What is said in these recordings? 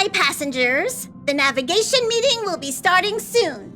Honkai passengers, the navigation meeting will be starting soon.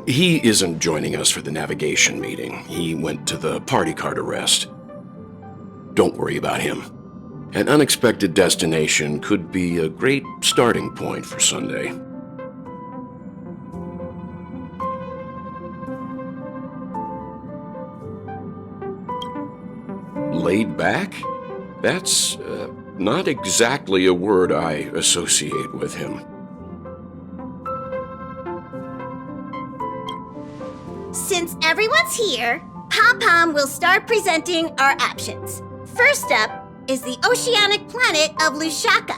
He isn't joining us for the navigation meeting. He went to the party card arrest. Don't worry about him. An unexpected destination could be a great starting point for Sunday. Laid back? That's not exactly a word I associate with him. Since everyone's here, Pom-Pom will start presenting our options. First up is the oceanic planet of Lushaka.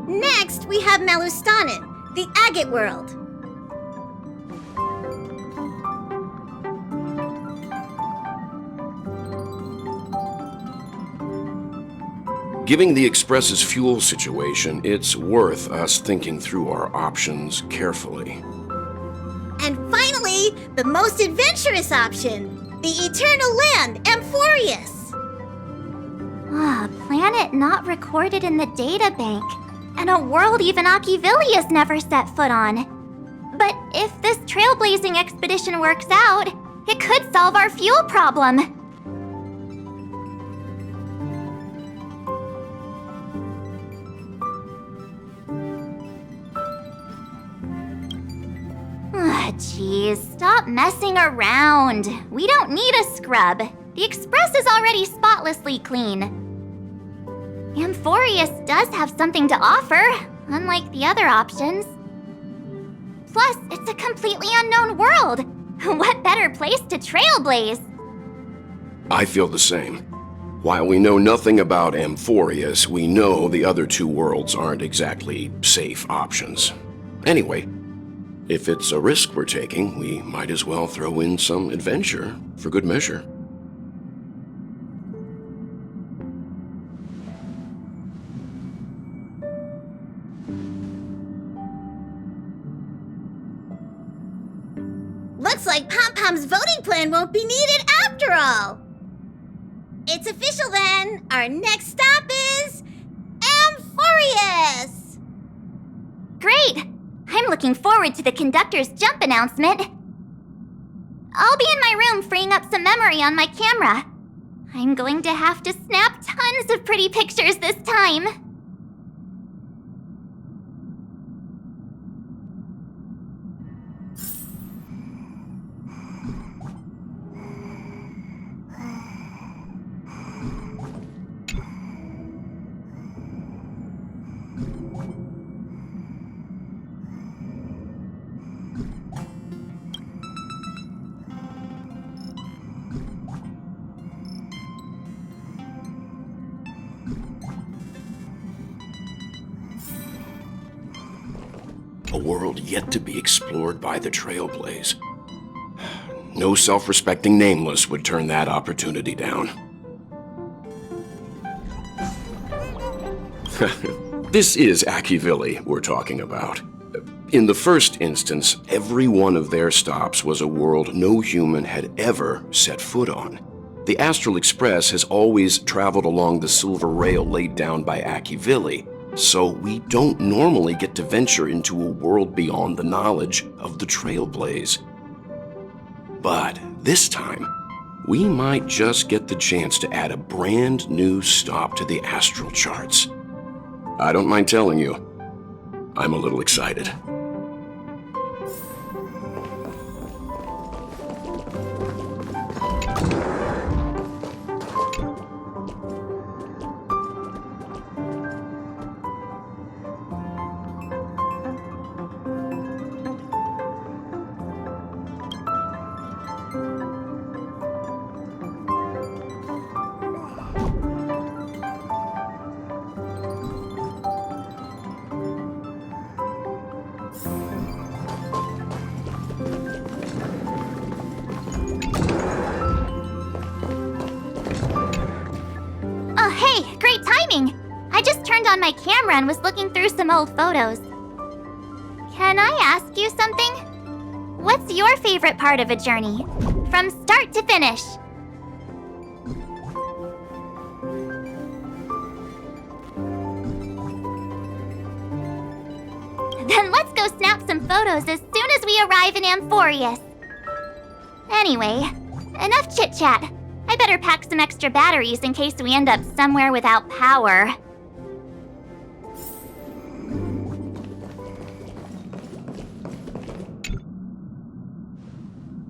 Next, we have Melustanin, the agate world. Given the Express's fuel situation, it's worth us thinking through our options carefully. And finally, the most adventurous option, the eternal land, Amphorius. A planet not recorded in the databank, and a world even Achivili has never set foot on. But if this trailblazing expedition works out, it could solve our fuel problem. Jeez, stop messing around. We don't need a scrub. The Express is already spotlessly clean. Amphorius does have something to offer, unlike the other options. Plus, it's a completely unknown world. What better place to trailblaze? I feel the same. While we know nothing about Amphorius, we know the other two worlds aren't exactly safe options. Anyway, if it's a risk we're taking, we might as well throw in some adventure for good measure. Looks like Pom-Pom's voting plan won't be needed after all. It's official then. Our next stop is Amphorius. Great! I'm looking forward to the conductor's jump announcement. I'll be in my room freeing up some memory on my camera. I'm going to have to snap tons of pretty pictures this time. A world yet to be explored by the Trailblaze. No self-respecting nameless would turn that opportunity down. This is Achivili we're talking about. In the first instance, every one of their stops was a world no human had ever set foot on. The Astral Express has always traveled along the silver rail laid down by Achivili, so we don't normally get to venture into a world beyond the knowledge of the Trailblaze. But this time, we might just get the chance to add a brand new stop to the astral charts. I don't mind telling you, I'm a little excited. timing! I just turned on my camera and was looking through some old photos. Can I ask you something? What's your favorite part of a journey? From start to finish? Then let's go snap some photos as soon as we arrive in Amphorius. Anyway, enough chit-chat. I better pack some extra batteries in case we end up somewhere without power.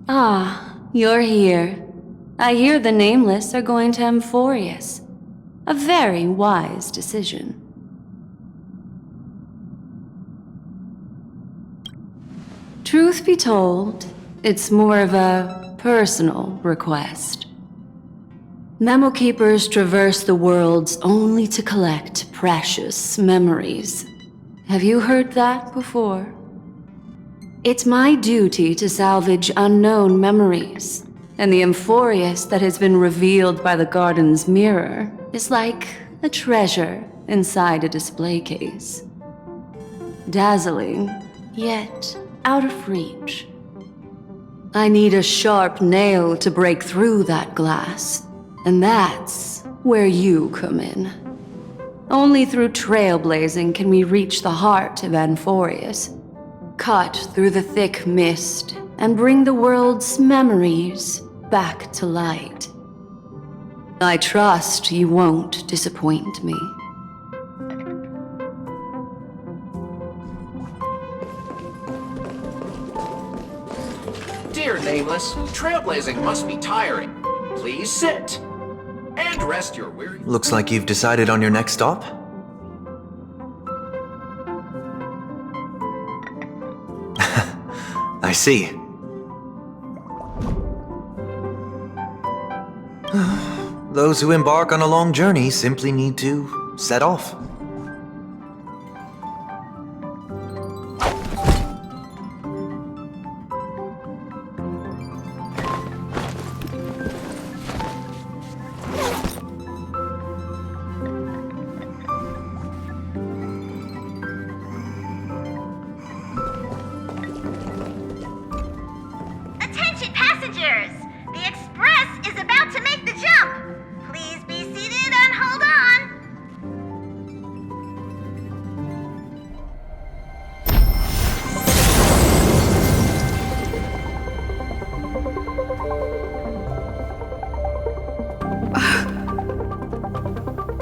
Ah, you're here. I hear the Nameless are going to Amphorius. A very wise decision. Truth be told, it's more of a personal request. Memo Keepers traverse the worlds only to collect precious memories. Have you heard that before? It's my duty to salvage unknown memories, and the Amphorius that has been revealed by the garden's mirror is like a treasure inside a display case. Dazzling, yet out of reach. I need a sharp nail to break through that glass, and that's where you come in. Only through trailblazing can we reach the heart of Amphorius, cut through the thick mist, and bring the world's memories back to light. I trust you won't disappoint me. Dear Nameless, trailblazing must be tiring. Please sit and rest your weary... Looks like you've decided on your next stop. I see. Those who embark on a long journey simply need to set off. Attention passengers! The Express is about to make the jump! Please be seated and hold on!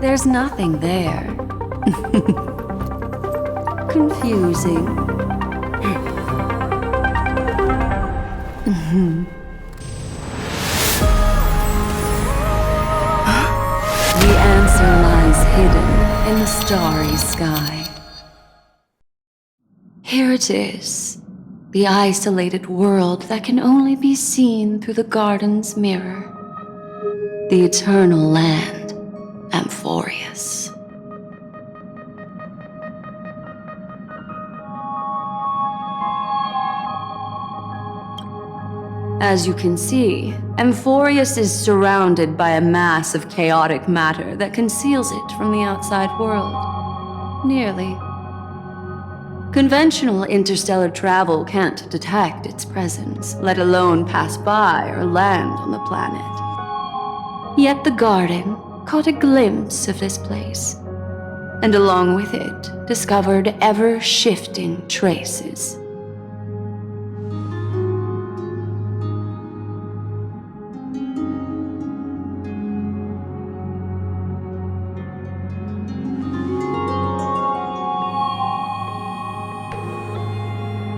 There's nothing there. Confusing. The answer lies hidden in the starry sky. Here it is, the isolated world that can only be seen through the garden's mirror. The eternal land, Amphorius. As you can see, Amphorius is surrounded by a mass of chaotic matter that conceals it from the outside world. Nearly. Conventional interstellar travel can't detect its presence, let alone pass by or land on the planet. Yet the garden caught a glimpse of this place, and along with it, discovered ever-shifting traces.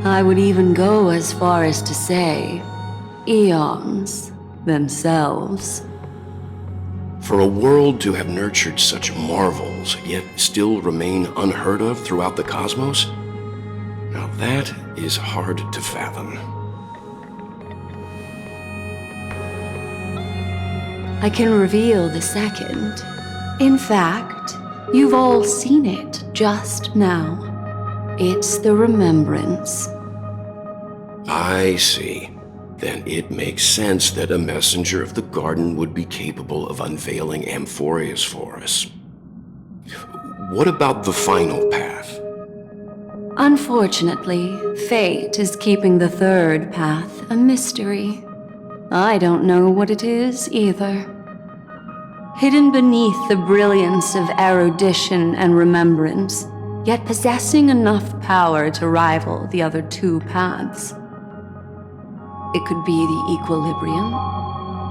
I would even go as far as to say, eons themselves. For a world to have nurtured such marvels, yet still remain unheard of throughout the cosmos? Now that is hard to fathom. I can reveal the second. In fact, you've all seen it just now. It's the remembrance. I see. Then it makes sense that a messenger of the garden would be capable of unveiling Amphorius for us. What about the final path? Unfortunately, fate is keeping the third path a mystery. I don't know what it is either. Hidden beneath the brilliance of erudition and remembrance, yet possessing enough power to rival the other two paths. It could be the equilibrium,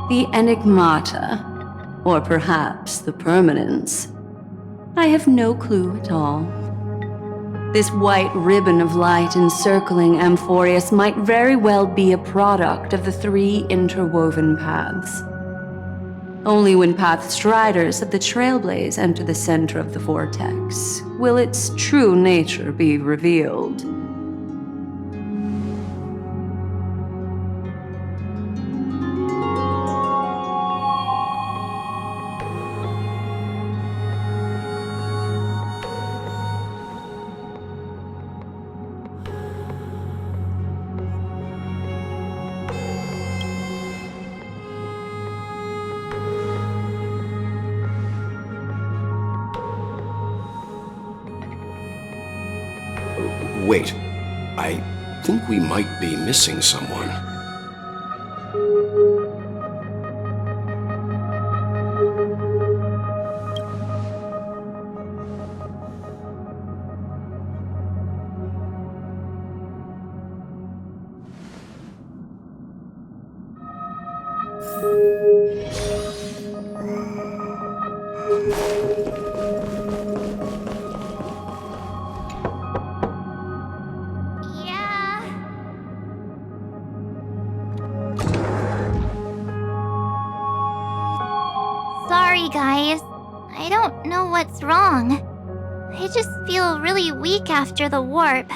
the enigmata, or perhaps the permanence. I have no clue at all. This white ribbon of light encircling Amphorius might very well be a product of the three interwoven paths. Only when path striders of the Trailblaze enter the center of the vortex will its true nature be revealed. Wait, I think we might be missing someone. Yeah. Sorry, guys. I don't know what's wrong. I just feel really weak after the warp.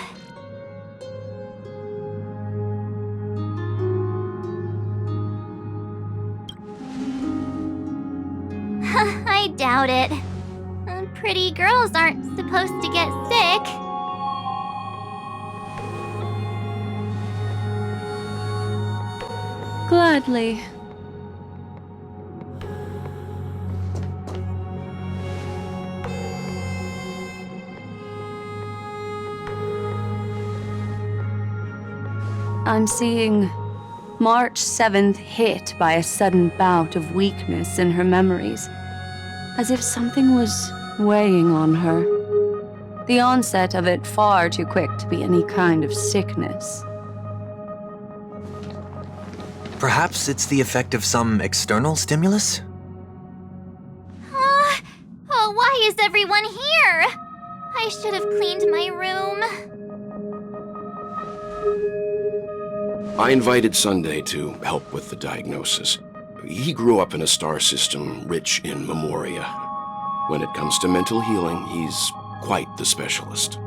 I doubt it. Pretty girls aren't supposed to get sick. Gladly. I'm seeing March 7th hit by a sudden bout of weakness in her memories, as if something was weighing on her. The onset of it far too quick to be any kind of sickness. Perhaps it's the effect of some external stimulus? Oh, why is everyone here? I should have cleaned my room. I invited Sunday to help with the diagnosis. He grew up in a star system rich in memoria. When it comes to mental healing, he's quite the specialist.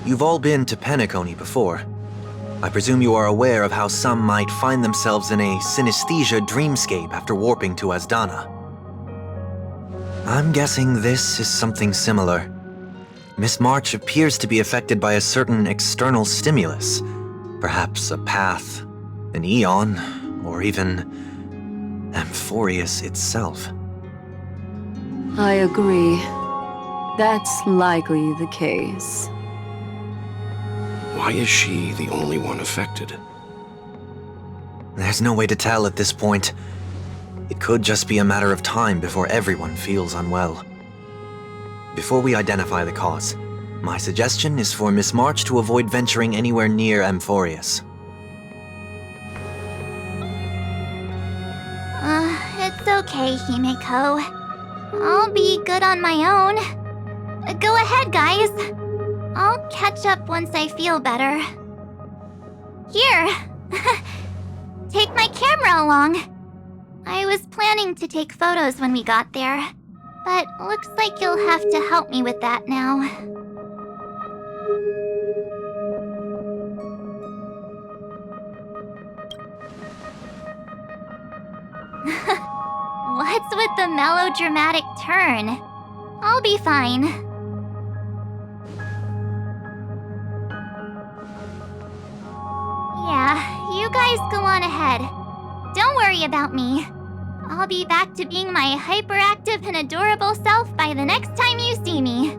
You've all been to Penacony before. I presume you are aware of how some might find themselves in a synesthesia dreamscape after warping to Asdana. I'm guessing this is something similar. Miss March appears to be affected by a certain external stimulus. Perhaps a path, an eon, or even Amphorius itself. I agree. That's likely the case. Why is she the only one affected? There's no way to tell at this point. It could just be a matter of time before everyone feels unwell. Before we identify the cause, my suggestion is for Miss March to avoid venturing anywhere near Amphorius. It's okay, Himeko. I'll be good on my own. Go ahead, guys. I'll catch up once I feel better. Here! Take my camera along. I was planning to take photos when we got there, but looks like you'll have to help me with that now. What's with the melodramatic turn? I'll be fine. guys go on ahead. Don't worry about me. I'll be back to being my hyperactive and adorable self by the next time you see me.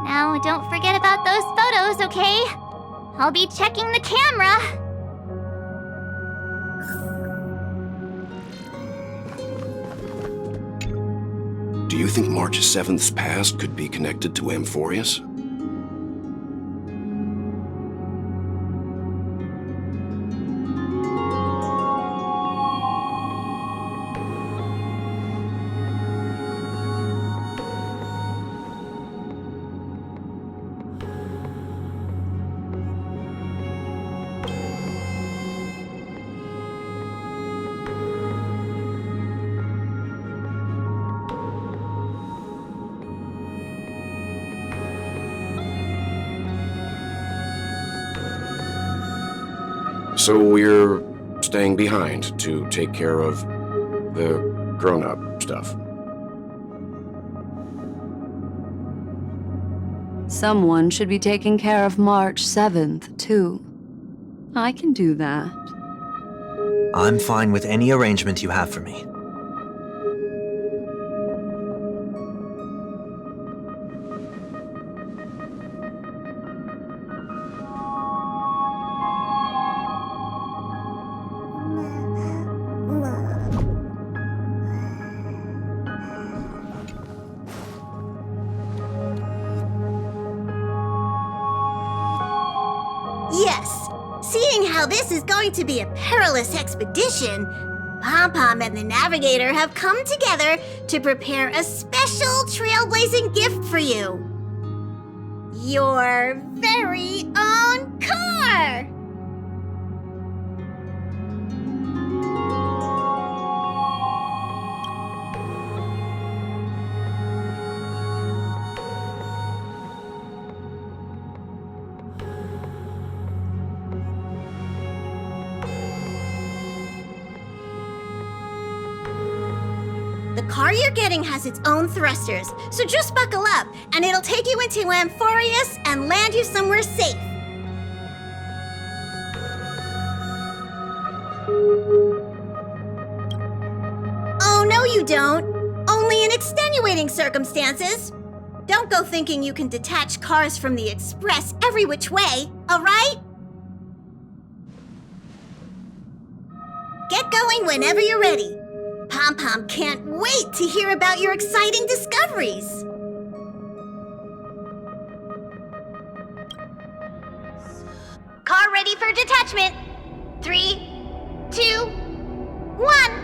Now, don't forget about those photos, okay? I'll be checking the camera. Do you think March 7th's past could be connected to Amphorius? So we're staying behind to take care of the grown-up stuff. Someone should be taking care of March 7th, too. I can do that. I'm fine with any arrangement you have for me. Yes, seeing how this is going to be a perilous expedition, Pom-Pom and the Navigator have come together to prepare a special trailblazing gift for you. Your very own car! The car you're getting has its own thrusters, so just buckle up, and it'll take you into Amphorius and land you somewhere safe. Oh, no you don't. Only in extenuating circumstances. Don't go thinking you can detach cars from the Express every which way, all right? Get going whenever you're ready. Pom-Pom can't wait to hear about your exciting discoveries. Car ready for detachment. 3, 2, 1.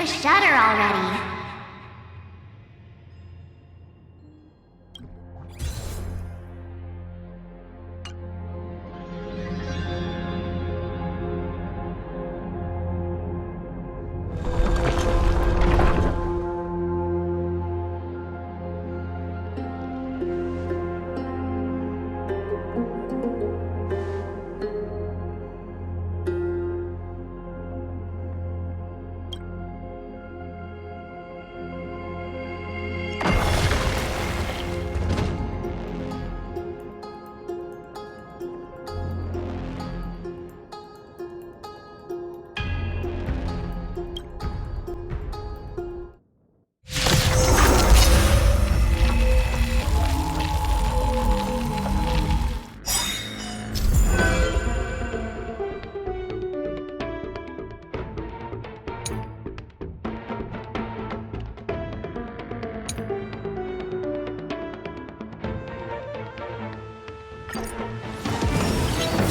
the shutter already.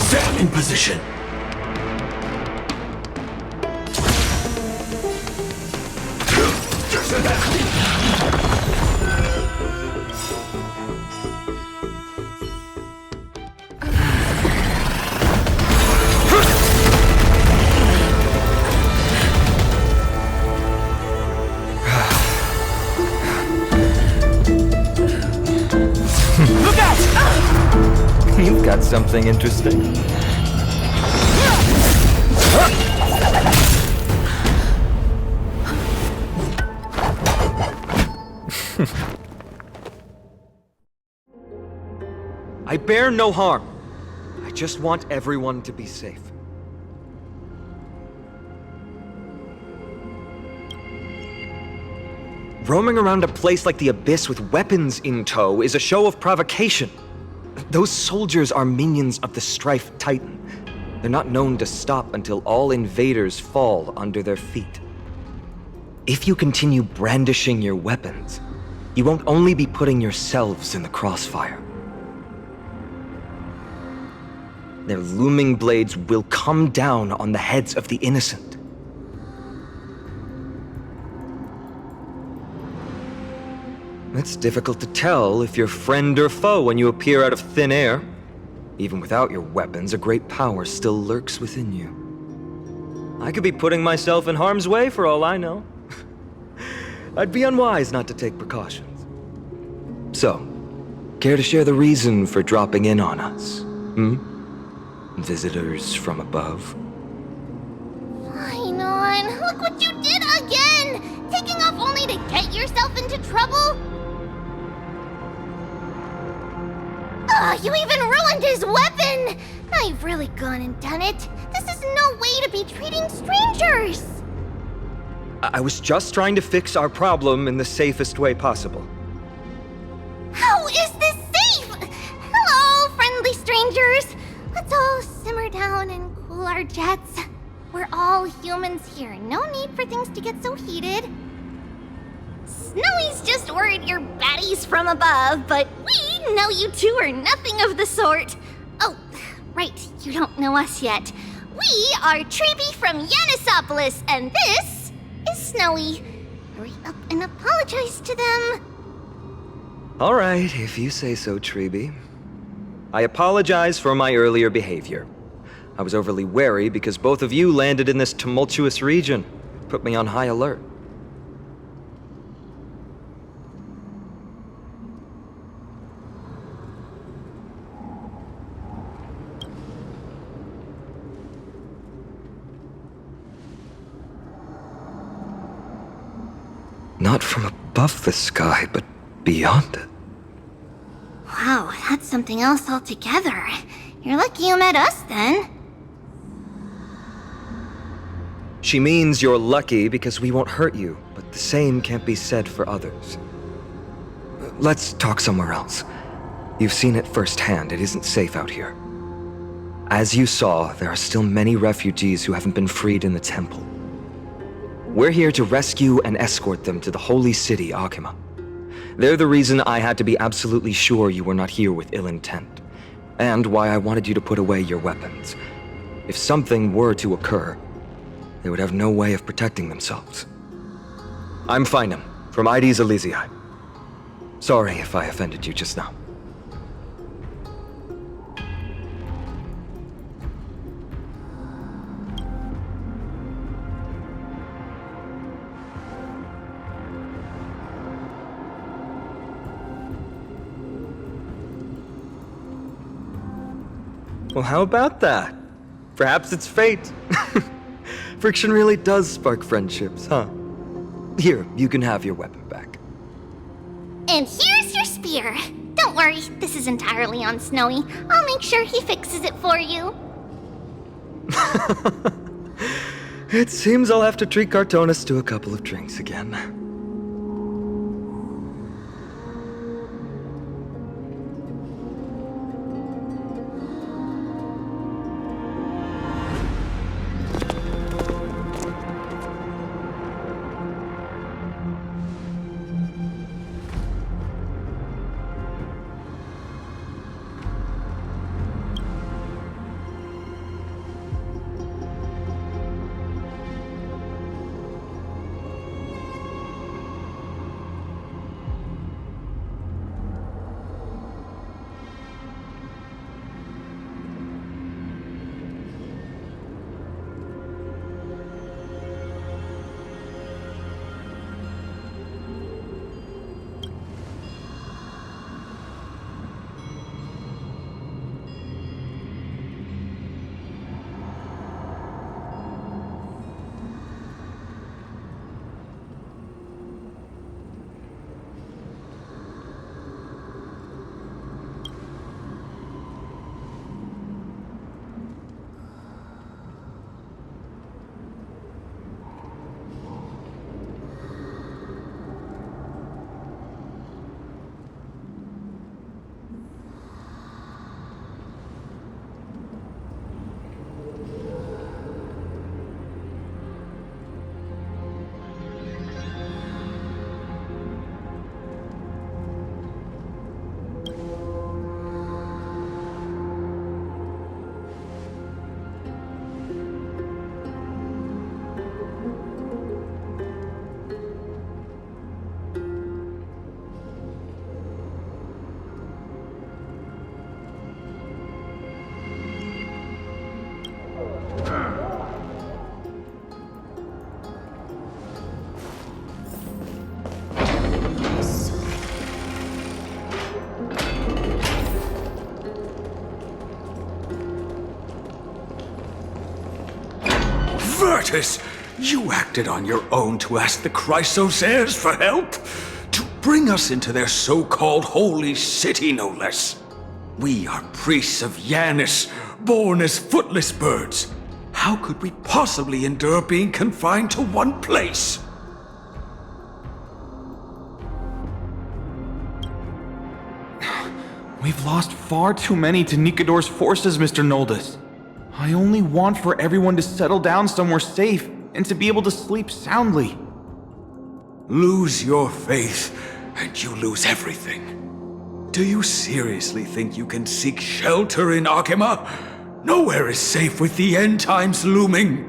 Set in position. Look out! You've got something interesting. I bear no harm. I just want everyone to be safe. Roaming around a place like the Abyss with weapons in tow is a show of provocation. Those soldiers are minions of the Strife Titan. They're not known to stop until all invaders fall under their feet. If you continue brandishing your weapons, you won't only be putting yourselves in the crossfire. Their looming blades will come down on the heads of the innocent. It's difficult to tell if you're friend or foe when you appear out of thin air. Even without your weapons, a great power still lurks within you. I could be putting myself in harm's way for all I know. I'd be unwise not to take precautions. So, care to share the reason for dropping in on us? Visitors from above? Paean, look what you did again! Taking off only to get yourself into trouble? You even ruined his weapon! Now you've really gone and done it. This is no way to be treating strangers! I was just trying to fix our problem in the safest way possible. How is this safe? Hello, friendly strangers. Let's all simmer down and cool our jets. We're all humans here. No need for things to get so heated. Snowy's just worried you're baddies from above, but we know you two are nothing of the sort. Oh, right, you don't know us yet. We are Treeby from Yanisopolis, and this is Snowy. Hurry up and apologize to them. All right, if you say so, Treeby. I apologize for my earlier behavior. I was overly wary because both of you landed in this tumultuous region. Put me on high alert. Not from above the sky, but beyond it. Wow, that's something else altogether. You're lucky you met us then. She means you're lucky because we won't hurt you, but the same can't be said for others. Let's talk somewhere else. You've seen it firsthand, it isn't safe out here. As you saw, there are still many refugees who haven't been freed in the temple. We're here to rescue and escort them to the holy city, Akima. They're the reason I had to be absolutely sure you were not here with ill intent, and why I wanted you to put away your weapons. If something were to occur, they would have no way of protecting themselves. I'm Finam, from ID's Elysiae. Sorry if I offended you just now. Well, how about that? Perhaps it's fate. Friction really does spark friendships, huh? Here, you can have your weapon back. And here's your spear. Don't worry, this is entirely on Snowy. I'll make sure he fixes it for you. It seems I'll have to treat Cartonis to a couple of drinks again. Virtus, you acted on your own to ask the Chrysos heirs for help? To bring us into their so-called holy city, no less. We are priests of Yanis, born as footless birds. How could we possibly endure being confined to one place? We've lost far too many to Nikador's forces, Mr. Noldus. I only want for everyone to settle down somewhere safe and to be able to sleep soundly. Lose your faith, and you lose everything. Do you seriously think you can seek shelter in Akima? Nowhere is safe with the end times looming.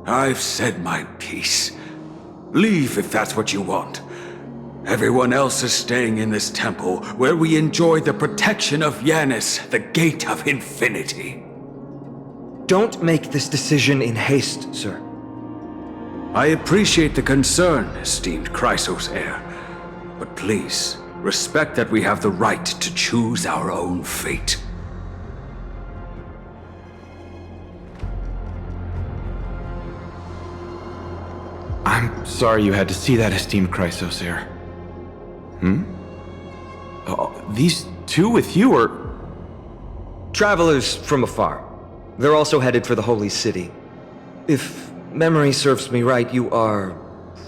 I've said my piece. Leave if that's what you want. Everyone else is staying in this temple, where we enjoy the protection of Yanis, the Gate of Infinity. Don't make this decision in haste, sir. I appreciate the concern, esteemed Chrysos heir. But please, respect that we have the right to choose our own fate. I'm sorry you had to see that, esteemed Chrysos heir. These two with you are... Travelers from afar. They're also headed for the Holy City. If memory serves me right, you are...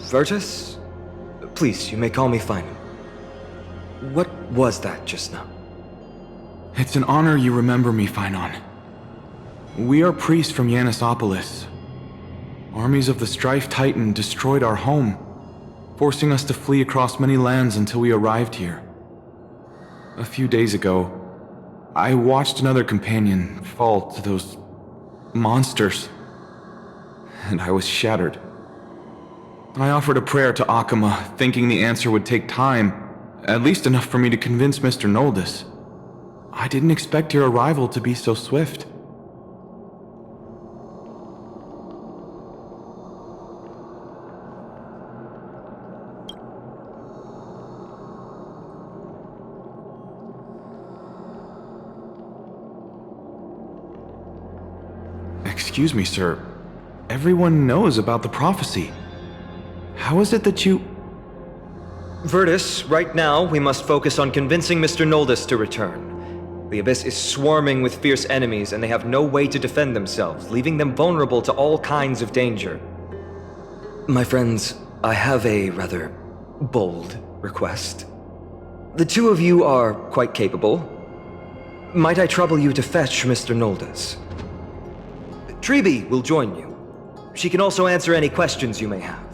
Virtus? Please, you may call me Finam. What was that just now? It's an honor you remember me, Finon. We are priests from Yanisopolis. Armies of the Strife Titan destroyed our home, forcing us to flee across many lands until we arrived here. A few days ago, I watched another companion fall to those monsters, and I was shattered. I offered a prayer to Akama, thinking the answer would take time, at least enough for me to convince Mr. Noldus. I didn't expect your arrival to be so swift. Excuse me, sir. Everyone knows about the prophecy. How is it that you... Virtus, right now we must focus on convincing Mr. Noldus to return. The Abyss is swarming with fierce enemies and they have no way to defend themselves, leaving them vulnerable to all kinds of danger. My friends, I have a rather bold request. The two of you are quite capable. Might I trouble you to fetch Mr. Noldus? Treeby will join you. She can also answer any questions you may have.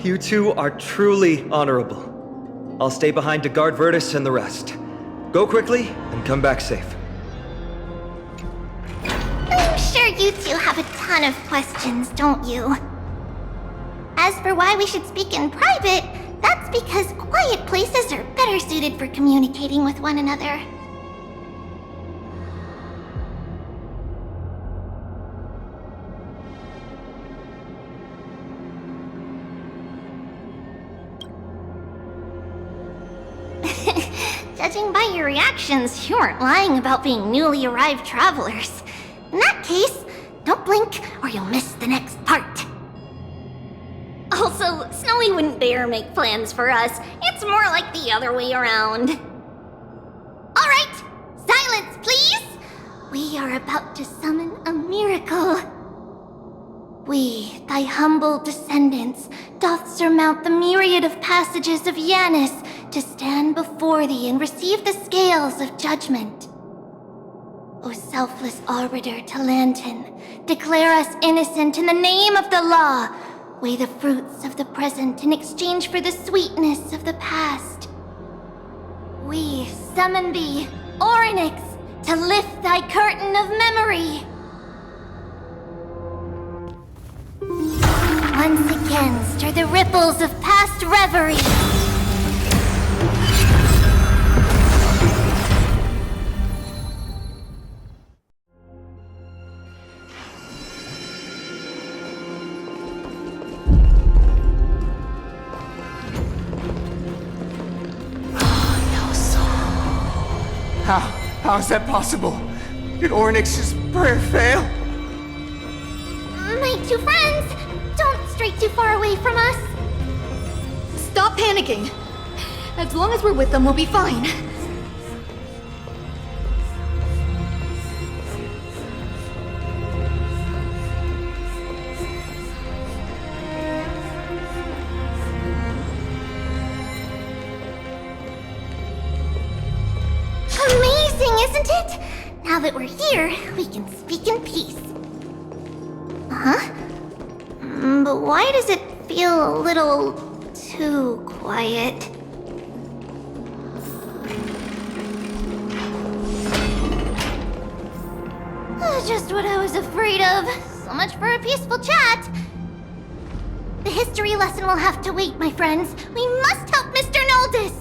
You two are truly honorable. I'll stay behind to guard Virtus and the rest. Go quickly and come back safe. I'm sure you two have a ton of questions, don't you? As for why we should speak in private, that's because quiet places are better suited for communicating with one another. Judging by your reactions, you aren't lying about being newly arrived travelers. In that case, don't blink or you'll miss the next part. Also, Snowy wouldn't dare make plans for us. It's more like the other way around. Alright, silence please! We are about to summon a miracle. We, thy humble descendants, doth surmount the myriad of passages of Yanis to stand before thee and receive the scales of judgment. O selfless arbiter Talantin, declare us innocent in the name of the law. Weigh the fruits of the present in exchange for the sweetness of the past. We summon thee, Orynyx, to lift thy curtain of memory. Once again, stir the ripples of past reverie. How is that possible? Did Orynyx's prayer fail? My two friends, don't stray too far away from us. Stop panicking. As long as we're with them, we'll be fine. Isn't it? Now that we're here, we can speak in peace. Huh? But why does it feel a little too quiet? Just what I was afraid of. So much for a peaceful chat. The history lesson will have to wait, my friends. We must help Mr. Noldus!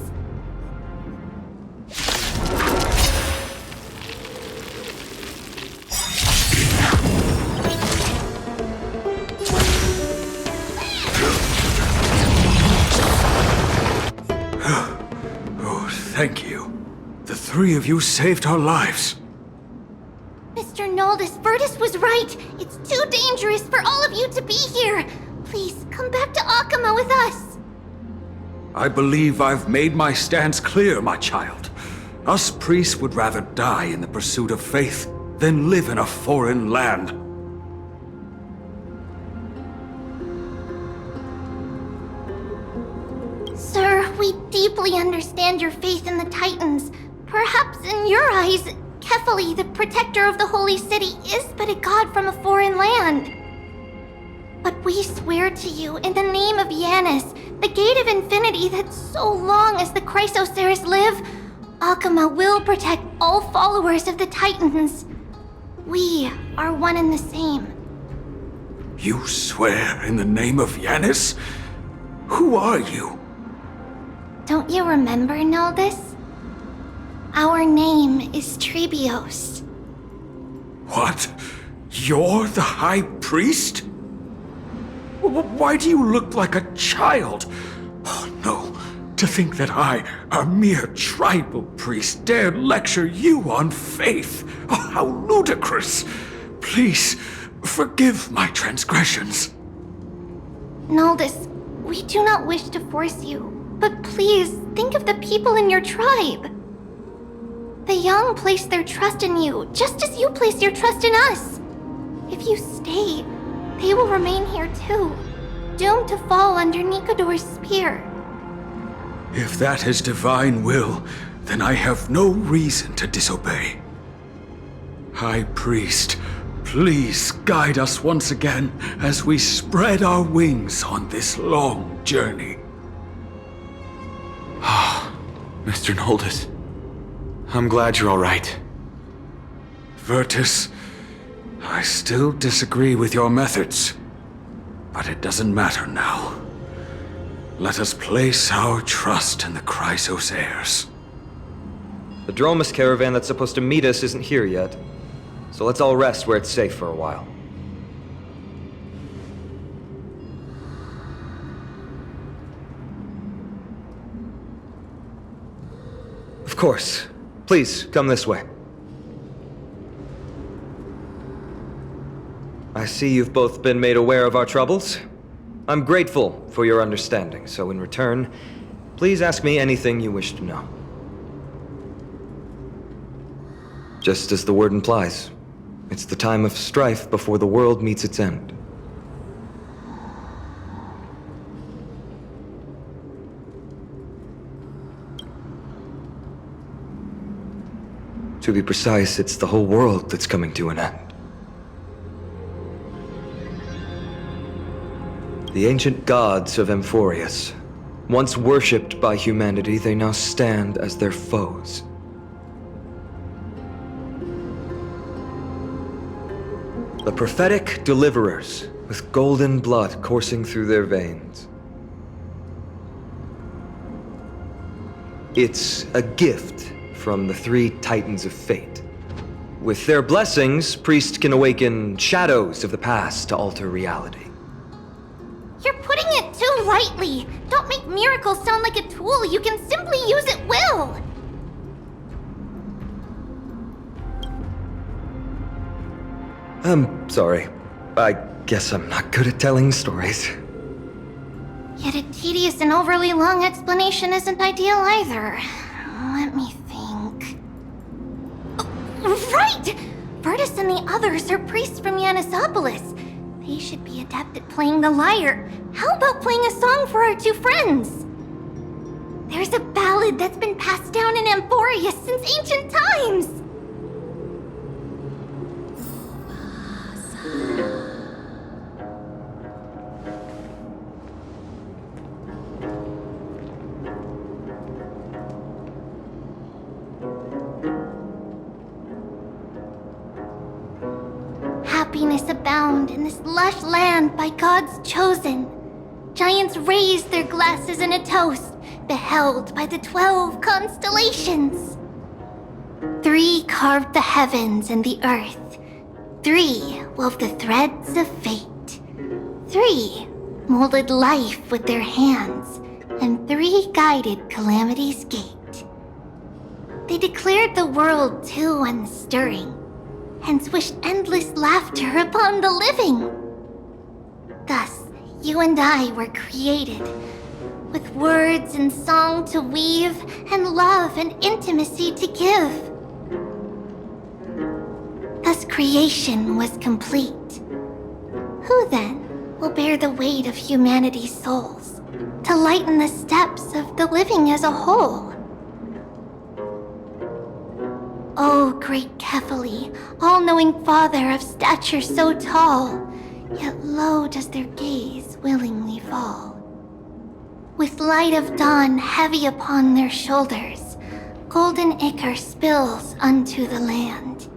Oh, thank you. The three of you saved our lives. Mr. Mr. Noldus, Virtus was right. It's too dangerous for all of you to be here. Please, come back to Akama with us. I believe I've made my stance clear, my child. Us priests would rather die in the pursuit of faith than live in a foreign land. Sir, we deeply understand your faith in the Titans. Perhaps in your eyes, Kefali, the protector of the Holy City, is but a god from a foreign land. But we swear to you, in the name of Yanis, the Gate of Infinity, that so long as the Chrysoceres live, Akama will protect all followers of the Titans. We are one and the same. You swear in the name of Yanis? Who are you? Don't you remember, Noldus? Our name is Trebios. What? You're the High Priest? Why do you look like a child? Oh no, to think that I, a mere tribal priest, dared lecture you on faith. Oh, how ludicrous! Please, forgive my transgressions. Noldus, we do not wish to force you, but please think of the people in your tribe. The young place their trust in you, just as you place your trust in us. If you stay, they will remain here too, doomed to fall under Nikador's spear. If that is divine will, then I have no reason to disobey. High Priest, please guide us once again as we spread our wings on this long journey. Ah, Mr. Noldus. I'm glad you're all right. Virtus, I still disagree with your methods, but it doesn't matter now. Let us place our trust in the Chrysoceres. The Dromus caravan that's supposed to meet us isn't here yet, so let's all rest where it's safe for a while. Of course. Please, come this way. I see you've both been made aware of our troubles. I'm grateful for your understanding, so in return, please ask me anything you wish to know. Just as the word implies, it's the time of strife before the world meets its end. To be precise, it's the whole world that's coming to an end. The ancient gods of Amphorius, once worshipped by humanity, they now stand as their foes. The prophetic deliverers, with golden blood coursing through their veins. It's a gift from the three Titans of Fate. With their blessings, priests can awaken shadows of the past to alter reality. You're putting it too lightly. Don't make miracles sound like a tool you can simply use at will. I'm sorry. I guess I'm not good at telling stories. Yet a tedious and overly long explanation isn't ideal either. Let me think. Oh, right! Virtus and the others are priests from Yanisopolis. They should be adept at playing the lyre. How about playing a song for our two friends? There's a ballad that's been passed down in Amphorius since ancient times. Happiness abound in this lush land by God's chosen. Giants raise their glasses in a toast, beheld by the 12 constellations. 3 carved the heavens and the earth. 3 wove the threads of fate. 3 molded life with their hands, and 3 guided calamity's gate. They declared the world too unstirring. hence wish endless laughter upon the living. Thus, you and I were created, with words and song to weave, and love and intimacy to give. Thus creation was complete. Who then will bear the weight of humanity's souls, to lighten the steps of the living as a whole? O great Kephali, all-knowing Father of stature so tall, yet low does their gaze willingly fall. With light of dawn heavy upon their shoulders, golden ichor spills unto the land,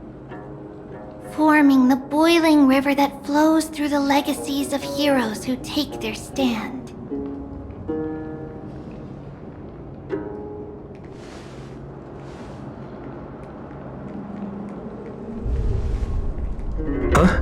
forming the boiling river that flows through the legacies of heroes who take their stand. Huh?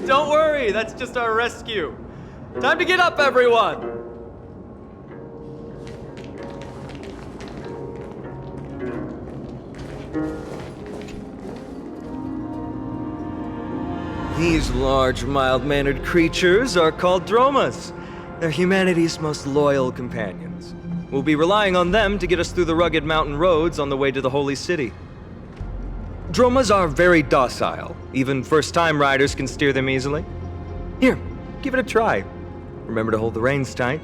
Don't worry, that's just our rescue. Time to get up, everyone! These large, mild-mannered creatures are called Dromas. They're humanity's most loyal companions. We'll be relying on them to get us through the rugged mountain roads on the way to the Holy City. Dromas are very docile. Even first-time riders can steer them easily. Here, give it a try. Remember to hold the reins tight.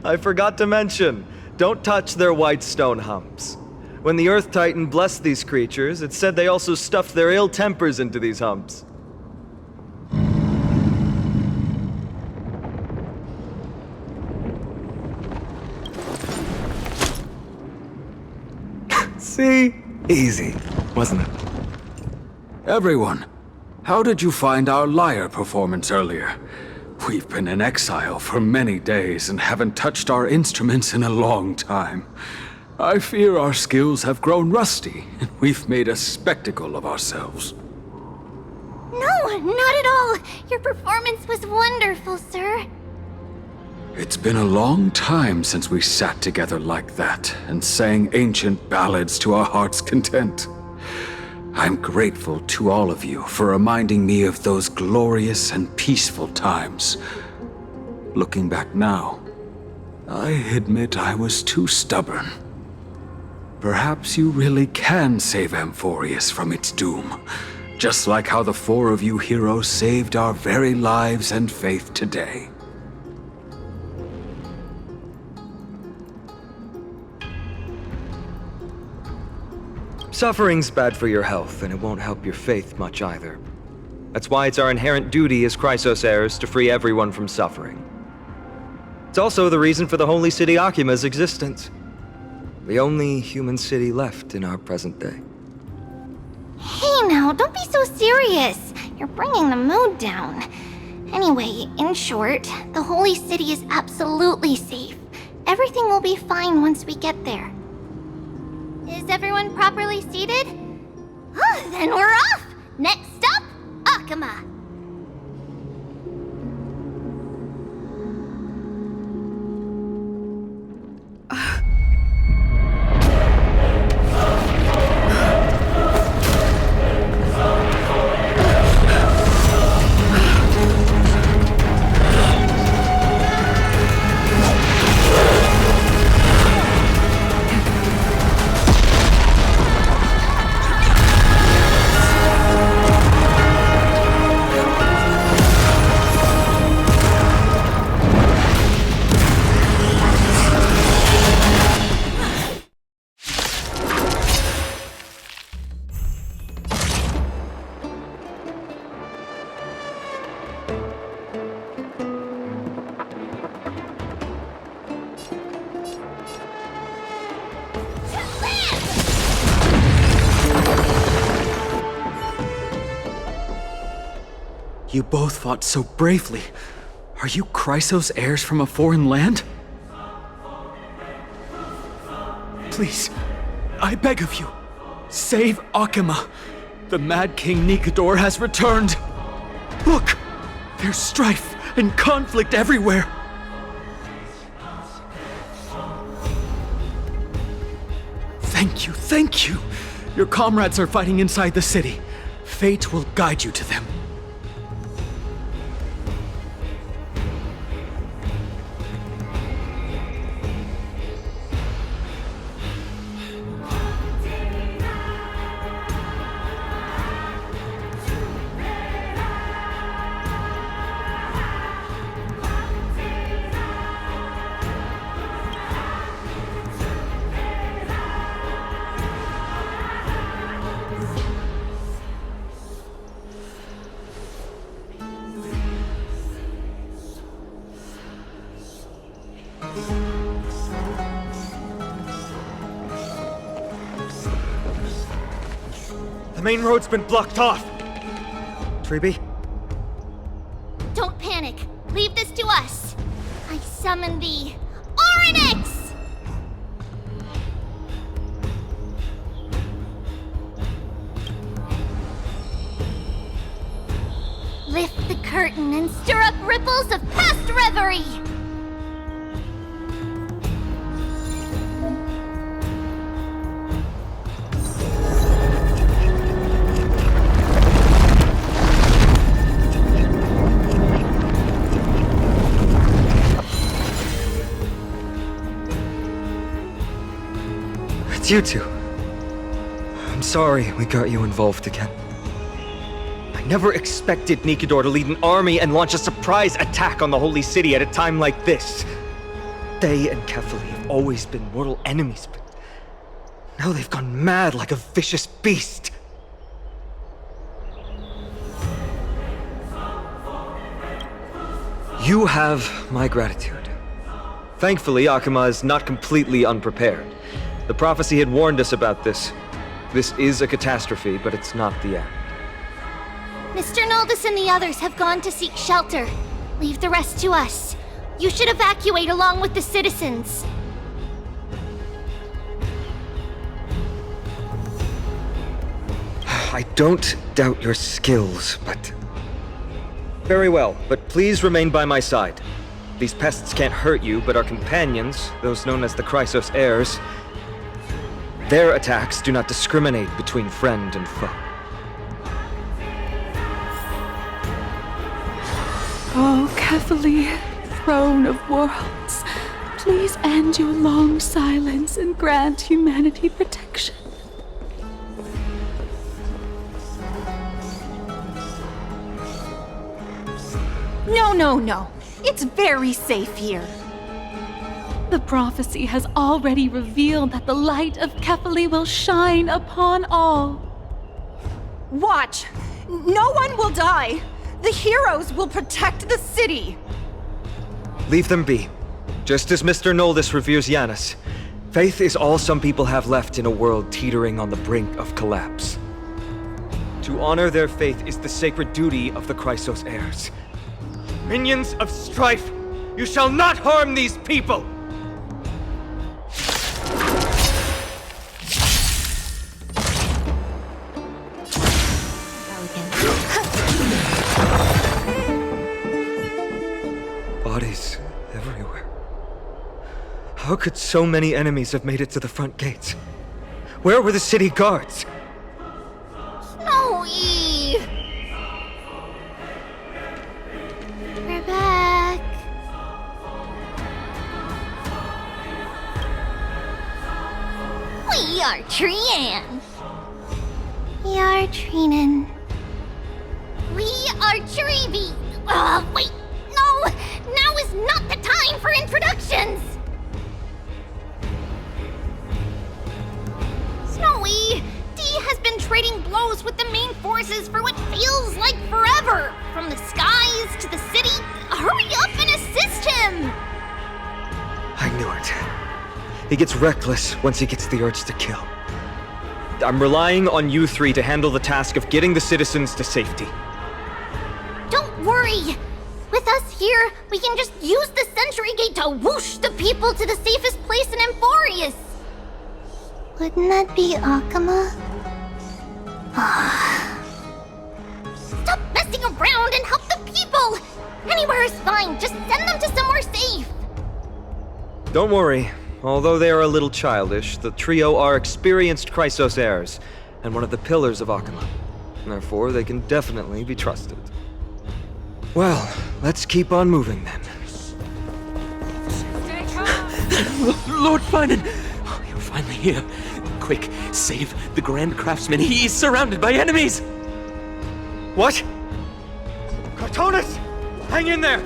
I forgot to mention, don't touch their white stone humps. When the Earth Titan blessed these creatures, it said they also stuffed their ill tempers into these humps. See? Easy, wasn't it? Everyone, how did you find our lyre performance earlier? We've been in exile for many days and haven't touched our instruments in a long time. I fear our skills have grown rusty, and we've made a spectacle of ourselves. No, not at all. Your performance was wonderful, sir. It's been a long time since we sat together like that and sang ancient ballads to our heart's content. I'm grateful to all of you for reminding me of those glorious and peaceful times. Looking back now, I admit I was too stubborn. Perhaps you really can save Amphorius from its doom, just like how the four of you heroes saved our very lives and faith today. Suffering's bad for your health, and it won't help your faith much either. That's why it's our inherent duty as Chrysos heirs to free everyone from suffering. It's also the reason for the Holy City Akima's existence. The only human city left in our present day. Hey now, don't be so serious. You're bringing the mood down. Anyway, in short, the Holy City is absolutely safe. Everything will be fine once we get there. Is everyone properly seated? Then we're off! Next stop, Akama! You both fought so bravely. Are you Chrysos heirs from a foreign land? Please, I beg of you, save Akima. The Mad King Nikador has returned. Look, there's strife and conflict everywhere. Thank you. Your comrades are fighting inside the city. Fate will guide you to them. The main road's been blocked off. Treeby? Don't panic. Leave this to us. I summon the Oryx! Lift the curtain and stir up ripples of past reverie! It's you two. I'm sorry we got you involved again. I never expected Nikador to lead an army and launch a surprise attack on the Holy City at a time like this. They and Kefali have always been mortal enemies, but now they've gone mad like a vicious beast. You have my gratitude. Thankfully, Akima is not completely unprepared. The prophecy had warned us about this. This is a catastrophe, but it's not the end. Mr. Noldus and the others have gone to seek shelter. Leave the rest to us. You should evacuate along with the citizens. I don't doubt your skills, but... Very well, but please remain by my side. These pests can't hurt you, but our companions, those known as the Chrysos heirs, their attacks do not discriminate between friend and foe. Oh, Kefali, throne of worlds, please end your long silence and grant humanity protection. No. It's very safe here. The prophecy has already revealed that the light of Kefali will shine upon all. Watch! No one will die! The heroes will protect the city! Leave them be. Just as Mr. Noldus reveres Yanis, faith is all some people have left in a world teetering on the brink of collapse. To honor their faith is the sacred duty of the Chrysos heirs. Minions of strife, you shall not harm these people! Bodies everywhere. How could so many enemies have made it to the front gates? Where were the city guards? Snowy! We're back. We are Trian. We are Trinan. We are Treeby. Wait. No! Now is not the time for introductions! Snowy, D has been trading blows with the main forces for what feels like forever! From the skies to the city, hurry up and assist him! I knew it. He gets reckless once he gets the urge to kill. I'm relying on you three to handle the task of getting the citizens to safety. Don't Don't worry! With us here, we can just use the Sentry Gate to whoosh the people to the safest place in Emphorius! Wouldn't that be Akama? Stop messing around and help the people! Anywhere is fine, just send them to somewhere safe! Don't worry. Although they are a little childish, the trio are experienced Chrysos heirs, and one of the pillars of Akama. Therefore, they can definitely be trusted. Well, let's keep on moving then. Lord Paean! Oh, you're finally here. Quick, save the Grand Craftsman. He is surrounded by enemies! What? Cartonus! Hang in there!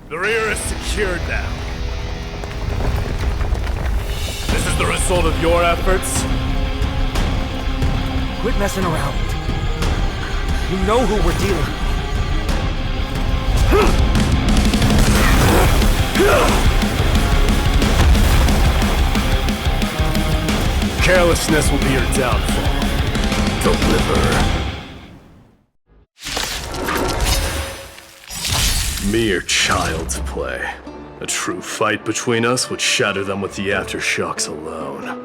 The rear is secured now. This is the result of your efforts? Quit messing around. You know who we're dealing with. Carelessness will be your downfall. Deliver. Mere child's play. A true fight between us would shatter them with the aftershocks alone.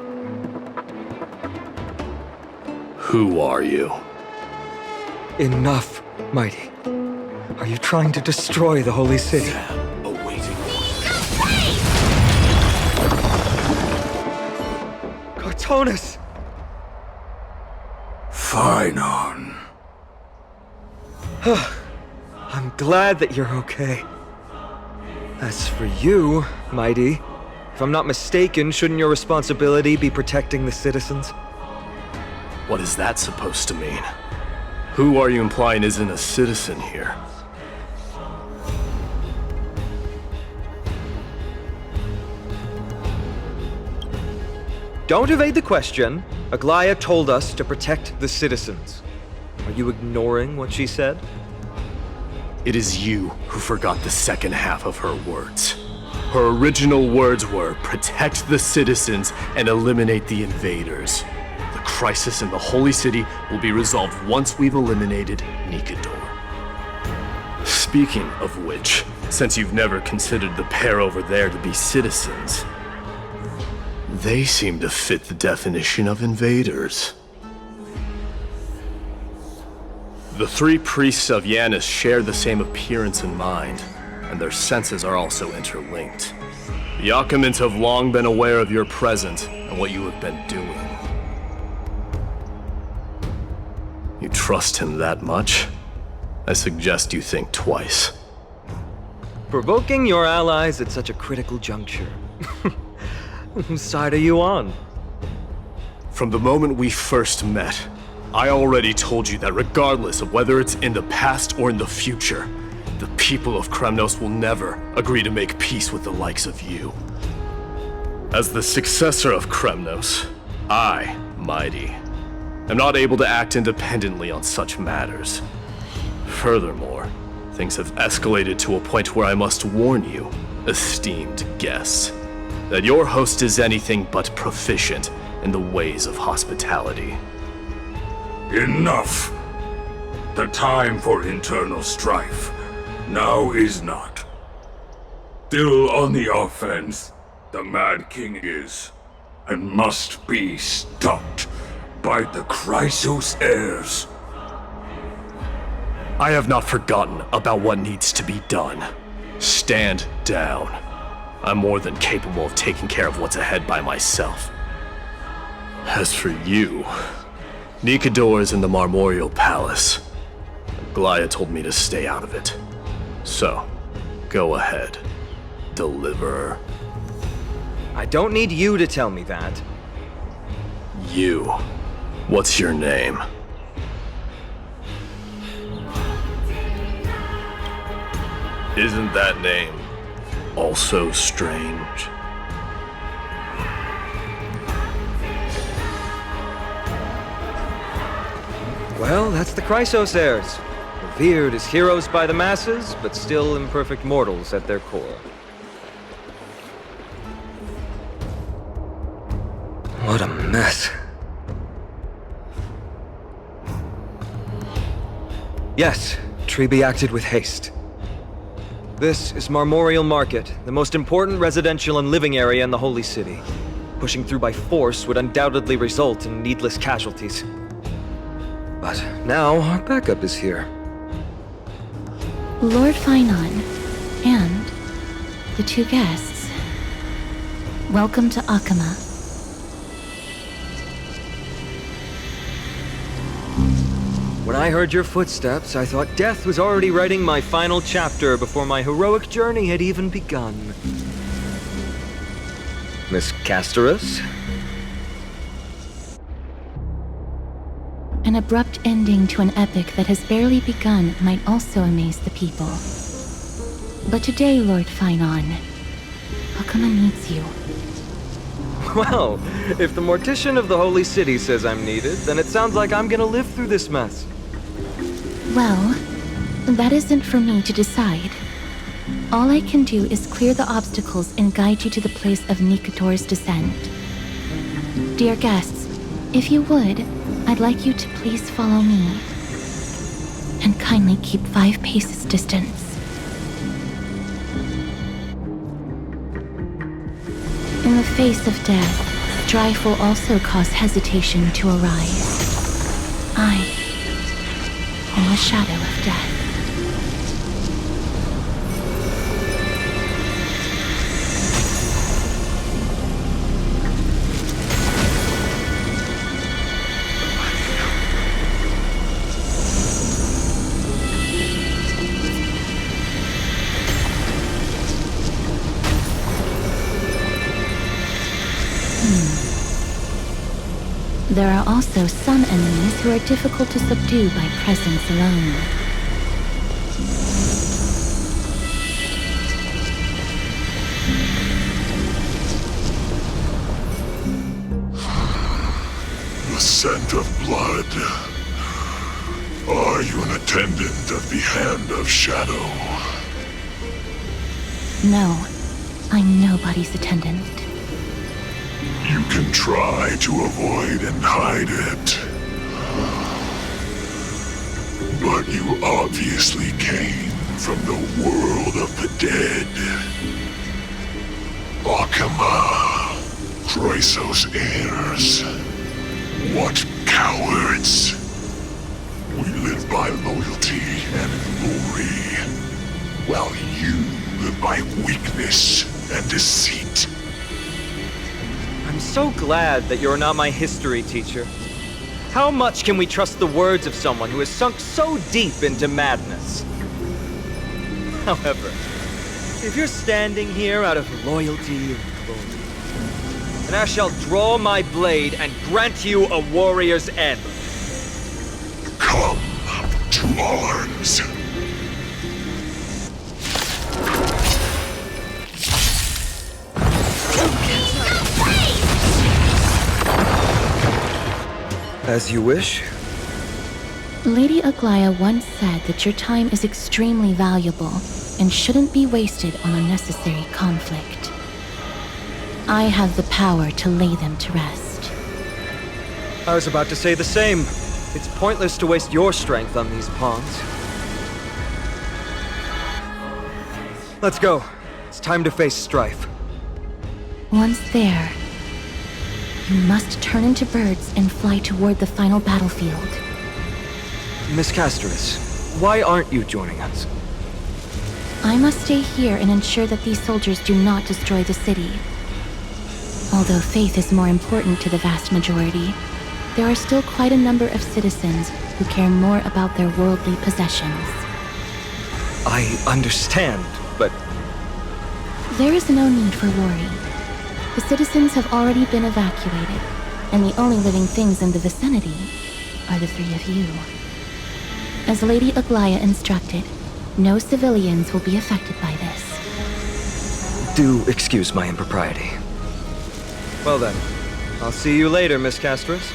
Who are you? Enough, Mighty. Are you trying to destroy the Holy City? Awaiting. Cartonus! Fine on. I'm glad that you're okay. As for you, Mighty, if I'm not mistaken, shouldn't your responsibility be protecting the citizens? What is that supposed to mean? Who are you implying isn't a citizen here? Don't evade the question. Aglaia told us to protect the citizens. Are you ignoring what she said? It is you who forgot the second half of her words. Her original words were, protect the citizens and eliminate the invaders. The crisis in the Holy City will be resolved once we've eliminated Nikador. Speaking of which, since you've never considered the pair over there to be citizens, they seem to fit the definition of invaders. The three priests of Yanis share the same appearance and mind, and their senses are also interlinked. The Akamans have long been aware of your presence and what you have been doing. You trust him that much? I suggest you think twice. Provoking your allies at such a critical juncture. Whose side are you on? From the moment we first met, I already told you that regardless of whether it's in the past or in the future, the people of Kremnos will never agree to make peace with the likes of you. As the successor of Kremnos, I, Mighty, am not able to act independently on such matters. Furthermore, things have escalated to a point where I must warn you, esteemed guests, that your host is anything but proficient in the ways of hospitality. Enough! The time for internal strife now is not. Still on the offense, the Mad King is, and must be stopped by the Chrysos heirs. I have not forgotten about what needs to be done. Stand down. I'm more than capable of taking care of what's ahead by myself. As for you, Nikador is in the Marmorial Palace. Aglaia told me to stay out of it. So, go ahead. Deliver. I don't need you to tell me that. You. What's your name? Isn't that name also strange? Well, that's the Chrysos heirs. Revered as heroes by the masses, but still imperfect mortals at their core. What a mess. Yes, Treby acted with haste. This is Marmorial Market, the most important residential and living area in the Holy City. Pushing through by force would undoubtedly result in needless casualties. But now our backup is here. Lord Finon and the two guests. Welcome to Akama. When I heard your footsteps, I thought death was already writing my final chapter before my heroic journey had even begun. Miss Castorus? An abrupt ending to an epic that has barely begun might also amaze the people. But today, Lord Finon, Akama needs you. Well, if the Mortician of the Holy City says I'm needed, then it sounds like I'm gonna live through this mess. Well, that isn't for me to decide. All I can do is clear the obstacles and guide you to the place of Nikator's descent. Dear guests, if you would, I'd like you to please follow me. And kindly keep 5 paces distance. In the face of death, strife will also cause hesitation to arise. I am the shadow of death. There are also some enemies who are difficult to subdue by presence alone. The scent of blood. Are you an attendant of the Hand of Shadow? No, I'm nobody's attendant. You can try to avoid and hide it. But you obviously came from the world of the dead. Akama, Chrysos heirs. What cowards! We live by loyalty and glory, while you live by weakness and deceit. I'm so glad that you're not my history teacher. How much can we trust the words of someone who has sunk so deep into madness? However, if you're standing here out of loyalty and glory, then I shall draw my blade and grant you a warrior's end. Come to arms. As you wish. Lady Aglaya once said that your time is extremely valuable and shouldn't be wasted on unnecessary conflict. I have the power to lay them to rest. I was about to say the same. It's pointless to waste your strength on these pawns. Let's go. It's time to face strife. Once there, you must turn into birds and fly toward the final battlefield. Miss Castorus, why aren't you joining us? I must stay here and ensure that these soldiers do not destroy the city. Although faith is more important to the vast majority, there are still quite a number of citizens who care more about their worldly possessions. I understand, but... There is no need for worry. The citizens have already been evacuated, and the only living things in the vicinity are the 3 of you. As Lady Aglaya instructed, no civilians will be affected by this. Do excuse my impropriety. Well then, I'll see you later, Miss Castorus.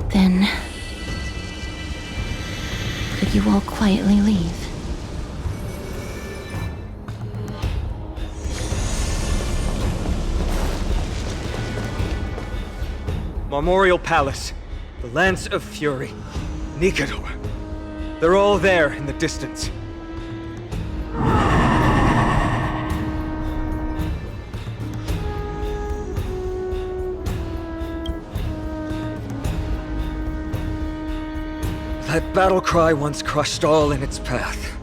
Then, could you all quietly leave? Memorial Palace, the Lance of Fury, Nicanor. They're all there in the distance. That battle cry once crushed all in its path.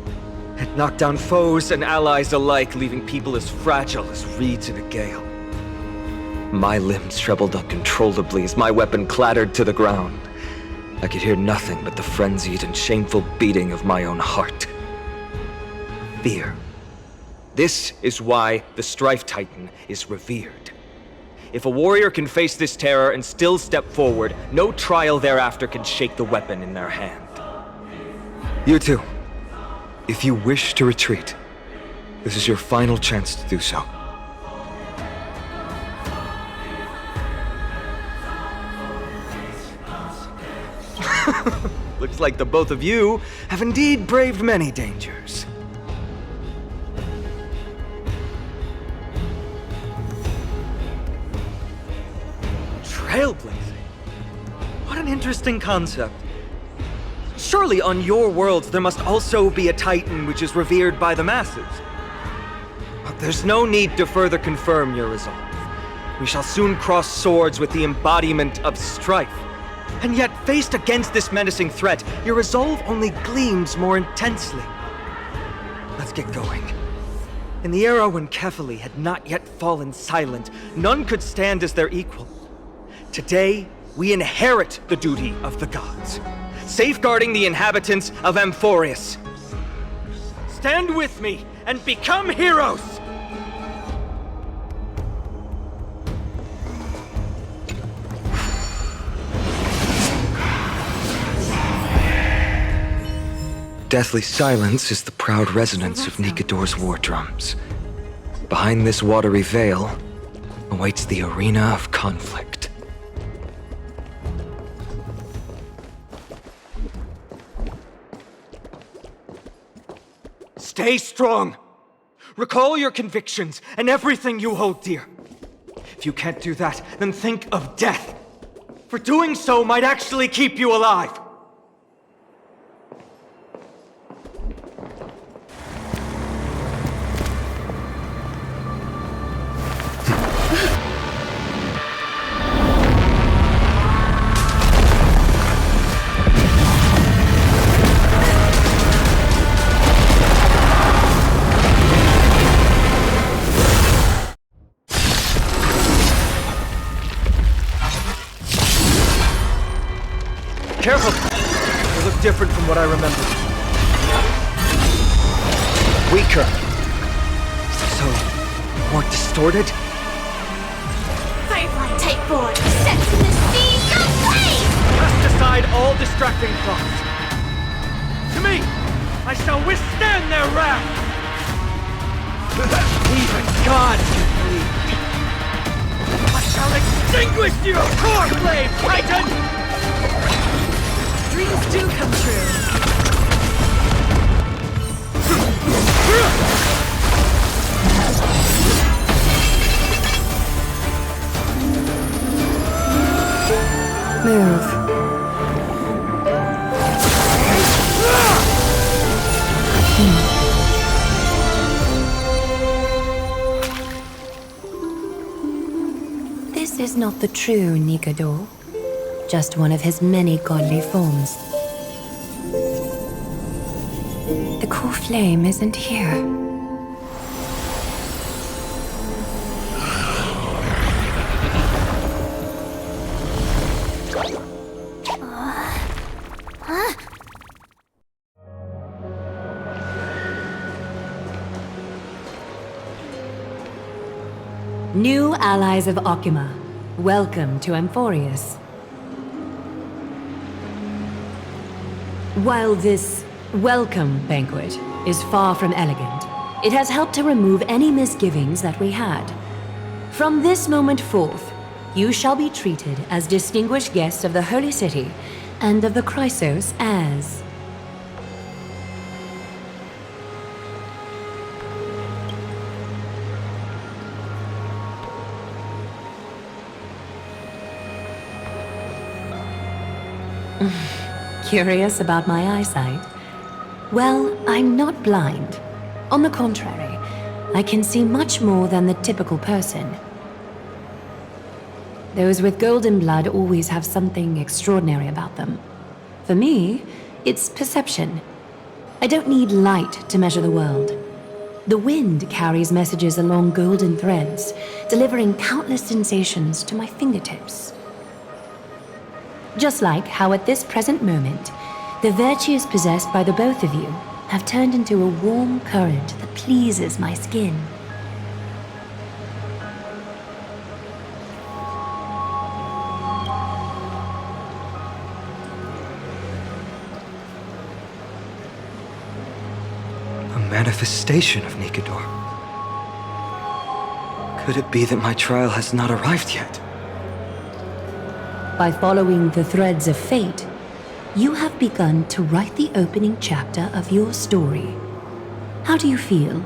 It knocked down foes and allies alike, leaving people as fragile as reeds in a gale. My limbs trembled uncontrollably as my weapon clattered to the ground. I could hear nothing but the frenzied and shameful beating of my own heart. Fear. This is why the Strife Titan is revered. If a warrior can face this terror and still step forward, no trial thereafter can shake the weapon in their hand. You two, if you wish to retreat, this is your final chance to do so. Looks like the both of you have indeed braved many dangers. Trailblazing? What an interesting concept. Surely on your worlds there must also be a Titan which is revered by the masses. But there's no need to further confirm your resolve. We shall soon cross swords with the embodiment of strife. And yet, faced against this menacing threat, your resolve only gleams more intensely. Let's get going. In the era when Kefali had not yet fallen silent, none could stand as their equal. Today, we inherit the duty of the gods, safeguarding the inhabitants of Amphorius. Stand with me and become heroes! Deathly silence is the proud resonance of Nicanor's war drums. Behind this watery veil awaits the arena of conflict. Stay strong! Recall your convictions and everything you hold dear. If you can't do that, then think of death. For doing so might actually keep you alive. Careful! They look different from what I remember. Weaker. So, more distorted? Firefly type board set to the sea complete! Cast aside all distracting thoughts. To me, I shall withstand their wrath! Even gods can bleed. I shall extinguish your core flame, Titan! Dreams do come true. Move. This is not the true Nicanor. Just one of his many godly forms. The core flame isn't here. New allies of Okima, welcome to Amphorius. While this welcome banquet is far from elegant, it has helped to remove any misgivings that we had. From this moment forth, you shall be treated as distinguished guests of the Holy City and of the Chrysos as... Curious about my eyesight? Well, I'm not blind. On the contrary, I can see much more than the typical person. Those with golden blood always have something extraordinary about them. For me, it's perception. I don't need light to measure the world. The wind carries messages along golden threads, delivering countless sensations to my fingertips. Just like how at this present moment, the virtues possessed by the both of you have turned into a warm current that pleases my skin. A manifestation of Nikador. Could it be that my trial has not arrived yet? By following the threads of fate, you have begun to write the opening chapter of your story. How do you feel?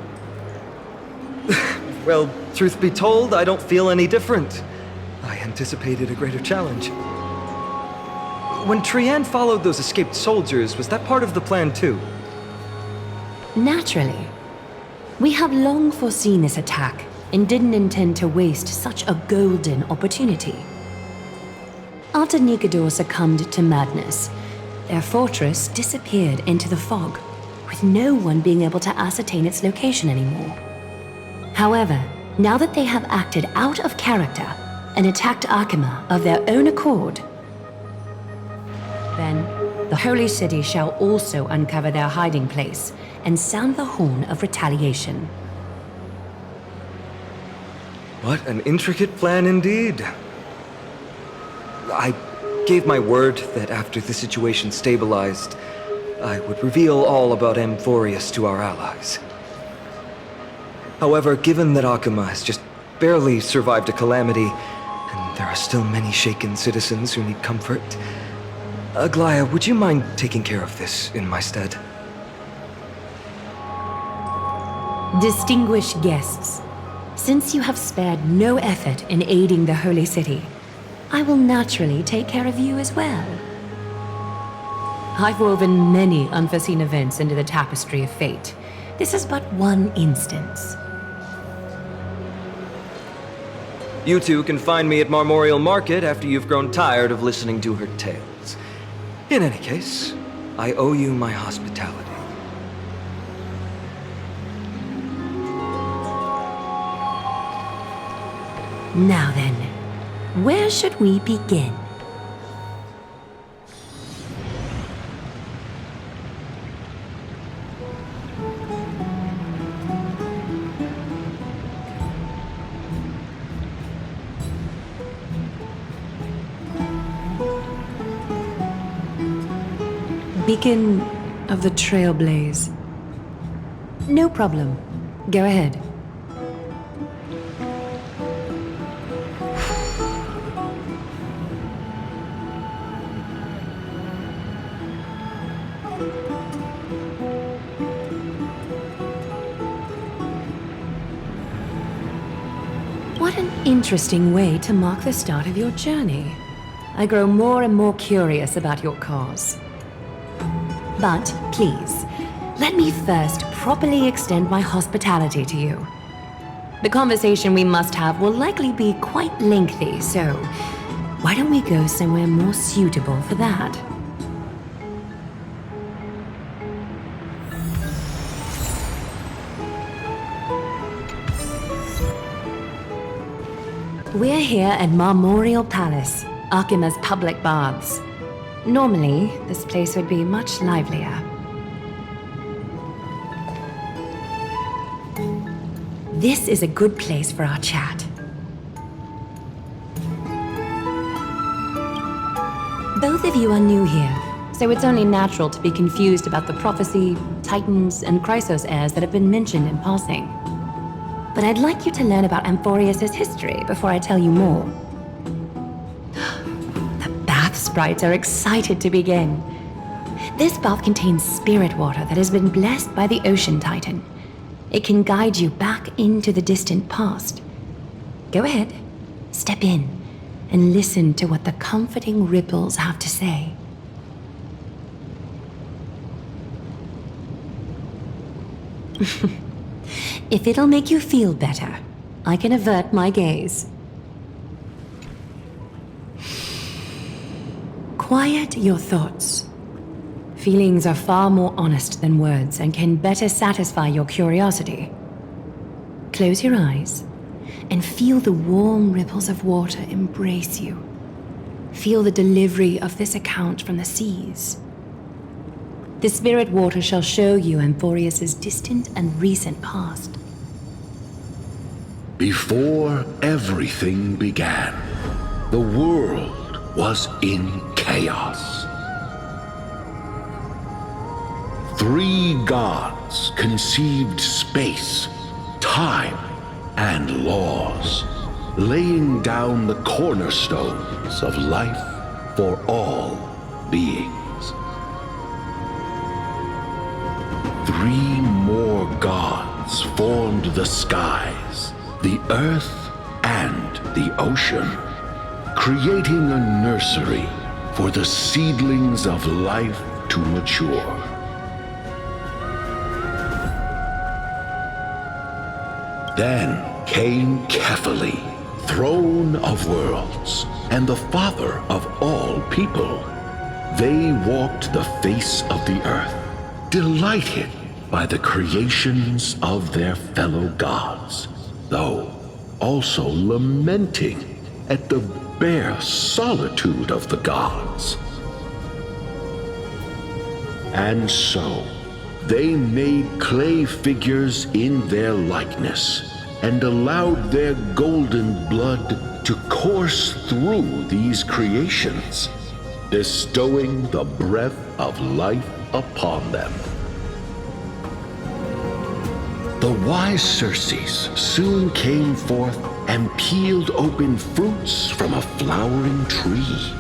Well, truth be told, I don't feel any different. I anticipated a greater challenge. When Trian followed those escaped soldiers, was that part of the plan too? Naturally. We have long foreseen this attack and didn't intend to waste such a golden opportunity. After Nikador succumbed to madness, their fortress disappeared into the fog, with no one being able to ascertain its location anymore. However, now that they have acted out of character and attacked Akima of their own accord, then the Holy City shall also uncover their hiding place and sound the horn of retaliation. What an intricate plan indeed. I gave my word that after the situation stabilized, I would reveal all about Amphorius to our allies. However, given that Akima has just barely survived a calamity, and there are still many shaken citizens who need comfort, Aglaya, would you mind taking care of this in my stead? Distinguished guests, since you have spared no effort in aiding the Holy City, I will naturally take care of you as well. I've woven many unforeseen events into the tapestry of fate. This is but one instance. You two can find me at Marmorial Market after you've grown tired of listening to her tales. In any case, I owe you my hospitality. Now then, where should we begin? Beacon of the Trailblaze. No problem. Go ahead. What an interesting way to mark the start of your journey. I grow more and more curious about your cause. But please, let me first properly extend my hospitality to you. The conversation we must have will likely be quite lengthy, so why don't we go somewhere more suitable for that? We're here at Marmorial Palace, Akima's public baths. Normally, this place would be much livelier. This is a good place for our chat. Both of you are new here, so it's only natural to be confused about the prophecy, titans, and Chrysos heirs that have been mentioned in passing. But I'd like you to learn about Amphorius' history before I tell you more. Sprites are excited to begin. This bath contains spirit water that has been blessed by the Ocean Titan. It can guide you back into the distant past. Go ahead, step in, and listen to what the comforting ripples have to say. If it'll make you feel better, I can avert my gaze. Quiet your thoughts. Feelings are far more honest than words and can better satisfy your curiosity. Close your eyes and feel the warm ripples of water embrace you. Feel the delivery of this account from the seas. The spirit water shall show you Amphorius's distant and recent past. Before everything began, the world was in chaos. 3 gods conceived space, time, and laws, laying down the cornerstones of life for all beings. 3 more gods formed the skies, the earth, and the ocean, creating a nursery for the seedlings of life to mature. Then came Kephili, throne of worlds, and the father of all people. They walked the face of the earth, delighted by the creations of their fellow gods, though also lamenting at the bare solitude of the gods. And so, they made clay figures in their likeness and allowed their golden blood to course through these creations, bestowing the breath of life upon them. The wise Circes soon came forth and peeled open fruits from a flowering tree,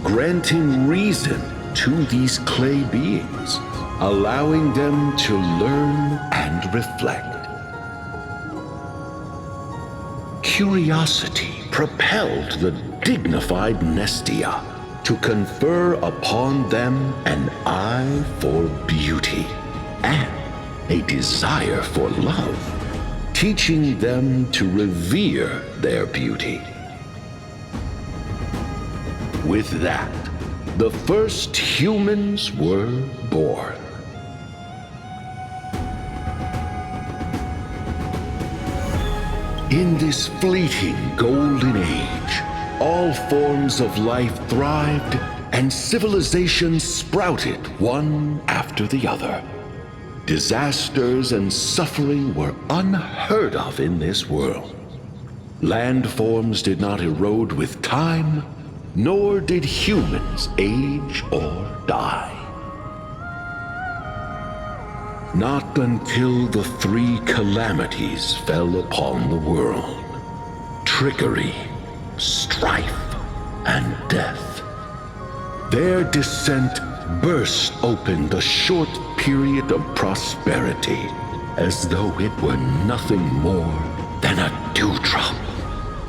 granting reason to these clay beings, allowing them to learn and reflect. Curiosity propelled the dignified Nestia to confer upon them an eye for beauty and a desire for love, teaching them to revere their beauty. With that, the first humans were born. In this fleeting golden age, all forms of life thrived and civilizations sprouted one after the other. Disasters and suffering were unheard of in this world. Landforms did not erode with time, nor did humans age or die. Not until the 3 calamities fell upon the world: trickery, strife, and death. Their descent burst open the short period of prosperity, as though it were nothing more than a dewdrop.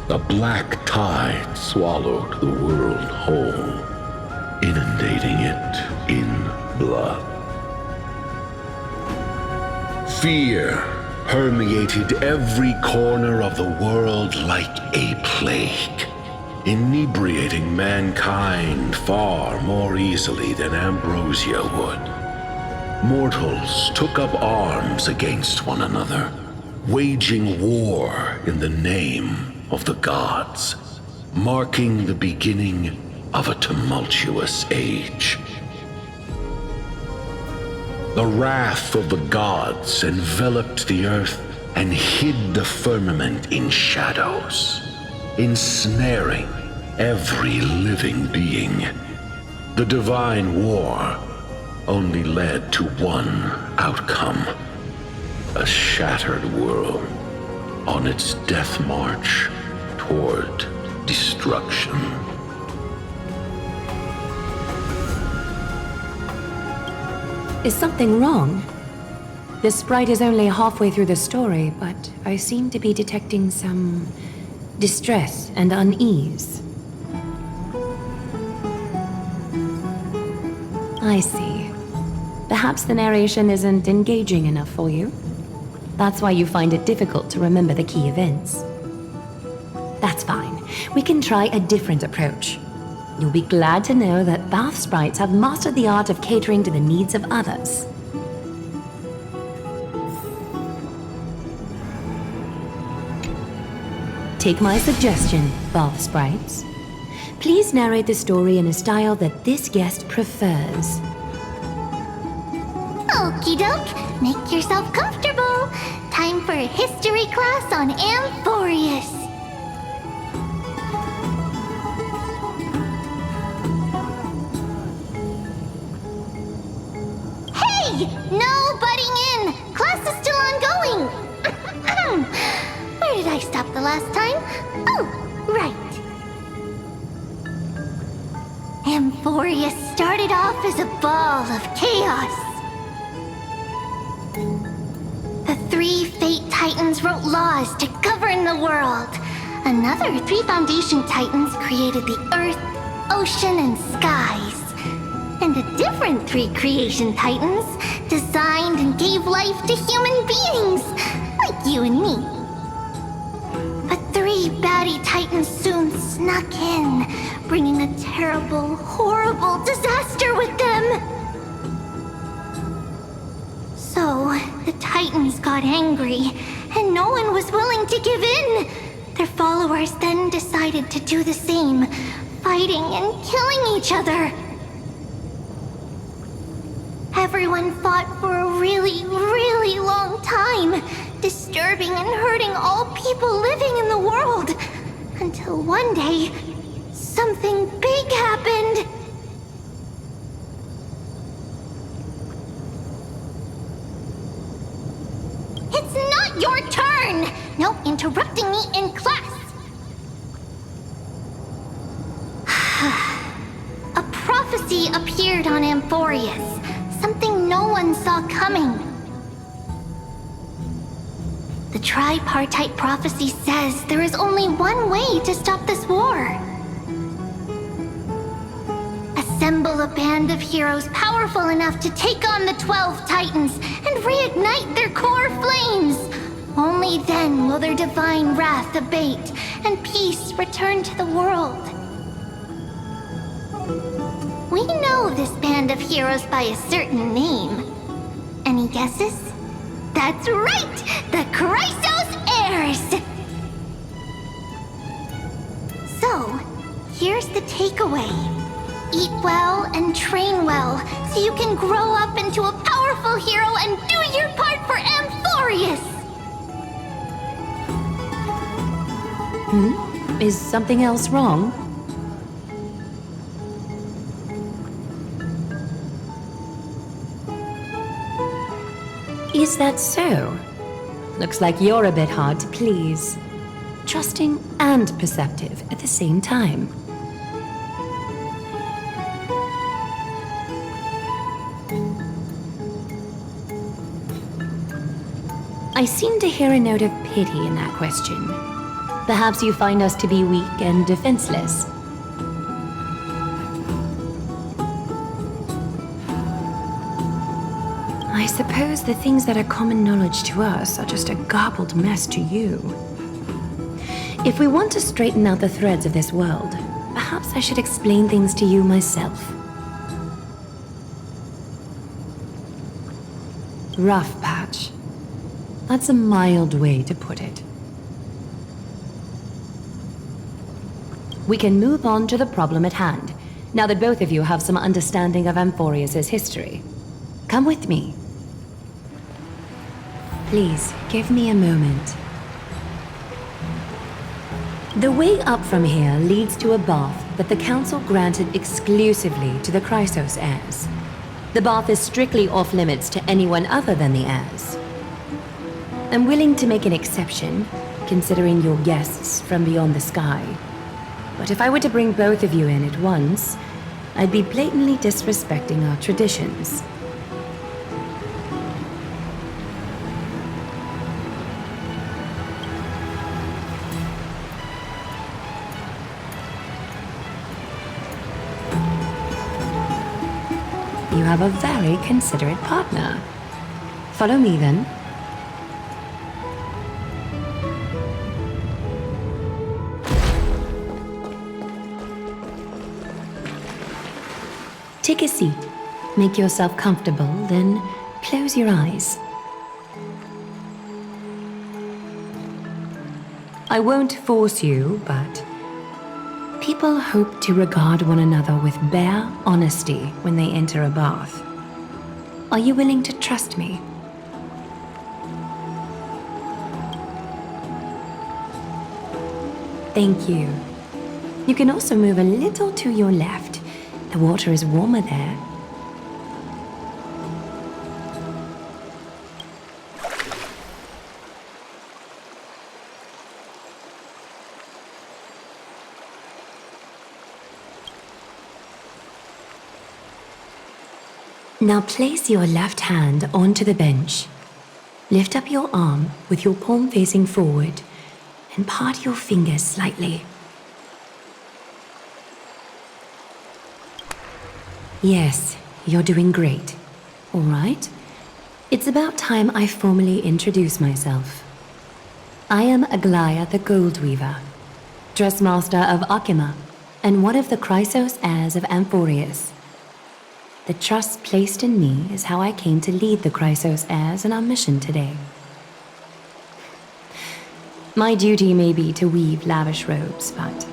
The black tide swallowed the world whole, inundating it in blood. Fear permeated every corner of the world like a plague, inebriating mankind far more easily than ambrosia would. Mortals took up arms against one another, waging war in the name of the gods, marking the beginning of a tumultuous age. The wrath of the gods enveloped the earth and hid the firmament in shadows, ensnaring every living being. The divine war only led to one outcome: a shattered world on its death march toward destruction. Is something wrong? The sprite is only halfway through the story, but I seem to be detecting some distress and unease. I see. Perhaps the narration isn't engaging enough for you. That's why you find it difficult to remember the key events. That's fine. We can try a different approach. You'll be glad to know that bath sprites have mastered the art of catering to the needs of others. Take my suggestion, bath sprites. Please narrate the story in a style that this guest prefers. Okie doke, make yourself comfortable. Time for a history class on Amphorius. Hey! No butting in! Class is still ongoing! Where did I stop the last time? Oh, right. Amphorius started off as a ball of chaos. The 3 Fate Titans wrote laws to govern the world. Another 3 Foundation Titans created the Earth, Ocean, and Skies. And a different 3 Creation Titans designed and gave life to human beings, like you and me. But 3 baddie Titans soon snuck in, bringing a terrible, horrible disaster with them. So, the Titans got angry, and no one was willing to give in. Their followers then decided to do the same, fighting and killing each other. Everyone fought for a really, really long time, disturbing and hurting all people living in the world. Until one day, something big happened. It's not your turn! No interrupting me in class! A prophecy appeared on Amphorius. Something no one saw coming. The tripartite prophecy says there is only one way to stop this war. Assemble a band of heroes powerful enough to take on the 12 Titans and reignite their core flames. Only then will their divine wrath abate and peace return to the world. We know this band of heroes by a certain name. Any guesses? That's right! The Chrysos Heirs! So, here's the takeaway. Eat well and train well, so you can grow up into a powerful hero and do your part for Amphorius! Is something else wrong? Is that so? Looks like you're a bit hard to please. Trusting and perceptive at the same time. I seem to hear a note of pity in that question. Perhaps you find us to be weak and defenseless. I suppose the things that are common knowledge to us are just a garbled mess to you. If we want to straighten out the threads of this world, perhaps I should explain things to you myself. Rough patch. That's a mild way to put it. We can move on to the problem at hand, now that both of you have some understanding of Amphorius' history. Come with me. Please, give me a moment. The way up from here leads to a bath that the Council granted exclusively to the Chrysos heirs. The bath is strictly off-limits to anyone other than the heirs. I'm willing to make an exception, considering you're guests from beyond the sky. But if I were to bring both of you in at once, I'd be blatantly disrespecting our traditions. You have a very considerate partner. Follow me then. Take a seat, make yourself comfortable, then close your eyes. I won't force you, but people hope to regard one another with bare honesty when they enter a bath. Are you willing to trust me? Thank you. You can also move a little to your left. The water is warmer there. Now place your left hand onto the bench. Lift up your arm with your palm facing forward and part your fingers slightly. Yes, you're doing great. All right. It's about time I formally introduce myself. I am Aglaya the Gold Weaver, Dressmaster of Akima, and one of the Chrysos heirs of Amphorius. The trust placed in me is how I came to lead the Chrysos heirs in our mission today. My duty may be to weave lavish robes, but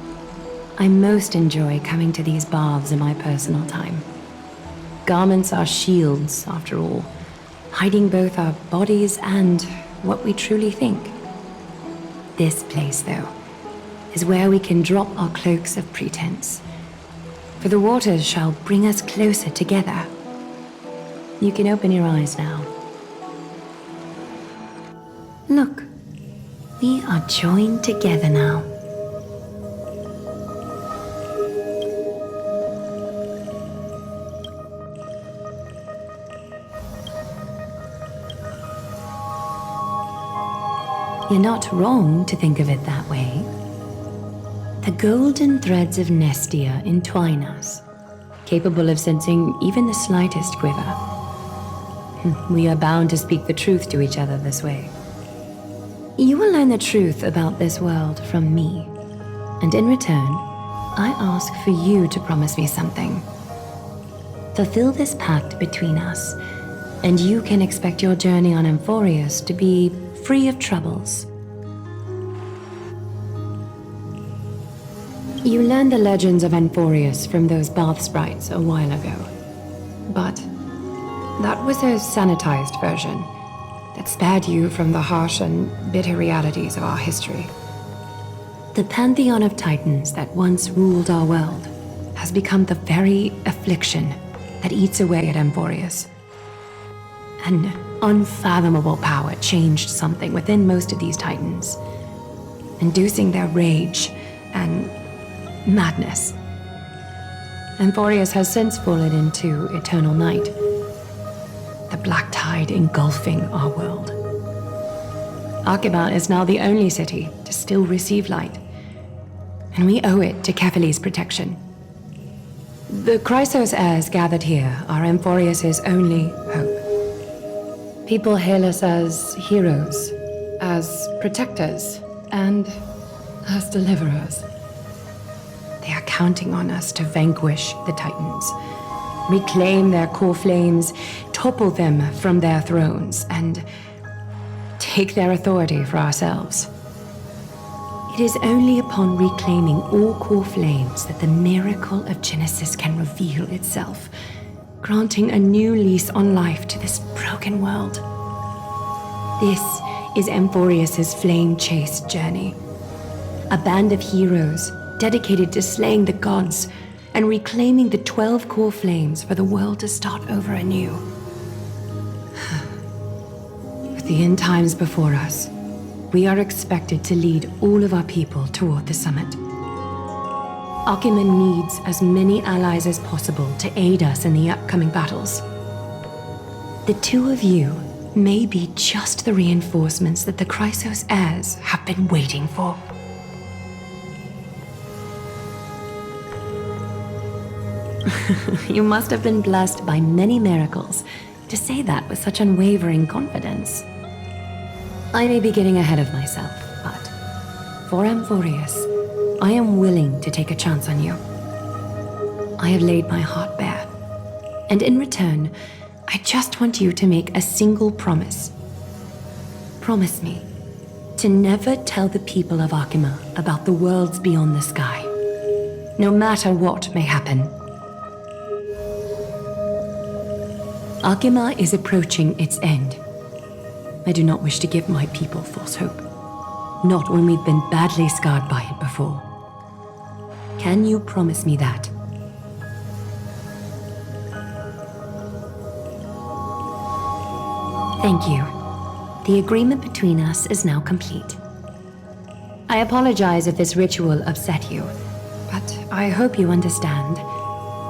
I most enjoy coming to these baths in my personal time. Garments are shields, after all, hiding both our bodies and what we truly think. This place, though, is where we can drop our cloaks of pretense. For the waters shall bring us closer together. You can open your eyes now. Look, we are joined together now. You're not wrong to think of it that way. The golden threads of Nestia entwine us, capable of sensing even the slightest quiver. We are bound to speak the truth to each other this way. You will learn the truth about this world from me, and in return, I ask for you to promise me something. Fulfill this pact between us, and you can expect your journey on Amphorius to be free of troubles. You learned the legends of Amphorius from those bath sprites a while ago. But that was a sanitized version that spared you from the harsh and bitter realities of our history. The pantheon of titans that once ruled our world has become the very affliction that eats away at Amphorius. An unfathomable power changed something within most of these titans, inducing their rage and madness. Amphorius has since fallen into eternal night, the black tide engulfing our world. Akima is now the only city to still receive light, and we owe it to Kefali's protection. The Chrysos heirs gathered here are Amphorius' only hope. People hail us as heroes, as protectors, and as deliverers. They are counting on us to vanquish the Titans, reclaim their core flames, topple them from their thrones, and take their authority for ourselves. It is only upon reclaiming all core flames that the miracle of Genesis can reveal itself, granting a new lease on life to this broken world. This is Amphorius' flame chase journey. A band of heroes dedicated to slaying the gods and reclaiming the 12 core flames for the world to start over anew. With the end times before us, we are expected to lead all of our people toward the summit. Akima needs as many allies as possible to aid us in the upcoming battles. The two of you may be just the reinforcements that the Chrysos heirs have been waiting for. You must have been blessed by many miracles to say that with such unwavering confidence. I may be getting ahead of myself, but for Amphorius, I am willing to take a chance on you. I have laid my heart bare, And in return, I just want you to make a single promise. Promise me to never tell the people of Akima about the worlds beyond the sky, no matter what may happen. Akima is approaching its end. I do not wish to give my people false hope, not when we've been badly scarred by it before. Can you promise me that? Thank you. The agreement between us is now complete. I apologize if this ritual upset you, but I hope you understand.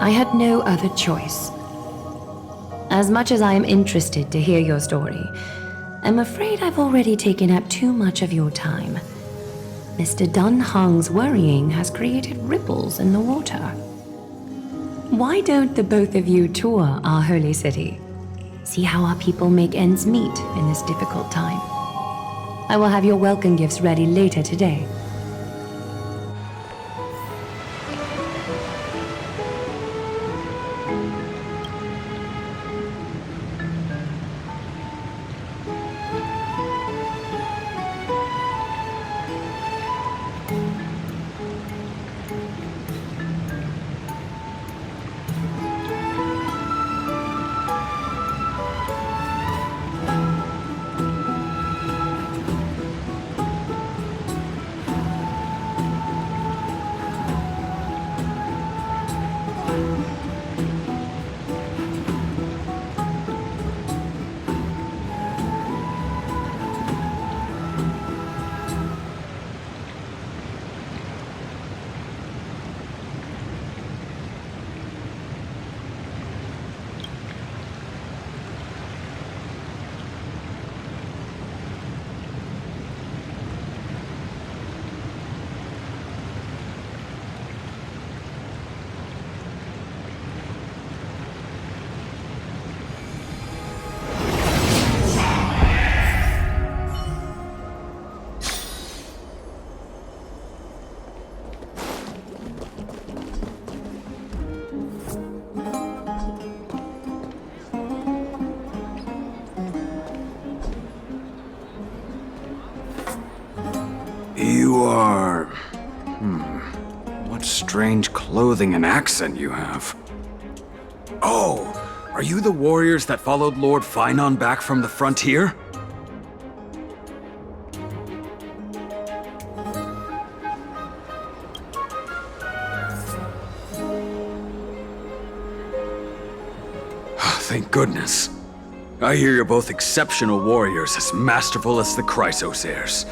I had no other choice. As much as I am interested to hear your story, I'm afraid I've already taken up too much of your time. Mr. Dunhung's worrying has created ripples in the water. Why don't the both of you tour our holy city? See how our people make ends meet in this difficult time. I will have your welcome gifts ready later today. You are... What strange clothing and accent you have. Oh, are you the warriors that followed Lord Finon back from the frontier? Thank goodness. I hear you're both exceptional warriors, as masterful as the Chrysos heirs.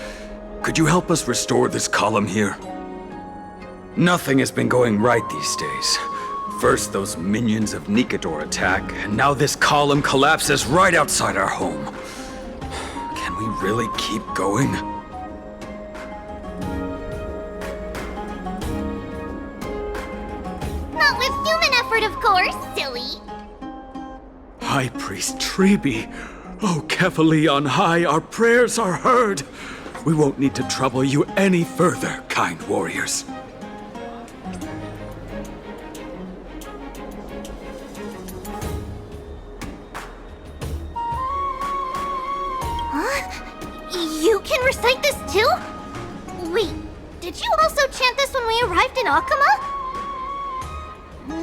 Could you help us restore this column here? Nothing has been going right these days. First those minions of Nikador attack, and now this column collapses right outside our home. Can we really keep going? Not with human effort, of course, silly. High Priest Treeby, oh Kefali on high, our prayers are heard. We won't need to trouble you any further, kind warriors. You can recite this too? Wait, did you also chant this when we arrived in Akima?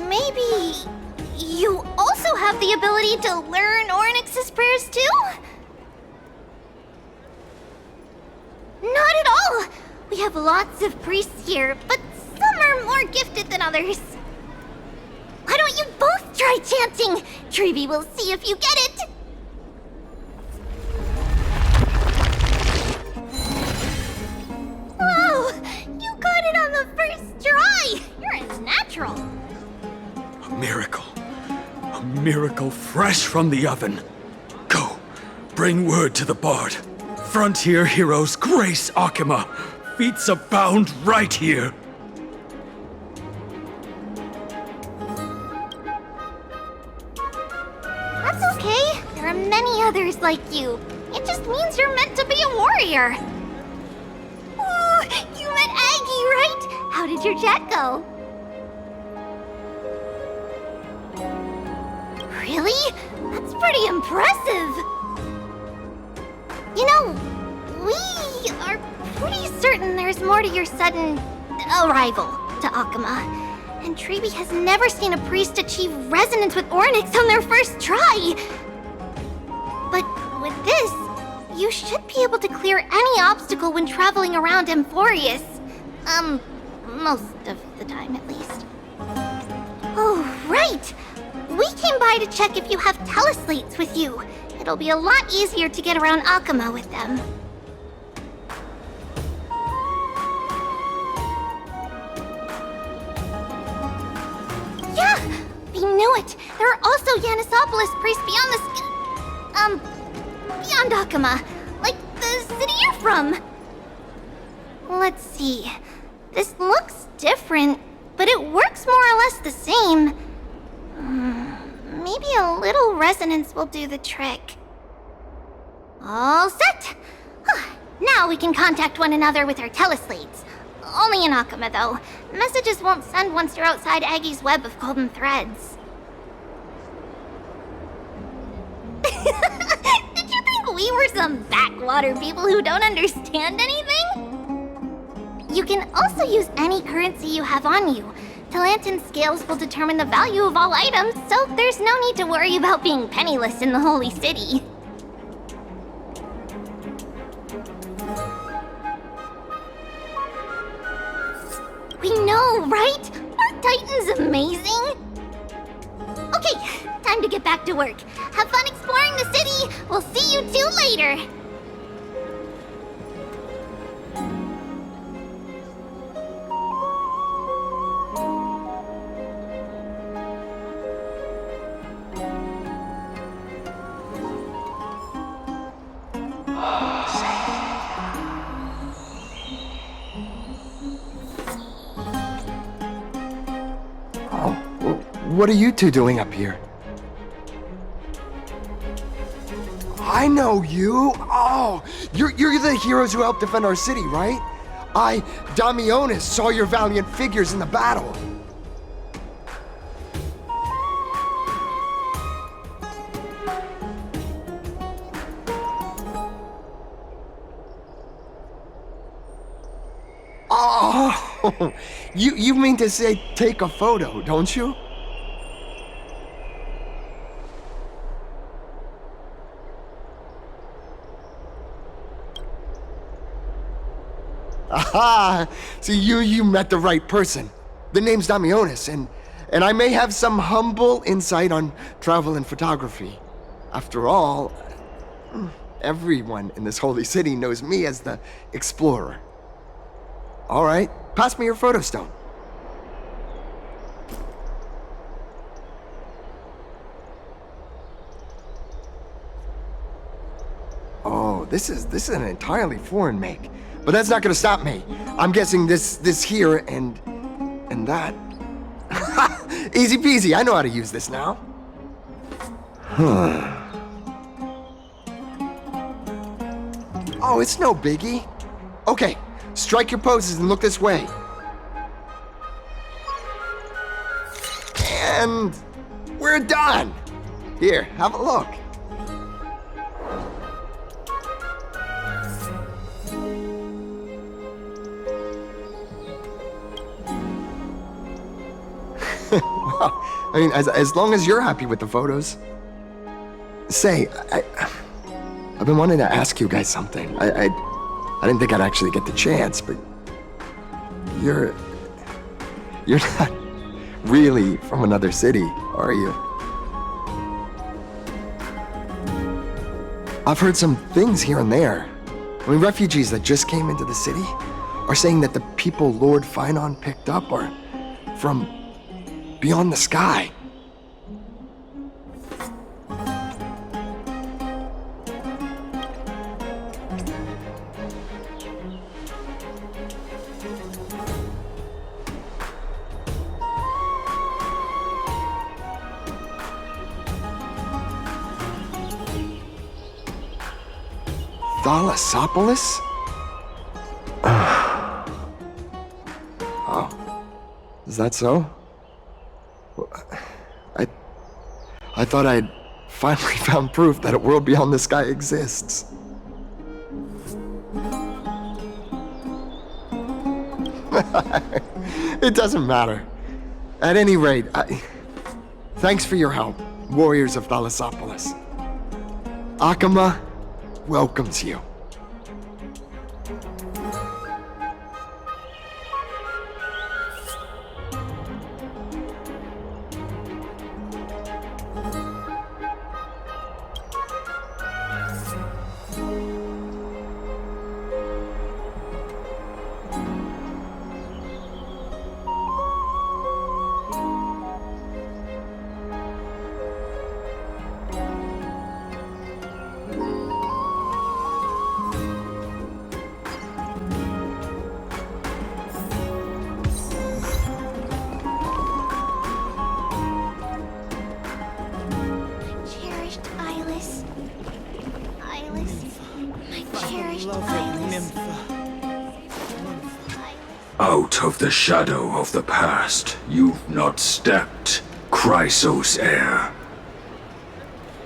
Maybe you also have the ability to learn Ornyx's prayers too? Not at all! We have lots of priests here, but some are more gifted than others. Why don't you both try chanting? Treeby will see if you get it! Whoa! You got it on the first try! You're a natural! A miracle. A miracle fresh from the oven. Go, bring word to the Bard. Frontier heroes grace Akima. Feats abound right here. That's okay. There are many others like you. It just means you're meant to be a warrior. Oh, you met Aggie, right? How did your chat go? Really? That's pretty impressive. You know, we are pretty certain there's more to your sudden arrival to Akama. And Treeby has never seen a priest achieve resonance with Ornyx on their first try. But with this, you should be able to clear any obstacle when traveling around Amphorius. Most of the time at least. Oh, right! We came by to check if you have teleslates with you. It'll be a lot easier to get around Akama with them. Yeah! We knew it! There are also Yanisopolis priests beyond beyond Akama. Like the city you're from. Let's see. This looks different, but it works more or less the same. Maybe a little resonance will do the trick. All set! Now we can contact one another with our teleslates. Only in Akama, though. Messages won't send once you're outside Aggie's web of golden threads. Did you think we were some backwater people who don't understand anything? You can also use any currency you have on you. Talantan scales will determine the value of all items, so there's no need to worry about being penniless in the Holy City. We know, right? Aren't Titans amazing? Okay, time to get back to work. Have fun exploring the city. We'll see you two later. What are you two doing up here? I know you! Oh, you're the heroes who helped defend our city, right? Damionis, saw your valiant figures in the battle. Oh, you mean to say take a photo, don't you? Aha! So you met the right person. The name's Damionis, and I may have some humble insight on travel and photography. After all, everyone in this holy city knows me as the explorer. All right, pass me your photo stone. Oh, this is an entirely foreign make. But that's not gonna stop me. I'm guessing this here and that. Easy peasy, I know how to use this now. Oh, it's no biggie. Okay, strike your poses and look this way. And we're done. Here, have a look. Well, I mean, as long as you're happy with the photos. Say, I've been wanting to ask you guys something. I didn't think I'd actually get the chance, but you're not really from another city, are you? I've heard some things here and there. I mean, refugees that just came into the city are saying that the people Lord Finon picked up are from beyond the sky. Thalassopolis? Oh, is that so? I thought I'd finally found proof that a world beyond the sky exists. It doesn't matter. At any rate, thanks for your help, warriors of Thalassopolis. Akama welcomes you. Out of the shadow of the past, you've not stepped, Chrysos heir.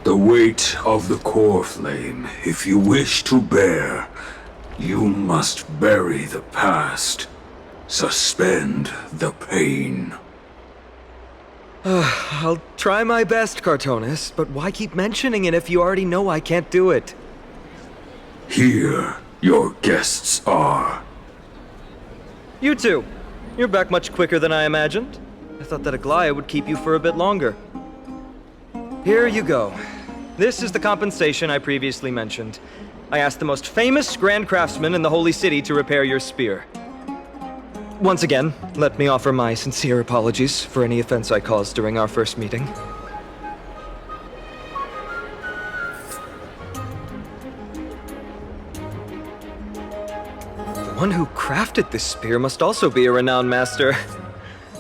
The weight of the core flame, if you wish to bear, you must bury the past. Suspend the pain. I'll try my best, Cartonis, but why keep mentioning it if you already know I can't do it? Here, your guests are. You two. You're back much quicker than I imagined. I thought that Aglaya would keep you for a bit longer. Here you go. This is the compensation I previously mentioned. I asked the most famous Grand Craftsman in the Holy City to repair your spear. Once again, let me offer my sincere apologies for any offense I caused during our first meeting. The one who crafted this spear must also be a renowned master.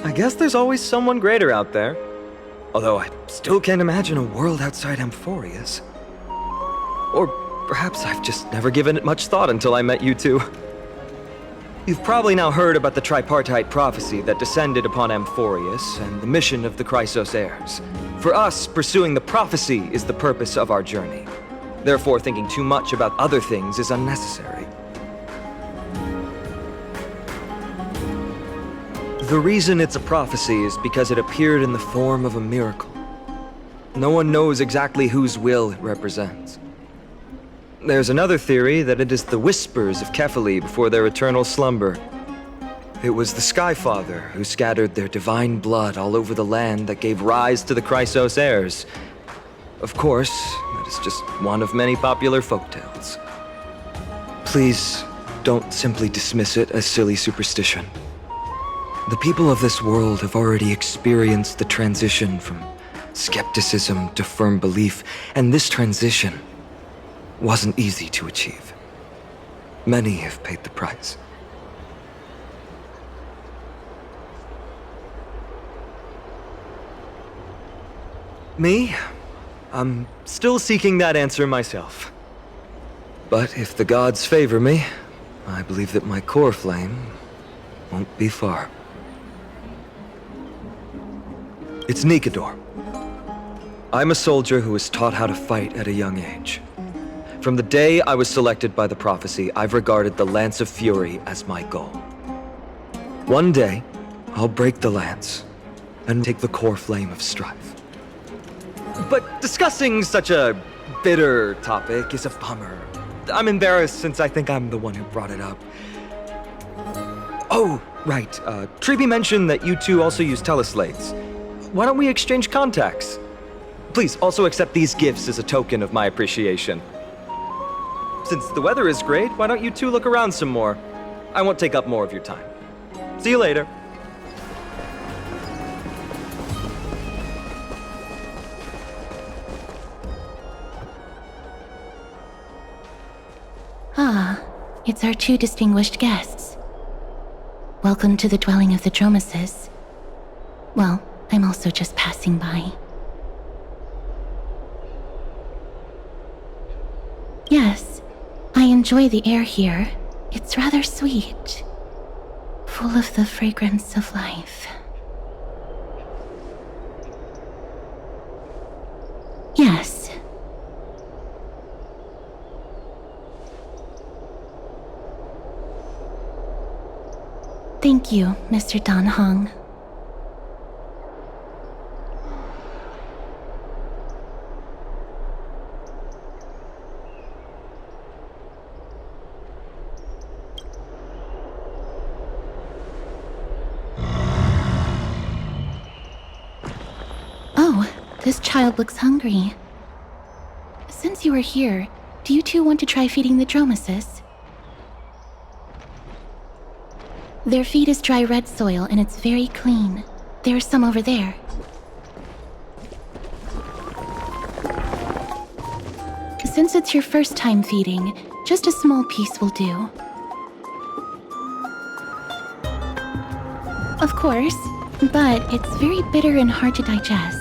I guess there's always someone greater out there. Although I still can't imagine a world outside Amphorius. Or perhaps I've just never given it much thought until I met you two. You've probably now heard about the tripartite prophecy that descended upon Amphorius and the mission of the Chrysos heirs. For us, pursuing the prophecy is the purpose of our journey. Therefore, thinking too much about other things is unnecessary. The reason it's a prophecy is because it appeared in the form of a miracle. No one knows exactly whose will it represents. There's another theory that it is the whispers of Kefali before their eternal slumber. It was the Skyfather who scattered their divine blood all over the land that gave rise to the Chrysos heirs. Of course, that is just one of many popular folktales. Please, don't simply dismiss it as silly superstition. The people of this world have already experienced the transition from skepticism to firm belief, and this transition wasn't easy to achieve. Many have paid the price. Me? I'm still seeking that answer myself. But if the gods favor me, I believe that my core flame won't be far. It's Nikador. I'm a soldier who was taught how to fight at a young age. From the day I was selected by the prophecy, I've regarded the Lance of Fury as my goal. One day, I'll break the lance and take the core flame of strife. But discussing such a bitter topic is a bummer. I'm embarrassed since I think I'm the one who brought it up. Oh, right. Treeby mentioned that you two also use teleslates. Why don't we exchange contacts? Please also accept these gifts as a token of my appreciation. Since the weather is great, why don't you two look around some more? I won't take up more of your time. See you later. Ah, it's our two distinguished guests. Welcome to the dwelling of the Dromeses. Well, I'm also just passing by. Yes, I enjoy the air here. It's rather sweet, full of the fragrance of life. Yes. Thank you, Mr. Dan Hong. Oh, this child looks hungry. Since you are here, do you two want to try feeding the Dromesis? Their feed is dry red soil and it's very clean. There's some over there. Since it's your first time feeding, just a small piece will do. Of course, but it's very bitter and hard to digest.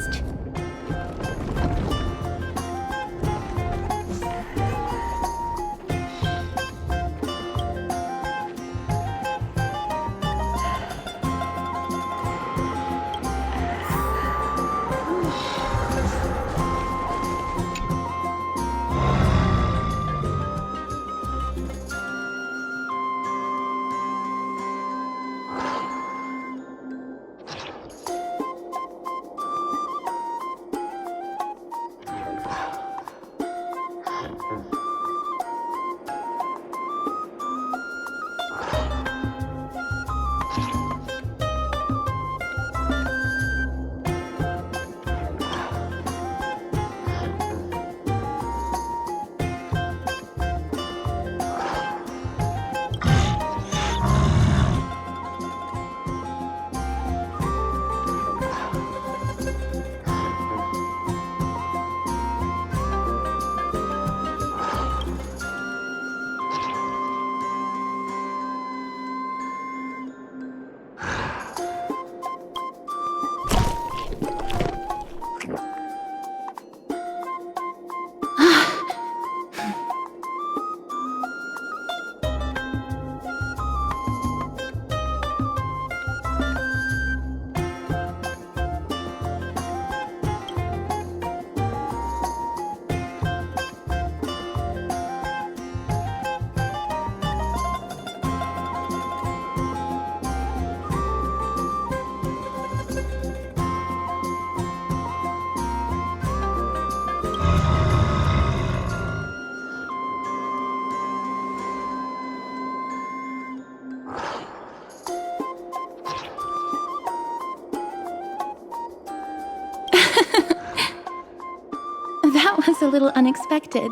That was a little unexpected.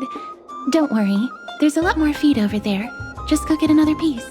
Don't worry, there's a lot more feed over there. Just go get another piece.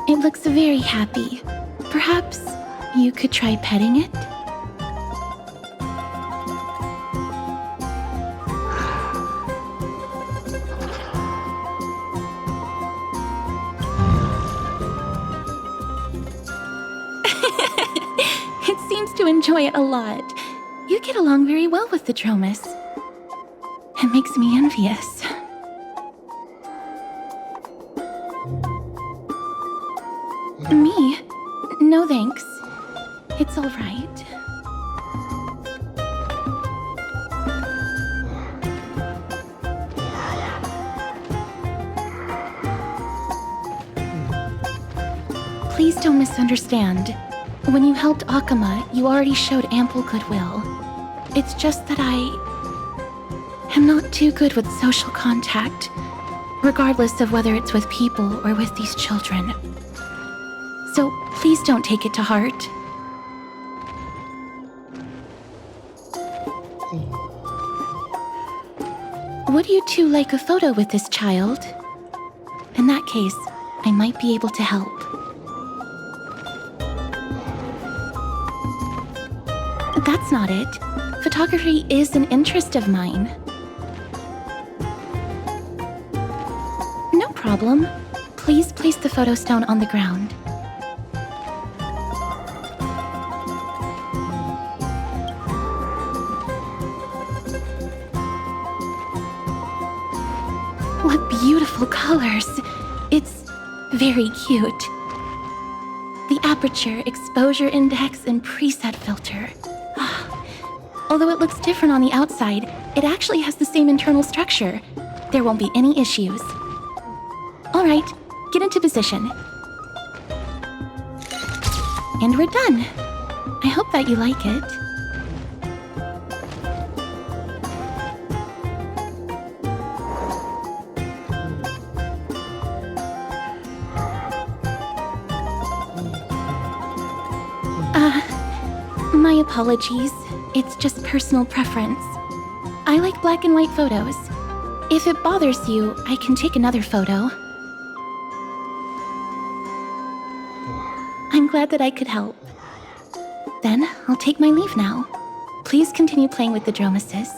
It looks very happy. Perhaps you could try petting it? It seems to enjoy it a lot. You get along very well with the Dromus. It makes me envious. Me? No thanks. It's all right. Please don't misunderstand. When you helped Akama, you already showed ample goodwill. It's just that I am not too good with social contact, regardless of whether it's with people or with these children. So please don't take it to heart. Would you two like a photo with this child? In that case, I might be able to help. That's not it. Photography is an interest of mine. problem. Please place the photo stone on the ground. What beautiful colors! It's very cute. The aperture, exposure index, and preset filter. Although it looks different on the outside, it actually has the same internal structure. There won't be any issues. All right, get into position. And we're done. I hope that you like it. My apologies. It's just personal preference. I like black and white photos. If it bothers you, I can take another photo. I'm glad that I could help. Then, I'll take my leave now. Please continue playing with the Dromesis.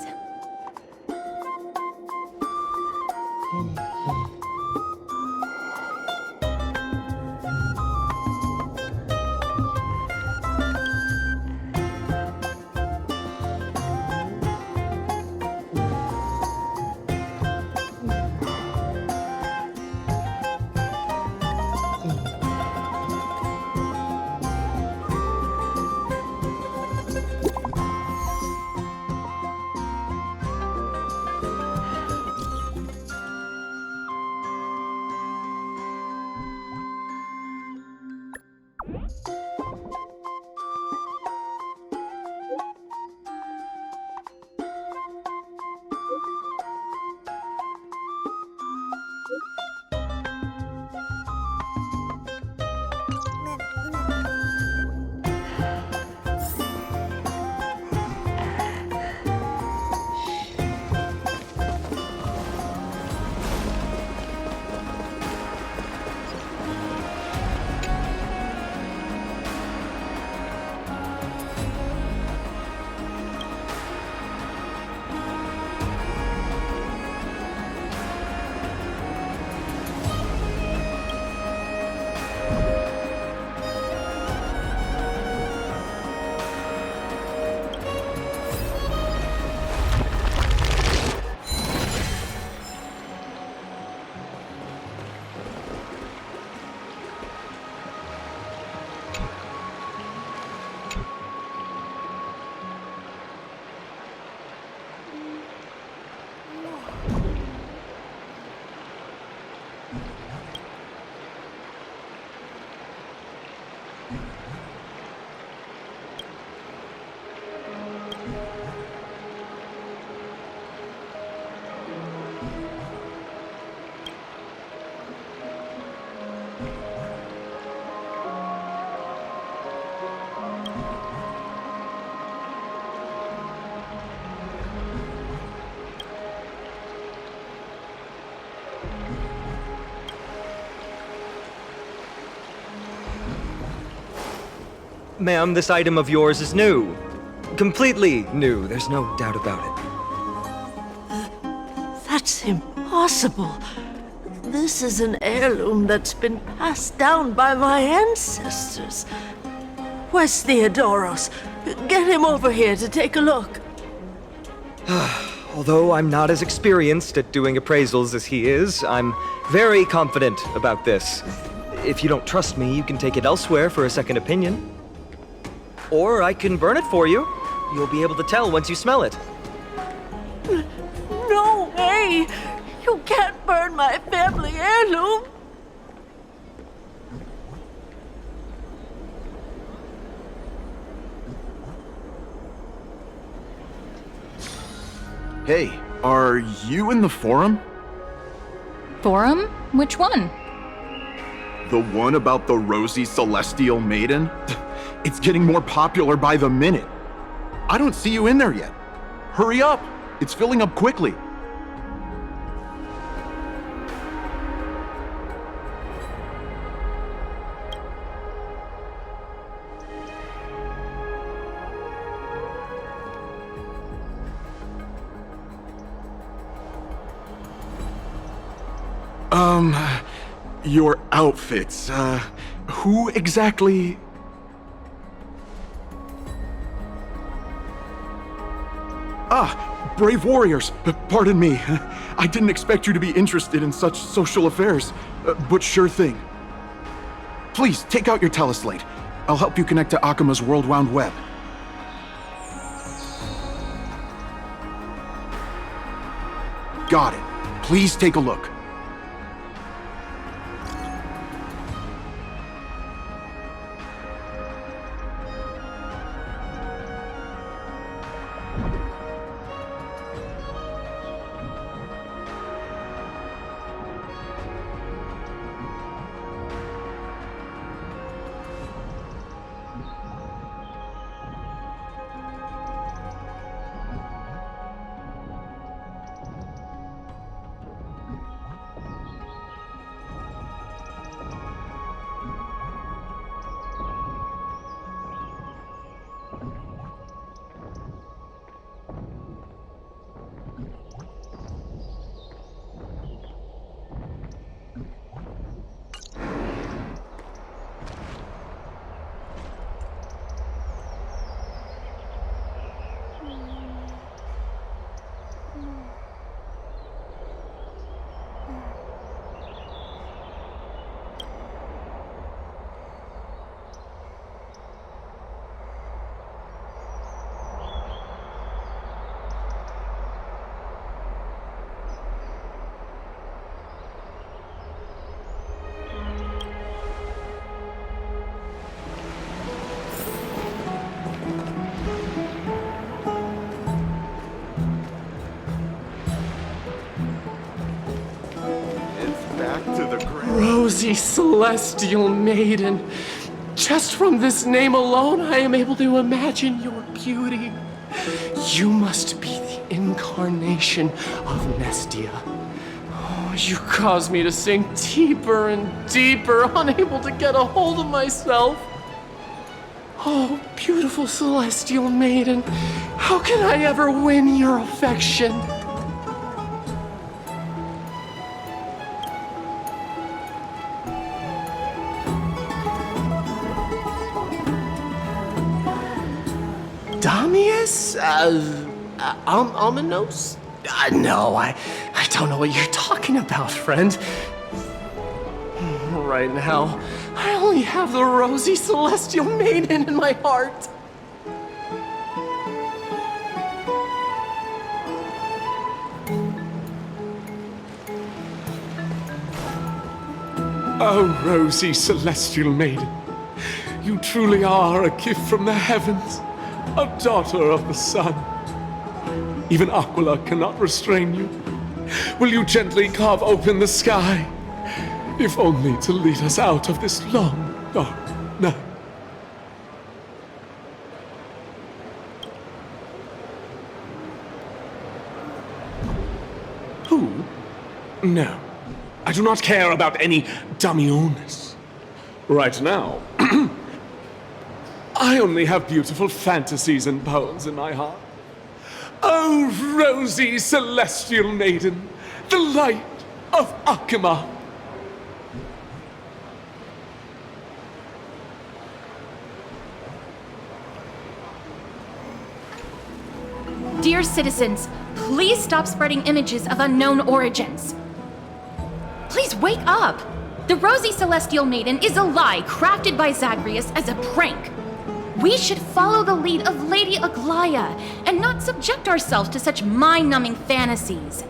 Ma'am, this item of yours is new. Completely new, there's no doubt about it. That's impossible. This is an heirloom that's been passed down by my ancestors. Where's Theodoros? Get him over here to take a look. Although I'm not as experienced at doing appraisals as he is, I'm very confident about this. If you don't trust me, you can take it elsewhere for a second opinion. Or I can burn it for you. You'll be able to tell once you smell it. No way! You can't burn my family heirloom! Hey, are you in the forum? Forum? Which one? The one about the rosy celestial maiden? It's getting more popular by the minute. I don't see you in there yet. Hurry up! It's filling up quickly. Your outfits, who exactly... Ah, brave warriors. Pardon me. I didn't expect you to be interested in such social affairs, but sure thing. Please, take out your teleslate. I'll help you connect to Akima's World Wound Web. Got it. Please take a look. Rosy Celestial Maiden. Just from this name alone, I am able to imagine your beauty. You must be the incarnation of Nestia. Oh, you cause me to sink deeper and deeper, unable to get a hold of myself. Oh, beautiful Celestial Maiden, how can I ever win your affection? Damius? Ominos? No, I don't know what you're talking about, friend. Right now, I only have the rosy Celestial Maiden in my heart. Oh, rosy Celestial Maiden, you truly are a gift from the heavens. A daughter of the sun. Even Aquila cannot restrain you. Will you gently carve open the sky, if only to lead us out of this long, dark night? Who? No. I do not care about any Damionis. Right now, I only have beautiful fantasies and poems in my heart. Oh, rosy Celestial Maiden, the light of Akima. Dear citizens, please stop spreading images of unknown origins. Please wake up! The Rosy Celestial Maiden is a lie crafted by Zagreus as a prank. We should follow the lead of Lady Aglaya and not subject ourselves to such mind-numbing fantasies.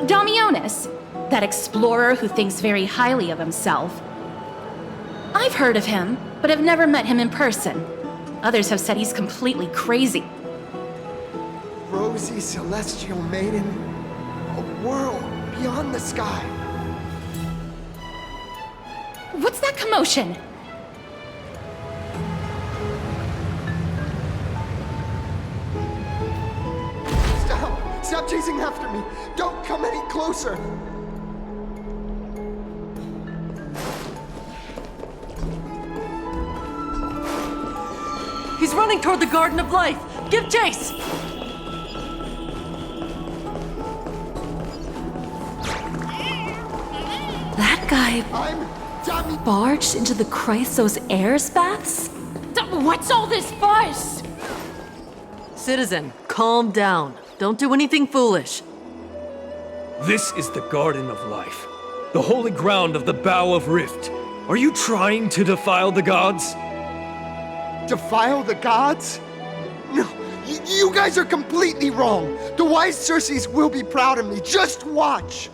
Damionis, that explorer who thinks very highly of himself. I've heard of him, but have never met him in person. Others have said he's completely crazy. Rosy Celestial Maiden, a world beyond the sky. What's that commotion? Stop! Stop chasing after me! Don't come any closer! He's running toward the Garden of Life! Give chase! guy barged into the Chrysos Air's baths? What's all this fuss? Citizen, calm down. Don't do anything foolish. This is the Garden of Life, the holy ground of the Bow of Rift. Are you trying to defile the gods? Defile the gods? No, you guys are completely wrong. The wise Circes will be proud of me. Just watch.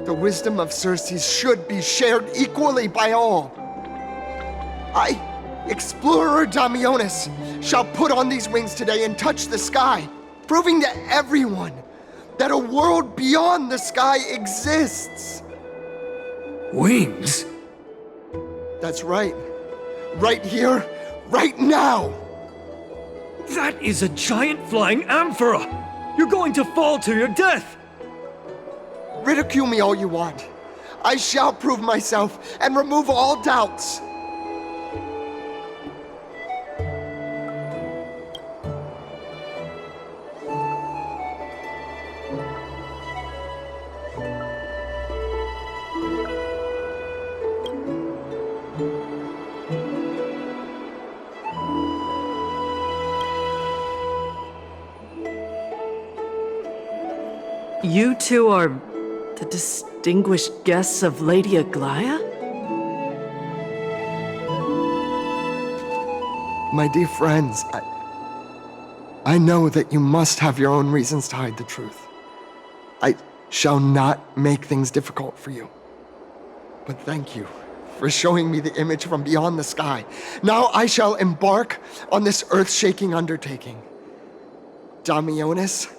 The wisdom of Circes should be shared equally by all. I, Explorer Damionis, shall put on these wings today and touch the sky, proving to everyone that a world beyond the sky exists. Wings? That's right. Right here, right now. That is a giant flying amphora! You're going to fall to your death! Ridicule me all you want. I shall prove myself and remove all doubts. You two are the distinguished guests of Lady Aglaia? My dear friends, I know that you must have your own reasons to hide the truth. I shall not make things difficult for you. But thank you for showing me the image from beyond the sky. Now I shall embark on this earth-shaking undertaking. Damionis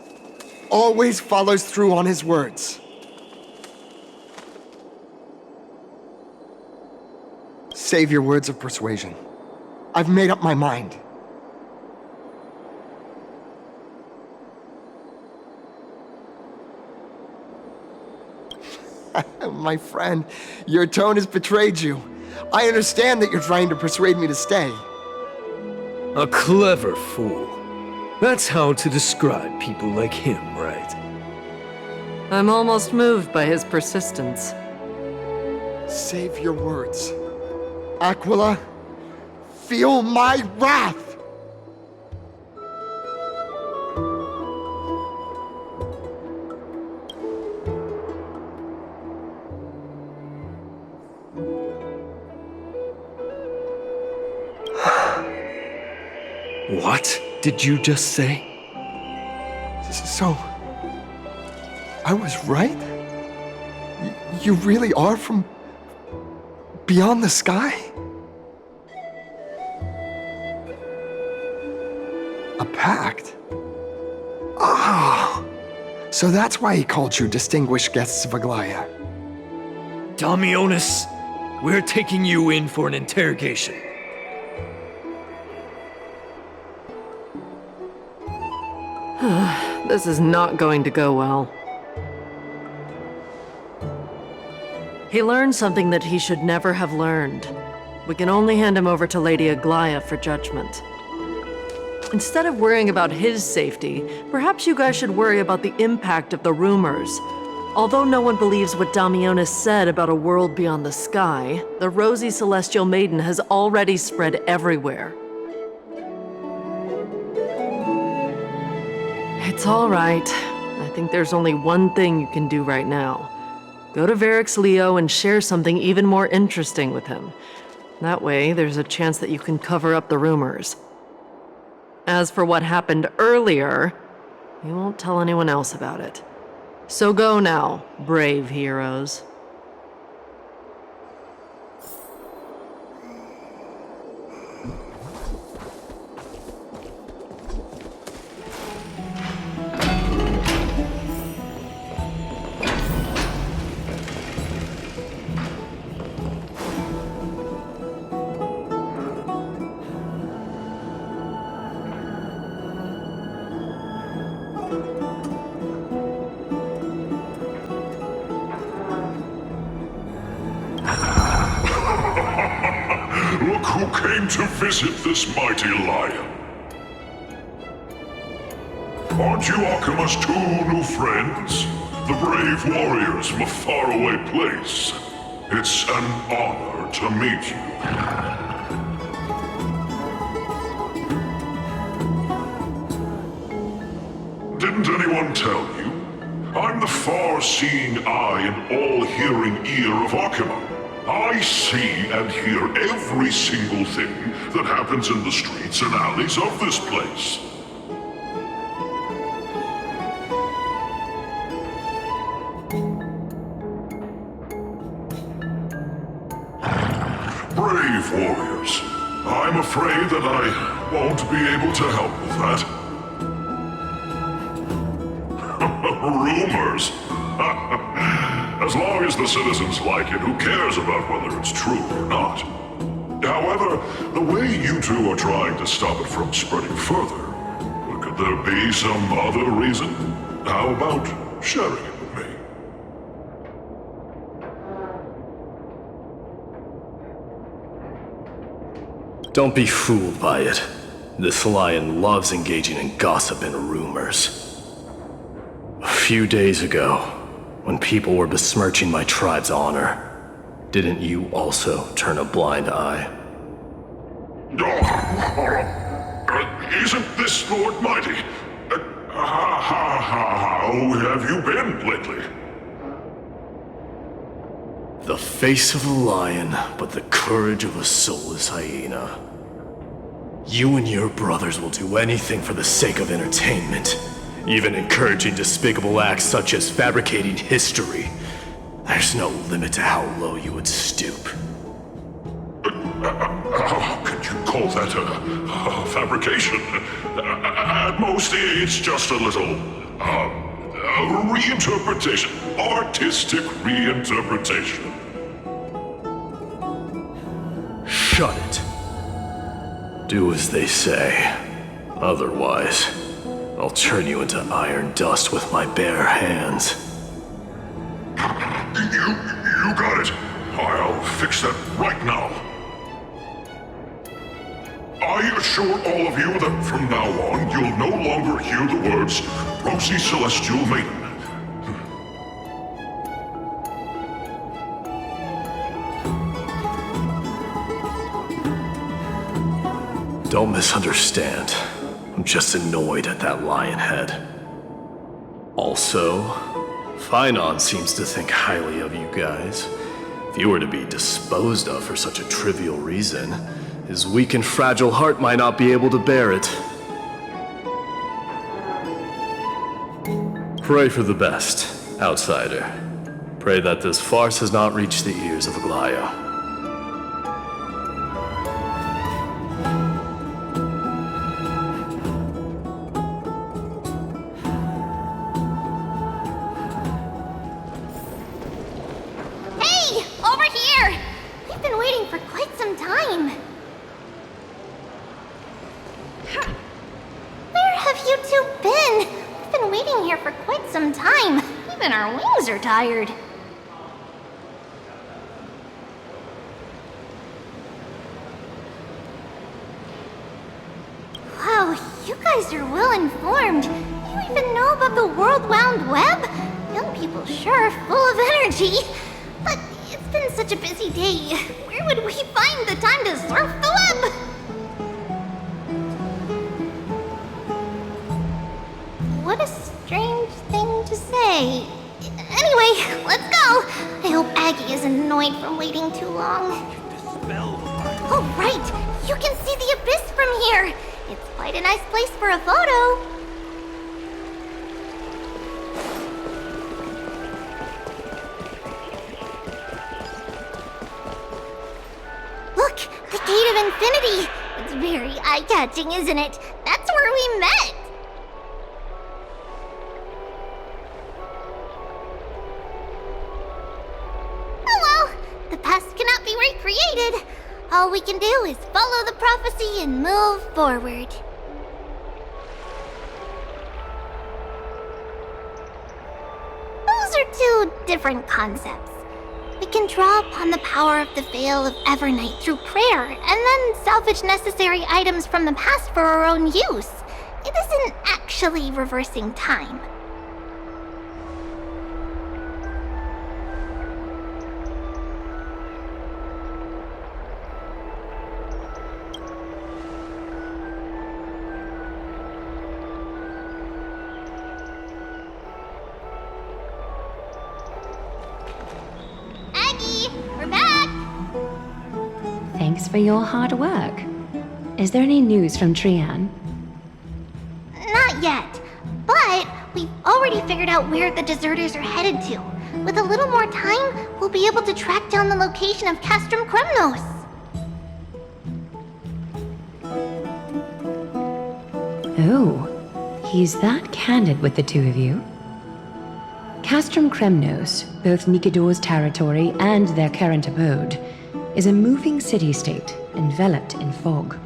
always follows through on his words. Save your words of persuasion. I've made up my mind. My friend, your tone has betrayed you. I understand that you're trying to persuade me to stay. A clever fool. That's how to describe people like him, right? I'm almost moved by his persistence. Save your words. Aquila, feel my wrath! What did you just say? So, I was right? You really are from beyond the sky? A pact? Ah! So that's why he called you distinguished guests of Aglaia. Damionis, we're taking you in for an interrogation. This is not going to go well. He learned something that he should never have learned. We can only hand him over to Lady Aglaia for judgment. Instead of worrying about his safety, perhaps you guys should worry about the impact of the rumors. Although no one believes what Damionis said about a world beyond the sky, the rosy celestial maiden has already spread everywhere. It's all right. I think there's only one thing you can do right now. Go to Varix Leo and share something even more interesting with him. That way, there's a chance that you can cover up the rumors. As for what happened earlier, we won't tell anyone else about it. So go now, brave heroes. Look who came to visit this mighty lion. Aren't you Akima's 2 new friends? The brave warriors from a faraway place. It's an honor to meet you. Didn't anyone tell you? I'm the far-seeing eye and all-hearing ear of Akima. I see and hear every single thing that happens in the streets and alleys of this place. Brave warriors. I'm afraid that I won't be able to help with that. Rumors. As long as the citizens like it, who cares about whether it's true or not? However, the way you two are trying to stop it from spreading further, could there be some other reason? How about sharing it with me? Don't be fooled by it. This lion loves engaging in gossip and rumors. A few days ago, when people were besmirching my tribe's honor, didn't you also turn a blind eye? Isn't this Lord Mighty? How have you been lately? The face of a lion, but the courage of a soulless hyena. You and your brothers will do anything for the sake of entertainment, even encouraging despicable acts such as fabricating history. There's no limit to how low you would stoop. How could you call that a fabrication? At most, it's just a little, reinterpretation. Artistic reinterpretation. Shut it. Do as they say. Otherwise, I'll turn you into iron dust with my bare hands. You got it. I'll fix that right now. I assure all of you that from now on, you'll no longer hear the words Rosy Celestial Maiden. Don't misunderstand. I'm just annoyed at that lion head. Also, Paean seems to think highly of you guys. If you were to be disposed of for such a trivial reason, his weak and fragile heart might not be able to bear it. Pray for the best, outsider. Pray that this farce has not reached the ears of Aglaya. Hey! Over here! We've been waiting for quite some time. Where have you two been? We've been waiting here for quite some time. Even our wings are tired. Wow, you guys are well informed. You even know about the World Wound Web? Young people sure are full of energy. But it's been such a busy day. Where would we find the time to surf the web? What a strange thing to say. Anyway, let's go. I hope Aggie isn't annoyed from waiting too long. Oh, right. You can see the abyss from here. It's quite a nice place for a photo. Look, the Gate of Infinity. It's very eye-catching, isn't it? That's where we met. Oh well, the past cannot be recreated. All we can do is follow the prophecy and move forward. Those are two different concepts. We can draw upon the power of the Veil of Evernight through prayer, and then salvage necessary items from the past for our own use. it isn't actually reversing time. We're back! Thanks for your hard work. Is there any news from Trian? Not yet, but we've already figured out where the deserters are headed to. With a little more time, we'll be able to track down the location of Castrum Kremnos. Oh, he's that candid with the two of you. Castrum Kremnos, both Nikidor's territory and their current abode, is a moving city-state enveloped in fog.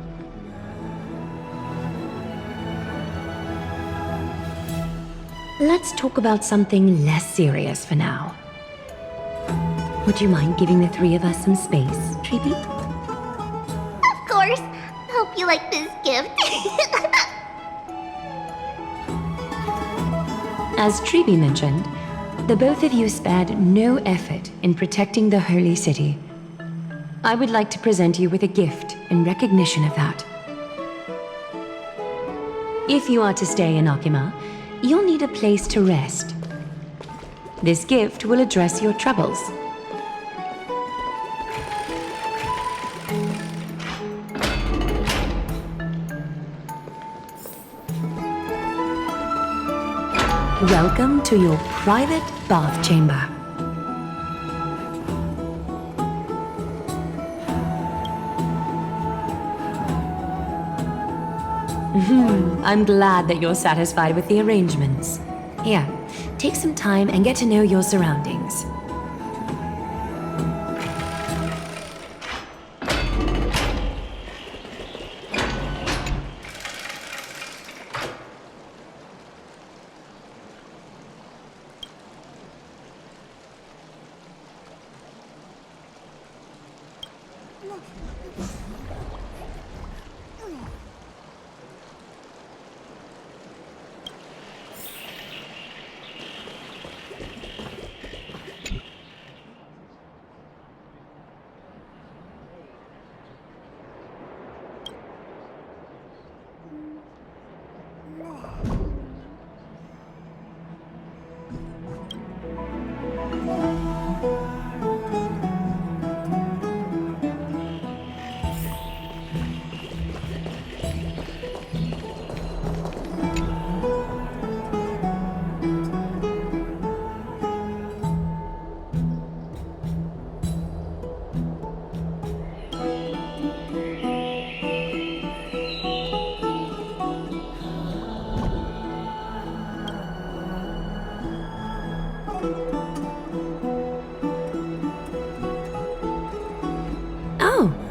Let's talk about something less serious for now. Would you mind giving the three of us some space, Treepy? Of course! Hope you like this gift. As Treepy mentioned, the both of you spared no effort in protecting the holy city. I would like to present you with a gift in recognition of that. If you are to stay in Akima, you'll need a place to rest. This gift will address your troubles. Welcome to your private bath chamber. I'm glad that you're satisfied with the arrangements. Here, take some time and get to know your surroundings.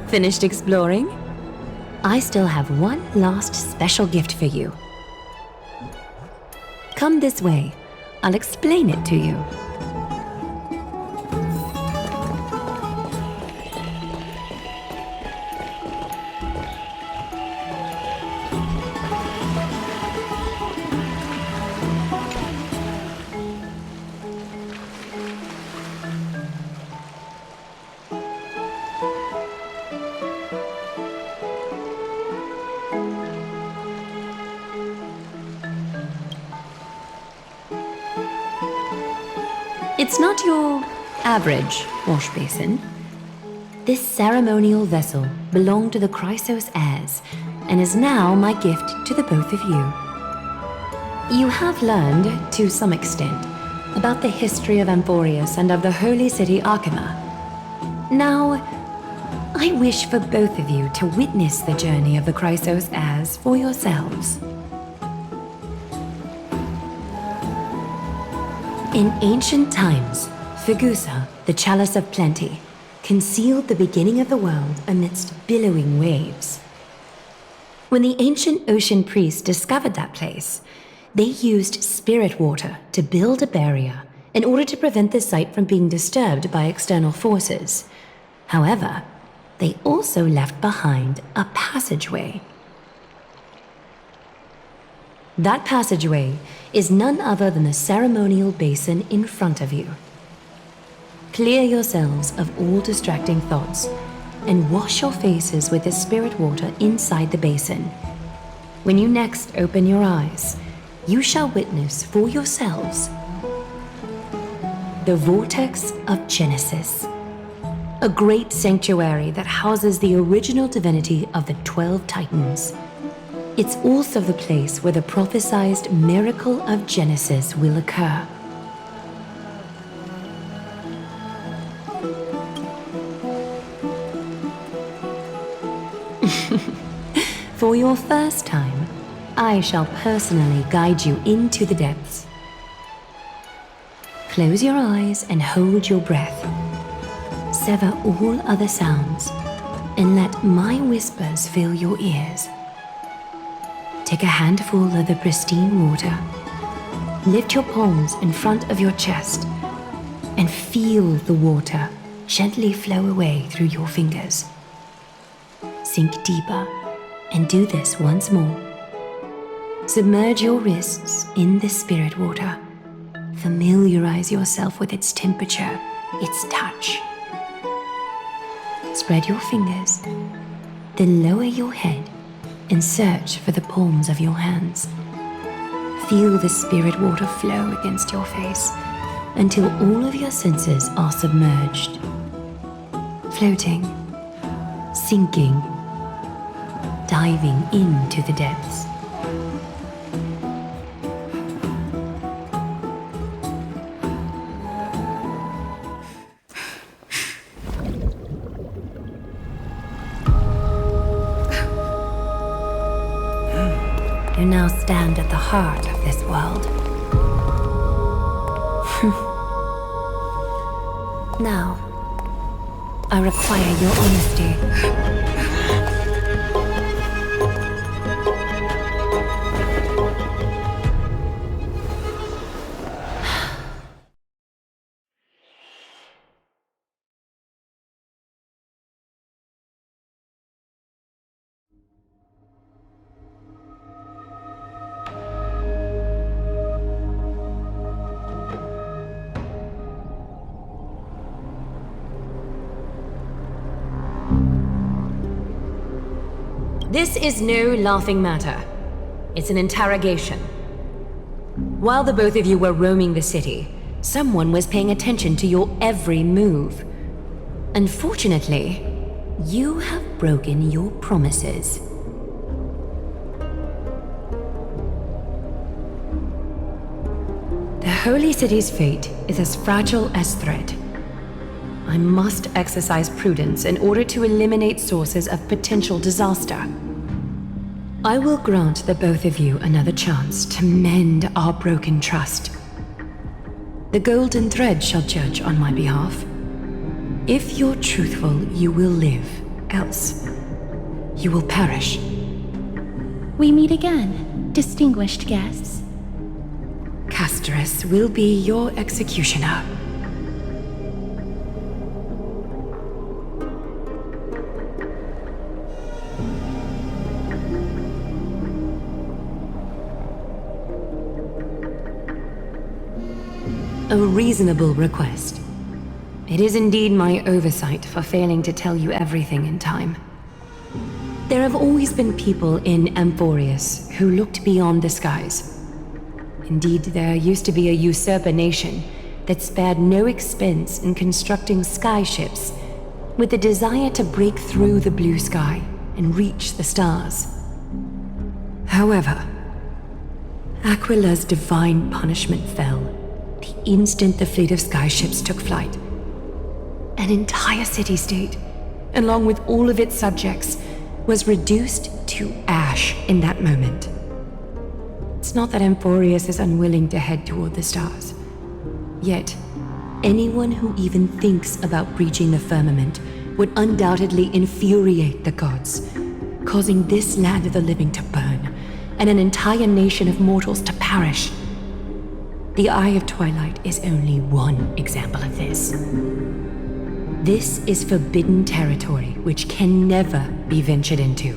Finished exploring? I still have one last special gift for you. Come this way. I'll explain it to you. It's not your average wash basin. This ceremonial vessel belonged to the Chrysos heirs and is now my gift to the both of you. You have learned, to some extent, about the history of Amphorius and of the holy city Akima. Now, I wish for both of you to witness the journey of the Chrysos heirs for yourselves. In ancient times, Fegusa, the Chalice of Plenty, concealed the beginning of the world amidst billowing waves. When the ancient ocean priests discovered that place, they used spirit water to build a barrier in order to prevent the site from being disturbed by external forces. However, they also left behind a passageway. That passageway is none other than the ceremonial basin in front of you. Clear yourselves of all distracting thoughts and wash your faces with the spirit water inside the basin. When you next open your eyes, you shall witness for yourselves the Vortex of Genesis, a great sanctuary that houses the original divinity of the 12 Titans. It's also the place where the prophesied miracle of Genesis will occur. For your first time, I shall personally guide you into the depths. Close your eyes and hold your breath. Sever all other sounds and let my whispers fill your ears. Take a handful of the pristine water. Lift your palms in front of your chest and feel the water gently flow away through your fingers. Sink deeper and do this once more. Submerge your wrists in the spirit water. Familiarize yourself with its temperature, its touch. Spread your fingers, then lower your head and search for the palms of your hands. Feel the spirit water flow against your face until all of your senses are submerged. Floating, sinking, diving into the depths. You now stand at the heart of this world. Now, I require your honesty. This is no laughing matter. It's an interrogation. While the both of you were roaming the city, someone was paying attention to your every move. Unfortunately, you have broken your promises. The Holy City's fate is as fragile as thread. I must exercise prudence in order to eliminate sources of potential disaster. I will grant the both of you another chance to mend our broken trust. The golden thread shall judge on my behalf. If you're truthful, you will live. Else, you will perish. We meet again, distinguished guests. Castorus will be your executioner. A reasonable request. It is indeed my oversight for failing to tell you everything in time. There have always been people in Amphorius who looked beyond the skies. Indeed, there used to be a usurper nation that spared no expense in constructing skyships with the desire to break through the blue sky and reach the stars. However, Aquila's divine punishment fell the instant the fleet of skyships took flight. An entire city-state, along with all of its subjects, was reduced to ash in that moment. It's not that Amphorius is unwilling to head toward the stars. Yet, anyone who even thinks about breaching the firmament would undoubtedly infuriate the gods, causing this land of the living to burn, and an entire nation of mortals to perish. The Eye of Twilight is only one example of this. This is forbidden territory which can never be ventured into.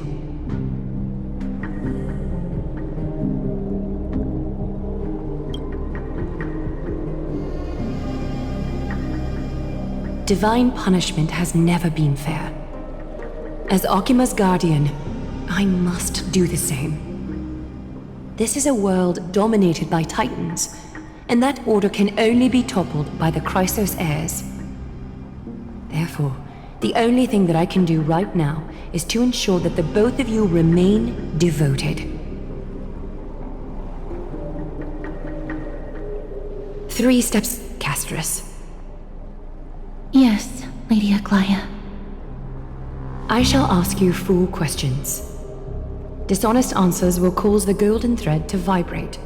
divine punishment has never been fair. As Okima's guardian, I must do the same. This is a world dominated by Titans, and that order can only be toppled by the Chrysos heirs. Therefore, the only thing that I can do right now is to ensure that the both of you remain devoted. 3 steps, Castris. Yes, Lady Aglaya. I shall ask you 4 questions. Dishonest answers will cause the golden thread to vibrate,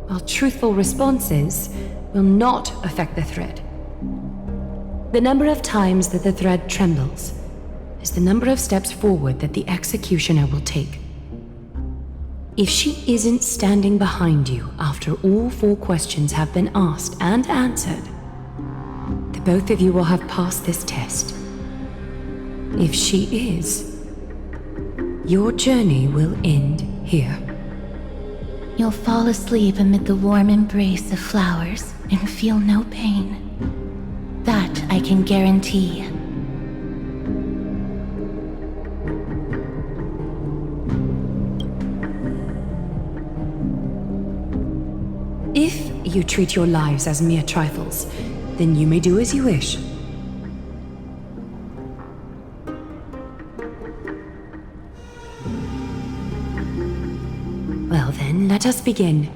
while truthful responses will not affect the thread. The number of times that the thread trembles is the number of steps forward that the executioner will take. If she isn't standing behind you after all 4 questions have been asked and answered, the both of you will have passed this test. If she is, your journey will end here. You'll fall asleep amid the warm embrace of flowers and feel no pain. That I can guarantee. If you treat your lives as mere trifles, then you may do as you wish. Well then, let us begin.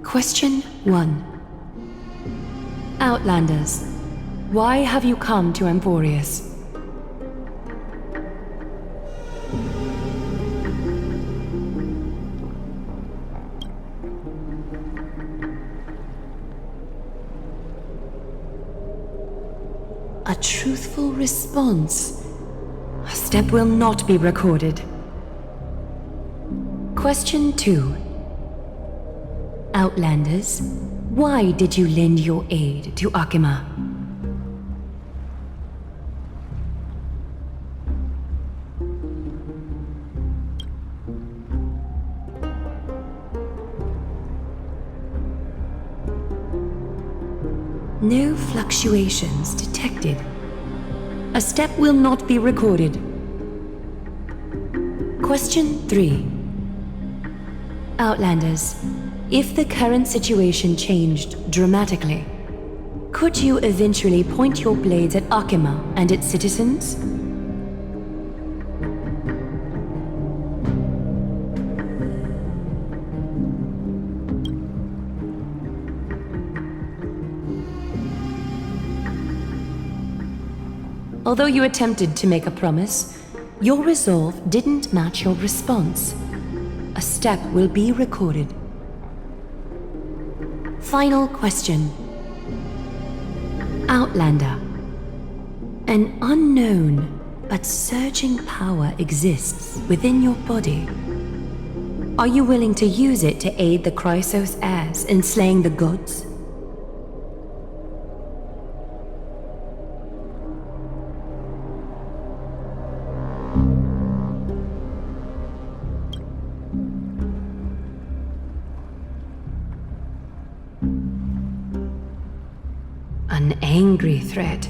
Question 1. Outlanders, why have you come to Emporius? A truthful response. A step will not be recorded. Question 2. Outlanders, why did you lend your aid to Akima? No fluctuations detected. A step will not be recorded. Question 3. Outlanders, if the current situation changed dramatically, could you eventually point your blades at Akima and its citizens? Although you attempted to make a promise, your resolve didn't match your response. A step will be recorded. Final question. Outlander. An unknown but surging power exists within your body. Are you willing to use it to aid the Chrysos heirs in slaying the gods? An angry threat,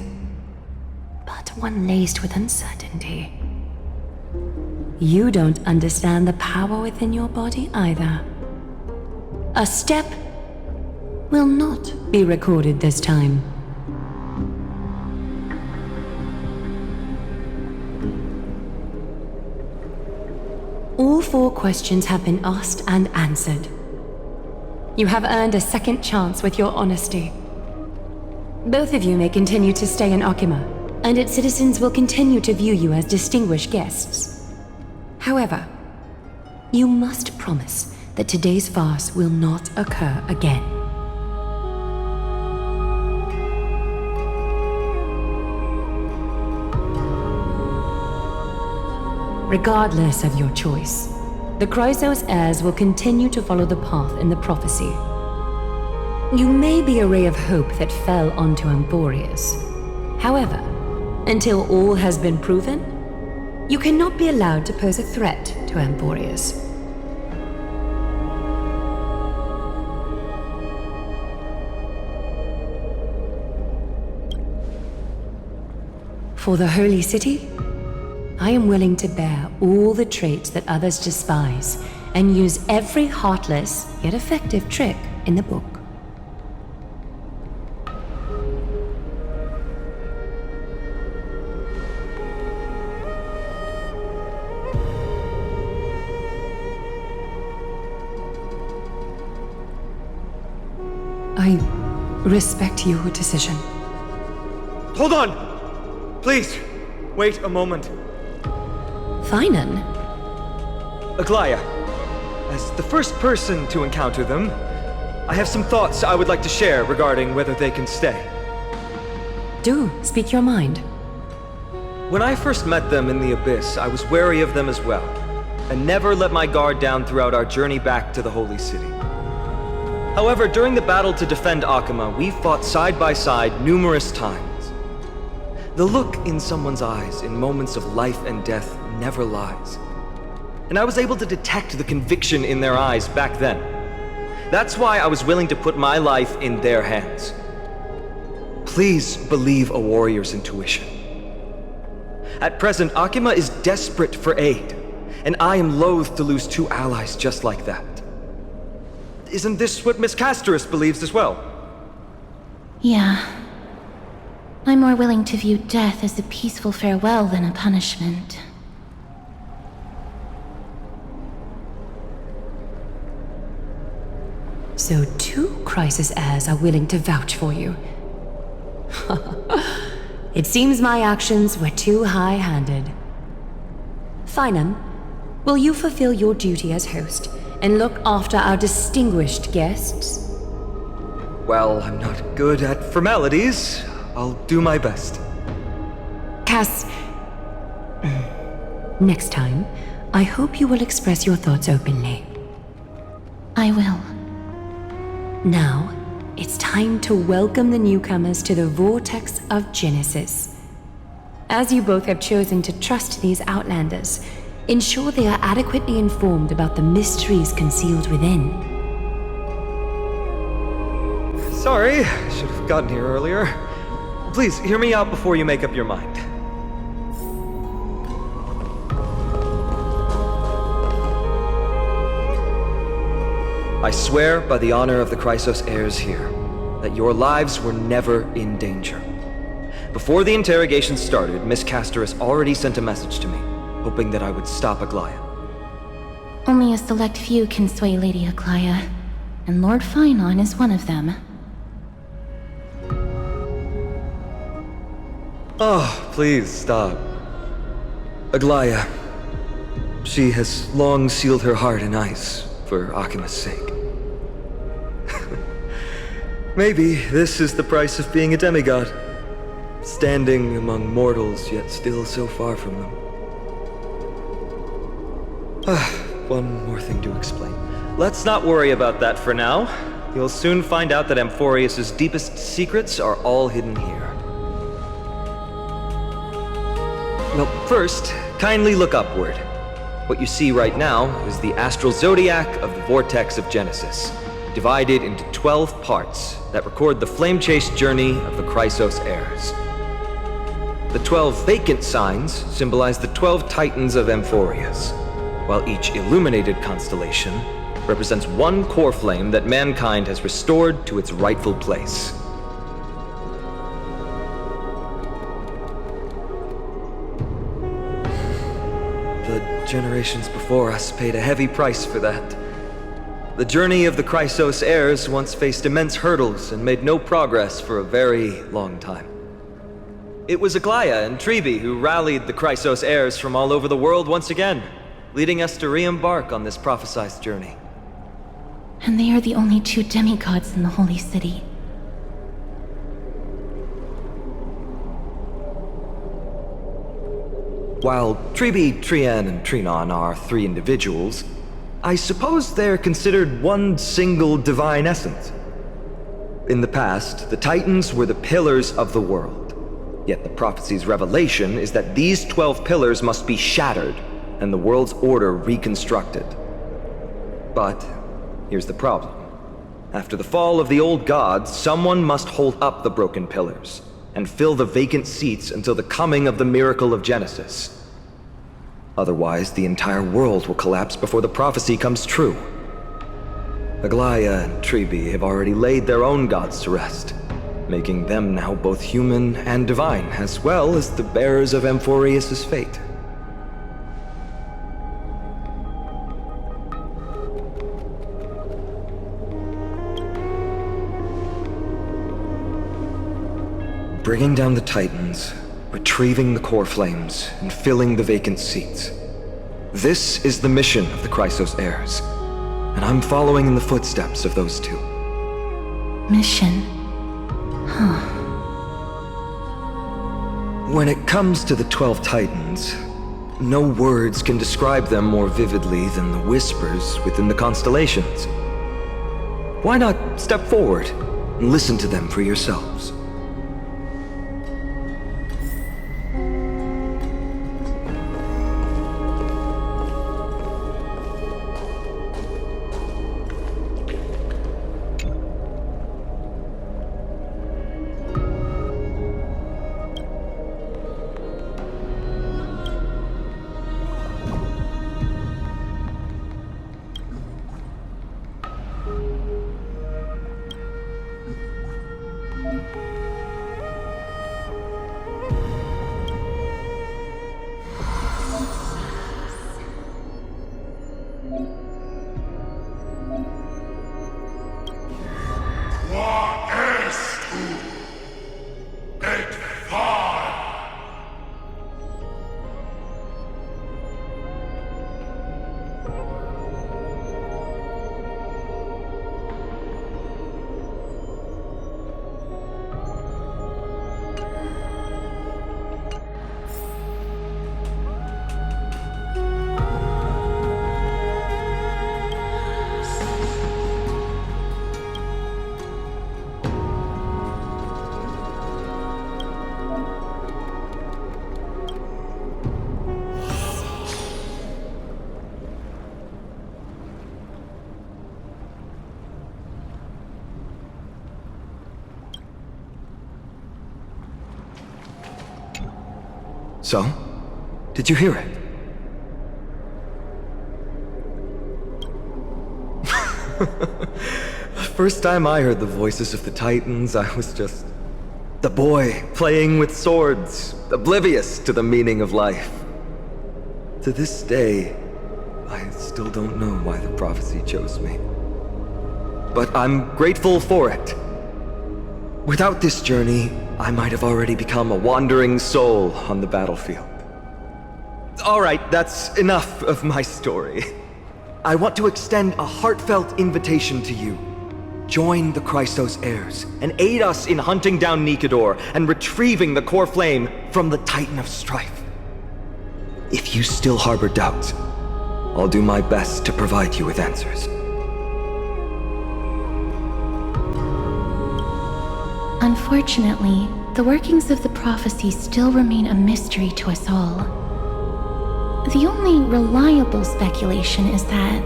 but one laced with uncertainty. You don't understand the power within your body either. A step will not be recorded this time. All 4 questions have been asked and answered. You have earned a second chance with your honesty. Both of you may continue to stay in Akima, and its citizens will continue to view you as distinguished guests. However, you must promise that today's farce will not occur again. Regardless of your choice, the Chrysos heirs will continue to follow the path in the prophecy. You may be a ray of hope that fell onto Emporius. However, until all has been proven, you cannot be allowed to pose a threat to Emporius. For the Holy City, I am willing to bear all the traits that others despise and use every heartless yet effective trick in the book. I respect your decision. Hold on! Please, wait a moment. Finan? Aglaya, as the first person to encounter them, I have some thoughts I would like to share regarding whether they can stay. Do speak your mind. When I first met them in the Abyss, I was wary of them as well, and never let my guard down throughout our journey back to the Holy City. However, during the battle to defend Akama, we fought side by side numerous times. The look in someone's eyes in moments of life and death never lies. And I was able to detect the conviction in their eyes back then. That's why I was willing to put my life in their hands. Please believe a warrior's intuition. At present, Akama is desperate for aid, and I am loath to lose two allies just like that. Isn't this what Miss Casterus believes as well? Yeah. I'm more willing to view death as a peaceful farewell than a punishment. So 2 crisis heirs are willing to vouch for you. It seems my actions were too high-handed. Finan, will you fulfill your duty as host and look after our distinguished guests? Well, I'm not good at formalities. I'll do my best. Cass... Next time, I hope you will express your thoughts openly. I will. Now, it's time to welcome the newcomers to the Vortex of Genesis. As you both have chosen to trust these Outlanders, ensure they are adequately informed about the mysteries concealed within. Sorry, I should have gotten here earlier. Please, hear me out before you make up your mind. I swear by the honor of the Chrysos heirs here, that your lives were never in danger. Before the interrogation started, Miss Casterus already sent a message to me, hoping that I would stop Aglaya. Only a select few can sway Lady Aglaya, and Lord Finan is one of them. Oh, please stop. Aglaya, she has long sealed her heart in ice for Akima's sake. Maybe this is the price of being a demigod. Standing among mortals, yet still so far from them. One more thing to explain. Let's not worry about that for now. You'll soon find out that Amphorius' deepest secrets are all hidden here. Well, first, kindly look upward. What you see right now is the astral zodiac of the Vortex of Genesis, divided into 12 parts that record the flame-chased journey of the Chrysos heirs. The 12 vacant signs symbolize the 12 titans of Amphorius, while each illuminated constellation represents one core flame that mankind has restored to its rightful place. The generations before us paid a heavy price for that. The journey of the Chrysos heirs once faced immense hurdles and made no progress for a very long time. It was Aglaya and Treבי who rallied the Chrysos heirs from all over the world once again, leading us to re-embark on this prophesized journey. And they are the only 2 demigods in the Holy City. While Treבי, Trian, and Trinon are 3 individuals, I suppose they're considered one single divine essence. In the past, the Titans were the pillars of the world. Yet the prophecy's revelation is that these 12 pillars must be shattered and the world's order reconstructed. But here's the problem. After the fall of the old gods, someone must hold up the broken pillars, and fill the vacant seats until the coming of the miracle of Genesis. Otherwise, the entire world will collapse before the prophecy comes true. Aglaya and Tribi have already laid their own gods to rest, making them now both human and divine, as well as the bearers of Amphorius' fate. Bringing down the Titans, retrieving the core flames, and filling the vacant seats. This is the mission of the Chrysos heirs, and I'm following in the footsteps of those two. Mission. Huh. When it comes to the 12 Titans, no words can describe them more vividly than the whispers within the constellations. Why not step forward and listen to them for yourselves? So, did you hear it? The first time I heard the voices of the Titans, I was just the boy playing with swords, oblivious to the meaning of life. To this day, I still don't know why the prophecy chose me. But I'm grateful for it. Without this journey, I might have already become a wandering soul on the battlefield. All right, that's enough of my story. I want to extend a heartfelt invitation to you. Join the Chrysos heirs and aid us in hunting down Nikador and retrieving the core flame from the Titan of Strife. If you still harbor doubts, I'll do my best to provide you with answers. Unfortunately, the workings of the prophecy still remain a mystery to us all. The only reliable speculation is that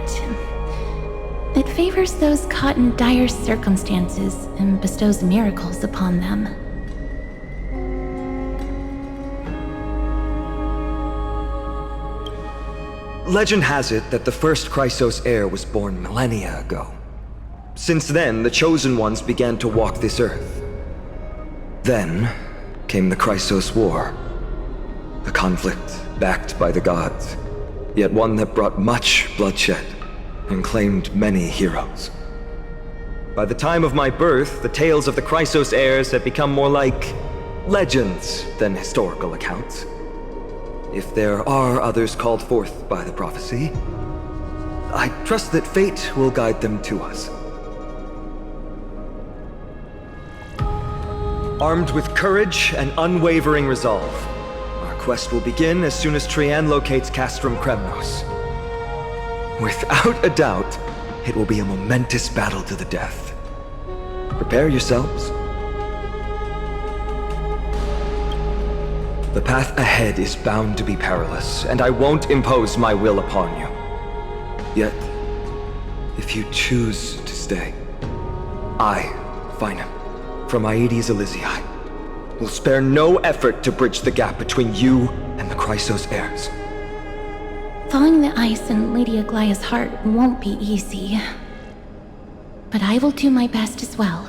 it favors those caught in dire circumstances and bestows miracles upon them. Legend has it that the first Chrysos heir was born millennia ago. Since then, the Chosen Ones began to walk this earth. Then came the Chrysos War. A conflict backed by the gods, yet one that brought much bloodshed and claimed many heroes. By the time of my birth, the tales of the Chrysos heirs had become more like legends than historical accounts. If there are others called forth by the prophecy, I trust that fate will guide them to us. Armed with courage and unwavering resolve, our quest will begin as soon as Trian locates Castrum Kremnos. Without a doubt, it will be a momentous battle to the death. Prepare yourselves. The path ahead is bound to be perilous, and I won't impose my will upon you. Yet, if you choose to stay, I, Finam, from Aedes Elysiae, will spare no effort to bridge the gap between you and the Chrysos heirs. Thawing the ice in Lady Aglaya's heart won't be easy. But I will do my best as well.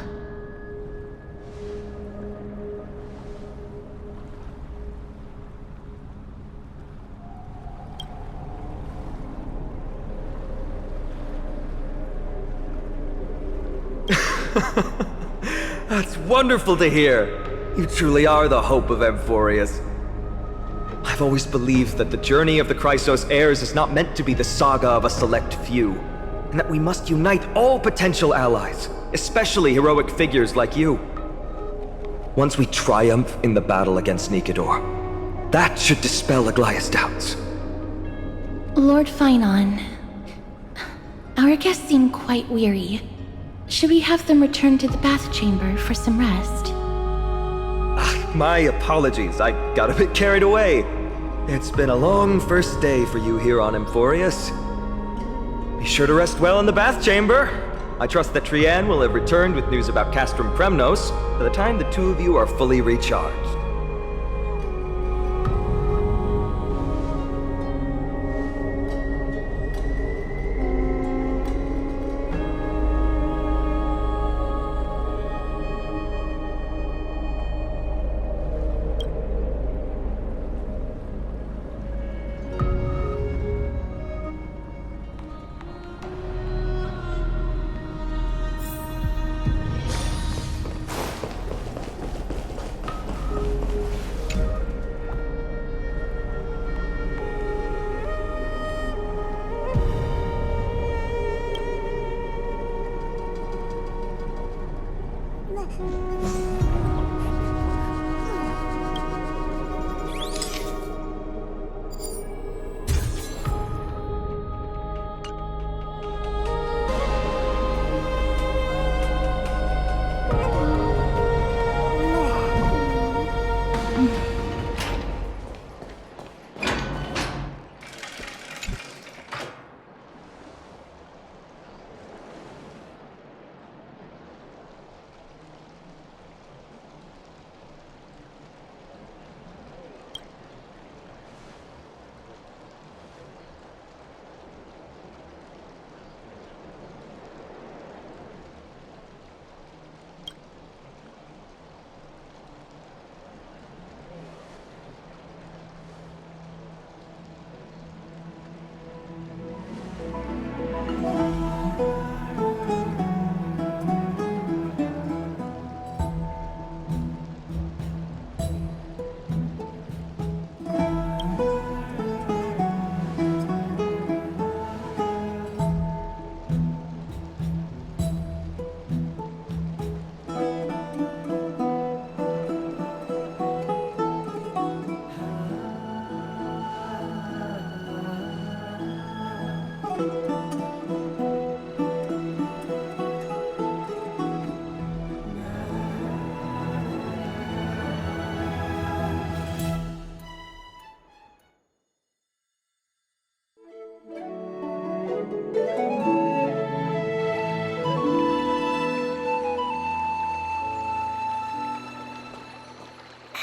That's wonderful to hear. You truly are the hope of Amphorius. I've always believed that the journey of the Chrysos heirs is not meant to be the saga of a select few, and that we must unite all potential allies, especially heroic figures like you. Once we triumph in the battle against Nikedor, that should dispel Aglaya's doubts. Lord Finon, our guests seem quite weary. Should we have them return to the bath chamber for some rest? My apologies, I got a bit carried away. It's been a long first day for you here on Amphorius. Be sure to rest well in the bath chamber. I trust that Trianne will have returned with news about Castrum Kremnos by the time the two of you are fully recharged.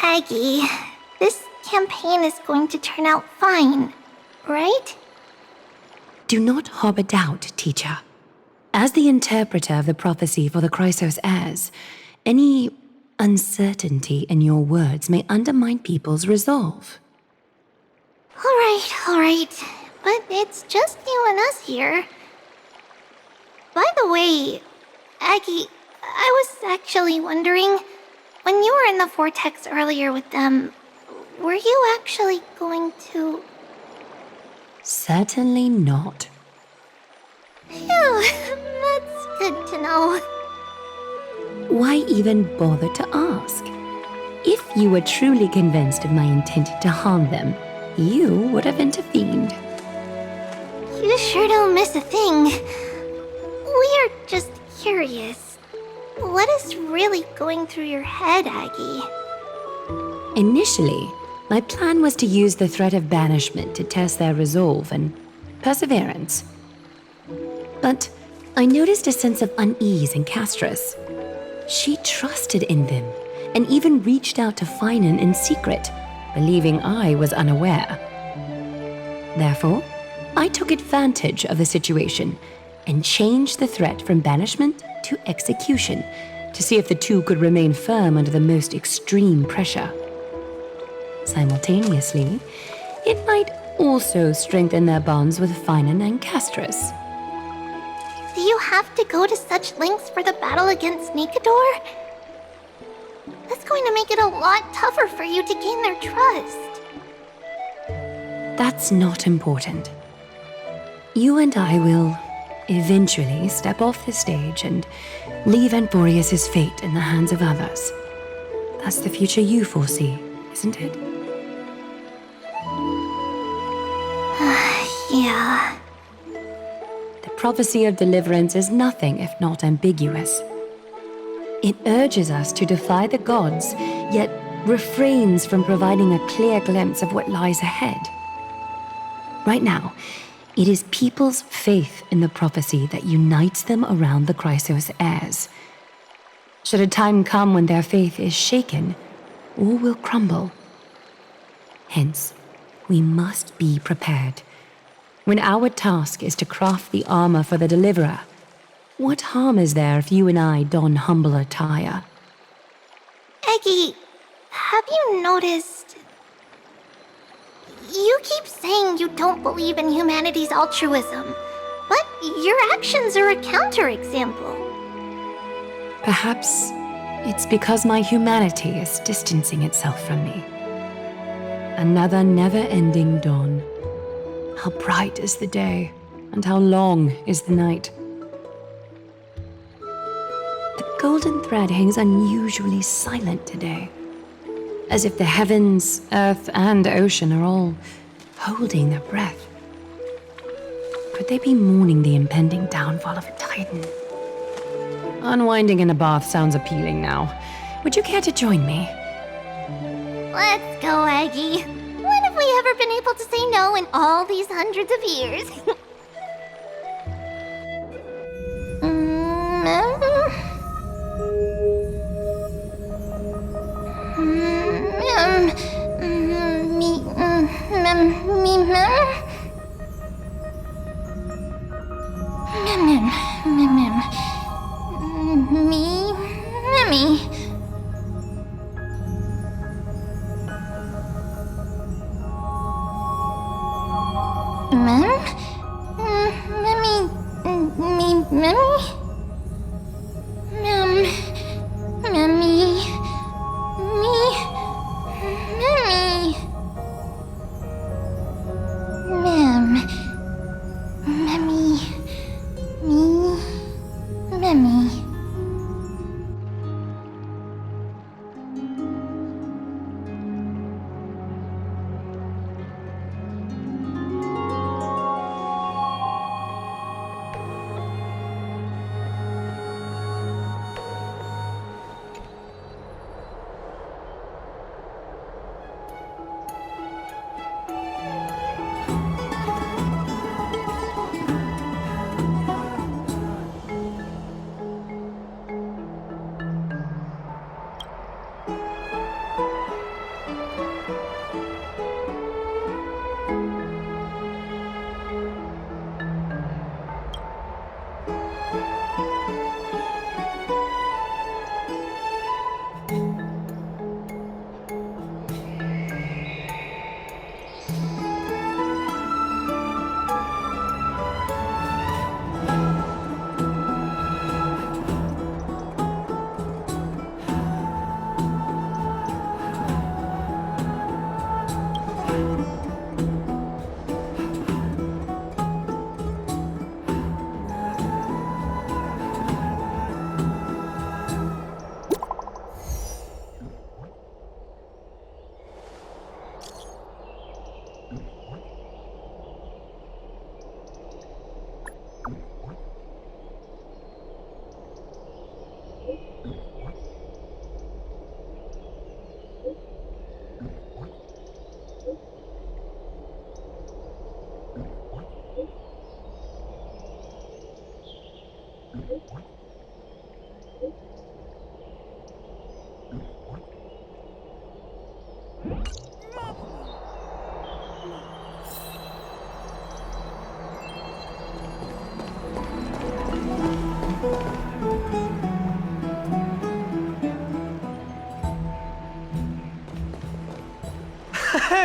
Aggie, this campaign is going to turn out fine, right? Do not harbor doubt, teacher. As the interpreter of the prophecy for the Chrysos heirs, any uncertainty in your words may undermine people's resolve. All right, but it's just you and us here. By the way, Aggie, I was actually wondering, when you were in the vortex earlier with them, were you actually going to... Certainly not. Phew, that's good to know. Why even bother to ask? If you were truly convinced of my intent to harm them, you would have intervened. You sure don't miss a thing. We're just curious. What is really going through your head, Aggie? Initially, my plan was to use the threat of banishment to test their resolve and perseverance. But I noticed a sense of unease in Castris. She trusted in them and even reached out to Finan in secret, believing I was unaware. Therefore, I took advantage of the situation and changed the threat from banishment to execution to see if the two could remain firm under the most extreme pressure. Simultaneously, it might also strengthen their bonds with Finan and Castris. Do you have to go to such lengths for the battle against Nikador? That's going to make it a lot tougher for you to gain their trust. That's not important. You and I will eventually step off the stage and leave Anthorius' fate in the hands of others. That's the future you foresee, isn't it? Yeah. The prophecy of deliverance is nothing if not ambiguous. It urges us to defy the gods, yet refrains from providing a clear glimpse of what lies ahead. Right now, it is people's faith in the prophecy that unites them around the Chrysos heirs. Should a time come when their faith is shaken, all will crumble. Hence, we must be prepared. When our task is to craft the armor for the Deliverer, what harm is there if you and I don humble attire? Eggy, have you noticed... You keep saying you don't believe in humanity's altruism, but your actions are a counterexample. Perhaps it's because my humanity is distancing itself from me. Another never-ending dawn. How bright is the day, and how long is the night. The golden thread hangs unusually silent today, as if the heavens, earth, and ocean are all holding their breath. Could they be mourning the impending downfall of a titan? Unwinding in a bath sounds appealing now. Would you care to join me? Let's go, Eggy. When have we ever been able to say no in all these hundreds of years?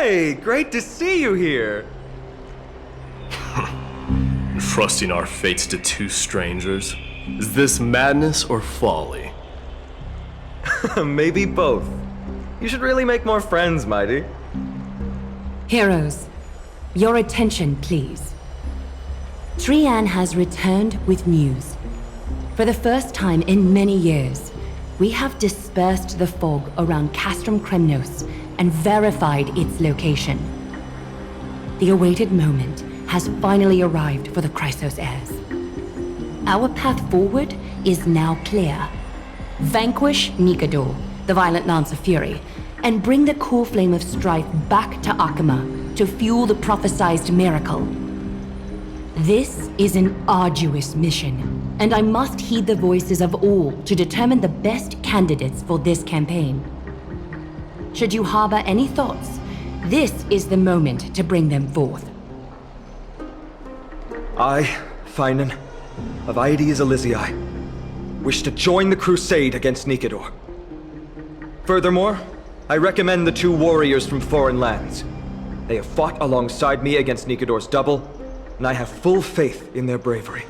Hey, great to see you here. Trusting our fates to two strangers? Is this madness or folly? Maybe both. You should really make more friends, Mighty. Heroes, your attention, please. Trian has returned with news. For the first time in many years, we have dispersed the fog around Castrum Kremnos and verified its location. The awaited moment has finally arrived for the Chrysos heirs. Our path forward is now clear. Vanquish Nikador, the Violent Lance of Fury, and bring the core flame of strife back to Akama to fuel the prophesized miracle. This is an arduous mission, and I must heed the voices of all to determine the best candidates for this campaign. Should you harbor any thoughts, this is the moment to bring them forth. I, Finan, of Aedes Elysiae, wish to join the crusade against Nikador. Furthermore, I recommend the two warriors from foreign lands. They have fought alongside me against Nikador's double, and I have full faith in their bravery.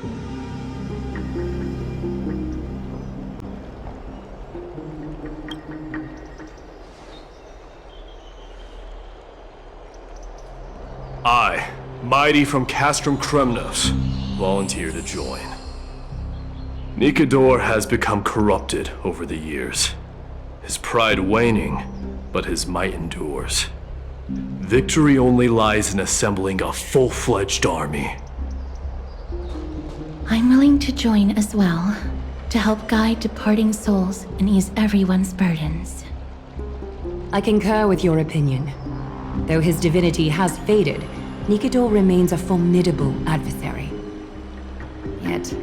I, Mighty from Castrum Kremnos, volunteer to join. Nikador has become corrupted over the years. His pride waning, but his might endures. Victory only lies in assembling a full-fledged army. I'm willing to join as well, to help guide departing souls and ease everyone's burdens. I concur with your opinion. Though his divinity has faded, Nikador remains a formidable adversary. Yet,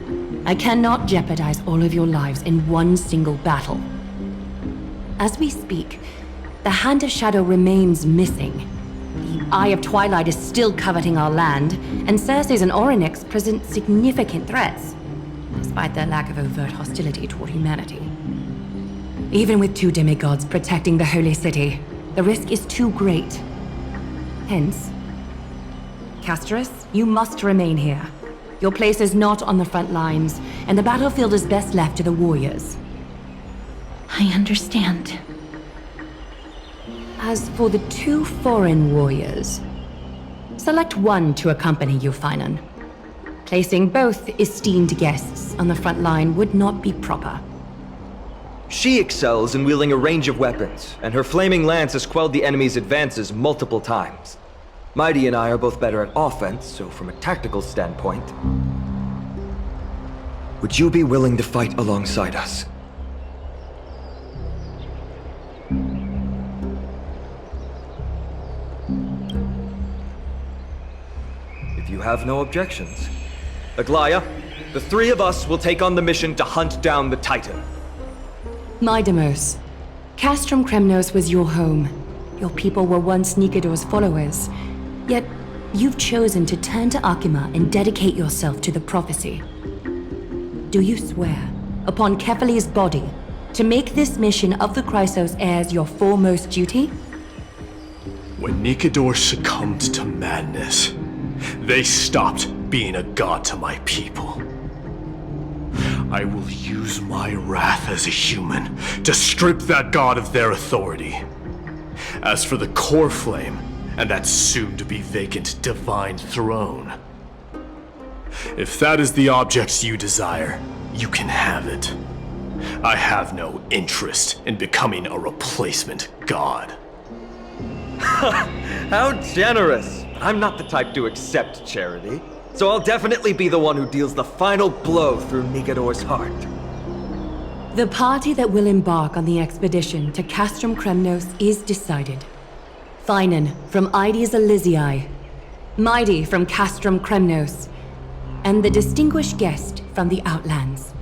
I cannot jeopardize all of your lives in one single battle. As we speak, the Hand of Shadow remains missing. The Eye of Twilight is still coveting our land, and Circes and Orynyx present significant threats, despite their lack of overt hostility toward humanity. Even with two demigods protecting the Holy City, the risk is too great. Hence, Casterus, you must remain here. Your place is not on the front lines, and the battlefield is best left to the warriors. I understand. As for the two foreign warriors, select one to accompany you, Finan. Placing both esteemed guests on the front line would not be proper. She excels in wielding a range of weapons, and her flaming lance has quelled the enemy's advances multiple times. Mighty and I are both better at offense, so from a tactical standpoint... Would you be willing to fight alongside us? If you have no objections. Aglaya, the three of us will take on the mission to hunt down the Titan. Mydemos, Castrum Kremnos was your home. Your people were once Nikador's followers. Yet, you've chosen to turn to Akima and dedicate yourself to the prophecy. Do you swear, upon Kefali's body, to make this mission of the Chrysos heirs your foremost duty? When Nikador succumbed to madness, they stopped being a god to my people. I will use my wrath as a human to strip that god of their authority. As for the core flame, and that soon-to-be vacant divine throne, if that is the object you desire, you can have it. I have no interest in becoming a replacement god. How generous! I'm not the type to accept charity, so I'll definitely be the one who deals the final blow through Nikador's heart. The party that will embark on the expedition to Castrum Kremnos is decided. Finan from Aedes Elysiae, Mighty from Castrum Kremnos, and the distinguished guest from the Outlands.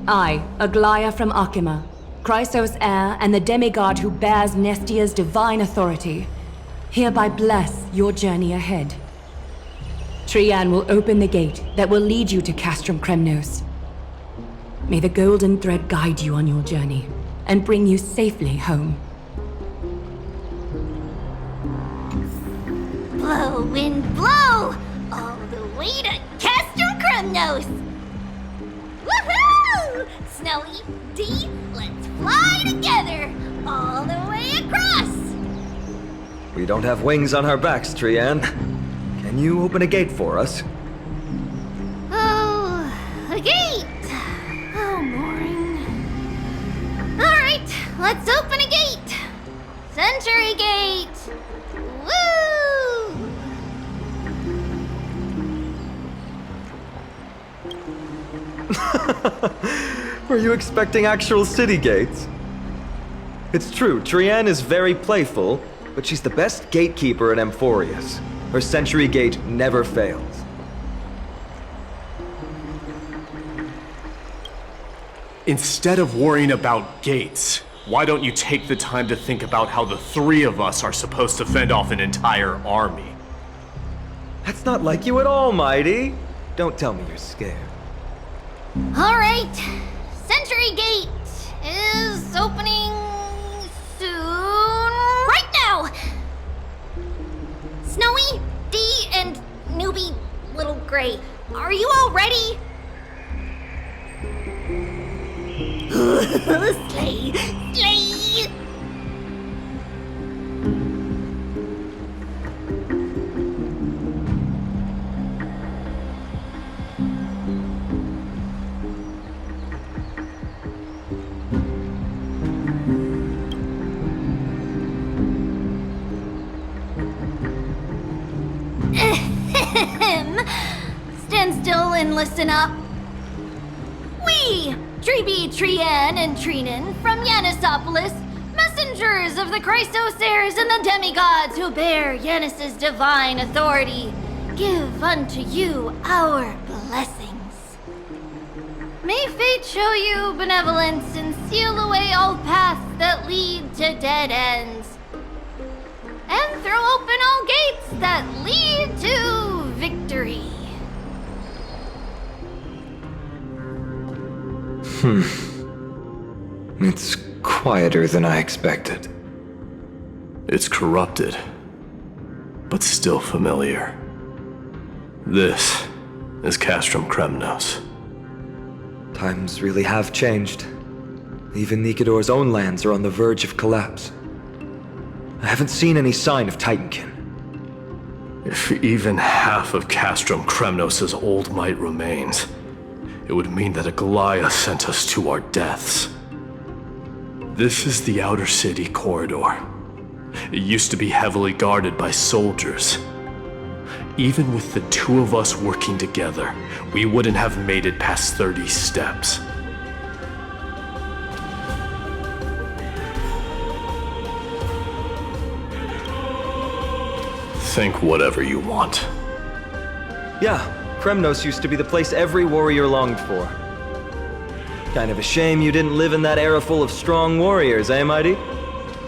I, Aglaya from Akima, Chrysos heir and the demigod who bears Nestia's divine authority, hereby bless your journey ahead. Trian will open the gate that will lead you to Castrum Kremnos. May the golden thread guide you on your journey and bring you safely home. Blow, wind, blow! All the way to Castro Kremnos! Woohoo! Snowy, D, let's fly together! All the way across! We don't have wings on our backs, Trian. Can you open a gate for us? Oh, a gate! Oh, boring. Alright, let's open a gate! Century Gate! Woo! Were you expecting actual city gates? It's true, Trian is very playful, but she's the best gatekeeper in Amphorius. Her Century Gate never fails. Instead of worrying about gates, why don't you take the time to think about how the three of us are supposed to fend off an entire army? That's not like you at all, Mighty. Don't tell me you're scared. Alright, Century Gate is opening soon. Right now! Snowy, D, and newbie Little Gray, are you all ready? Slay! Slay! Stand still and listen up. We, Treeby, Trian, and Trinan from Yanisopolis, messengers of the Chrysosaurs and the demigods who bear Yanis's divine authority, give unto you our blessings. May fate show you benevolence and seal away all paths that lead to dead ends, and throw open all gates that lead to victory. It's quieter than I expected. It's corrupted, but still familiar. This is Castrum Kremnos. Times really have changed. Even Nikador's own lands are on the verge of collapse. I haven't seen any sign of Titankin. If even half of Castrum Kremnos' old might remains, it would mean that a Goliath sent us to our deaths. This is the outer city corridor. It used to be heavily guarded by soldiers. Even with the two of us working together, we wouldn't have made it past 30 steps. Think whatever you want. Yeah, Kremnos used to be the place every warrior longed for. Kind of a shame you didn't live in that era full of strong warriors, eh, Mighty?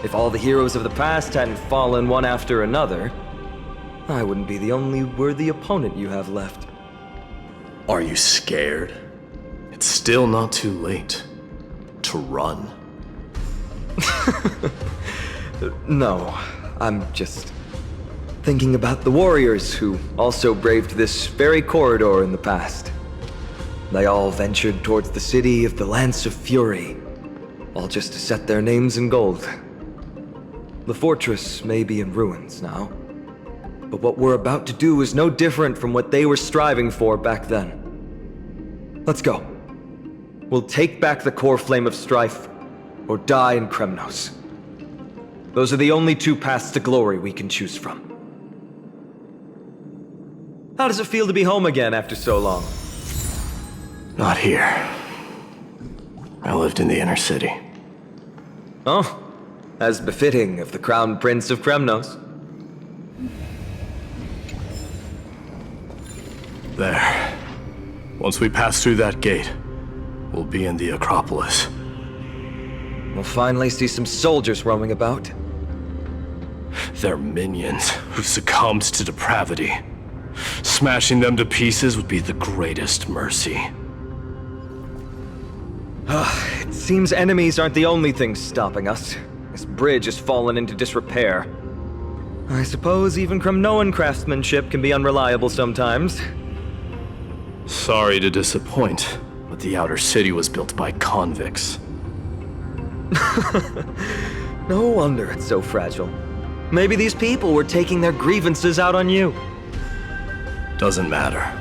If all the heroes of the past hadn't fallen one after another, I wouldn't be the only worthy opponent you have left. Are you scared? It's still not too late to run. No, I'm just thinking about the warriors who also braved this very corridor in the past. They all ventured towards the city of the Lance of Fury, all just to set their names in gold. The fortress may be in ruins now, but what we're about to do is no different from what they were striving for back then. Let's go. We'll take back the core flame of strife, or die in Kremnos. Those are the only two paths to glory we can choose from. How does it feel to be home again after so long? Not here. I lived in the inner city. Oh, as befitting of the Crown Prince of Kremnos. There. Once we pass through that gate, we'll be in the Acropolis. We'll finally see some soldiers roaming about. They're minions who succumbed to depravity. Smashing them to pieces would be the greatest mercy. It seems enemies aren't the only things stopping us. This bridge has fallen into disrepair. I suppose even Kremnoan craftsmanship can be unreliable sometimes. Sorry to disappoint, but the outer city was built by convicts. No wonder it's so fragile. Maybe these people were taking their grievances out on you. Doesn't matter.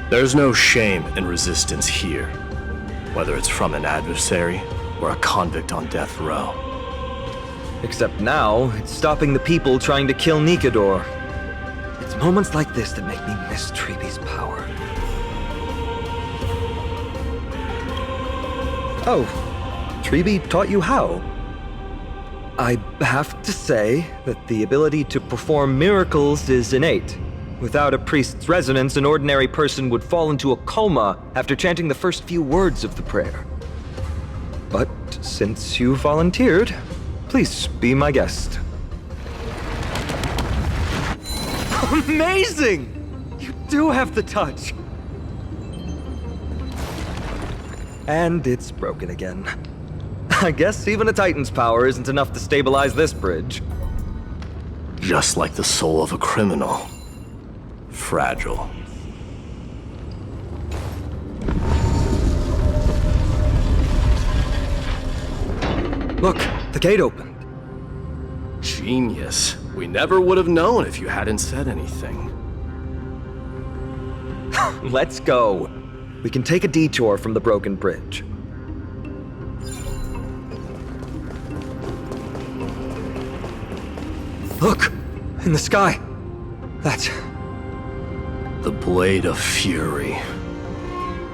There's no shame in resistance here, whether it's from an adversary or a convict on death row. Except now, it's stopping the people trying to kill Nikador. It's moments like this that make me miss Treebe's power. Oh, Treebe taught you how? I have to say that the ability to perform miracles is innate. Without a priest's resonance, an ordinary person would fall into a coma after chanting the first few words of the prayer. But since you volunteered, please be my guest. Amazing! You do have the touch! And it's broken again. I guess even a Titan's power isn't enough to stabilize this bridge. Just like the soul of a criminal. Fragile. Look, the gate opened. Genius. We never would have known if you hadn't said anything. Let's go. We can take a detour from the broken bridge. Look! In the sky! That's... The Blade of Fury.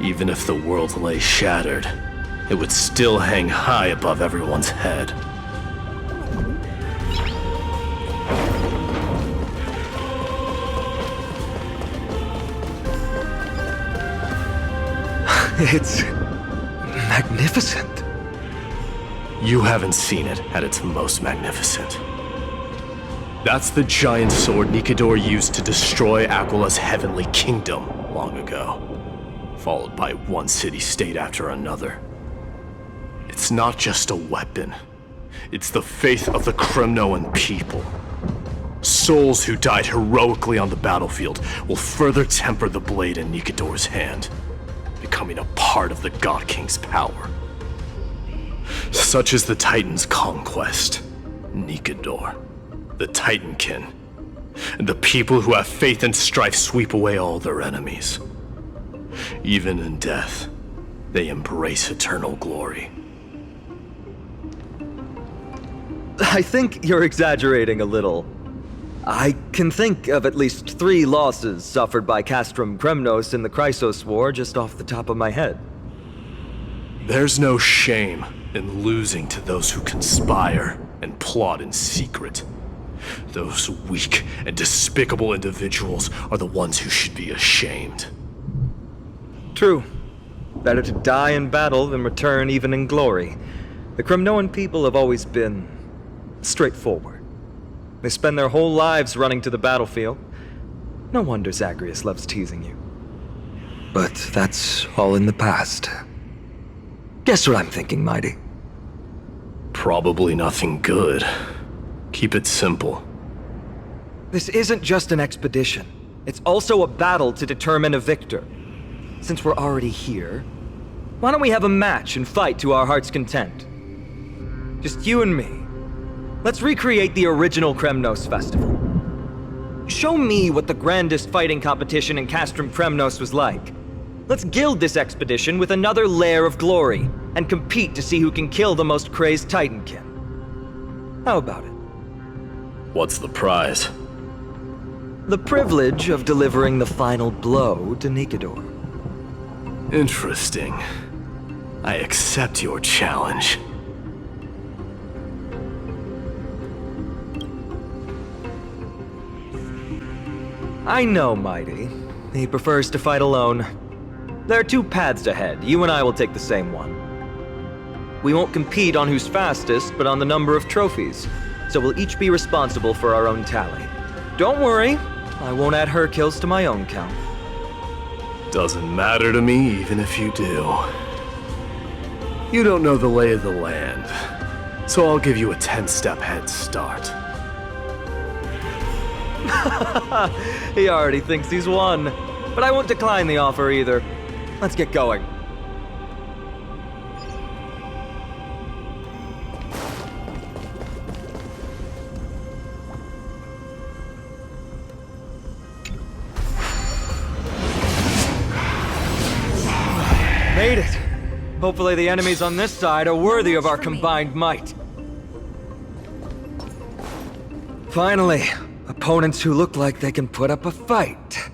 Even if the world lay shattered, it would still hang high above everyone's head. It's... magnificent. You haven't seen it at its most magnificent. That's the giant sword Nikador used to destroy Aquila's heavenly kingdom long ago, followed by one city-state after another. It's not just a weapon. It's the faith of the Kremnoan people. Souls who died heroically on the battlefield will further temper the blade in Nikador's hand, becoming a part of the God King's power. Such is the Titan's conquest, Nikador. The Titankin, and the people who have faith and strife sweep away all their enemies. Even in death, they embrace eternal glory. I think you're exaggerating a little. I can think of at least 3 losses suffered by Castrum Kremnos in the Chrysos War just off the top of my head. There's no shame in losing to those who conspire and plot in secret. Those weak and despicable individuals are the ones who should be ashamed. True. Better to die in battle than return even in glory. The Kremnoan people have always been straightforward. They spend their whole lives running to the battlefield. No wonder Zagreus loves teasing you. But that's all in the past. Guess what I'm thinking, Mighty? Probably nothing good. Keep it simple. This isn't just an expedition. It's also a battle to determine a victor. Since we're already here, why don't we have a match and fight to our heart's content? Just you and me. Let's recreate the original Kremnos festival. Show me what the grandest fighting competition in Castrum Kremnos was like. Let's gild this expedition with another layer of glory, and compete to see who can kill the most crazed Titankin. How about it? What's the prize? The privilege of delivering the final blow to Nikador. Interesting. I accept your challenge. I know, Mighty. He prefers to fight alone. There are 2 paths ahead. You and I will take the same one. We won't compete on who's fastest, but on the number of trophies. So we'll each be responsible for our own tally. Don't worry, I won't add her kills to my own count. Doesn't matter to me, even if you do. You don't know the lay of the land, so I'll give you a 10-step head start. He already thinks he's won. But I won't decline the offer either. Let's get going. Made it! Hopefully the enemies on this side are worthy of our combined might. Finally, opponents who look like they can put up a fight.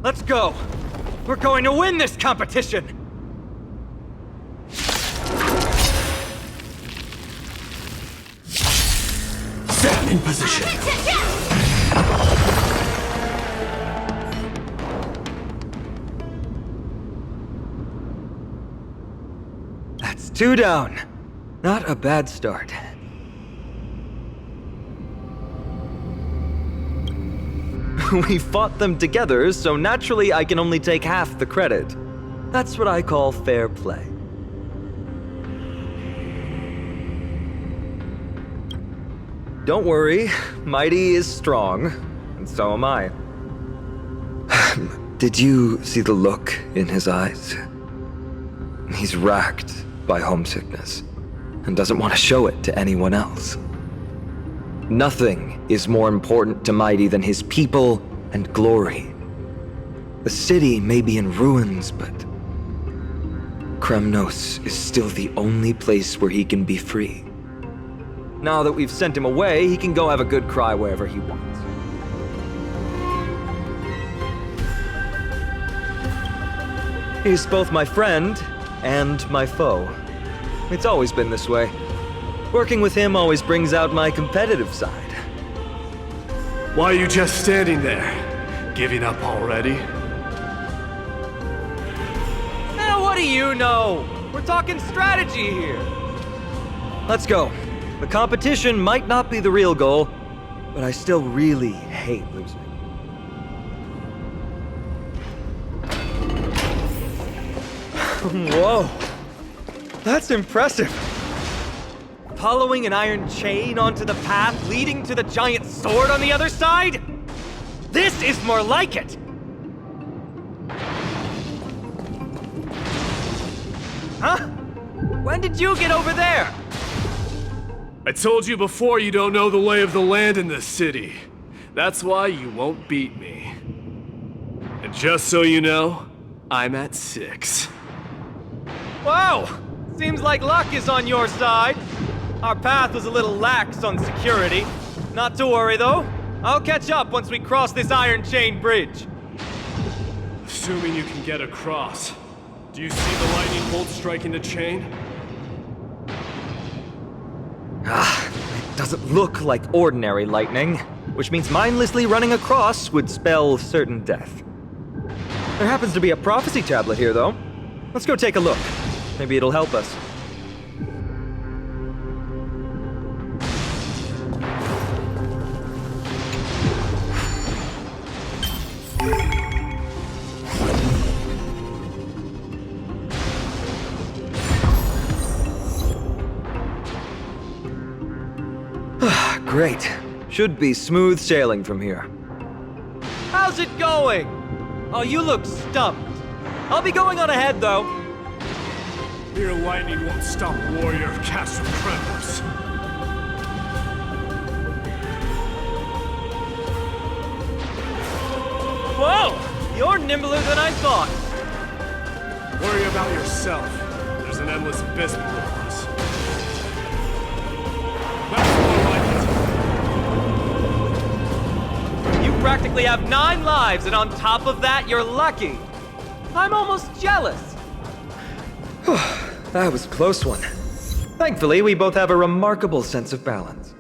Let's go! We're going to win this competition! Stand in position! That's 2 down. Not a bad start. We fought them together, so naturally I can only take half the credit. That's what I call fair play. Don't worry, Mighty is strong, and so am I. Did you see the look in his eyes? He's racked by homesickness, and doesn't want to show it to anyone else. Nothing is more important to Mighty than his people and glory. The city may be in ruins, but Kremnos is still the only place where he can be free. Now that we've sent him away, he can go have a good cry wherever he wants. He's both my friend and my foe. It's always been this way. Working with him always brings out my competitive side. Why are you just standing there? Giving up already? Now, what do you know? We're talking strategy here. Let's go. The competition might not be the real goal, but I still really hate losing. Whoa. That's impressive. Following an iron chain onto the path leading to the giant sword on the other side? This is more like it! Huh? When did you get over there? I told you before you don't know the lay of the land in this city. That's why you won't beat me. And just so you know, I'm at 6. Whoa! Seems like luck is on your side. Our path was a little lax on security. Not to worry, though. I'll catch up once we cross this iron chain bridge. Assuming you can get across. Do you see the lightning bolt striking the chain? It doesn't look like ordinary lightning, which means mindlessly running across would spell certain death. There happens to be a prophecy tablet here, though. Let's go take a look. Maybe it'll help us. Great. Should be smooth sailing from here. How's it going? Oh, you look stumped. I'll be going on ahead, though. Your lightning won't stop warrior of Castle Kremnos. Whoa! You're nimbler than I thought. Worry about yourself. There's an endless abyss below us. That's more like it. You practically have 9 lives, and on top of that, you're lucky. I'm almost jealous. That was a close one. Thankfully, we both have a remarkable sense of balance.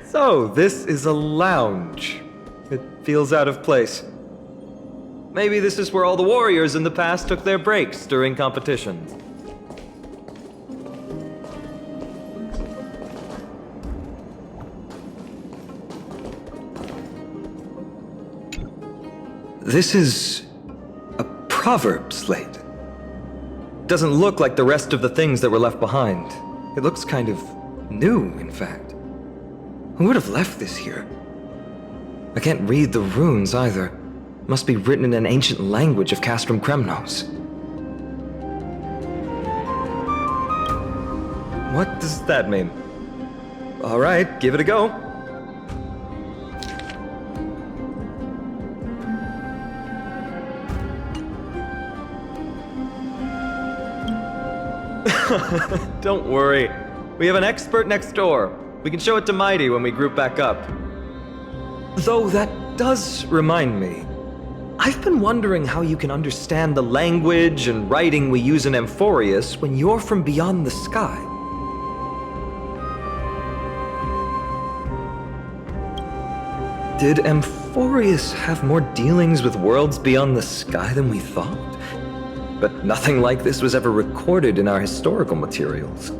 So, this is a lounge. It feels out of place. Maybe this is where all the warriors in the past took their breaks during competitions. This is a proverb slate. doesn't look like the rest of the things that were left behind. It looks kind of new, in fact. Who would have left this here? I can't read the runes either. Must be written in an ancient language of Castrum Kremnos. What does that mean? Alright, give it a go. Don't worry. We have an expert next door. We can show it to Mighty when we group back up. Though that does remind me. I've been wondering how you can understand the language and writing we use in Amphorius when you're from beyond the sky. Did Amphorius have more dealings with worlds beyond the sky than we thought? But nothing like this was ever recorded in our historical materials.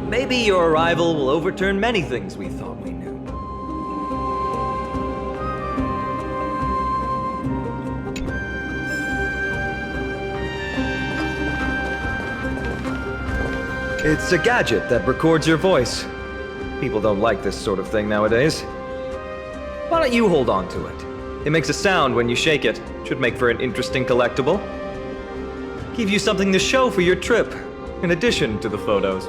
Maybe your arrival will overturn many things we thought we knew. It's a gadget that records your voice. People don't like this sort of thing nowadays. Why don't you hold on to it? It makes a sound when you shake it. Should make for an interesting collectible. Give you something to show for your trip, in addition to the photos.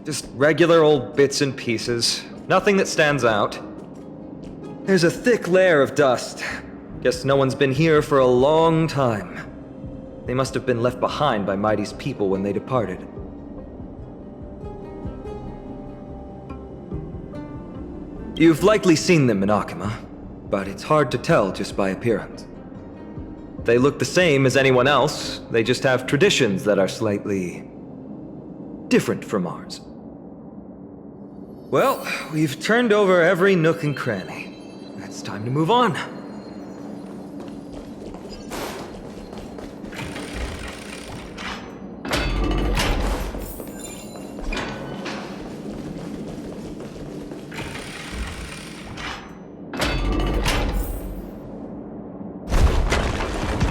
Just regular old bits and pieces. Nothing that stands out. There's a thick layer of dust. Guess no one's been here for a long time. They must have been left behind by Mighty's people when they departed. You've likely seen them in Akima, but it's hard to tell just by appearance. They look the same as anyone else, they just have traditions that are slightly different from ours. Well, we've turned over every nook and cranny. It's time to move on.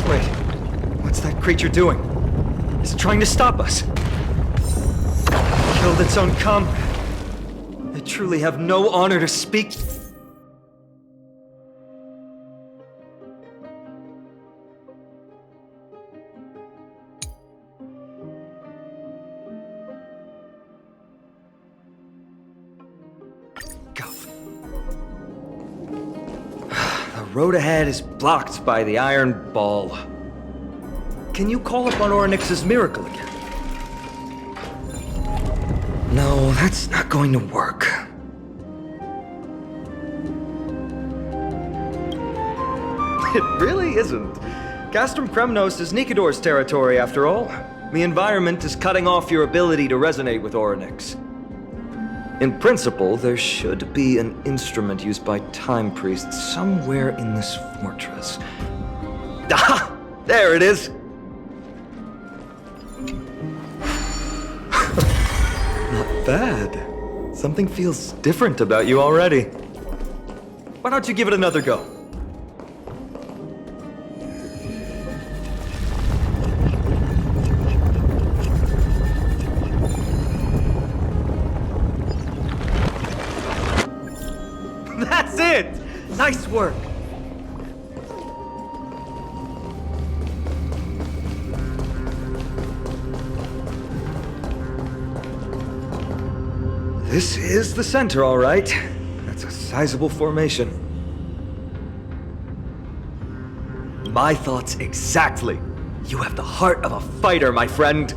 Wait, what's that creature doing? Is it trying to stop us? Killed its own comrade. I truly have no honor to speak. The road ahead is blocked by the iron ball. Can you call upon Orynyx's miracle again? No, that's not going to work. It really isn't. Castrum Kremnos is Nikador's territory, after all. The environment is cutting off your ability to resonate with Orynyx. In principle, there should be an instrument used by time priests somewhere in this fortress. Ah! There it is! Not bad. Something feels different about you already. Why don't you give it another go? That's it! Nice work! This is the center, all right. That's a sizable formation. My thoughts exactly. You have the heart of a fighter, my friend.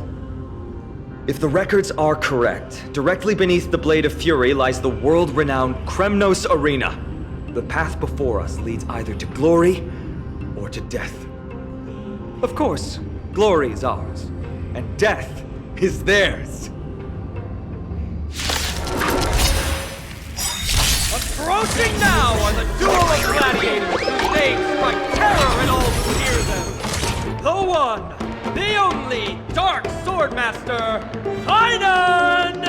If the records are correct, directly beneath the Blade of Fury lies the world-renowned Kremnos Arena. The path before us leads either to glory or to death. Of course, glory is ours, and death is theirs. Approaching now are the duel of gladiators whose names strike terror in all who hear them. the one, the only Dark Swordmaster, Paean!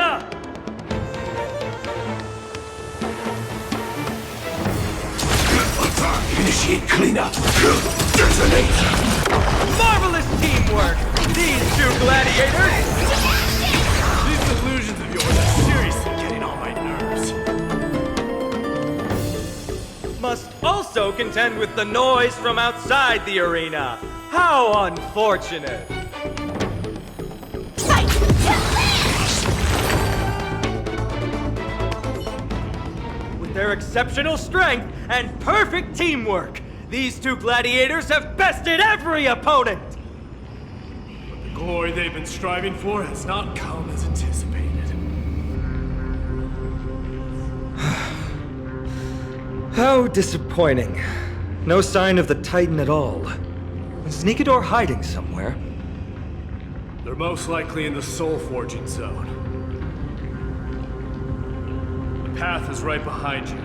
Initiate cleanup. Detonate. Marvelous teamwork, these two gladiators! These illusions of yours are seriously getting on my nerves. Must also contend with the noise from outside the arena. How unfortunate! With their exceptional strength and perfect teamwork, these two gladiators have bested every opponent! But the glory they've been striving for has not come as anticipated. How disappointing. No sign of the Titan at all. Is Nikador hiding somewhere? They're most likely in the soul forging zone. The path is right behind you.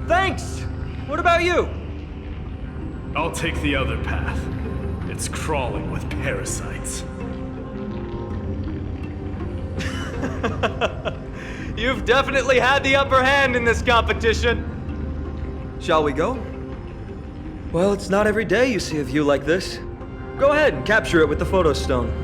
Thanks! What about you? I'll take the other path. It's crawling with parasites. You've definitely had the upper hand in this competition. Shall we go? Well, it's not every day you see a view like this. Go ahead and capture it with the photo stone.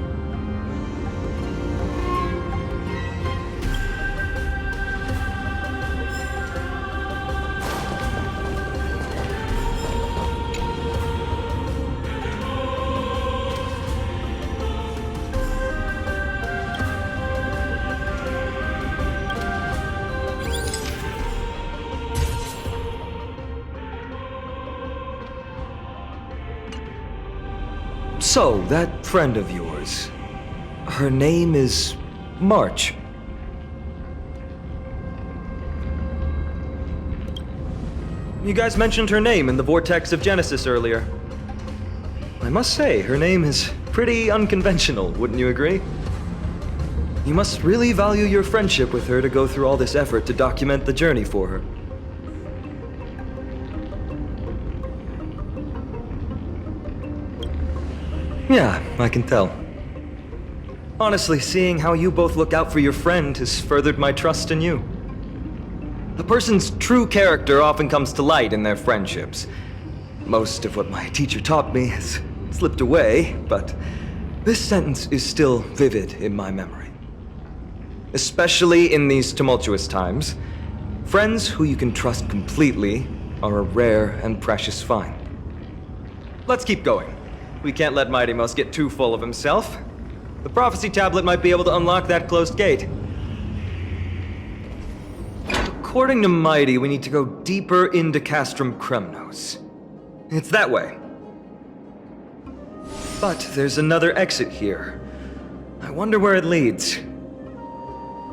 So, that friend of yours, her name is March. You guys mentioned her name in the Vortex of Genesis earlier. I must say, her name is pretty unconventional, wouldn't you agree? You must really value your friendship with her to go through all this effort to document the journey for her. Yeah, I can tell. Honestly, seeing how you both look out for your friend has furthered my trust in you. A person's true character often comes to light in their friendships. Most of what my teacher taught me has slipped away, but this sentence is still vivid in my memory. Especially in these tumultuous times, friends who you can trust completely are a rare and precious find. Let's keep going. We can't let Mighty Mouse get too full of himself. The prophecy tablet might be able to unlock that closed gate. According to Mighty, we need to go deeper into Castrum Kremnos. It's that way. But there's another exit here. I wonder where it leads.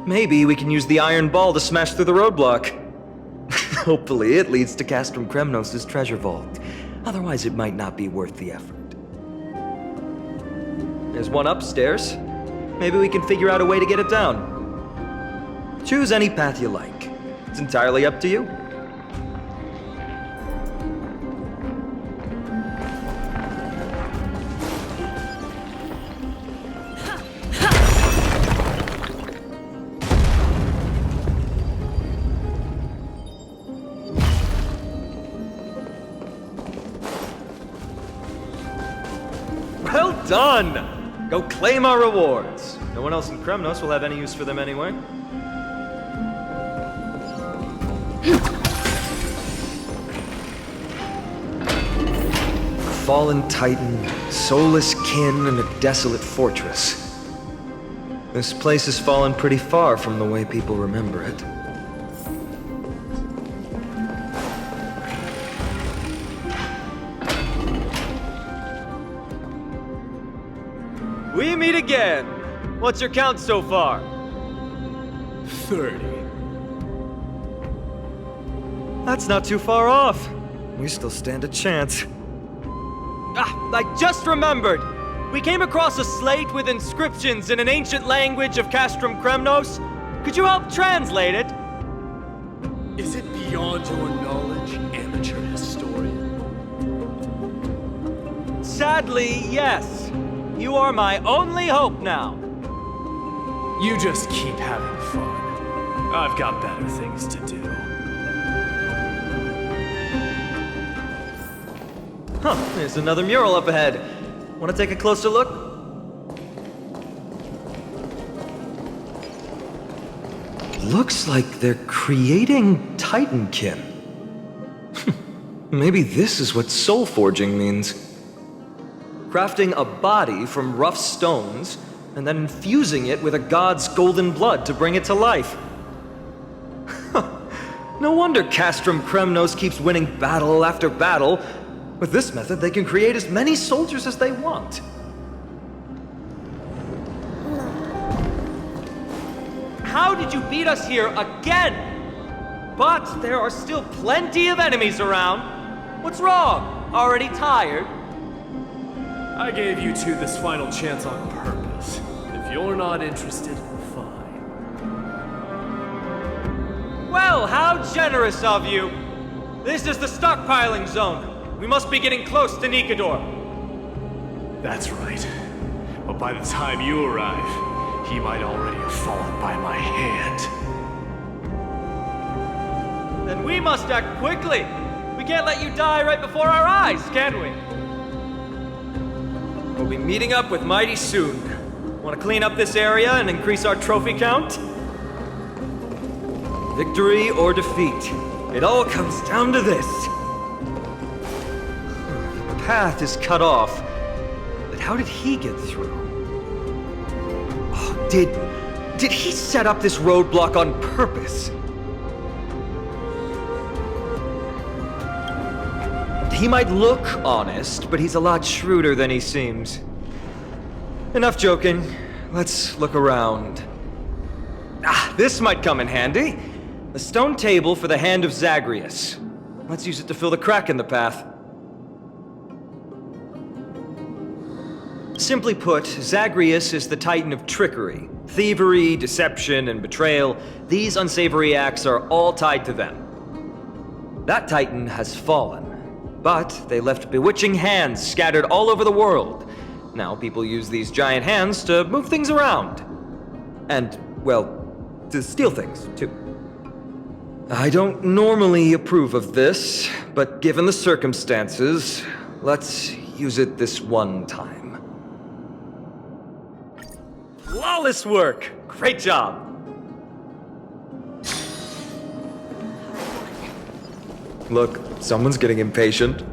Maybe we can use the iron ball to smash through the roadblock. Hopefully it leads to Castrum Kremnos' treasure vault. Otherwise it might not be worth the effort. There's one upstairs. Maybe we can figure out a way to get it down. Choose any path you like. It's entirely up to you. Well done! Go claim our rewards. No one else in Kremnos will have any use for them anyway. A fallen titan, soulless kin, and a desolate fortress. This place has fallen pretty far from the way people remember it. We meet again. What's your count so far? 30. That's not too far off. We still stand a chance. I just remembered! We came across a slate with inscriptions in an ancient language of Castrum Kremnos. Could you help translate it? Is it beyond your knowledge, amateur historian? Sadly, yes. You are my only hope now. You just keep having fun. I've got better things to do. Huh, there's another mural up ahead. Want to take a closer look? Looks like they're creating Titankin. Maybe this is what soul forging means. Crafting a body from rough stones, and then infusing it with a god's golden blood to bring it to life. No wonder Castrum Kremnos keeps winning battle after battle. With this method, they can create as many soldiers as they want. How did you beat us here again? But there are still plenty of enemies around. What's wrong? Already tired? I gave you two this final chance on purpose. If you're not interested, fine. Well, how generous of you! This is the stockpiling zone. We must be getting close to Nikador. That's right. But by the time you arrive, he might already have fallen by my hand. Then we must act quickly. We can't let you die right before our eyes, can we? We'll be meeting up with Mighty soon. Want to clean up this area and increase our trophy count? Victory or defeat. It all comes down to this. The path is cut off. But how did he get through? Oh, did he set up this roadblock on purpose? He might look honest, but he's a lot shrewder than he seems. Enough joking. Let's look around. Ah, this might come in handy. A stone table for the hand of Zagreus. Let's use it to fill the crack in the path. Simply put, Zagreus is the titan of trickery. Thievery, deception, and betrayal. These unsavory acts are all tied to them. That titan has fallen. But they left bewitching hands scattered all over the world. Now people use these giant hands to move things around. And, well, to steal things, too. I don't normally approve of this, but given the circumstances, let's use it this one time. Flawless work! Great job! Look, someone's getting impatient.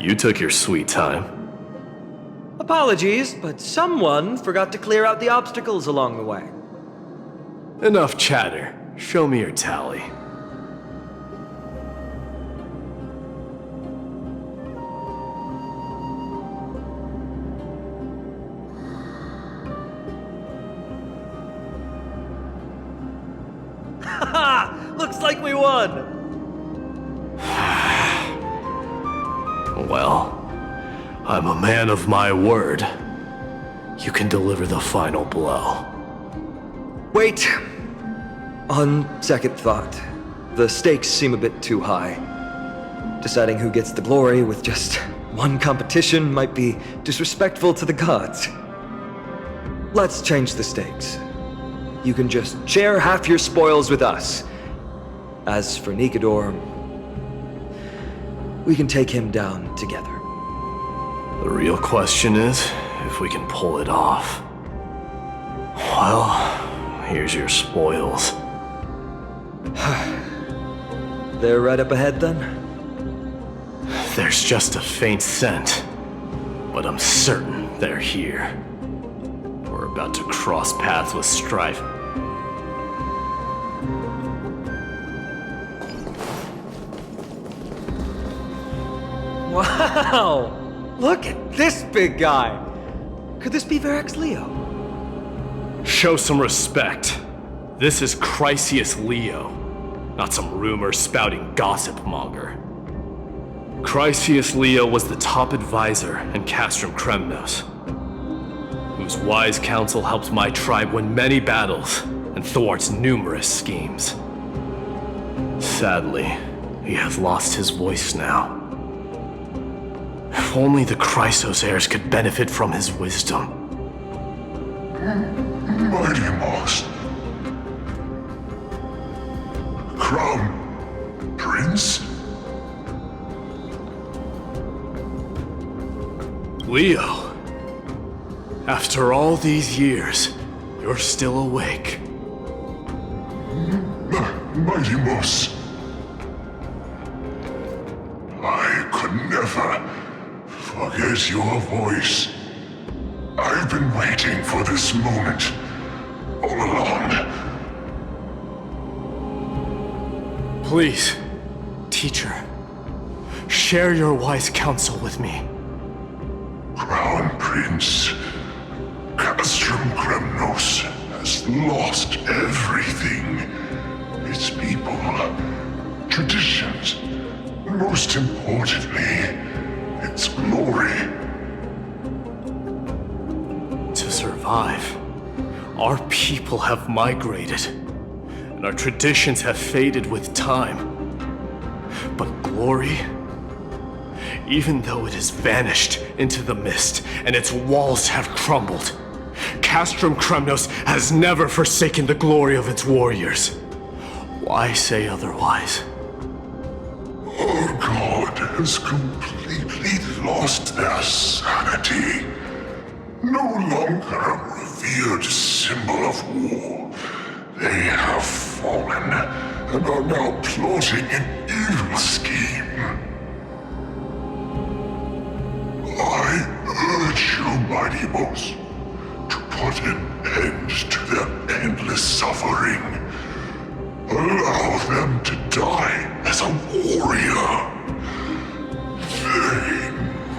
You took your sweet time. Apologies, but someone forgot to clear out the obstacles along the way. Enough chatter. Show me your tally. Looks like we won! Well, I'm a man of my word. You can deliver the final blow. Wait. On second thought, the stakes seem a bit too high. Deciding who gets the glory with just one competition might be disrespectful to the gods. Let's change the stakes. You can just share half your spoils with us. As for Nikador, we can take him down together. The real question is if we can pull it off. Well, here's your spoils. They're right up ahead then? There's just a faint scent, but I'm certain they're here. We're about to cross paths with strife. Wow! Look at this big guy! Could this be Verax Leo? Show some respect. This is Chrysius Leo, not some rumor-spouting gossip monger. Chrysius Leo was the top advisor in Castrum Kremnos. whose wise counsel helps my tribe win many battles and thwarts numerous schemes. Sadly, he has lost his voice now. If only the Chrysos heirs could benefit from his wisdom. Mighty Moss. Crown Prince? Leo, after all these years, you're still awake. Mighty Moss. I could never forget your voice. I've been waiting for this moment all along. Please, teacher, share your wise counsel with me. Crown Prince Castrum Kremnos has lost everything. Its people, traditions, and most importantly, its glory. To survive, our people have migrated, and our traditions have faded with time. But glory, even though it has vanished into the mist and its walls have crumbled, Castrum Kremnos has never forsaken the glory of its warriors. Why say otherwise? Our god has completely lost their sanity. No longer a revered symbol of war, they have fallen and are now plotting an evil scheme. I urge you, Mighty Moss, to put an end to their endless suffering. Allow them to die as a warrior. They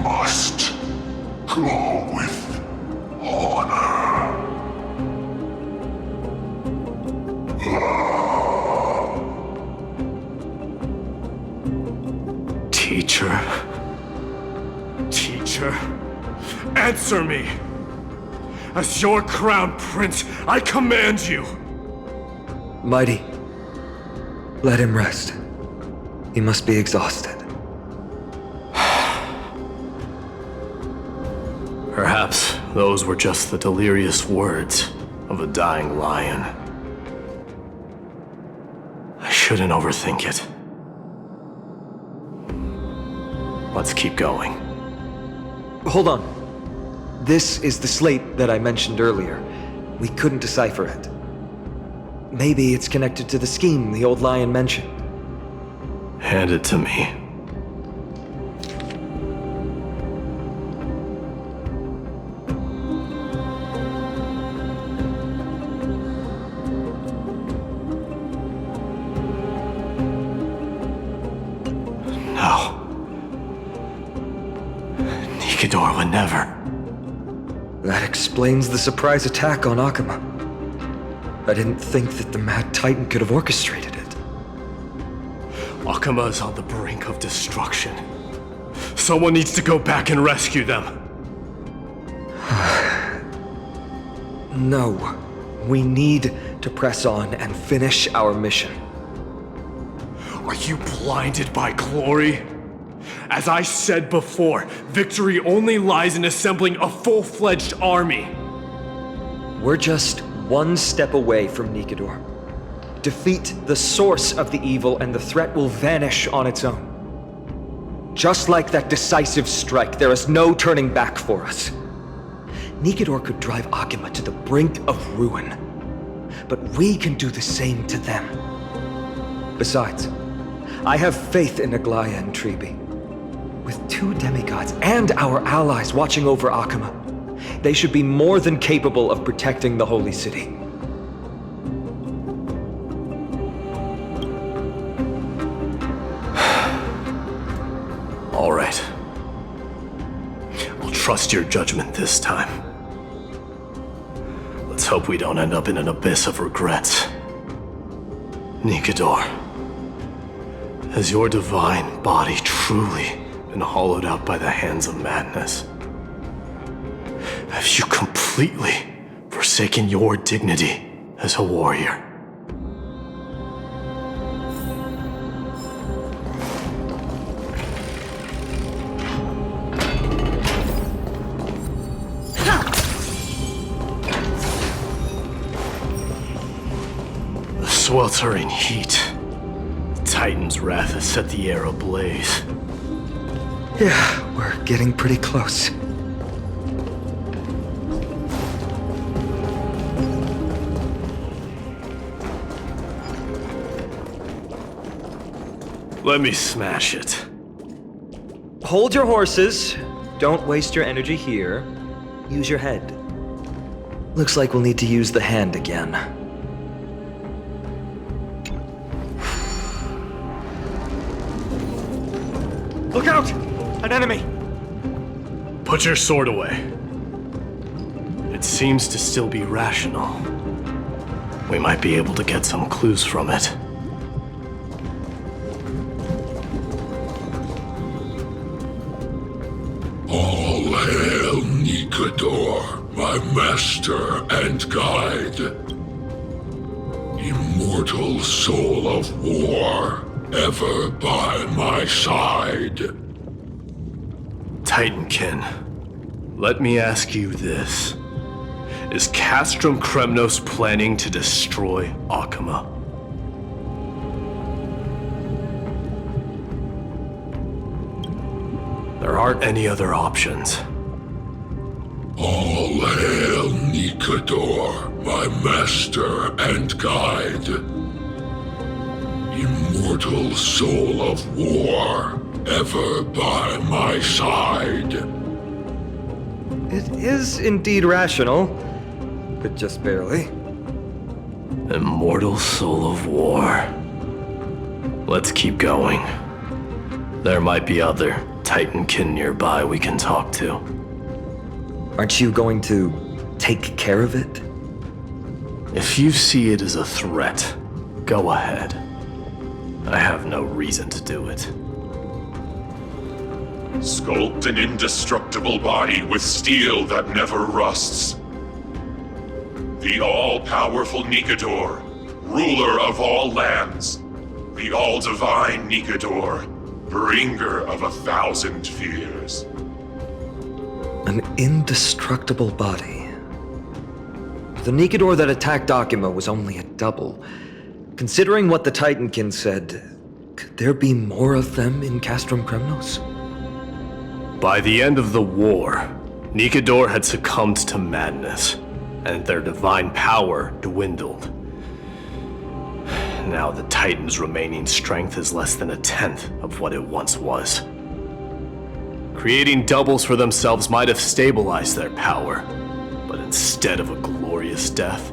must go with honor. Teacher, answer me! As your crown prince, I command you! Mighty, let him rest. He must be exhausted. Perhaps those were just the delirious words of a dying lion. I shouldn't overthink it. Let's keep going. Hold on. This is the slate that I mentioned earlier. We couldn't decipher it. Maybe it's connected to the scheme the old lion mentioned. Hand it to me. No. Nikador would never. That explains the surprise attack on Akama. I didn't think that the Mad Titan could have orchestrated it. Akama is on the brink of destruction. Someone needs to go back and rescue them. No. We need to press on and finish our mission. Are you blinded by glory? As I said before, victory only lies in assembling a full-fledged army. We're just one step away from Nikador. Defeat the source of the evil and the threat will vanish on its own. Just like that decisive strike, there is no turning back for us. Nikador could drive Akama to the brink of ruin, but we can do the same to them. Besides, I have faith in Aglaya and Tribi. With 2 demigods and our allies watching over Akama, they should be more than capable of protecting the Holy City. All right. I'll trust your judgment this time. Let's hope we don't end up in an abyss of regrets. Nikador, has your divine body truly been hollowed out by the hands of madness? have you completely forsaken your dignity as a warrior? The sweltering heat. The Titan's wrath has set the air ablaze. Yeah, we're getting pretty close. Let me smash it. Hold your horses. Don't waste your energy here. Use your head. Looks like we'll need to use the hand again. Look out! An enemy! Put your sword away. It seems to still be rational. We might be able to get some clues from it. All hail Nikador, my master and guide. Immortal soul of war, ever by my side. Titankin, let me ask you this. Is Castrum Kremnos planning to destroy Akama? There aren't any other options. All hail Nikador, my master and guide. Immortal soul of war, ever by my side. It is indeed rational, but just barely. Immortal soul of war. Let's keep going. There might be other Titankin nearby we can talk to. Aren't you going to take care of it? If you see it as a threat, go ahead. I have no reason to do it. Sculpt an indestructible body with steel that never rusts. The all-powerful Nikador, ruler of all lands. The all-divine Nikador, bringer of 1,000 fears. An indestructible body. The Nikador that attacked Akama was only a double. Considering what the Titankin said, could there be more of them in Castrum Kremnos? By the end of the war, Nikador had succumbed to madness, and their divine power dwindled. Now the Titan's remaining strength is less than 1/10 of what it once was. Creating doubles for themselves might have stabilized their power, but instead of a glorious death,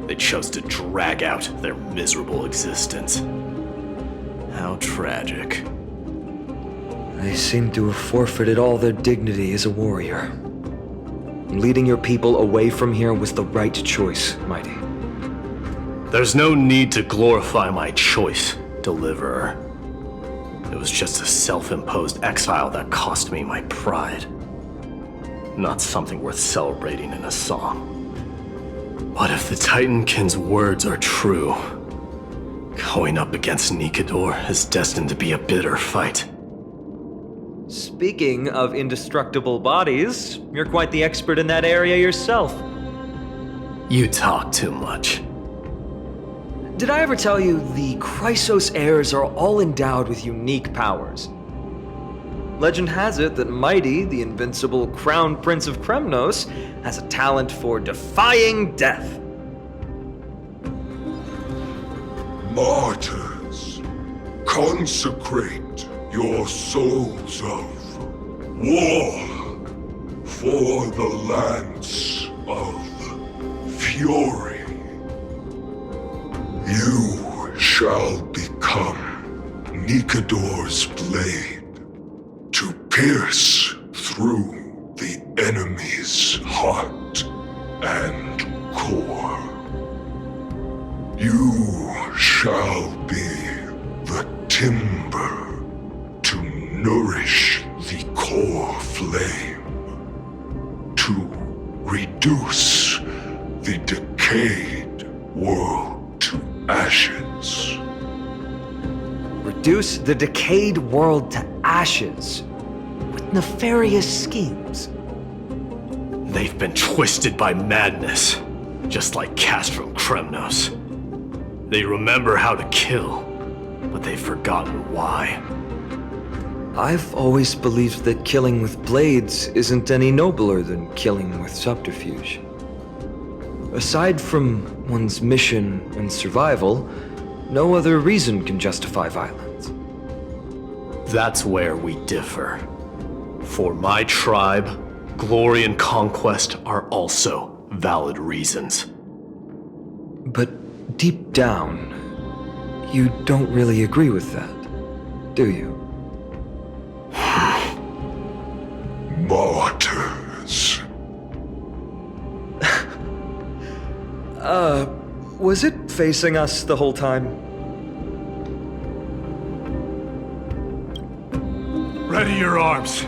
they chose to drag out their miserable existence. How tragic. They seem to have forfeited all their dignity as a warrior. Leading your people away from here was the right choice, Mighty. There's no need to glorify my choice, Deliverer. It was just a self-imposed exile that cost me my pride. Not something worth celebrating in a song. What if the Titankin's words are true? Going up against Nikador is destined to be a bitter fight. Speaking of indestructible bodies, you're quite the expert in that area yourself. You talk too much. Did I ever tell you the Chrysos heirs are all endowed with unique powers? Legend has it that Mighty, the invincible Crown Prince of Kremnos, has a talent for defying death. Martyrs, consecrate your souls of war for the lance of fury. You shall become Nikador's blade to pierce through the enemy's heart and core. You shall be the timber to nourish the core flame, to ashes. Reduce the decayed world to ashes with nefarious schemes. They've been twisted by madness, just like Castro Kremnos. They remember how to kill, but they've forgotten why. I've always believed that killing with blades isn't any nobler than killing with subterfuge. Aside from one's mission and survival, no other reason can justify violence. That's where we differ. For my tribe, glory and conquest are also valid reasons. But deep down, you don't really agree with that, do you? Martyrs. Was it facing us the whole time? Ready your arms.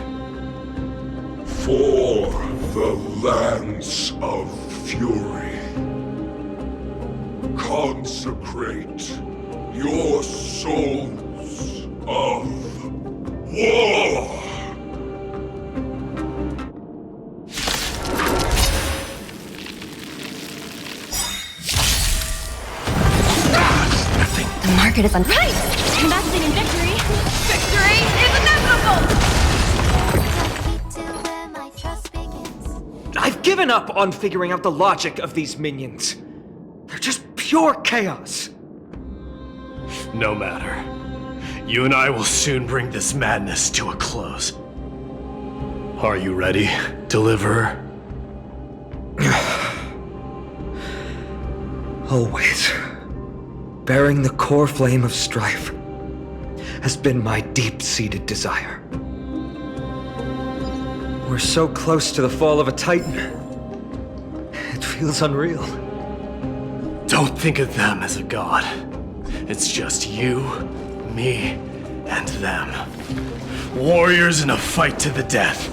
For the lance of fury. Consecrate your souls of war. The market is on. Right! Investing in victory. Victory is inevitable! I've given up on figuring out the logic of these minions. They're just pure chaos. No matter. You and I will soon bring this madness to a close. Are you ready, Deliverer? Always. Bearing the core flame of strife has been my deep-seated desire. We're so close to the fall of a Titan. It feels unreal. Don't think of them as a god. It's just you, me, and them. Warriors in a fight to the death.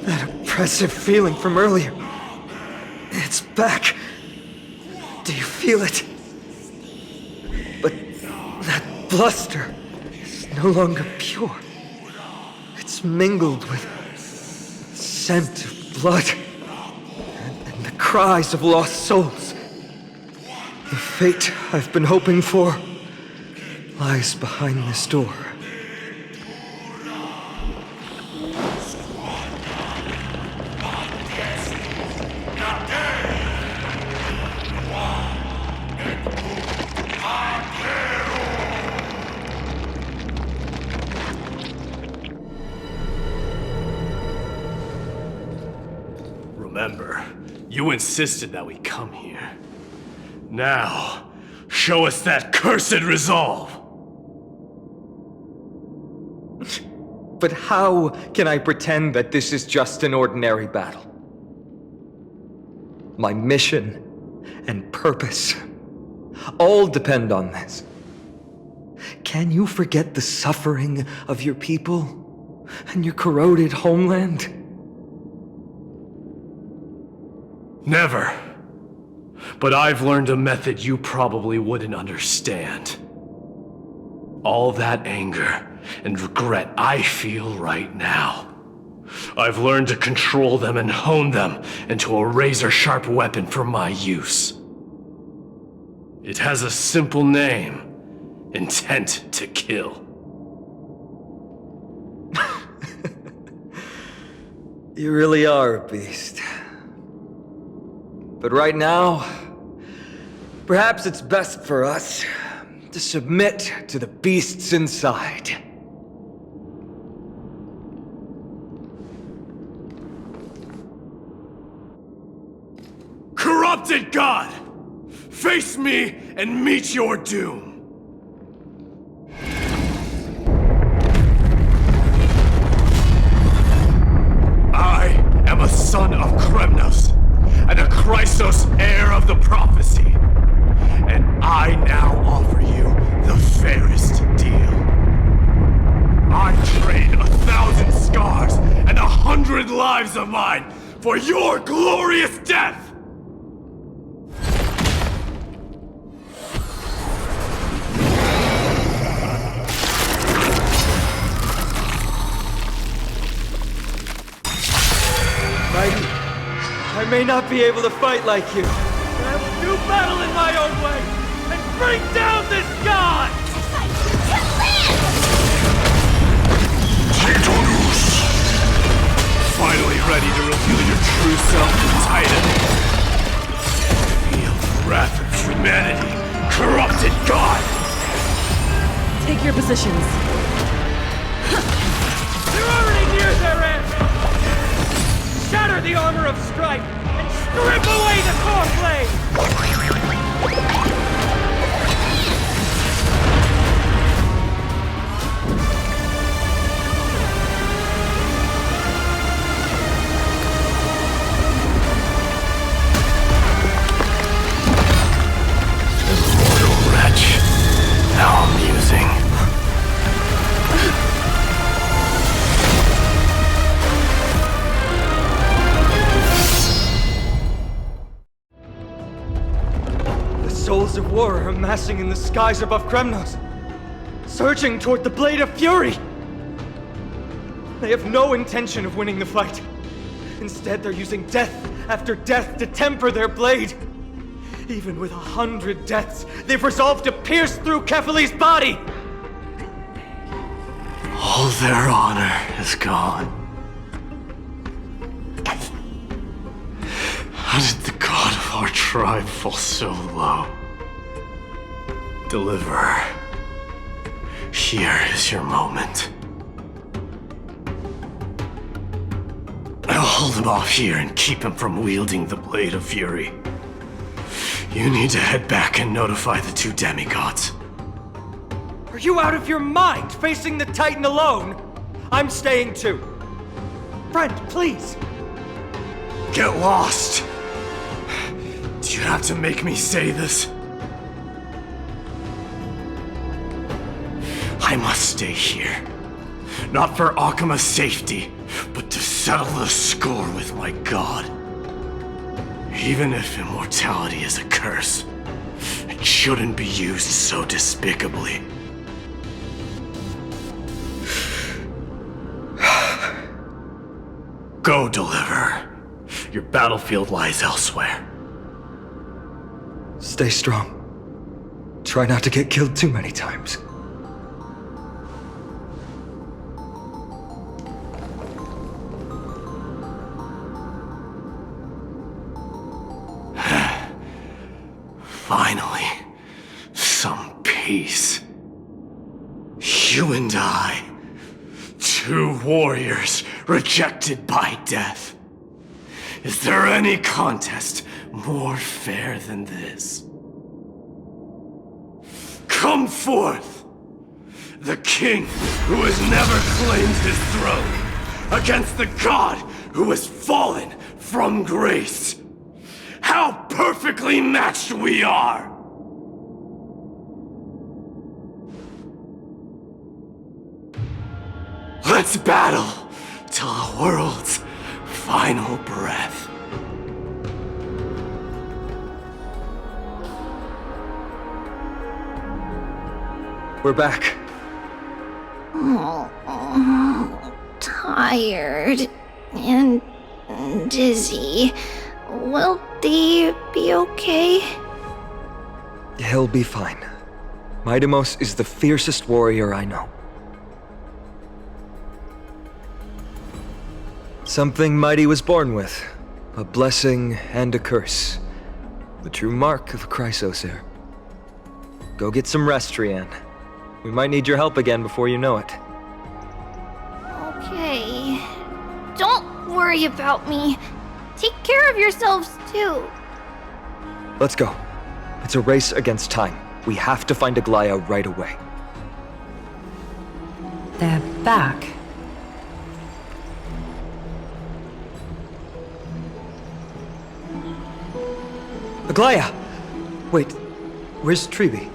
That oppressive feeling from earlier. It's back. Do you feel it? But that bluster is no longer pure. It's mingled with scent of blood and the cries of lost souls. The fate I've been hoping for lies behind this door. Remember, you insisted that we come here. Now, show us that cursed resolve! But how can I pretend that this is just an ordinary battle? My mission and purpose all depend on this. Can you forget the suffering of your people and your corroded homeland? Never. But I've learned a method you probably wouldn't understand. All that anger and regret I feel right now. I've learned to control them and hone them into a razor-sharp weapon for my use. It has a simple name: intent to kill. You really are a beast. But right now, perhaps it's best for us to submit to the beasts inside. Corrupted God! Face me and meet your doom! I am a son of Kremnos, and a Chrysos heir of the prophecy. And I now offer you the fairest deal. I trade 1,000 scars and 100 beloved lives of mine for your glorious death! Mighty, I may not be able to fight like you, but I will do battle in my own way and bring down this god! Finally ready to reveal your true self to Titan. Feel the wrath of humanity, corrupted god! Take your positions. They're already near their end! Shatter the armor of strife and strip away the core blade! How amusing. The souls of war are amassing in the skies above Kremnos, surging toward the Blade of Fury! They have no intention of winning the fight. Instead, they're using death after death to temper their blade. Even with 100 deaths, they've resolved to pierce through Kefali's body! All their honor is gone. How did the god of our tribe fall so low? Deliverer, here is your moment. I'll hold him off here and keep him from wielding the Blade of Fury. You need to head back and notify the two demigods. Are you out of your mind, facing the Titan alone? I'm staying too. Friend, please. Get lost. Do you have to make me say this? I must stay here. Not for Akima's safety, but to settle the score with my god. Even if immortality is a curse, it shouldn't be used so despicably. Go, Deliverer. Your battlefield lies elsewhere. Stay strong. Try not to get killed too many times. Finally, some peace. You and I, two warriors rejected by death. Is there any contest more fair than this? Come forth, the king who has never claimed his throne, against the god who has fallen from grace. How perfectly matched we are! Let's battle till the world's final breath. We're back. Tired and dizzy. Will they be okay? He'll be fine. Midamos is the fiercest warrior I know. Something Mighty was born with. A blessing and a curse. The true mark of a Chrysosaur. Go get some rest, Rianne. We might need your help again before you know it. Okay. Don't worry about me. Take care of yourselves, too. Let's go. It's a race against time. We have to find Aglaya right away. They're back. Aglaya! Wait, where's Tribi?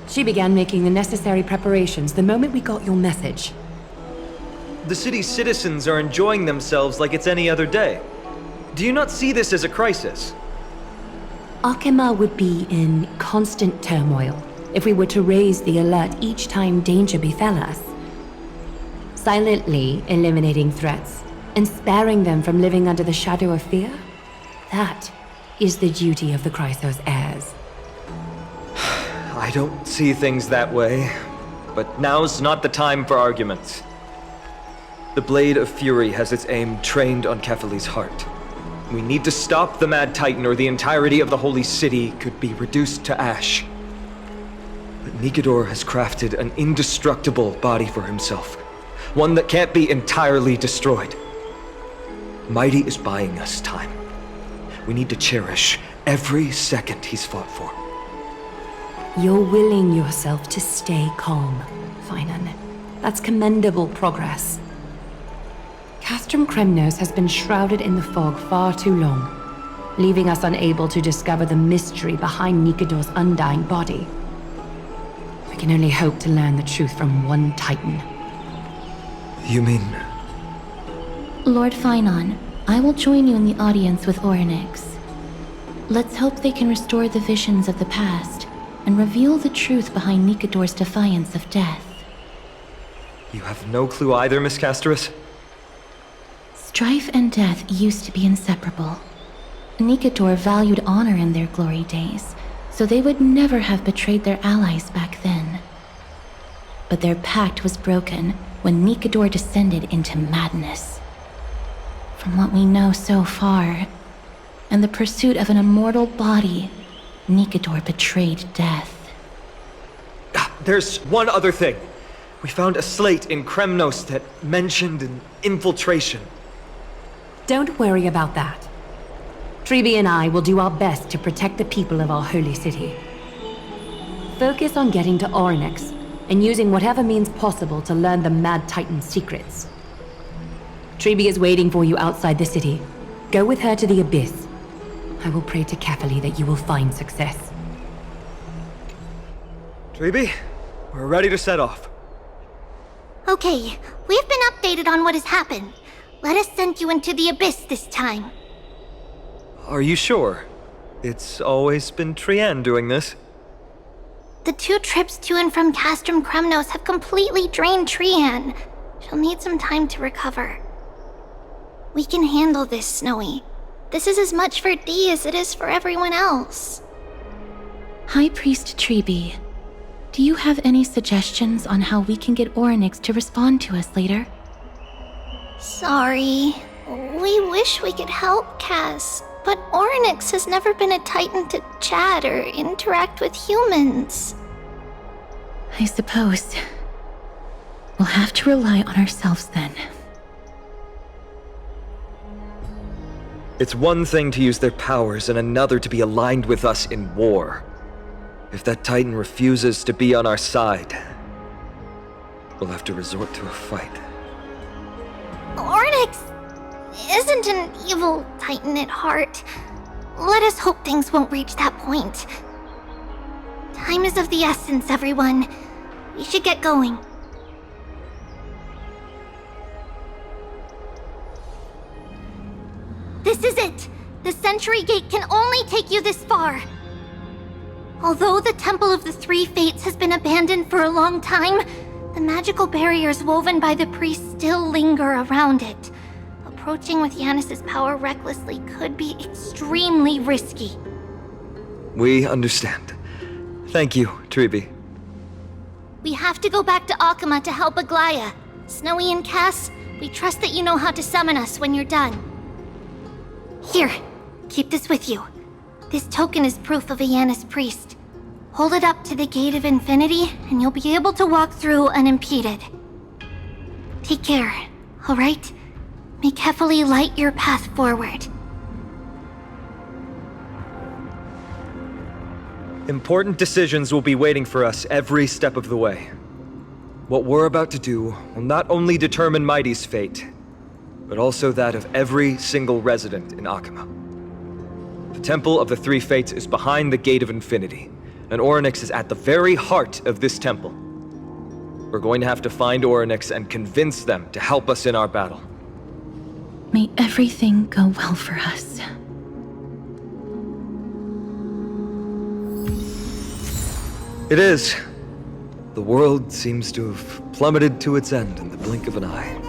She began making the necessary preparations the moment we got your message. The city's citizens are enjoying themselves like it's any other day. Do you not see this as a crisis? Akima would be in constant turmoil if we were to raise the alert each time danger befell us. Silently eliminating threats and sparing them from living under the shadow of fear, that is the duty of the Chrysos heirs. I don't see things that way, but now's not the time for arguments. The Blade of Fury has its aim trained on Kefali's heart. We need to stop the Mad Titan, or the entirety of the Holy City could be reduced to ash. But Nikedor has crafted an indestructible body for himself, one that can't be entirely destroyed. Mighty is buying us time. We need to cherish every second he's fought for. You're willing yourself to stay calm, Finan. That's commendable progress. Castrum Kremnos has been shrouded in the fog far too long, leaving us unable to discover the mystery behind Nikedor's undying body. We can only hope to learn the truth from one Titan. You mean... Lord Finan, I will join you in the audience with Orynyx. Let's hope they can restore the visions of the past and reveal the truth behind Nikedor's defiance of death. You have no clue either, Miss Casterus? Strife and death used to be inseparable. Nikedor valued honor in their glory days, so they would never have betrayed their allies back then. But their pact was broken when Nikedor descended into madness. From what we know so far, and the pursuit of an immortal body, Nikedor betrayed death. There's one other thing. We found a slate in Kremnos that mentioned an infiltration. Don't worry about that. Treeby and I will do our best to protect the people of our holy city. Focus on getting to Orynyx and using whatever means possible to learn the Mad Titan's secrets. Treeby is waiting for you outside the city. Go with her to the Abyss. I will pray to Kefali that you will find success. Treeby, we're ready to set off. Okay, we've been updated on what has happened. Let us send you into the Abyss this time. Are you sure? It's always been Trian doing this. The 2 trips to and from Castrum Kremnos have completely drained Trian. She'll need some time to recover. We can handle this, Snowy. This is as much for Dee as it is for everyone else. High Priest Treeby, do you have any suggestions on how we can get Orynyx to respond to us later? Sorry. We wish we could help, Cass, but Orynyx has never been a Titan to chat or interact with humans. I suppose. We'll have to rely on ourselves then. It's one thing to use their powers and another to be aligned with us in war. If that Titan refuses to be on our side, we'll have to resort to a fight. Orynyx isn't an evil Titan at heart. Let us hope things won't reach that point. Time is of the essence, everyone. We should get going. This is it! The Century Gate can only take you this far. Although the Temple of the Three Fates has been abandoned for a long time, the magical barriers woven by the priests still linger around it. Approaching with Yanis's power recklessly could be extremely risky. We understand. Thank you, Treeby. We have to go back to Akima to help Aglaya. Snowy and Cass, we trust that you know how to summon us when you're done. Here, keep this with you. This token is proof of a Yanis priest. Hold it up to the Gate of Infinity, and you'll be able to walk through unimpeded. Take care, alright? May Kefali light your path forward. Important decisions will be waiting for us every step of the way. What we're about to do will not only determine Mighty's fate, but also that of every single resident in Akima. The Temple of the Three Fates is behind the Gate of Infinity, and Orynyx is at the very heart of this temple. We're going to have to find Orynyx and convince them to help us in our battle. May everything go well for us. It is. The world seems to have plummeted to its end in the blink of an eye.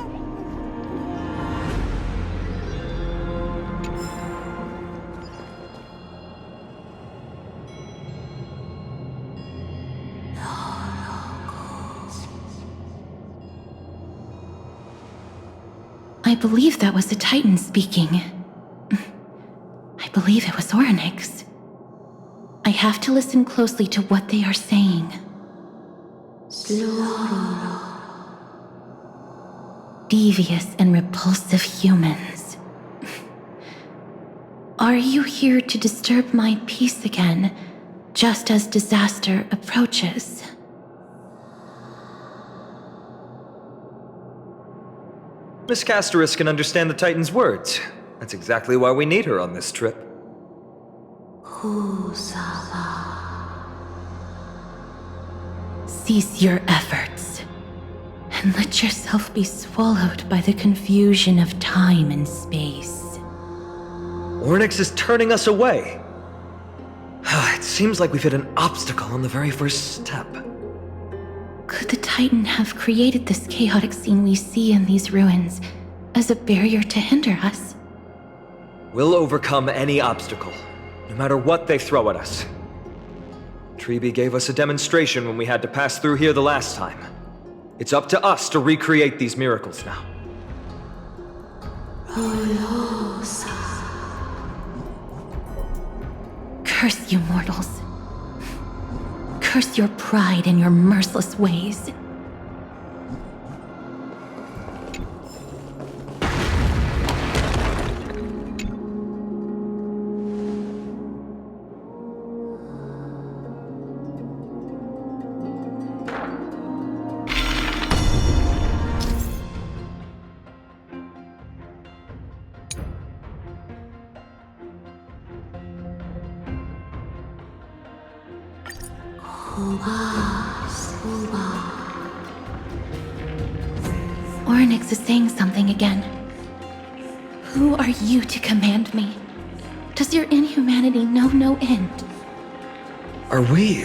I believe that was the Titan speaking. I believe it was Orynyx. I have to listen closely to what they are saying. Devious and repulsive humans. Are you here to disturb my peace again, just as disaster approaches? Miss Casterus can understand the Titan's words. That's exactly why we need her on this trip. Cease your efforts, and let yourself be swallowed by the confusion of time and space. Orynyx is turning us away. It seems like we've hit an obstacle on the very first step. Could the Titan have created this chaotic scene we see in these ruins as a barrier to hinder us? We'll overcome any obstacle, no matter what they throw at us. Treby gave us a demonstration when we had to pass through here the last time. It's up to us to recreate these miracles now. Curse you mortals. Curse your pride and your merciless ways. Orynyx is saying something again. Who are you to command me? Does your inhumanity know no end? Are we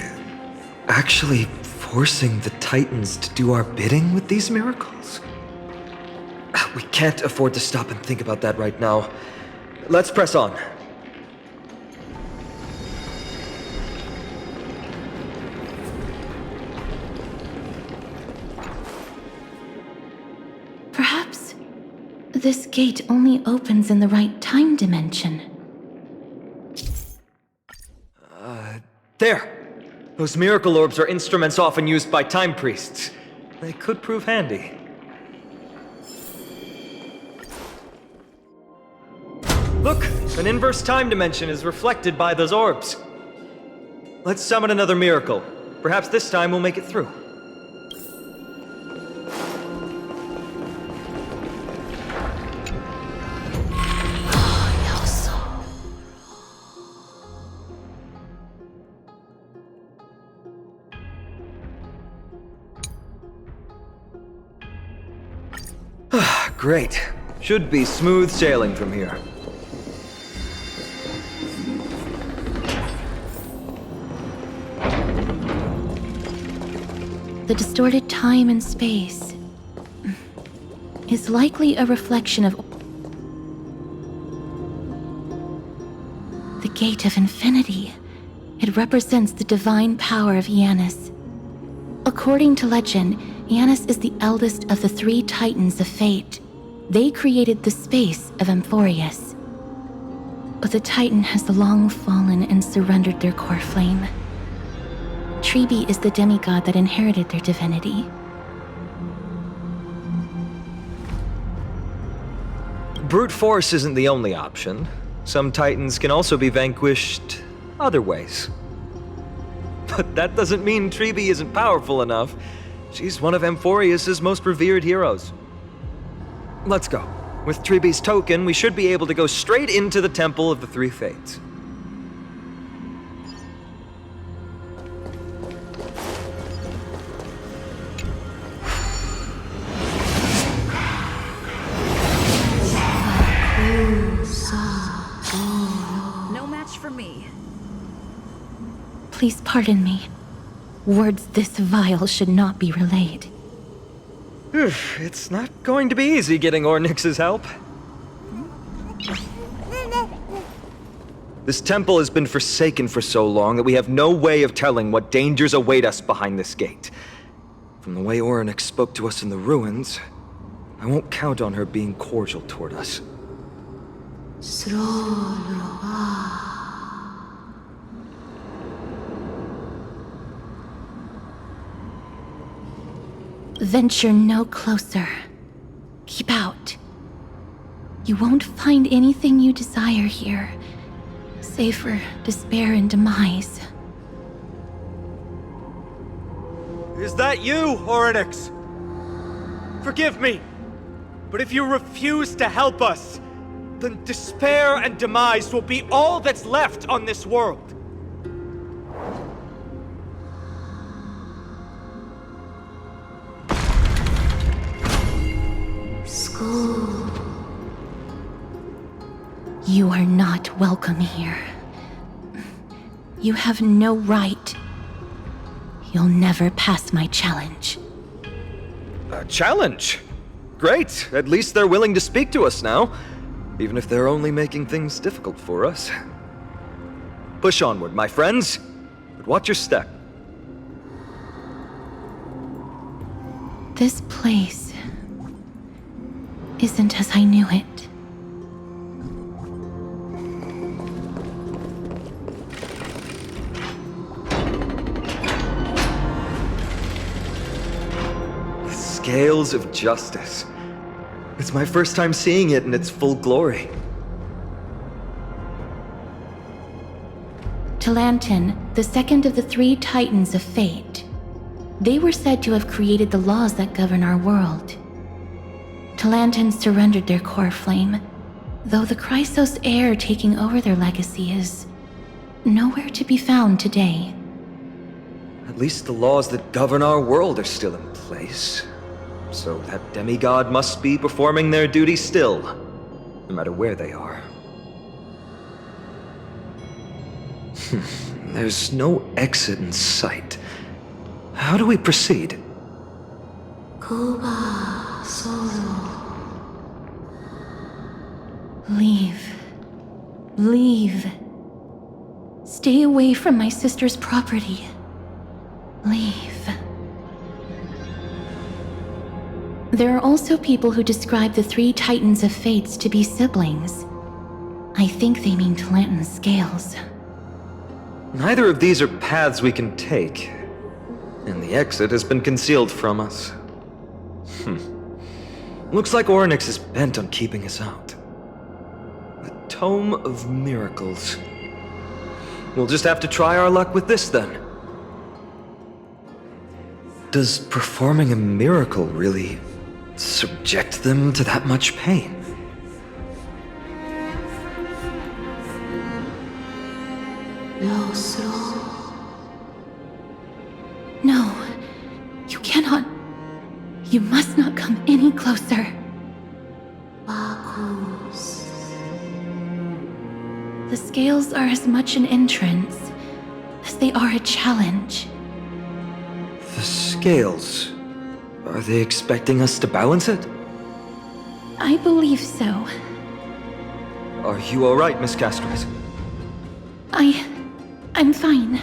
actually forcing the Titans to do our bidding with these miracles? We can't afford to stop and think about that right now. Let's press on. Perhaps this gate only opens in the right time dimension. There! Those miracle orbs are instruments often used by time priests. They could prove handy. Look! An inverse time dimension is reflected by those orbs. Let's summon another miracle. Perhaps this time we'll make it through. Great. Should be smooth sailing from here. The distorted time and space is likely a reflection of the Gate of Infinity. It represents the divine power of Janus. According to legend, Janus is the eldest of the three Titans of Fate. They created the space of Amphorius. But the Titan has long fallen and surrendered their core flame. Treby is the demigod that inherited their divinity. Brute force isn't the only option. Some Titans can also be vanquished other ways. But that doesn't mean Treby isn't powerful enough. She's one of Amphorius' most revered heroes. Let's go. With Treby's token, we should be able to go straight into the Temple of the Three Fates. Please pardon me. Words this vile should not be relayed. It's not going to be easy getting Ornyx's help. This temple has been forsaken for so long that we have no way of telling what dangers await us behind this gate. From the way Ornyx spoke to us in the ruins, I won't count on her being cordial toward us. Venture no closer. Keep out. You won't find anything you desire here, save for despair and demise. Is that you, Ornyx? Forgive me, but if you refuse to help us, then despair and demise will be all that's left on this world. You are not welcome here. You have no right. You'll never pass my challenge. A challenge? Great, at least they're willing to speak to us now, even if they're only making things difficult for us. Push onward, my friends, but watch your step. This place isn't as I knew it. Scales of justice. It's my first time seeing it in its full glory. Talantin, the second of the three Titans of Fate. They were said to have created the laws that govern our world. Talantin surrendered their core flame, though the Chrysos heir taking over their legacy is nowhere to be found today. At least the laws that govern our world are still in place. So that demigod must be performing their duty still, no matter where they are. There's no exit in sight. How do we proceed? Leave. Leave. Stay away from my sister's property. Leave. There are also people who describe the three Titans of Fates to be siblings. I think they mean Talantin's scales. Neither of these are paths we can take, and the exit has been concealed from us. Looks like Ornyx is bent on keeping us out. The Tome of Miracles. We'll just have to try our luck with this then. Does performing a miracle really subject them to that much pain? No, you cannot. You must not come any closer. The scales are as much an entrance as they are a challenge. The scales. Are they expecting us to balance it? I believe so. Are you alright, Miss Castres? I'm fine.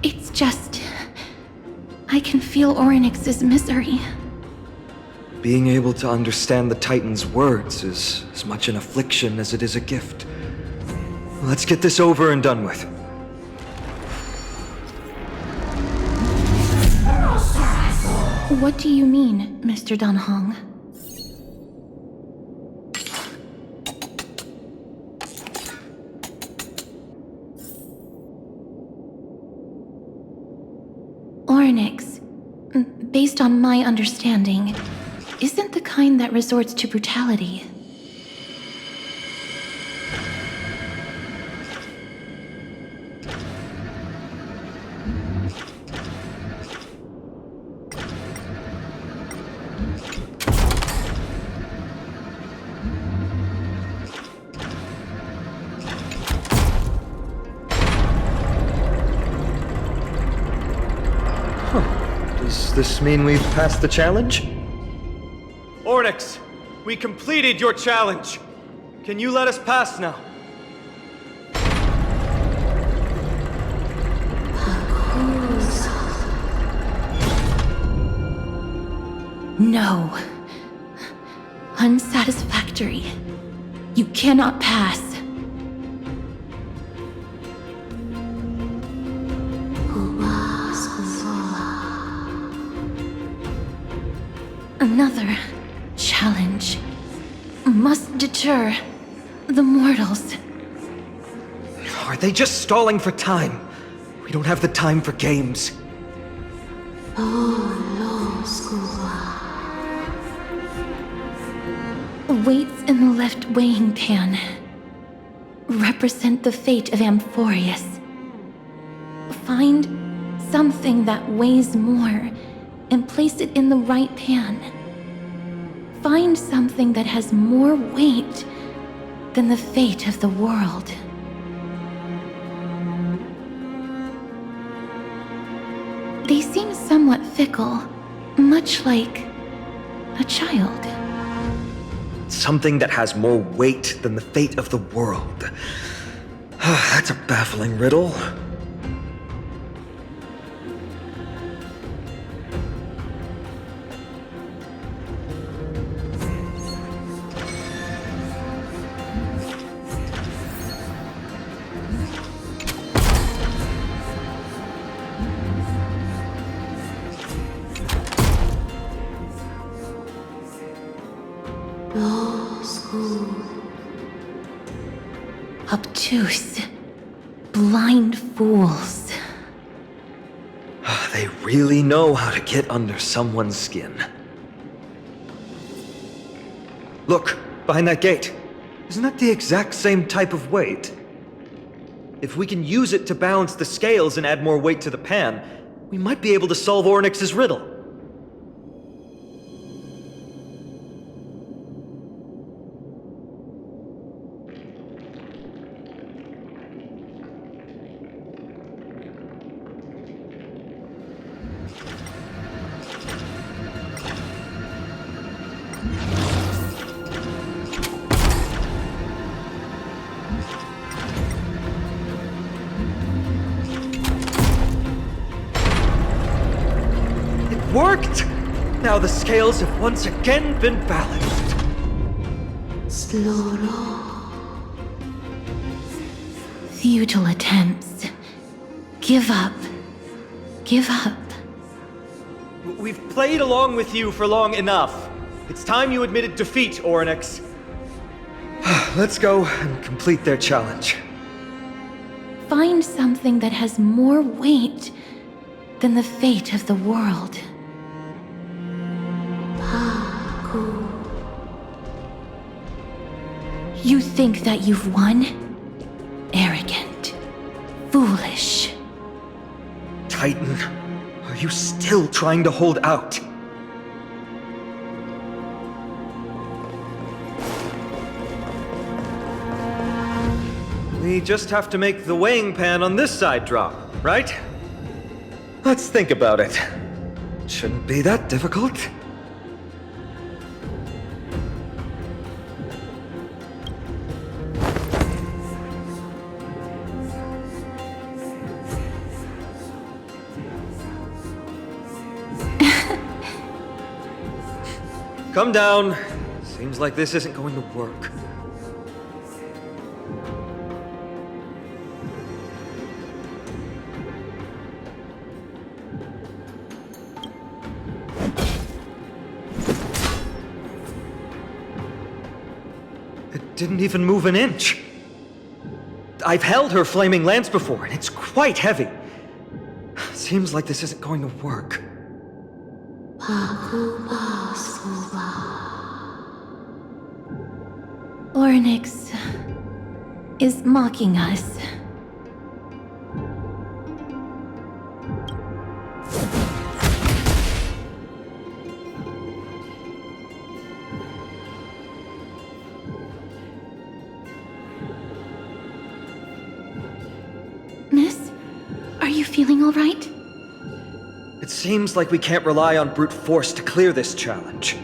It's just... I can feel Ornyx's misery. Being able to understand the Titan's words is as much an affliction as it is a gift. Let's get this over and done with. What do you mean, Mr. Danhong? Ornyx, based on my understanding, isn't the kind that resorts to brutality. this mean we've passed the challenge? Ornyx, we completed your challenge. Can you let us pass now? No. Unsatisfactory. You cannot pass. Another challenge must deter the mortals. Are they just stalling for time? We don't have the time for games. Weights in the left weighing pan represent the fate of Amphorius. Find something that weighs more and place it in the right pan. Find something that has more weight than the fate of the world. They seem somewhat fickle, much like a child. Something that has more weight than the fate of the world. That's a baffling riddle. Obtuse, blind fools. They really know how to get under someone's skin. Look, behind that gate. Isn't that the exact same type of weight? If we can use it to balance the scales and add more weight to the pan, we might be able to solve Ornyx's riddle. Worked! Now the scales have once again been balanced. Futile attempts. Give up. Give up. We've played along with you for long enough. It's time you admitted defeat, Ornyx. Let's go and complete their challenge. Find something that has more weight than the fate of the world. You think that you've won? Arrogant. Foolish. Titan, are you still trying to hold out? We just have to make the weighing pan on this side drop, right? Let's think about it. Shouldn't be that difficult. Come down. Seems like this isn't going to work. It didn't even move an inch. I've held her flaming lance before, and it's quite heavy. Seems like this isn't going to work. Ornyx is mocking us. Miss, are you feeling all right? seems like we can't rely on brute force to clear this challenge.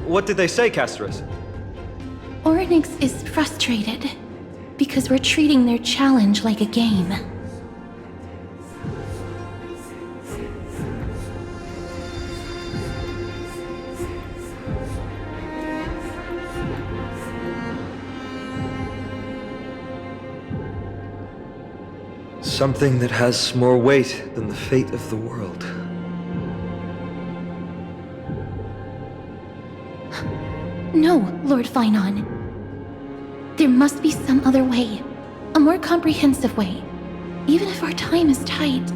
What did they say, Castros? Oryx is frustrated because we're treating their challenge like a game. Something that has more weight than the fate of the world. No, Lord Finon. There must be some other way. A more comprehensive way. Even if our time is tight.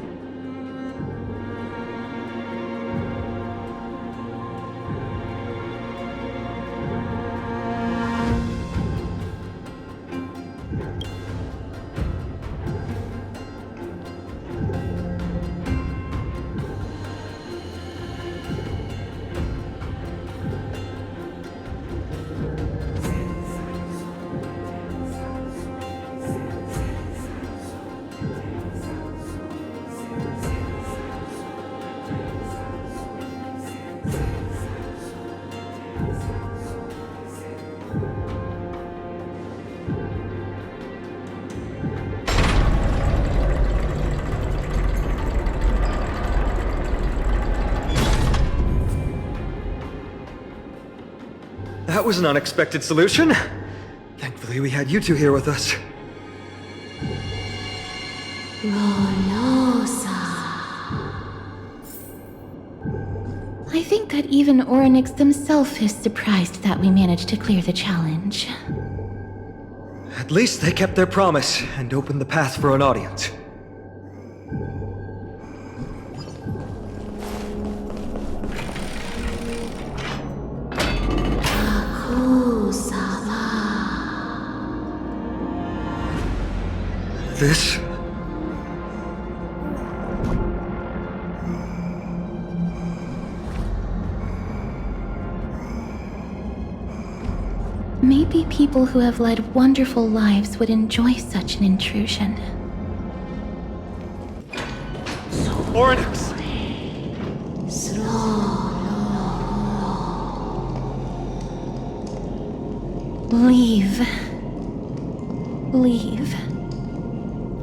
That was an unexpected solution. Thankfully, we had you two here with us. I think that even Oryx himself is surprised that we managed to clear the challenge. At least they kept their promise and opened the path for an audience. This? Maybe people who have led wonderful lives would enjoy such an intrusion. Oryx! Leave. Leave.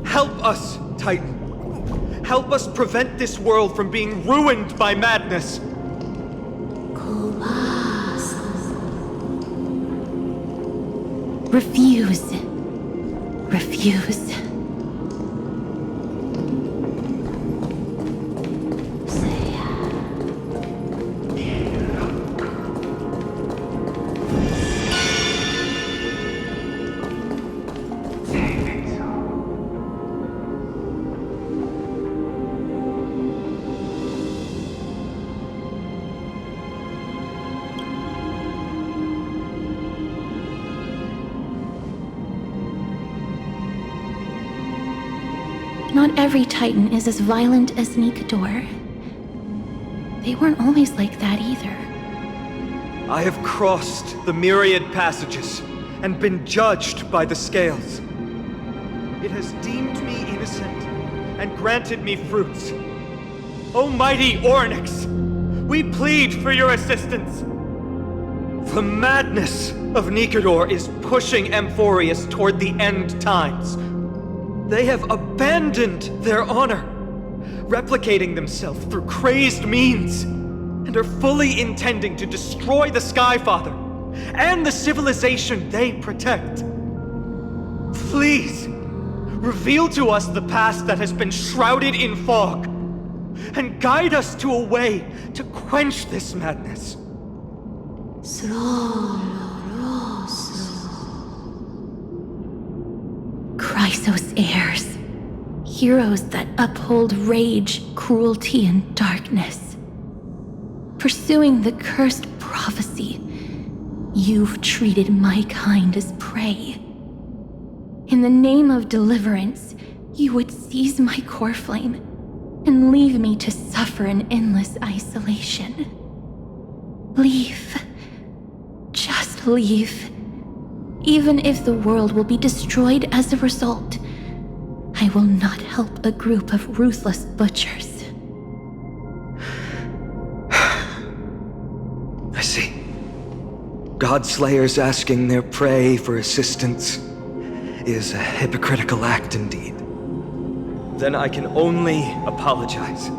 Help us, Titan. Help us prevent this world from being ruined by madness. Refuse. Refuse. Not every Titan is as violent as Nikador. They weren't always like that either. I have crossed the myriad passages and been judged by the scales. It has deemed me innocent and granted me fruits. Almighty Oryx, we plead for your assistance. The madness of Nikador is pushing Amphorius toward the end times. They have abandoned their honor, replicating themselves through crazed means, and are fully intending to destroy the Skyfather and the civilization they protect. Please, reveal to us the past that has been shrouded in fog, and guide us to a way to quench this madness. Chrysos heirs. Heroes that uphold rage, cruelty, and darkness. Pursuing the cursed prophecy, you've treated my kind as prey. In the name of deliverance, you would seize my core flame and leave me to suffer in endless isolation. Leave. Just leave. Even if the world will be destroyed as a result, I will not help a group of ruthless butchers. I see. God-slayers asking their prey for assistance is a hypocritical act indeed. Then I can only apologize,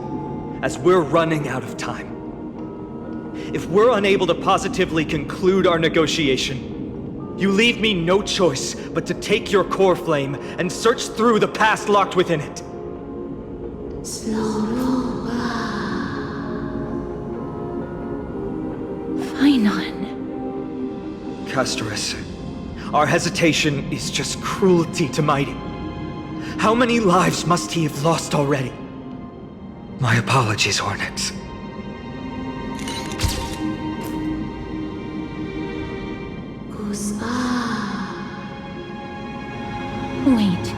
as we're running out of time. If we're unable to positively conclude our negotiation, you leave me no choice but to take your core flame and search through the past locked within it. Paean. Castorus, our hesitation is just cruelty to Mighty. How many lives must he have lost already? My apologies, Onyx. Wait.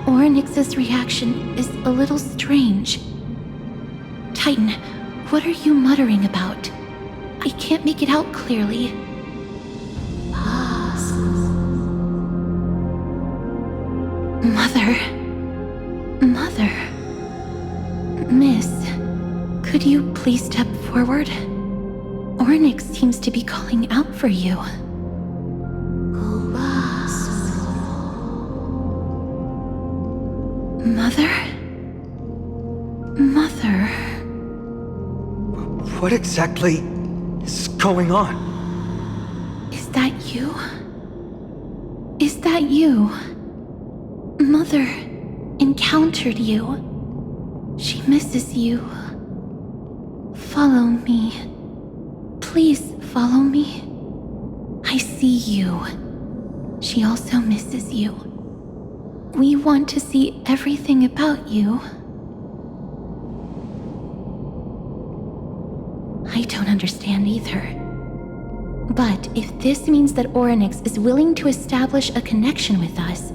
Onyx's reaction is a little strange. Titan, what are you muttering about? I can't make it out clearly. Mother. Miss, could you please step forward? Onyx seems to be calling out for you. Mother. What exactly is going on? Is that you? Is that you? Mother encountered you. She misses you. Follow me. Please follow me. I see you. She also misses you. We want to see everything about you. I don't understand either. But if this means that Onyx is willing to establish a connection with us,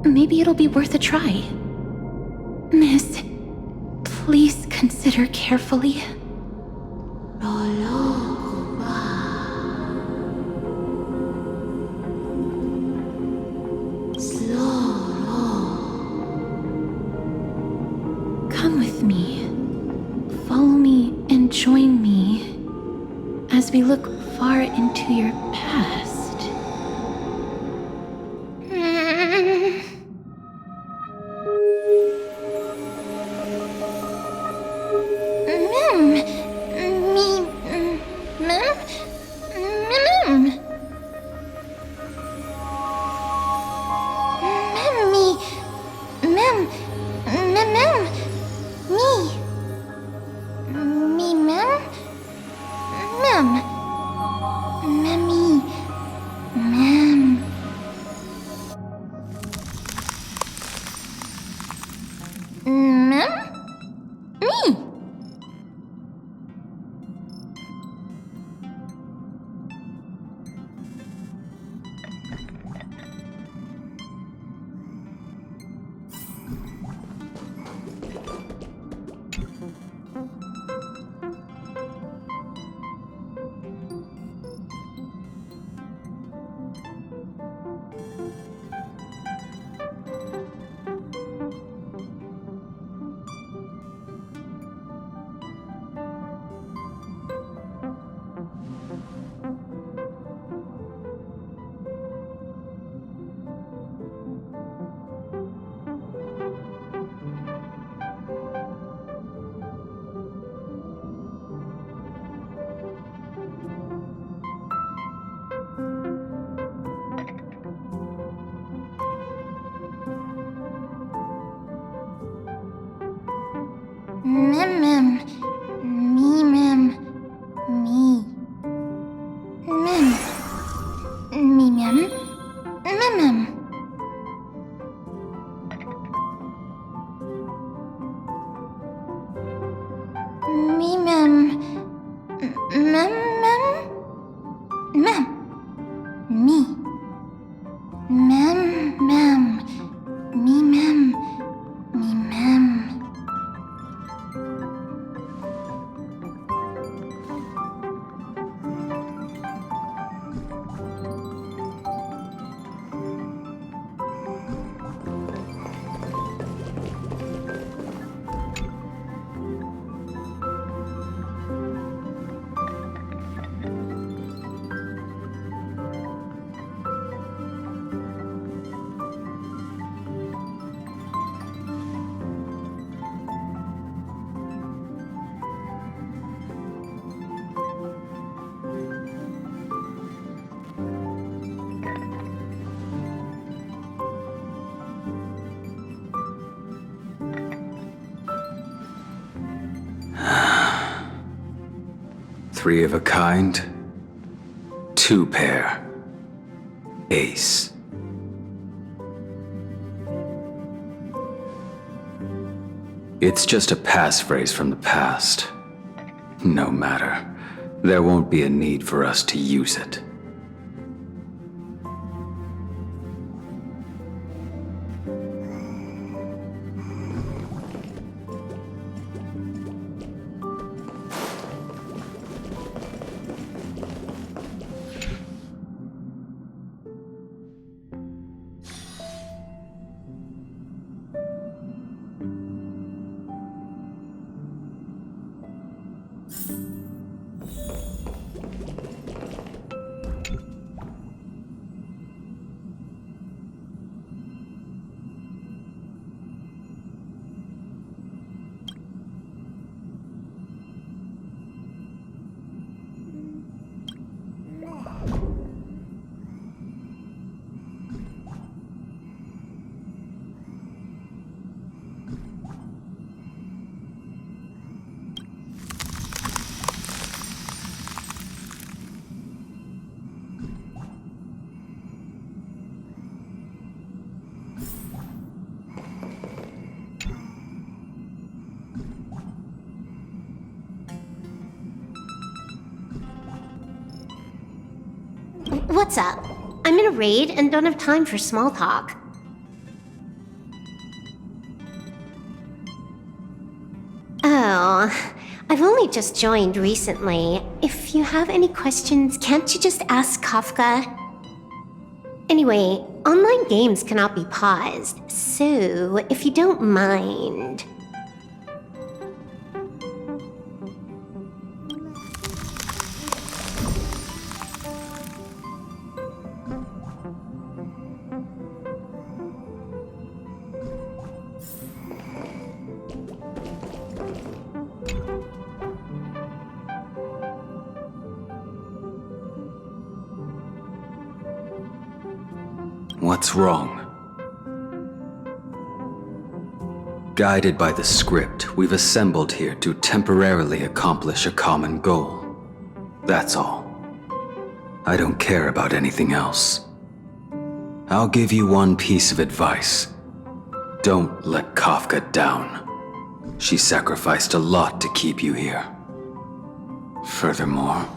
maybe it'll be worth a try. Miss, please consider carefully. Come with me. Follow me and join me as we look far into your past. 3 of a kind. 2 pair. Ace. It's just a passphrase from the past. No matter. There won't be a need for us to use it. What's up? I'm in a raid and don't have time for small talk. Oh, I've only just joined recently. If you have any questions, can't you just ask Kafka? Anyway, online games cannot be paused, so if you don't mind... What's wrong? Guided by the script, we've assembled here to temporarily accomplish a common goal. That's all. I don't care about anything else. I'll give you one piece of advice. Don't let Kafka down. She sacrificed a lot to keep you here. Furthermore...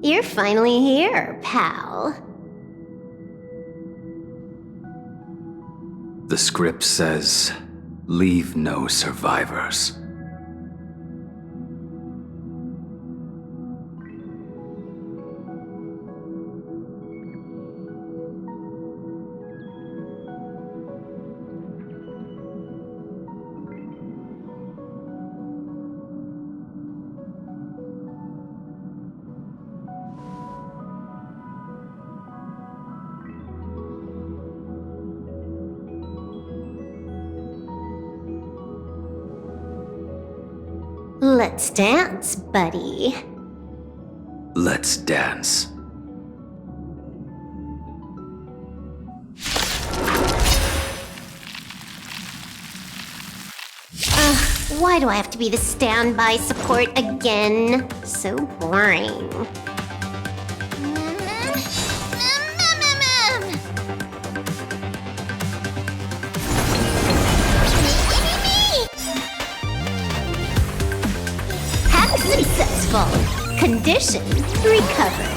You're finally here, pal. The script says, leave no survivors. Let's dance, buddy. Let's dance. Why do I have to be the standby support again? So boring. Hack successful. Condition recovered.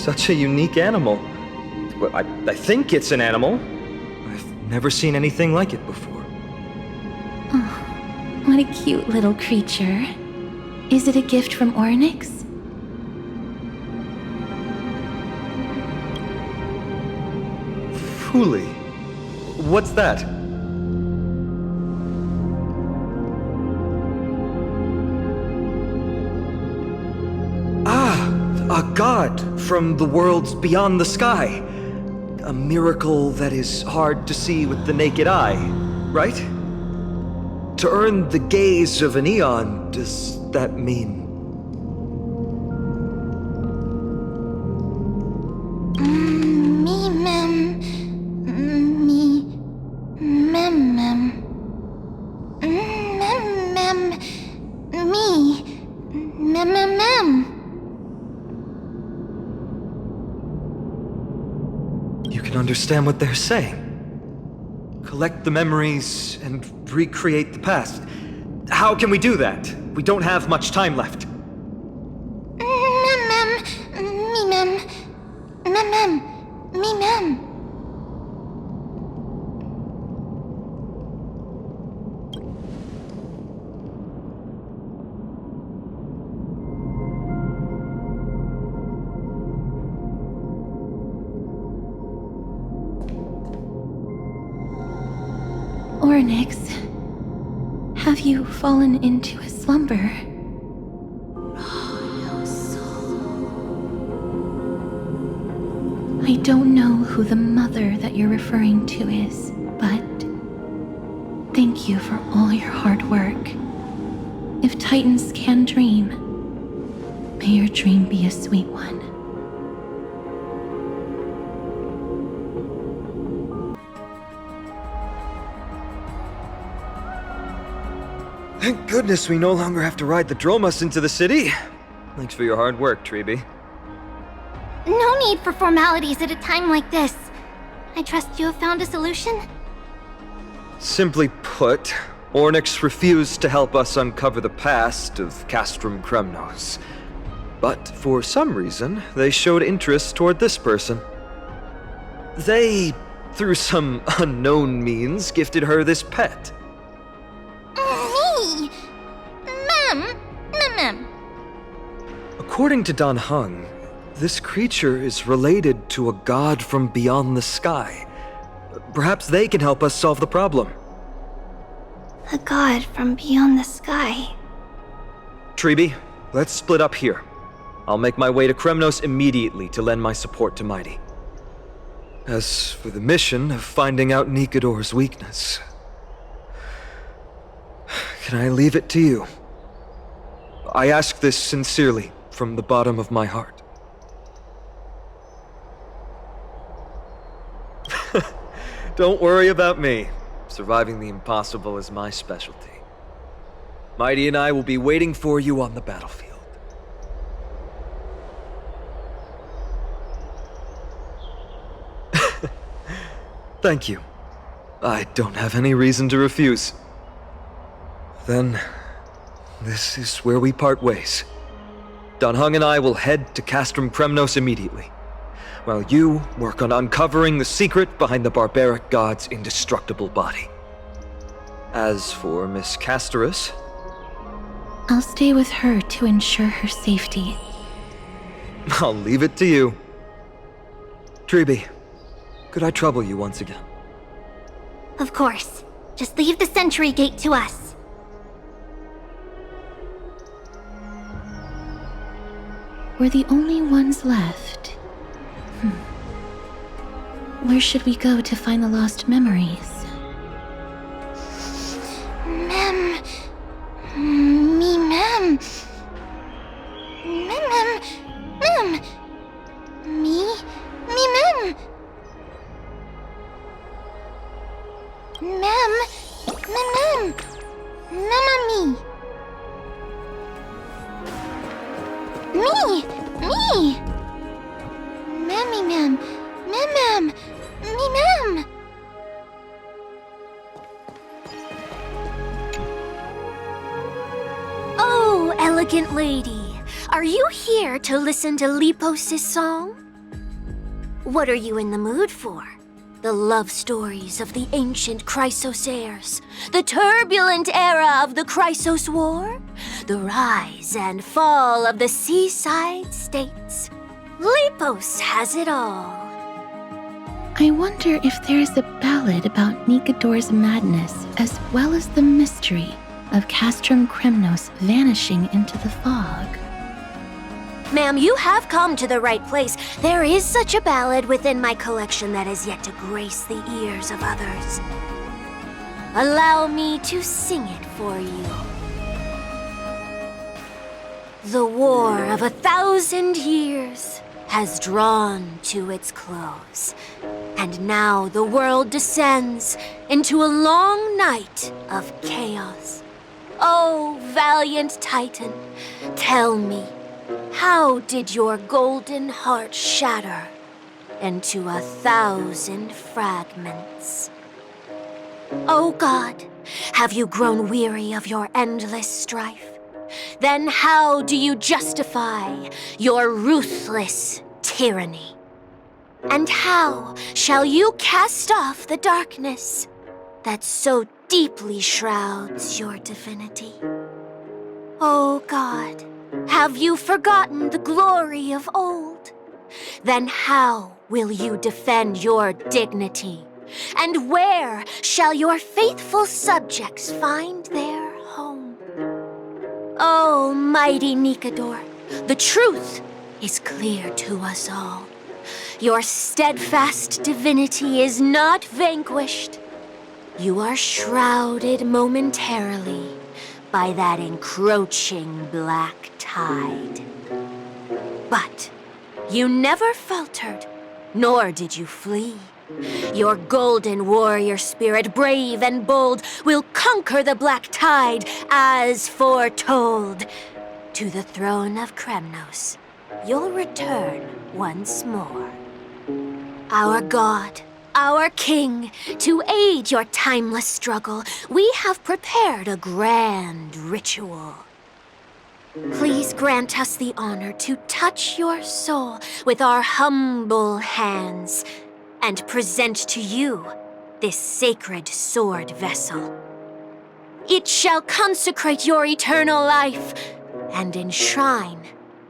Such a unique animal. Well, I think it's an animal. I've never seen anything like it before. Oh, what a cute little creature. Is it a gift from Orynyx? Fuli. What's that? A god from the worlds beyond the sky. A miracle that is hard to see with the naked eye, right? To earn the gaze of an eon, does that mean? Understand what they're saying. Collect the memories and recreate the past. How can we do that? We don't have much time left. Orynyx, have you fallen into a slumber? I don't know who the mother that you're referring to is, but thank you for all your hard work. If Titans can dream, may your dream be a sweet one. Thank goodness we no longer have to ride the Dromus into the city. Thanks for your hard work, Treeby. No need for formalities at a time like this. I trust you have found a solution? Simply put, Orynyx refused to help us uncover the past of Castrum Kremnos. But for some reason, they showed interest toward this person. They, through some unknown means, gifted her this pet. Me! Mem! According to Dan Heng, this creature is related to a god from beyond the sky. Perhaps they can help us solve the problem. A god from beyond the sky. Treeby, let's split up here. I'll make my way to Kremnos immediately to lend my support to Mighty. As for the mission of finding out Nikador's weakness, can I leave it to you? I ask this sincerely, from the bottom of my heart. Don't worry about me. Surviving the impossible is my specialty. Mighty and I will be waiting for you on the battlefield. Thank you. I don't have any reason to refuse. Then, this is where we part ways. Dan Heng and I will head to Castrum Kremnos immediately, while you work on uncovering the secret behind the barbaric god's indestructible body. As for Miss Castorus, I'll stay with her to ensure her safety. I'll leave it to you. Treeby, could I trouble you once again? Of course. Just leave the sentry gate to us. We're the only ones left. Where should we go to find the lost memories? Mem. Oh, elegant lady, are you here to listen to Lipos's song? What are you in the mood for? The love stories of the ancient Chrysos heirs? The turbulent era of the Chrysos War? The rise and fall of the seaside states? Lepos has it all. I wonder if there is a ballad about Nikador's madness as well as the mystery of Castrum Kremnos vanishing into the fog. Ma'am, you have come to the right place. There is such a ballad within my collection that is yet to grace the ears of others. Allow me to sing it for you. The war of 1,000 years has drawn to its close, and now the world descends into a long night of chaos. Oh, valiant Titan, tell me, how did your golden heart shatter into 1,000 fragments? Oh God, have you grown weary of your endless strife? Then how do you justify your ruthless tyranny? And how shall you cast off the darkness that so deeply shrouds your divinity? Oh God, have you forgotten the glory of old? Then how will you defend your dignity? And where shall your faithful subjects find their home? Oh, mighty Nikador, the truth is clear to us all. Your steadfast divinity is not vanquished. You are shrouded momentarily by that encroaching black tide. But you never faltered, nor did you flee. Your golden warrior spirit, brave and bold, will conquer the black tide as foretold. To the throne of Kremnos, you'll return once more. Our God, our King, to aid your timeless struggle, we have prepared a grand ritual. Please grant us the honor to touch your soul with our humble hands and present to you this sacred sword vessel. It shall consecrate your eternal life and enshrine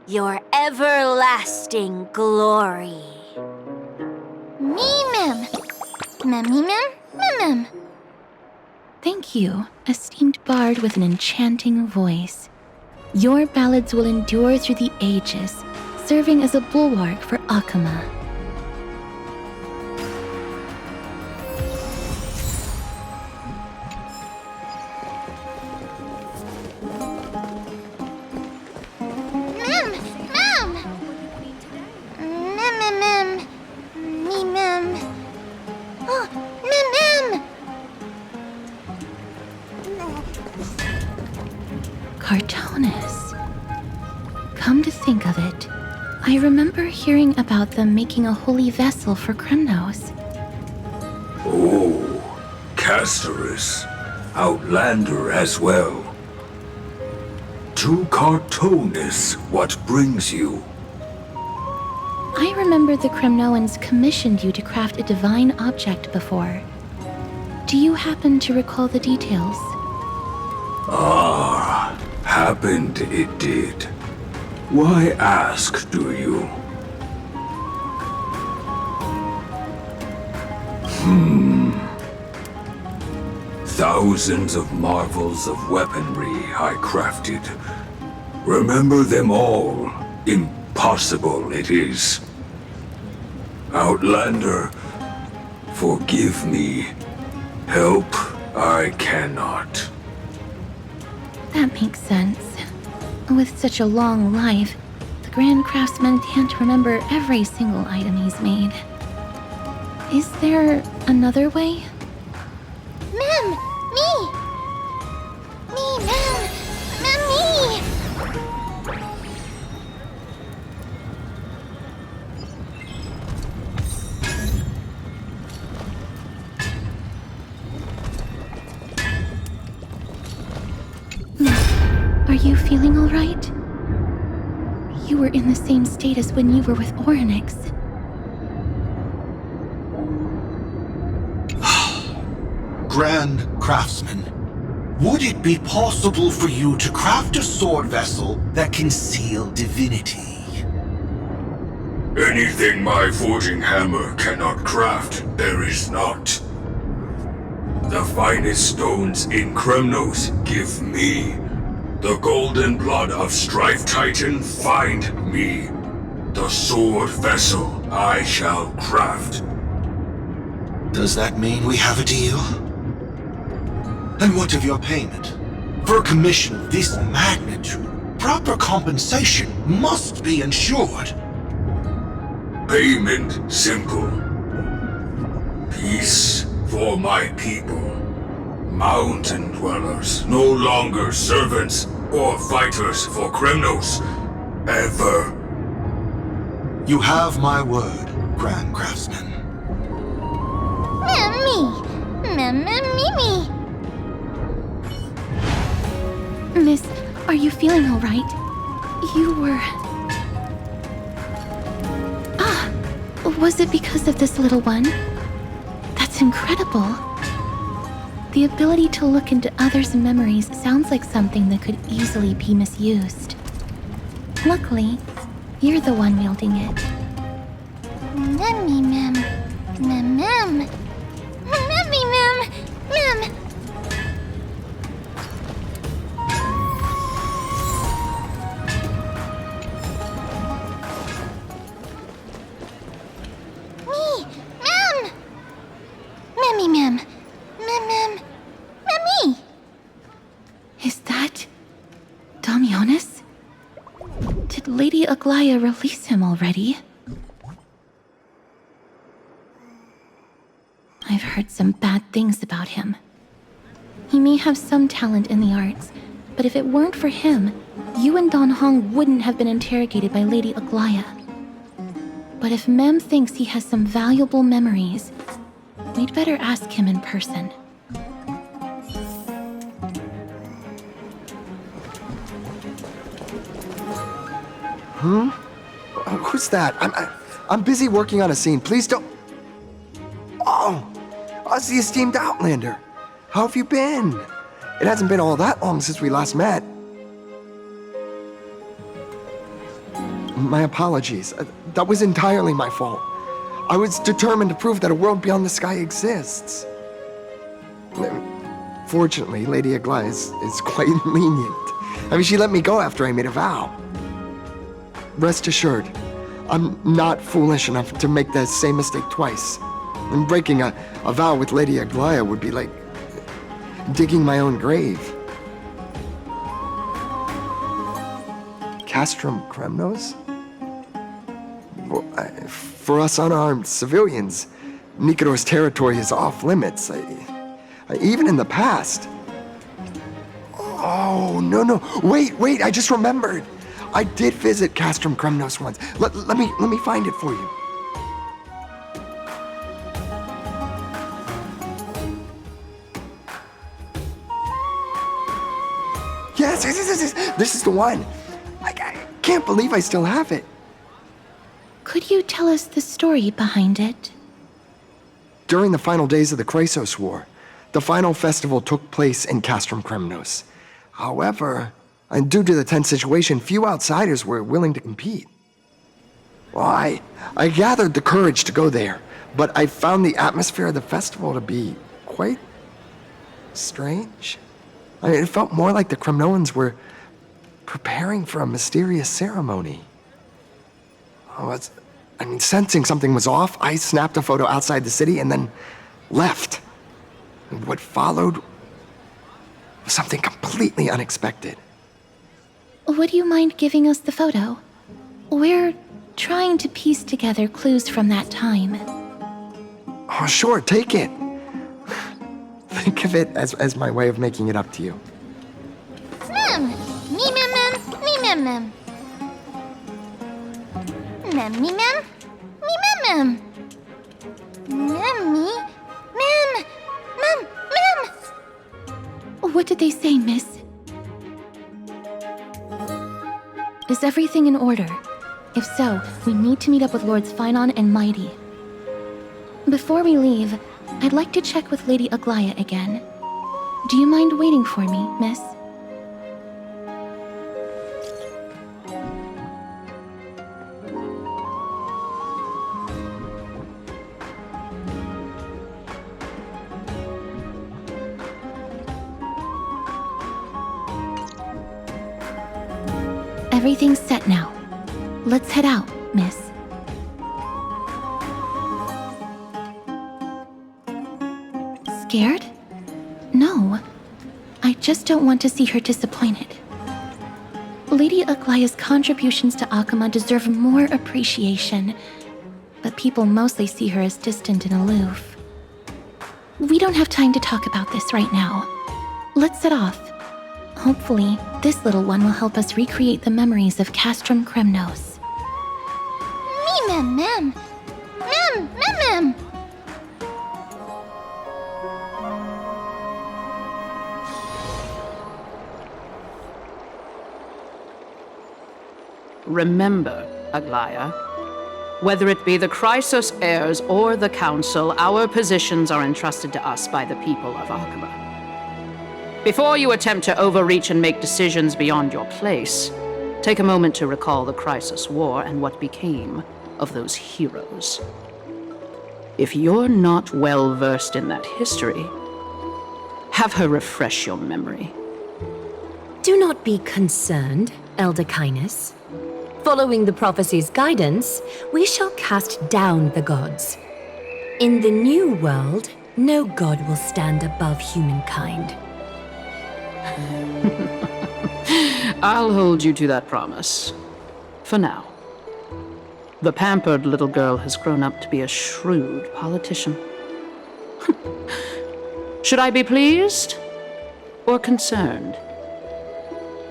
your everlasting glory. Mimim! Mimim! Thank you, esteemed bard with an enchanting voice. Your ballads will endure through the ages, serving as a bulwark for Akama. Cartonis. Come to think of it, I remember hearing about them making a holy vessel for Kremnos. Oh, Casterus, Outlander as well. To Cartonis, what brings you? I remember the Kremnoans commissioned you to craft a divine object before. Do you happen to recall the details? Ah, happened it did. Why ask, do you? Thousands of marvels of weaponry I crafted. Remember them all. Impossible it is. Outlander, forgive me. Help I cannot. That makes sense. With such a long life, the Grand Craftsman can't remember every single item he's made. Is there another way? Mem! Me! Me, Mem! Mem, me! Are you feeling all right? You were in the same state as when you were with Orynyx. Grand Craftsman, would it be possible for you to craft a sword vessel that can seal divinity? Anything my forging hammer cannot craft, there is not. The finest stones in Kremnos give me. The golden blood of Strife Titan find me. The sword vessel I shall craft. Does that mean we have a deal? And what of your payment? For a commission of this magnitude, proper compensation must be ensured. Payment simple. Peace for my people. Mountain dwellers, no longer servants or fighters for Kremnos. Ever. You have my word, Grand Craftsman. Mimi! Miss, are you feeling all right? You were... was it because of this little one? That's incredible. The ability to look into others' memories sounds like something that could easily be misused. Luckily, you're the one wielding it. Is that... Damionis? Did Lady Aglaya release him already? I've heard some bad things about him. He may have some talent in the arts, but if it weren't for him, you and Don Hong wouldn't have been interrogated by Lady Aglaya. But if Mem thinks he has some valuable memories, we'd better ask him in person. Who's that? I'm busy working on a scene. Please don't... Oh! Us, the esteemed Outlander. How have you been? It hasn't been all that long since we last met. My apologies. That was entirely my fault. I was determined to prove that a world beyond the sky exists. Fortunately, Lady Aglaya is quite lenient. I mean, she let me go after I made a vow. Rest assured, I'm not foolish enough to make the same mistake twice. And breaking a vow with Lady Aglaya would be like digging my own grave. Castrum Kremnos? For us unarmed civilians, Nikodor's territory is off limits. Even in the past. Oh, no. Wait, I just remembered. I did visit Castrum Kremnos once. Let me find it for you. Yes, this is the one. I can't believe I still have it. Could you tell us the story behind it? During the final days of the Chrysos War, the final festival took place in Castrum Kremnos. However, due to the tense situation, few outsiders were willing to compete. Well, I gathered the courage to go there, but I found the atmosphere of the festival to be quite strange. I mean, it felt more like the Kremnoans were preparing for a mysterious ceremony. Sensing something was off, I snapped a photo outside the city and then left. And what followed was something completely unexpected. Would you mind giving us the photo? We're trying to piece together clues from that time. Oh, sure, take it. Think of it as my way of making it up to you. Mem! What did they say, miss? Is everything in order? If so, we need to meet up with Lords Finon and Mighty. Before we leave, I'd like to check with Lady Aglaya again. Do you mind waiting for me, miss? Everything's set now. Let's head out, miss. Scared? No. I just don't want to see her disappointed. Lady Aglaya's contributions to Akama deserve more appreciation, but people mostly see her as distant and aloof. We don't have time to talk about this right now. Let's set off. Hopefully, this little one will help us recreate the memories of Castrum Kremnos. Mem. Remember, Aglaya, whether it be the Chrysos heirs or the Council, our positions are entrusted to us by the people of Akama. Before you attempt to overreach and make decisions beyond your place, take a moment to recall the Chrysos War and what became of those heroes. If you're not well versed in that history, have her refresh your memory. Do not be concerned, Elder Kynus. Following the prophecy's guidance, we shall cast down the gods. In the new world, no god will stand above humankind. I'll hold you to that promise. For now. The pampered little girl has grown up to be a shrewd politician. Should I be pleased or concerned?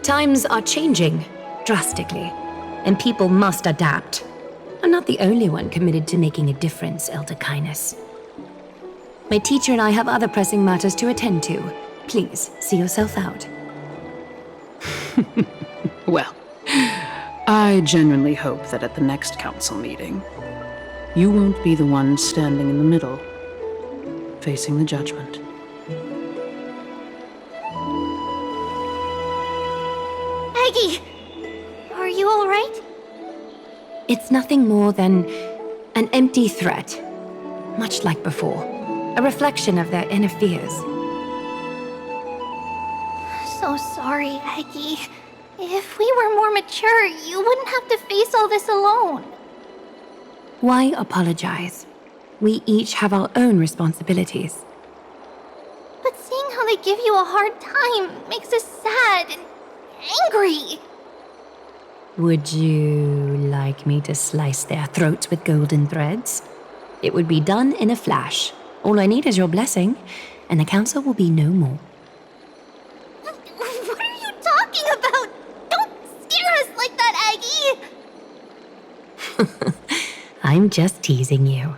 Times are changing drastically, and people must adapt. I'm not the only one committed to making a difference, Elder Kynus. My teacher and I have other pressing matters to attend to. Please, see yourself out. Well, I genuinely hope that at the next council meeting, you won't be the one standing in the middle, facing the judgment. Aggie! Are you alright? It's nothing more than an empty threat, much like before. A reflection of their inner fears. So sorry, Aggie. If we were more mature, you wouldn't have to face all this alone. Why apologize? We each have our own responsibilities. But seeing how they give you a hard time makes us sad and angry. Would you like me to slice their throats with golden threads? It would be done in a flash. All I need is your blessing, and the council will be no more. What are you talking about? Don't scare us like that, Aggie! I'm just teasing you.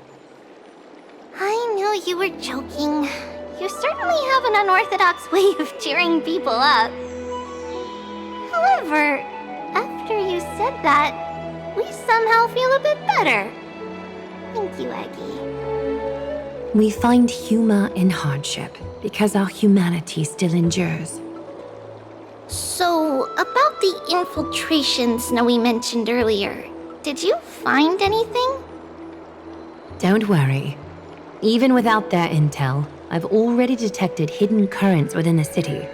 I knew you were joking. You certainly have an unorthodox way of cheering people up. However, after you said that, we somehow feel a bit better. Thank you, Aggie. We find humor in hardship because our humanity still endures. So, about the infiltrations Snowy mentioned earlier, did you find anything? Don't worry. Even without their intel, I've already detected hidden currents within the city.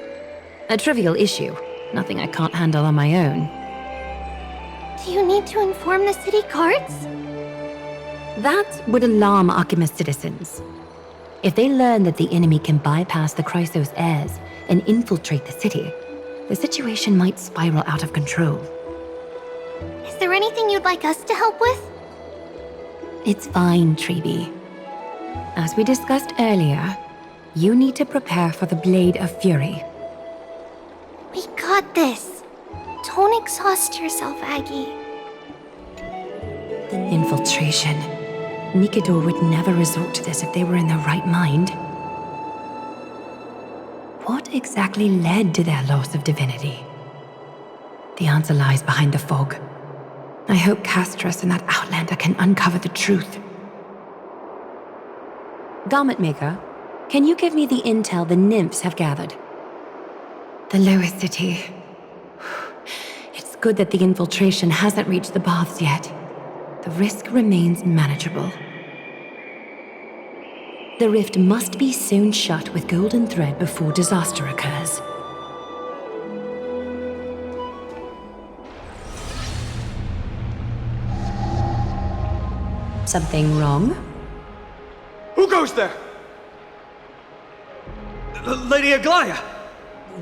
A trivial issue, nothing I can't handle on my own. Do you need to inform the city guards? That would alarm Archimedes citizens. If they learn that the enemy can bypass the Chrysos heirs and infiltrate the city, the situation might spiral out of control. Is there anything you'd like us to help with? It's fine, Treeby. As we discussed earlier, you need to prepare for the Blade of Fury. We got this. Don't exhaust yourself, Aggie. The infiltration. Nikador would never resort to this if they were in their right mind. What exactly led to their loss of divinity? The answer lies behind the fog. I hope Castros and that Outlander can uncover the truth. garment maker, can you give me the intel the nymphs have gathered? The lower city. It's good that the infiltration hasn't reached the baths yet. The risk remains manageable. The rift must be sewn shut with golden thread before disaster occurs. Something wrong? Who goes there? Lady Aglaya!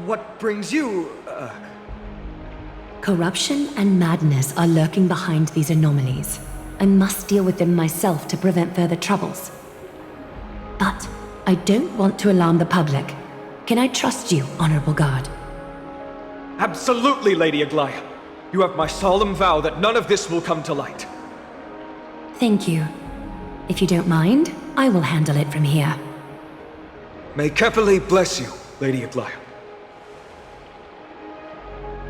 What brings you, Corruption and madness are lurking behind these anomalies. I must deal with them myself to prevent further troubles. But I don't want to alarm the public. Can I trust you, Honorable Guard? Absolutely, Lady Aglaya. You have my solemn vow that none of this will come to light. Thank you. If you don't mind, I will handle it from here. May Kepele bless you, Lady Aglaya.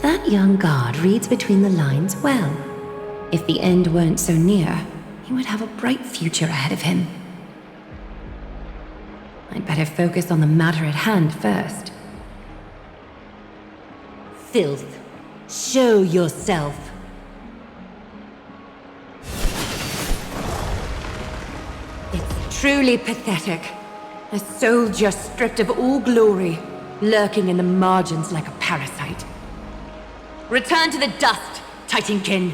That young guard reads between the lines well. If the end weren't so near, he would have a bright future ahead of him. I'd better focus on the matter at hand first. Filth, show yourself. It's truly pathetic. A soldier stripped of all glory, lurking in the margins like a parasite. Return to the dust, Titankin!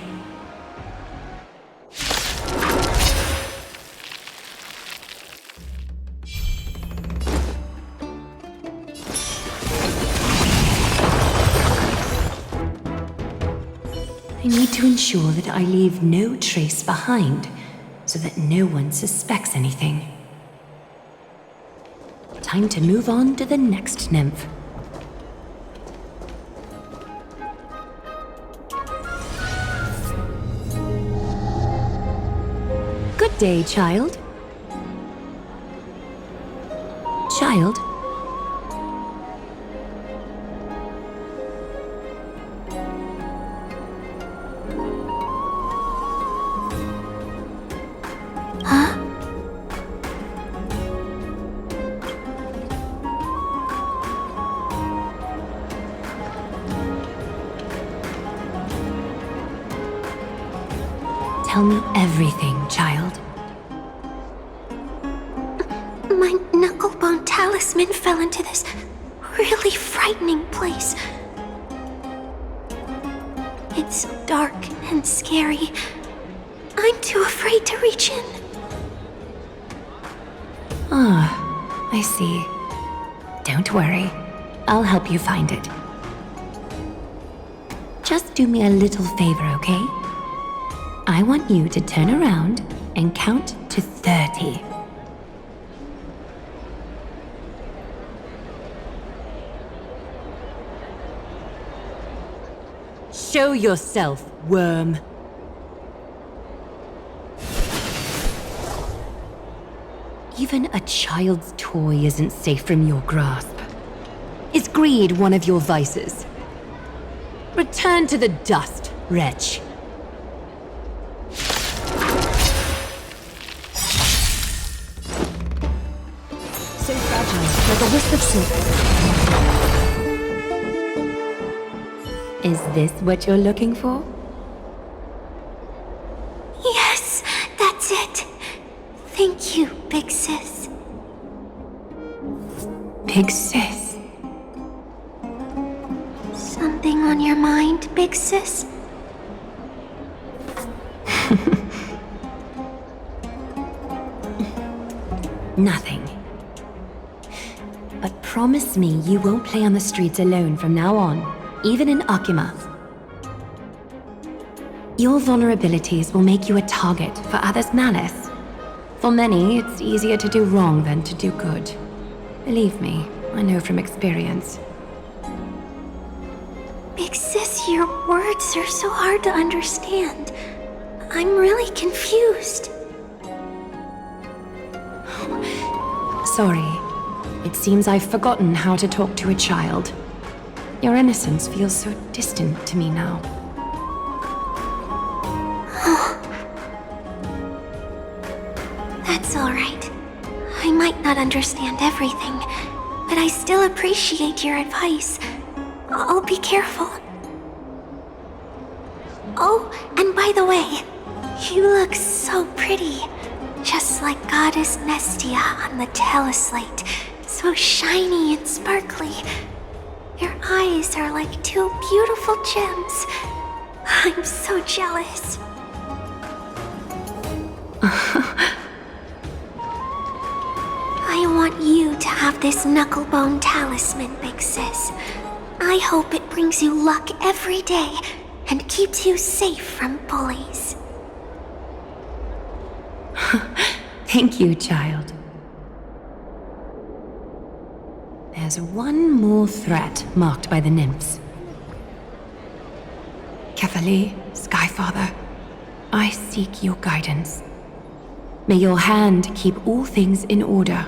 I need to ensure that I leave no trace behind, so that no one suspects anything. Time to move on to the next nymph. Good day, child. Child? Huh? Tell me everything, child. My knucklebone talisman fell into this really frightening place. It's dark and scary. I'm too afraid to reach in. Ah, I see. Don't worry. I'll help you find it. Just do me a little favor, okay? I want you to turn around and count to 30. Show yourself, worm. Even a child's toy isn't safe from your grasp. Is greed one of your vices? Return to the dust, wretch. So fragile, like a wisp of silk. Is this what you're looking for? Yes, that's it. Thank you, Big Sis. Big Sis? Something on your mind, Big Sis? Nothing. But promise me you won't play on the streets alone from now on, even in Akima. Your vulnerabilities will make you a target for others' malice. For many, it's easier to do wrong than to do good. Believe me, I know from experience. Big Sis, your words are so hard to understand. I'm really confused. Sorry. It seems I've forgotten how to talk to a child. Your innocence feels so distant to me now. That's all right. I might not understand everything, but I still appreciate your advice. I'll be careful. Oh, and by the way, you look so pretty. Just like Goddess Nestia on the teleslate. So shiny and sparkly. Your eyes are like two beautiful gems. I'm so jealous. I want you to have this knucklebone talisman, Big Sis. I hope it brings you luck every day and keeps you safe from bullies. Thank you, child. There's one more threat marked by the nymphs. Kefali, Skyfather, I seek your guidance. May your hand keep all things in order.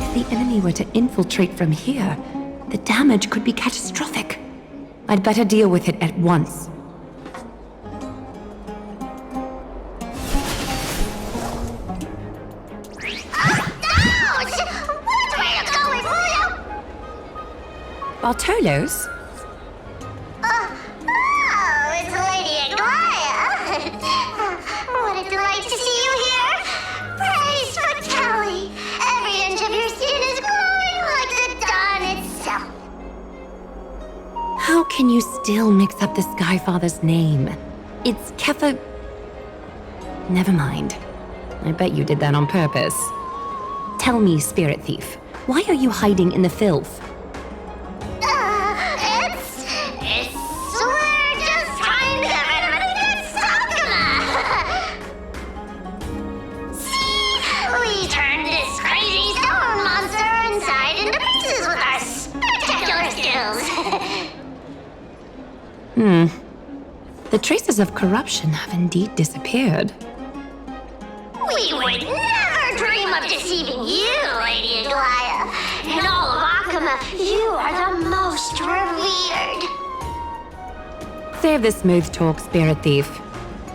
If the enemy were to infiltrate from here, the damage could be catastrophic. I'd better deal with it at once. Bartolos? Oh, it's Lady Aglaya. What a delight to see you here. Praise for Kelly. Every inch of your skin is glowing like the dawn itself. How can you still mix up the Skyfather's name? It's Kefa... Never mind. I bet you did that on purpose. Tell me, Spirit Thief, why are you hiding in the filth? We're just trying to get rid of Sakuma. See? We turned this crazy stone monster inside into pieces with our spectacular skills. The traces of corruption have indeed disappeared. We would never dream of deceiving you, Lady Aglaya. In all of Akuma, you are the most revered. Save the smooth talk, Spirit Thief.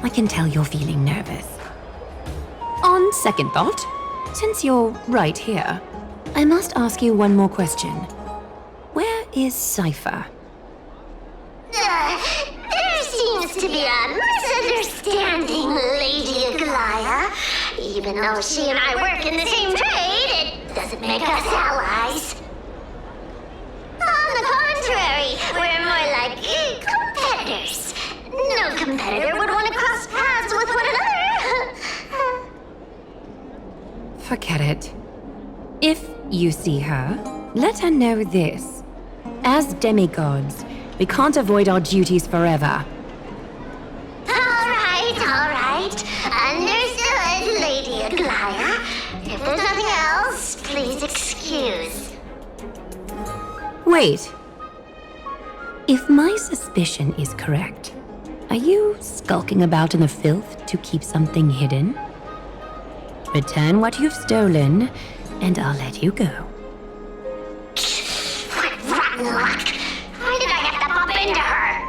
I can tell you're feeling nervous. On second thought, since you're right here, I must ask you one more question. Where is Cypher? There seems to be a misunderstanding, Lady Aglaya. Even though she and I work in the same trade, it doesn't make us allies. On the contrary, we're more like competitors. No competitor would want to cross paths with one another. Forget it. If you see her, let her know this. As demigods, we can't avoid our duties forever. All right. Understood, Lady Aglaya. If there's nothing else, please excuse. Wait. If my suspicion is correct, are you skulking about in the filth to keep something hidden? Return what you've stolen, and I'll let you go. What rotten luck! Why did I have to bump into her?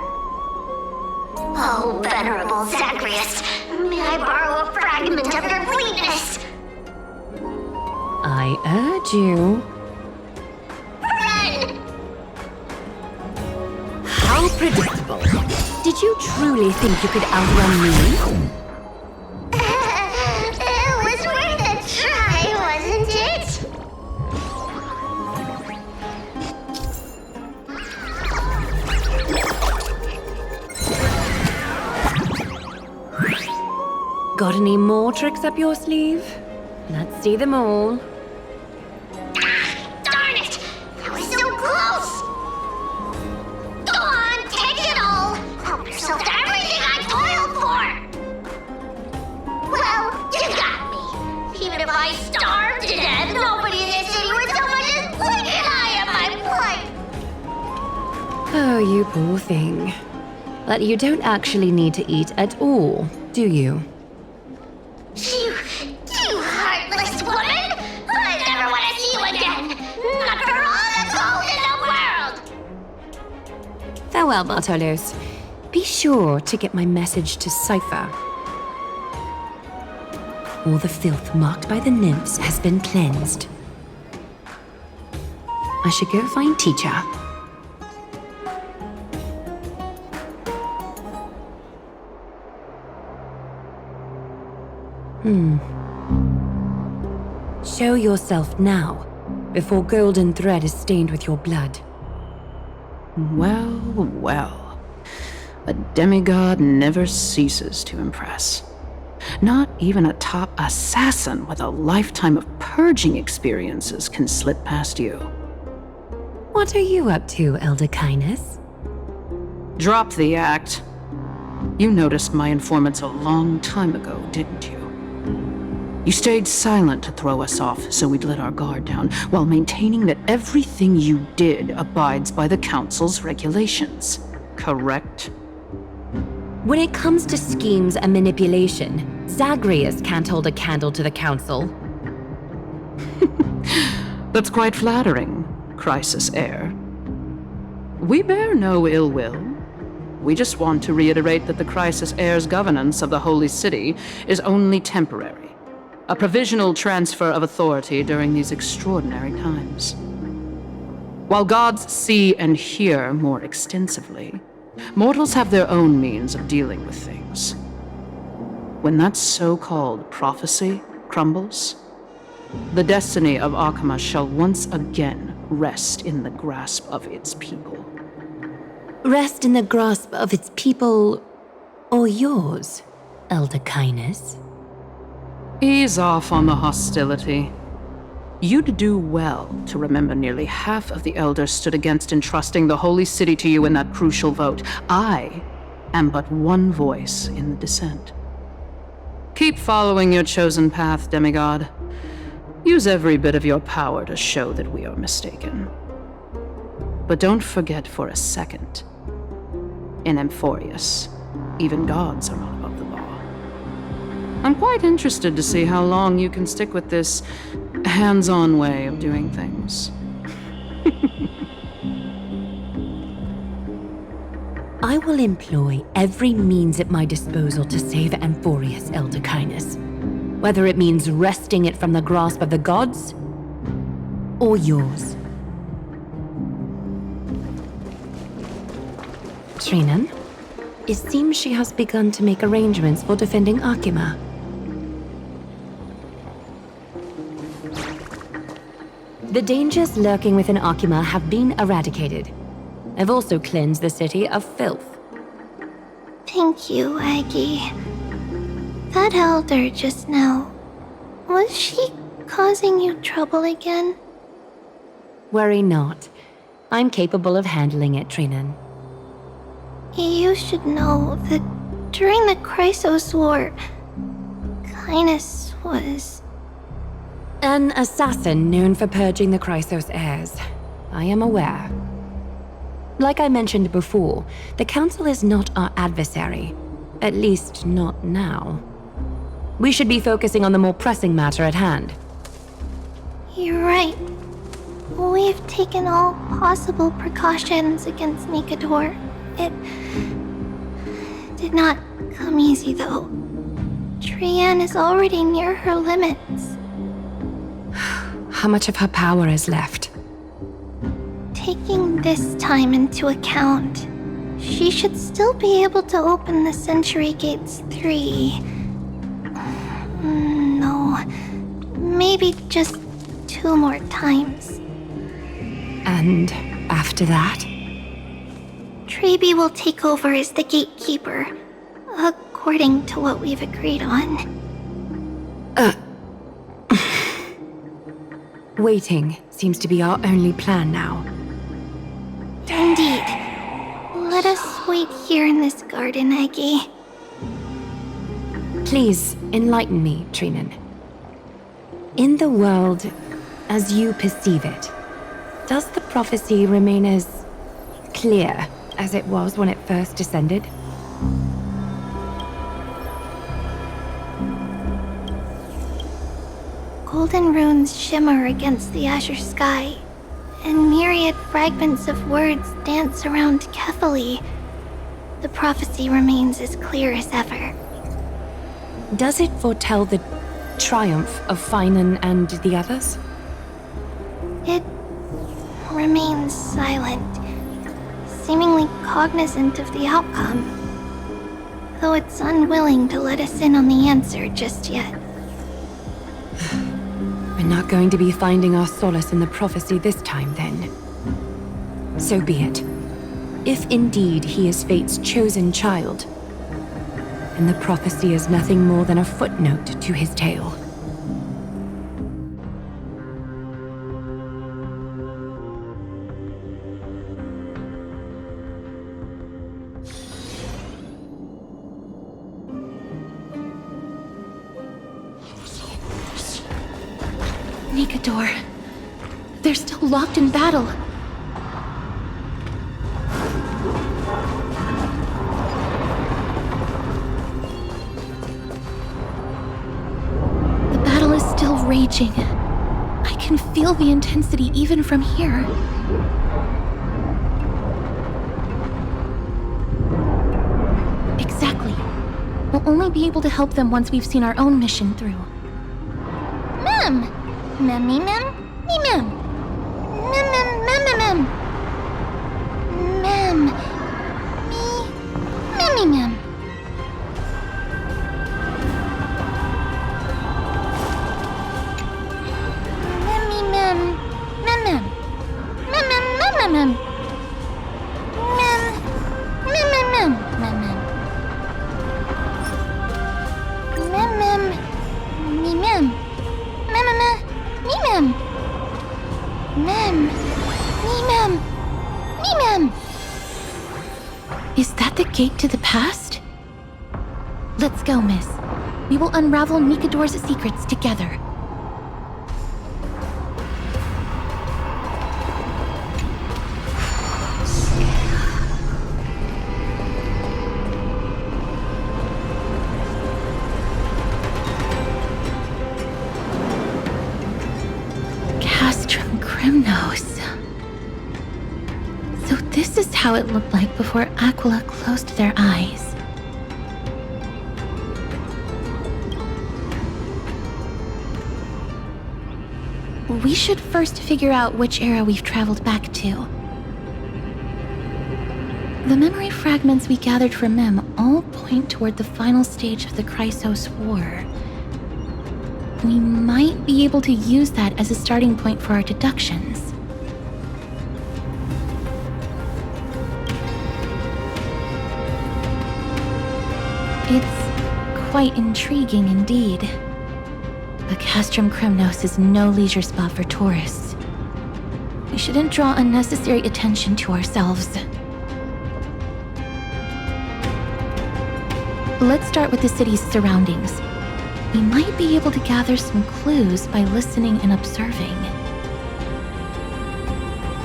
Oh, venerable Zagreus, may I borrow a fragment of your fleetness? I urge you. Run! How predictable. Did you truly think you could outrun me? It was worth a try, wasn't it? Got any more tricks up your sleeve? Let's see them all. Darn it! That was so close! Go on, take it all! Help yourself to everything I toiled for! Well, you got me. Even if I starved to death, nobody in this city would so much as blink an eye at my plight! Oh, you poor thing. But you don't actually need to eat at all, do you? You heartless woman! I never want to see you again! Not for all the gold in the world! Farewell, Bartolos. Be sure to get my message to Cypher. All the filth marked by the nymphs has been cleansed. I should go find Teacher. Show yourself now, before golden thread is stained with your blood. Well, well. A demigod never ceases to impress. Not even a top assassin with a lifetime of purging experiences can slip past you. What are you up to, Elder Kindness? Drop the act. You noticed my informants a long time ago, didn't you? You stayed silent to throw us off so we'd let our guard down, while maintaining that everything you did abides by the Council's regulations. Correct? When it comes to schemes and manipulation, Zagreus can't hold a candle to the Council. That's quite flattering, Crisis Heir. We bear no ill will. We just want to reiterate that the Crisis Heir's governance of the Holy City is only temporary. A provisional transfer of authority during these extraordinary times. While gods see and hear more extensively, mortals have their own means of dealing with things. When that so-called prophecy crumbles, the destiny of Akama shall once again rest in the grasp of its people. Rest in the grasp of its people, or yours, Elder Kindness? Ease off on the hostility. You'd do well to remember nearly half of the elders stood against entrusting the Holy City to you in that crucial vote. I am but one voice in the dissent. Keep following your chosen path, demigod. Use every bit of your power to show that we are mistaken. But don't forget for a second, in Amphorius, even gods are not above the law. I'm quite interested to see how long you can stick with this hands-on way of doing things. I will employ every means at my disposal to save Amphorius, Elder Kindness. Whether it means wresting it from the grasp of the gods, or yours. Trinan, it seems she has begun to make arrangements for defending Akima. The dangers lurking within Akima have been eradicated. I've also cleansed the city of filth. Thank you, Aggie. That elder just now, was she causing you trouble again? Worry not. I'm capable of handling it, Trinan. You should know that during the Chrysos War, Kindness was... An assassin known for purging the Chrysos heirs. I am aware. Like I mentioned before, the Council is not our adversary. At least, not now. We should be focusing on the more pressing matter at hand. You're right. We've taken all possible precautions against Nikador. It did not come easy, though. Trian is already near her limits. How much of her power is left? Taking this time into account, she should still be able to open the Century Gates 3. No, maybe just 2 more times. And after that? Trebi will take over as the gatekeeper, according to what we've agreed on. Waiting seems to be our only plan now. Indeed. Let us wait here in this garden, Aggie. Please enlighten me, Trinan. In the world as you perceive it, does the prophecy remain as clear as it was when it first descended? Golden runes shimmer against the azure sky, and myriad fragments of words dance around Kethely. the prophecy remains as clear as ever. Does it foretell the triumph of Finan and the others? It remains silent, seemingly cognizant of the outcome, though it's unwilling to let us in on the answer just yet. We're not going to be finding our solace in the prophecy this time, then. So be it. If indeed he is Fate's chosen child, and the prophecy is nothing more than a footnote to his tale. Nikador. They're still locked in battle. The battle is still raging. I can feel the intensity even from here. Exactly. We'll only be able to help them once we've seen our own mission through. Mem! Mem, me, mem, me, mem. Mem, mem, mem, mem, mem. Mem. Me, mem, me, mem. Mem, me, mem. Mem, mem. Mem, mem, mem, mem, mem. Mem. Mem, mem, mem, mem, mem. Mem, mem. Me, mem. Mem, mem, mem. Mem. Mem. Mem. Mem. Is that the gate to the past? Let's go, miss. We will unravel Nikador's secrets together. So this is how it looked like before Aquila closed their eyes. We should first figure out which era we've traveled back to. The memory fragments we gathered from Mem all point toward the final stage of the Chrysos War. We might be able to use that as a starting point for our deductions. It's quite intriguing indeed. But Castrum Kremnos is no leisure spot for tourists. We shouldn't draw unnecessary attention to ourselves. Let's start with the city's surroundings. We might be able to gather some clues by listening and observing.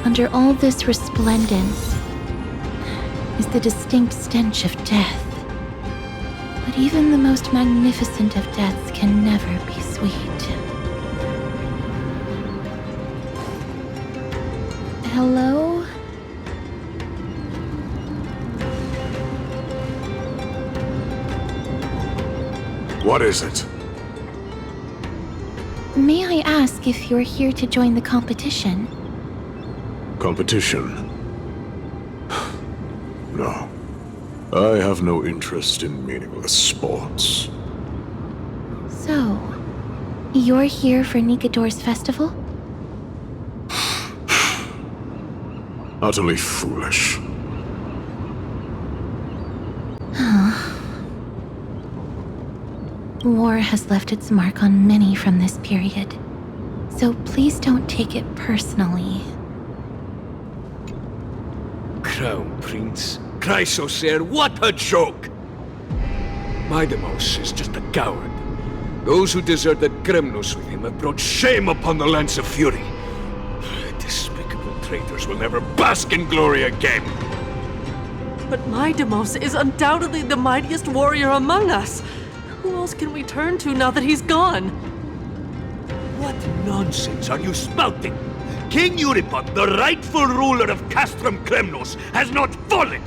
Under all this resplendence is the distinct stench of death. But even the most magnificent of deaths can never be sweet. Hello? What is it? May I ask if you're here to join the competition? Competition? No. I have no interest in meaningless sports. So, you're here for Nikador's festival? Utterly foolish. War has left its mark on many from this period, so please don't take it personally. Crown Prince, Chrysosair, what a joke! Maidemos is just a coward. Those who deserted Kremnos with him have brought shame upon the lands of Fury. Despicable traitors will never bask in glory again. But Maidemos is undoubtedly the mightiest warrior among us. Who else can we turn to now that he's gone? What nonsense are you spouting? King Euripon, the rightful ruler of Castrum Kremnos, has not fallen.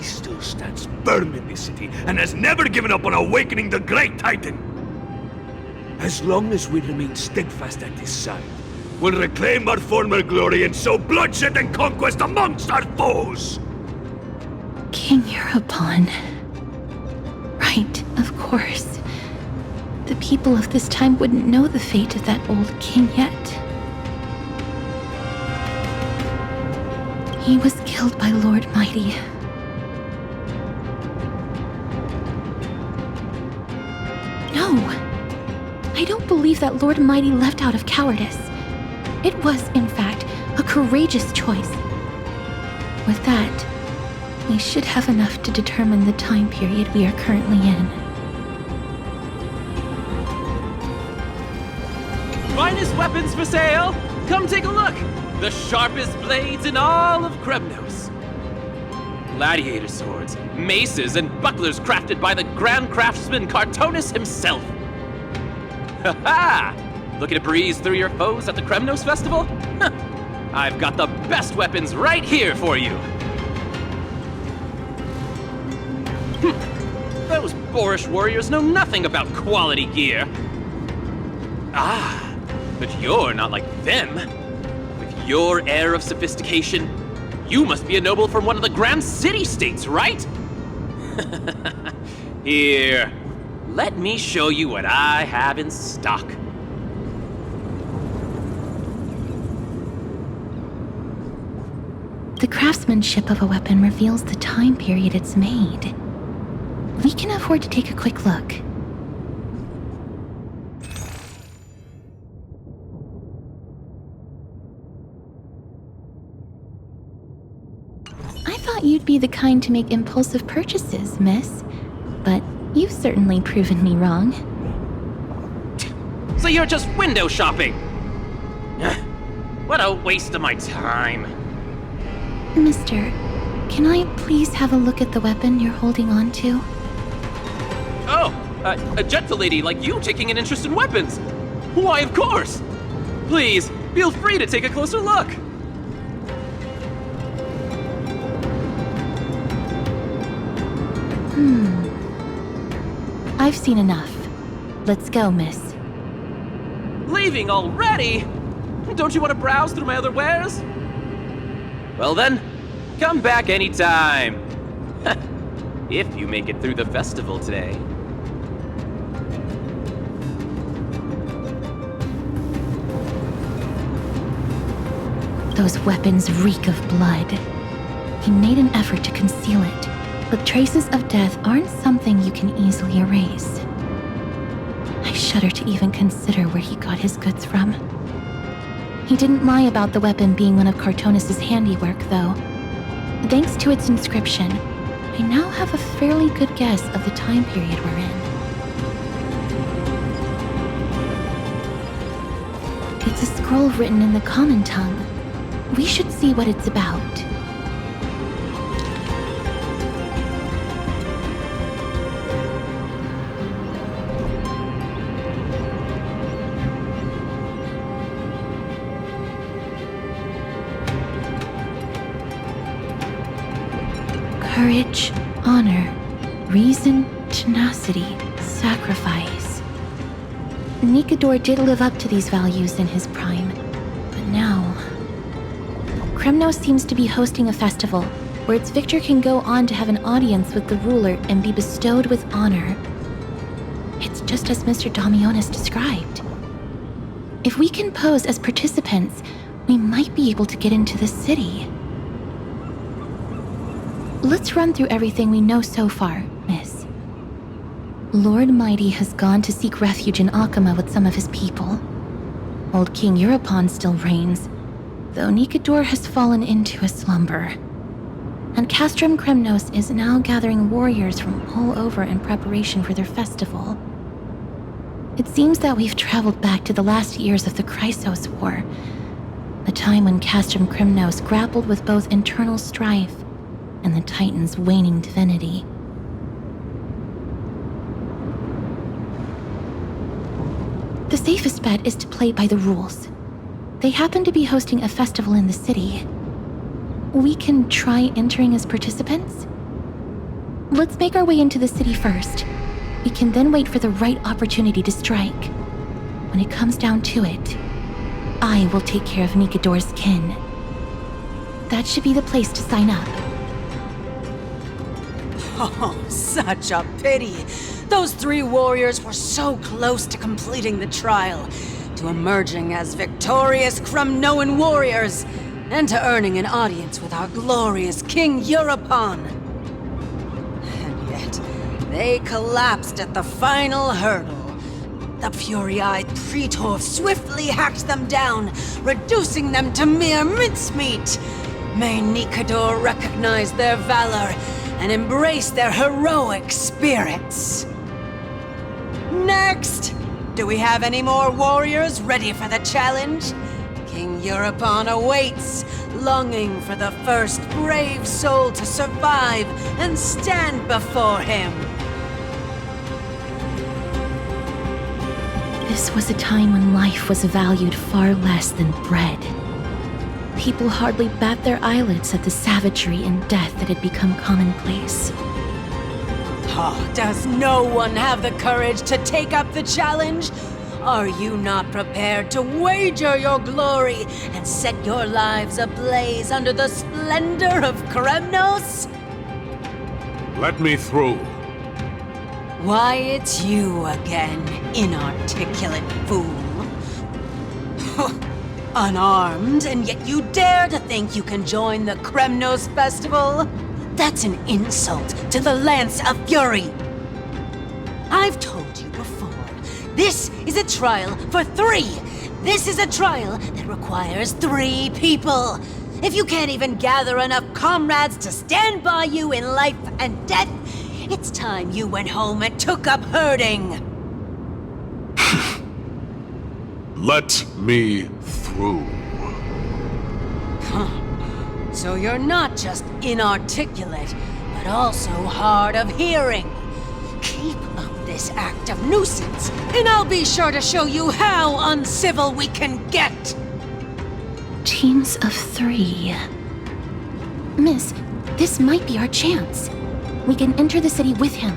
he still stands firm in this city and has never given up on awakening the Great Titan. As long as we remain steadfast at his side, we'll reclaim our former glory and sow bloodshed and conquest amongst our foes! King Europon. Right, of course. The people of this time wouldn't know the fate of that old king yet. He was killed by Lord Mighty. No! I don't believe that Lord Mighty left out of cowardice. It was, in fact, a courageous choice. With that, we should have enough to determine the time period we are currently in. Finest weapons for sale! Come take a look! The sharpest blades in all of Kremnos. Gladiator swords, maces, and bucklers crafted by the Grand Craftsman Cartonis himself. Ha ha! Looking to breeze through your foes at the Kremnos Festival? I've got the best weapons right here for you! Those boorish warriors know nothing about quality gear. Ah, but you're not like them. With your air of sophistication, you must be a noble from one of the Grand City-States, right? Here, let me show you what I have in stock. The craftsmanship of a weapon reveals the time period it's made. We can afford to take a quick look. I thought you'd be the kind to make impulsive purchases, miss. But you've certainly proven me wrong. So you're just window shopping? What a waste of my time. Mister, can I please have a look at the weapon you're holding on to? Oh, a gentle lady like you taking an interest in weapons. Why, of course. Please, feel free to take a closer look. I've seen enough. Let's go, miss. Leaving already? Don't you want to browse through my other wares? Well then, come back anytime. If you make it through the festival today. Those weapons reek of blood. He made an effort to conceal it, but traces of death aren't something you can easily erase. I shudder to even consider where he got his goods from. He didn't lie about the weapon being one of Cartonis' handiwork, though. Thanks to its inscription, I now have a fairly good guess of the time period we're in. It's a scroll written in the common tongue. We should see what it's about. Courage, honor, reason, tenacity, sacrifice. Nikador did live up to these values in his prime, but now... Kremnos seems to be hosting a festival where its victor can go on to have an audience with the ruler and be bestowed with honor. It's just as Mr. Damionis described. If we can pose as participants, we might be able to get into the city. Let's run through everything we know so far, miss. Lord Mighty has gone to seek refuge in Akama with some of his people. Old King Europon still reigns, though Nikador has fallen into a slumber. And Castrum Kremnos is now gathering warriors from all over in preparation for their festival. It seems that we've traveled back to the last years of the Chrysos War, a time when Castrum Kremnos grappled with both internal strife and the Titan's waning divinity. The safest bet is to play by the rules. They happen to be hosting a festival in the city. We can try entering as participants? Let's make our way into the city first. We can then wait for the right opportunity to strike. When it comes down to it, I will take care of Nikador's kin. That should be the place to sign up. Oh, such a pity. Those 3 warriors were so close to completing the trial, to emerging as victorious Kremnoan warriors, and to earning an audience with our glorious King Europon. And yet, they collapsed at the final hurdle. The fury-eyed Praetor swiftly hacked them down, reducing them to mere mincemeat. May Nikador recognize their valor and embrace their heroic spirits. Next! Do we have any more warriors ready for the challenge? King Europon awaits, longing for the first brave soul to survive and stand before him. This was a time when life was valued far less than bread. People hardly bat their eyelids at the savagery and death that had become commonplace. Oh, does no one have the courage to take up the challenge? Are you not prepared to wager your glory and set your lives ablaze under the splendor of Kremnos? Let me through. Why, it's you again, inarticulate fool. Unarmed, and yet you dare to think you can join the Kremnos festival? That's an insult to the Lance of Fury. I've told you before, this is a trial for 3. This is a trial that requires 3 people. If you can't even gather enough comrades to stand by you in life and death, it's time you went home and took up herding. Let me through. Huh. So you're not just inarticulate, but also hard of hearing. Keep up this act of nuisance, and I'll be sure to show you how uncivil we can get. Teams of 3. Miss, this might be our chance. We can enter the city with him.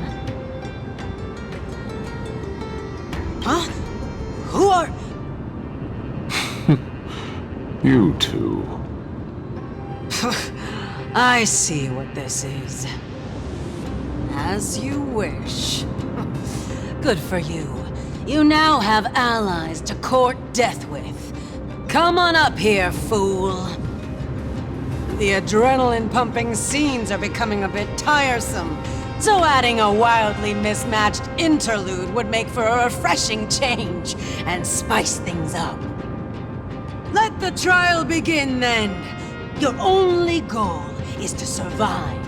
Huh? Who are... You two. I see what this is. As you wish. Good for you. You now have allies to court death with. Come on up here, fool. The adrenaline-pumping scenes are becoming a bit tiresome, so adding a wildly mismatched interlude would make for a refreshing change and spice things up. Let the trial begin, then. Your only goal is to survive.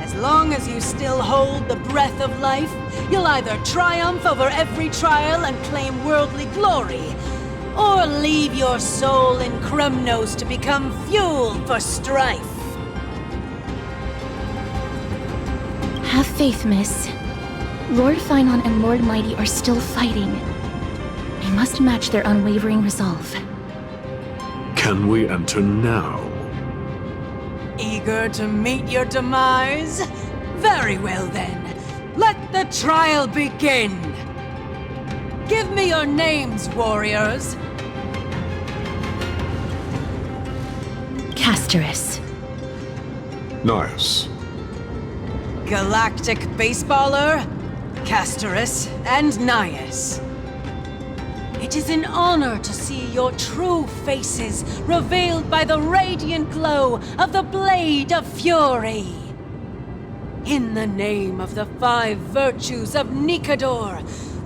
As long as you still hold the breath of life, you'll either triumph over every trial and claim worldly glory, or leave your soul in Kremnos to become fuel for strife. Have faith, miss. Lord Finon and Lord Mighty are still fighting. We must match their unwavering resolve. Can we enter now? Eager to meet your demise? Very well then. Let the trial begin. Give me your names, warriors. Castorus. Nice. Galactic Baseballer, Castorus, and Nias. It is an honor to see your true faces revealed by the radiant glow of the Blade of Fury. In the name of the 5 virtues of Nikador,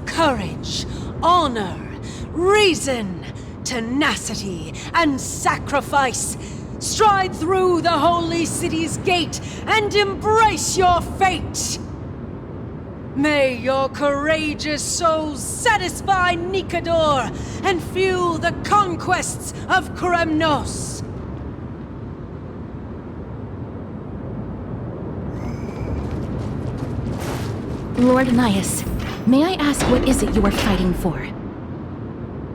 courage, honor, reason, tenacity, and sacrifice, stride through the holy city's gate and embrace your fate! May your courageous souls satisfy Nikador and fuel the conquests of Kremnos! Lord Nias, may I ask what is it you are fighting for?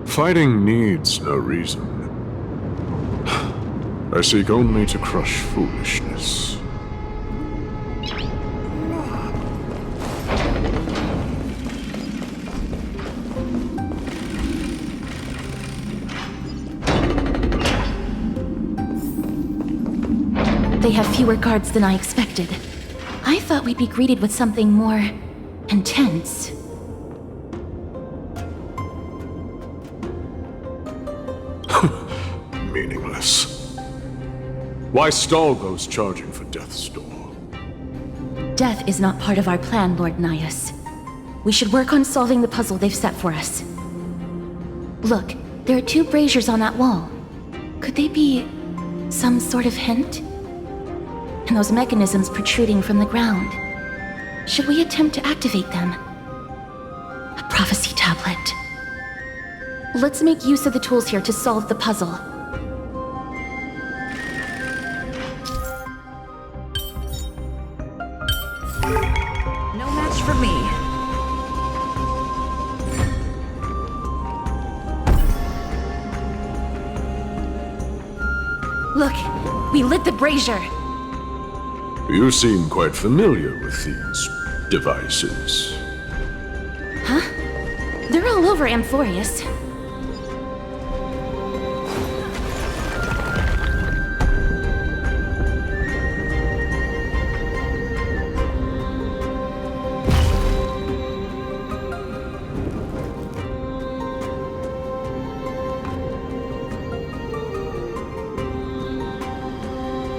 Fighting needs no reason. I seek only to crush foolishness. they have fewer guards than I expected. I thought we'd be greeted with something more intense. Meaningless. Why stall those charging for Death's Door? Death is not part of our plan, Lord Nias. We should work on solving the puzzle they've set for us. Look, there are 2 braziers on that wall. Could they be some sort of hint? And those mechanisms protruding from the ground. Should we attempt to activate them? A prophecy tablet. Let's make use of the tools here to solve the puzzle. No match for me. Look, we lit the brazier. You seem quite familiar with these devices. Huh? They're all over Amphorius.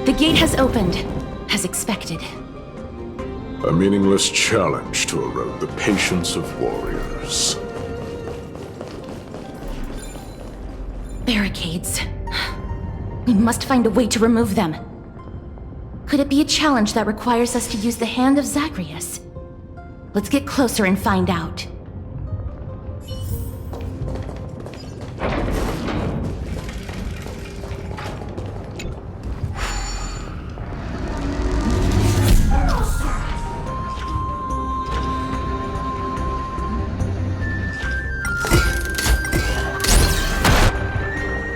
The gate has opened, as expected. A meaningless challenge to erode the patience of warriors. Barricades. We must find a way to remove them. Could it be a challenge that requires us to use the hand of Zagreus? Let's get closer and find out.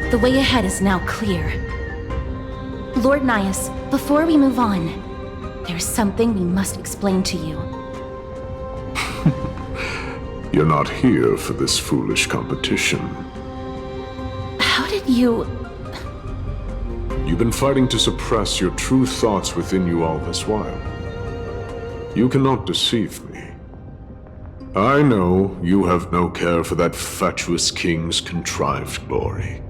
The way ahead is now clear. Lord Nias, before we move on, there's something we must explain to you. You're not here for this foolish competition. How did you... You've been fighting to suppress your true thoughts within you all this while. You cannot deceive me. I know you have no care for that fatuous king's contrived glory.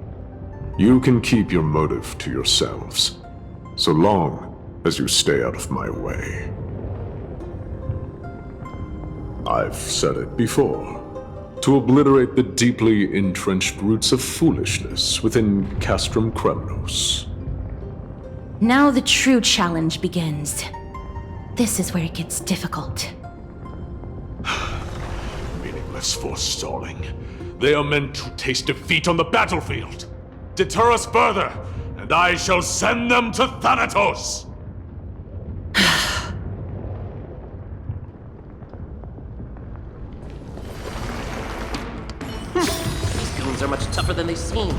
You can keep your motive to yourselves, so long as you stay out of my way. I've said it before. To obliterate the deeply entrenched roots of foolishness within Castrum Kremnos. Now the true challenge begins. This is where it gets difficult. Meaningless forestalling. They are meant to taste defeat on the battlefield. Deter us further, and I shall send them to Thanatos! These goons are much tougher than they seem.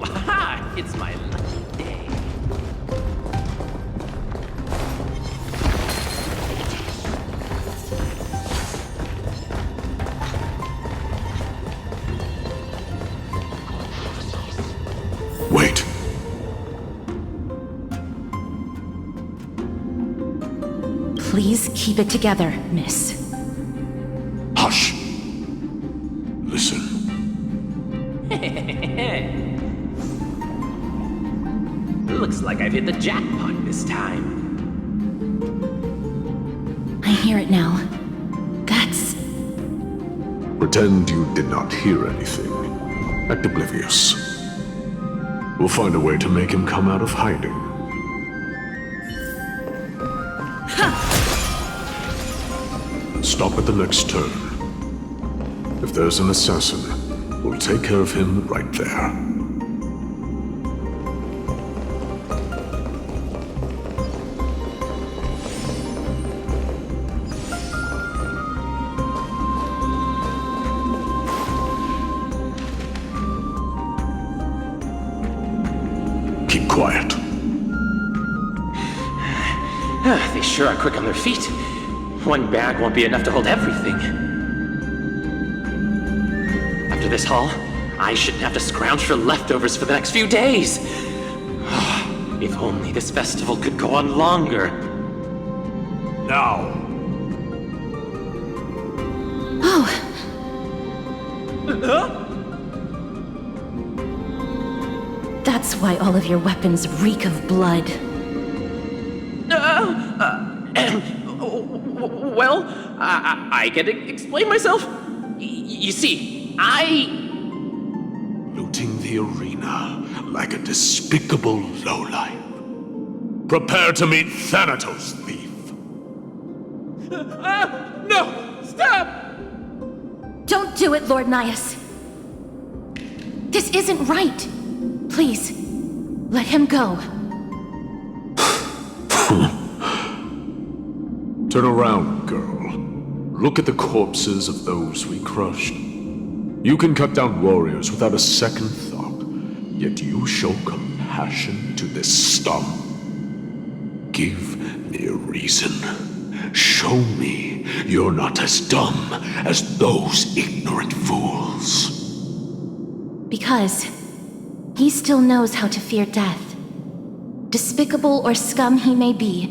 Aha! It's my lucky day. Wait. Please keep it together, miss. Hush! Listen. Looks like I've hit the jackpot this time. I hear it now. That's... Pretend you did not hear anything. Act oblivious. We'll find a way to make him come out of hiding. Stop at the next turn. If there's an assassin, we'll take care of him right there. Keep quiet. They sure are quick on their feet. One bag won't be enough to hold everything. After this haul, I shouldn't have to scrounge for leftovers for the next few days. If only this festival could go on longer. Now. Oh. That's why all of your weapons reek of blood. Well, I can explain myself. You see, Looting the arena like a despicable lowlife. Prepare to meet Thanatos, thief. No! Stop! Don't do it, Lord Nias. This isn't right. Please, let him go. Turn around, girl. Look at the corpses of those we crushed. You can cut down warriors without a second thought, yet you show compassion to this scum. Give me a reason. Show me you're not as dumb as those ignorant fools. Because he still knows how to fear death. Despicable or scum he may be,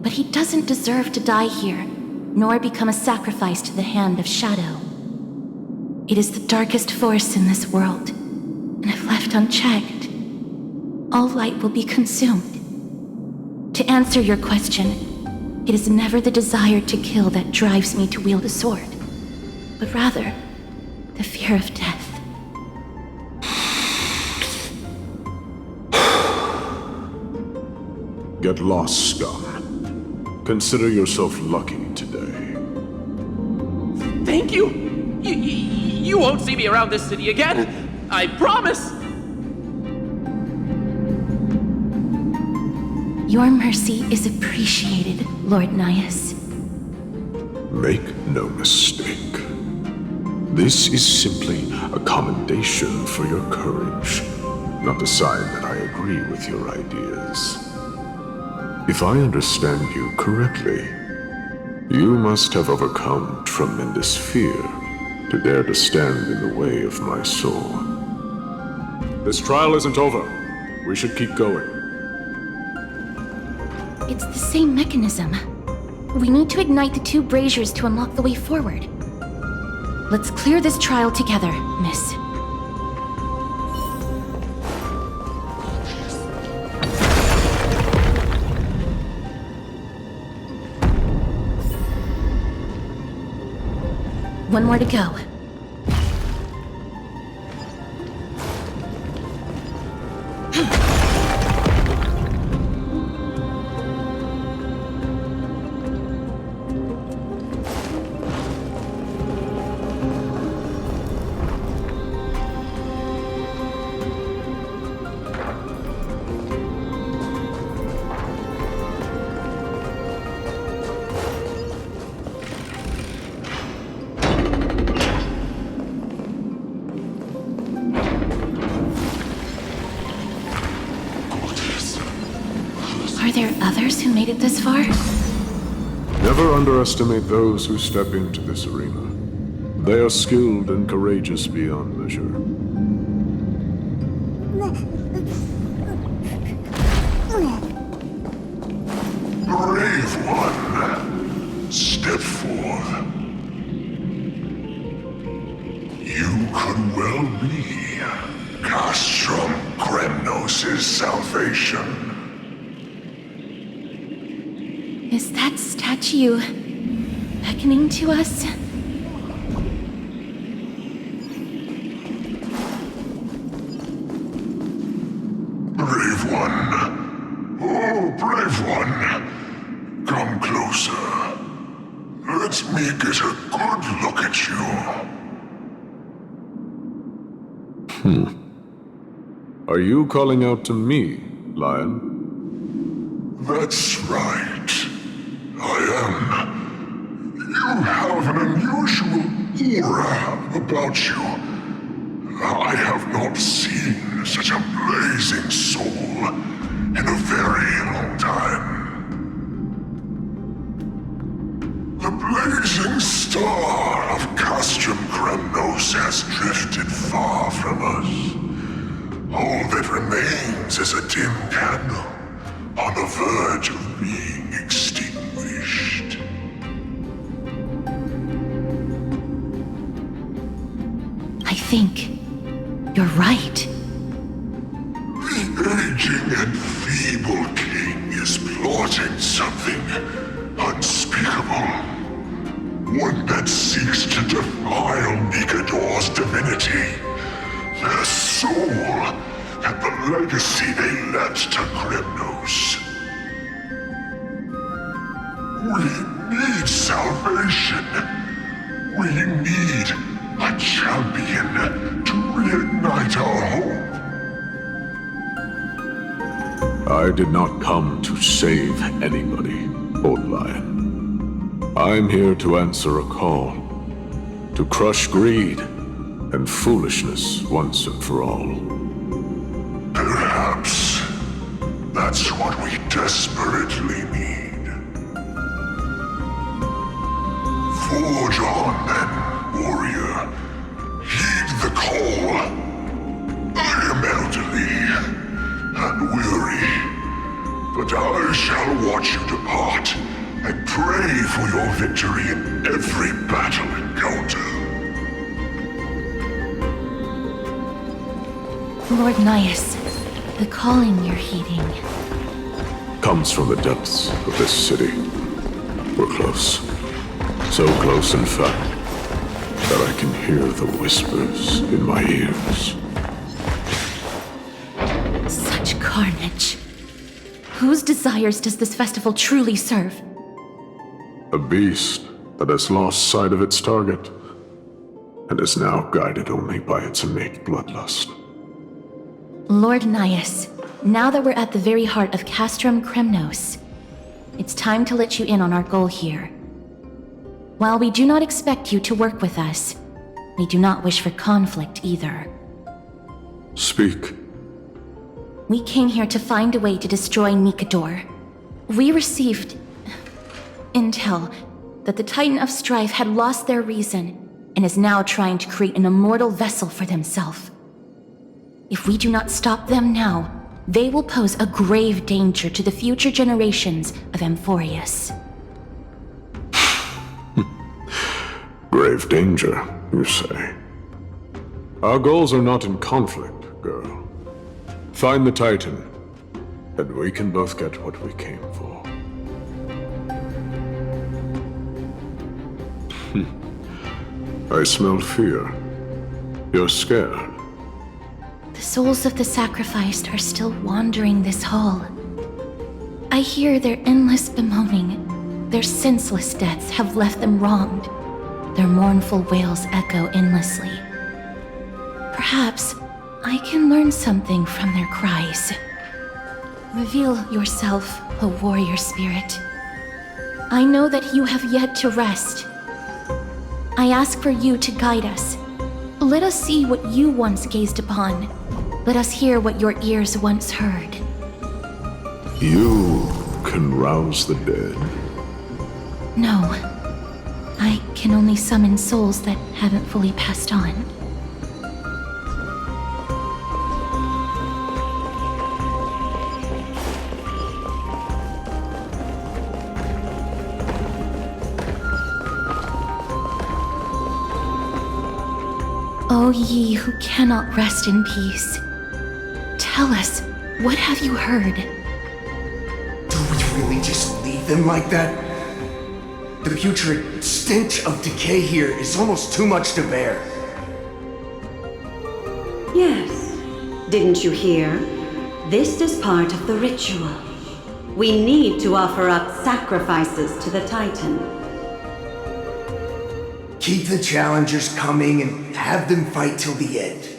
but he doesn't deserve to die here, nor become a sacrifice to the hand of Shadow. It is the darkest force in this world, and if left unchecked, all light will be consumed. To answer your question, it is never the desire to kill that drives me to wield a sword, but rather the fear of death. Get lost, scum. Consider yourself lucky today. Thank you! You won't see me around this city again! I promise! Your mercy is appreciated, Lord Nias. Make no mistake. This is simply a commendation for your courage, not a sign that I agree with your ideas. If I understand you correctly, you must have overcome tremendous fear to dare to stand in the way of my sword. This trial isn't over. We should keep going. It's the same mechanism. We need to ignite the two braziers to unlock the way forward. Let's clear this trial together, miss. One more to go. Are there others who made it this far? Never underestimate those who step into this arena. They are skilled and courageous beyond measure. Brave one, step forth. You could well be Castrum Kremnos' salvation. Is that statue beckoning to us? Brave one. Oh, brave one. Come closer. Let me get a good look at you. Are you calling out to me, Lion? That's right. I am. You have an unusual aura about you. I have not seen such a blazing soul in a very long time. The blazing star of Castrum Kremnos has drifted far from us. All that remains is a dim candle on the verge of being extinguished. I think you're right. The aging and feeble king is plotting something unspeakable. One that seeks to defile Nikador's divinity, their soul, and the legacy they left to Kremnos. We need salvation. We need a champion to reignite our hope. I did not come to save anybody, Old Lion. I'm here to answer a call, to crush greed and foolishness once and for all. Perhaps that's what we desperately need. Forge on then, warrior. Heed the call. I am elderly and weary, but I shall watch you depart and pray for your victory in every battle encounter. Lord Nias, the calling you're heeding. Comes from the depths of this city. We're close. So close, in fact, that I can hear the whispers in my ears. Such carnage. Whose desires does this festival truly serve? A beast that has lost sight of its target, and is now guided only by its innate bloodlust. Lord Nias, now that we're at the very heart of Castrum Kremnos, it's time to let you in on our goal here. While we do not expect you to work with us, we do not wish for conflict either. Speak. We came here to find a way to destroy Nikador. We received intel that the Titan of Strife had lost their reason and is now trying to create an immortal vessel for themselves. If we do not stop them now, they will pose a grave danger to the future generations of Amphorius. Grave danger, you say? Our goals are not in conflict, girl. Find the Titan, and we can both get what we came for. I smell fear. You're scared. The souls of the sacrificed are still wandering this hall. I hear their endless bemoaning. Their senseless deaths have left them wronged. Their mournful wails echo endlessly. Perhaps I can learn something from their cries. Reveal yourself, O warrior spirit. I know that you have yet to rest. I ask for you to guide us. Let us see what you once gazed upon. Let us hear what your ears once heard. You can rouse the dead. No. I can only summon souls that haven't fully passed on. O ye who cannot rest in peace, tell us, what have you heard? Do we really just leave them like that? The putrid stench of decay here is almost too much to bear. Yes. Didn't you hear? This is part of the ritual. We need to offer up sacrifices to the Titan. Keep the challengers coming and have them fight till the end.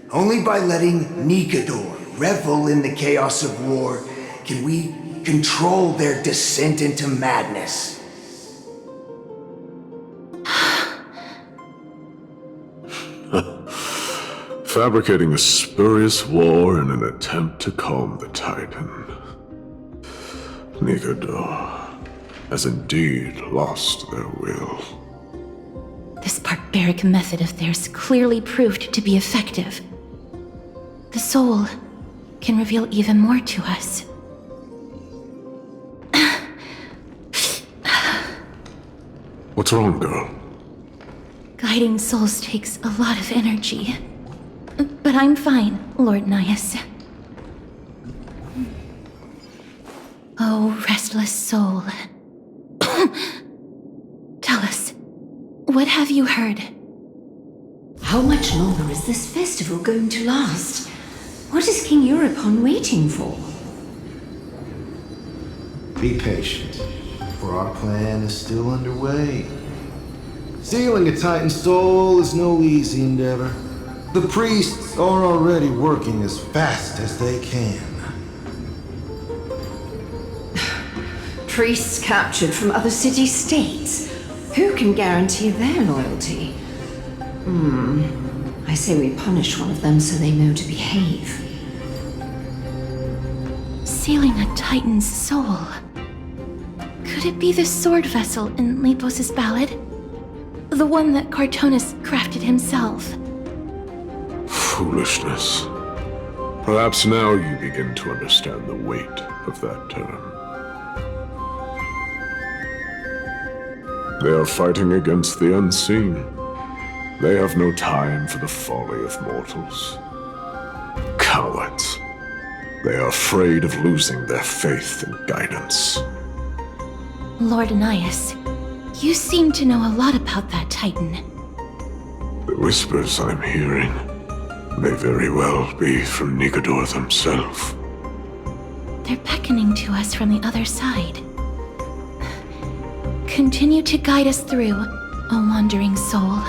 Only by letting Nikador revel in the chaos of war can we control their descent into madness. Fabricating a spurious war in an attempt to calm the Titan. Nikador has indeed lost their will. This barbaric method of theirs clearly proved to be effective. The soul can reveal even more to us. What's wrong, girl? Guiding souls takes a lot of energy. But I'm fine, Lord Nias. Oh, restless soul. Tell us, what have you heard? How much longer is this festival going to last? What is King Europon waiting for? Be patient, for our plan is still underway. Sealing a Titan soul is no easy endeavor. The priests are already working as fast as they can. Priests captured from other city-states. Who can guarantee their loyalty? I say we punish one of them so they know to behave. Sealing a Titan's soul. Could it be the sword vessel in Lepos' ballad? The one that Cartonus crafted himself? Foolishness. Perhaps now you begin to understand the weight of that term. They are fighting against the unseen. They have no time for the folly of mortals. Cowards. They are afraid of losing their faith and guidance. Lord Nias, you seem to know a lot about that Titan. The whispers I'm hearing may very well be from Nigador themselves. They're beckoning to us from the other side. Continue to guide us through, O wandering soul.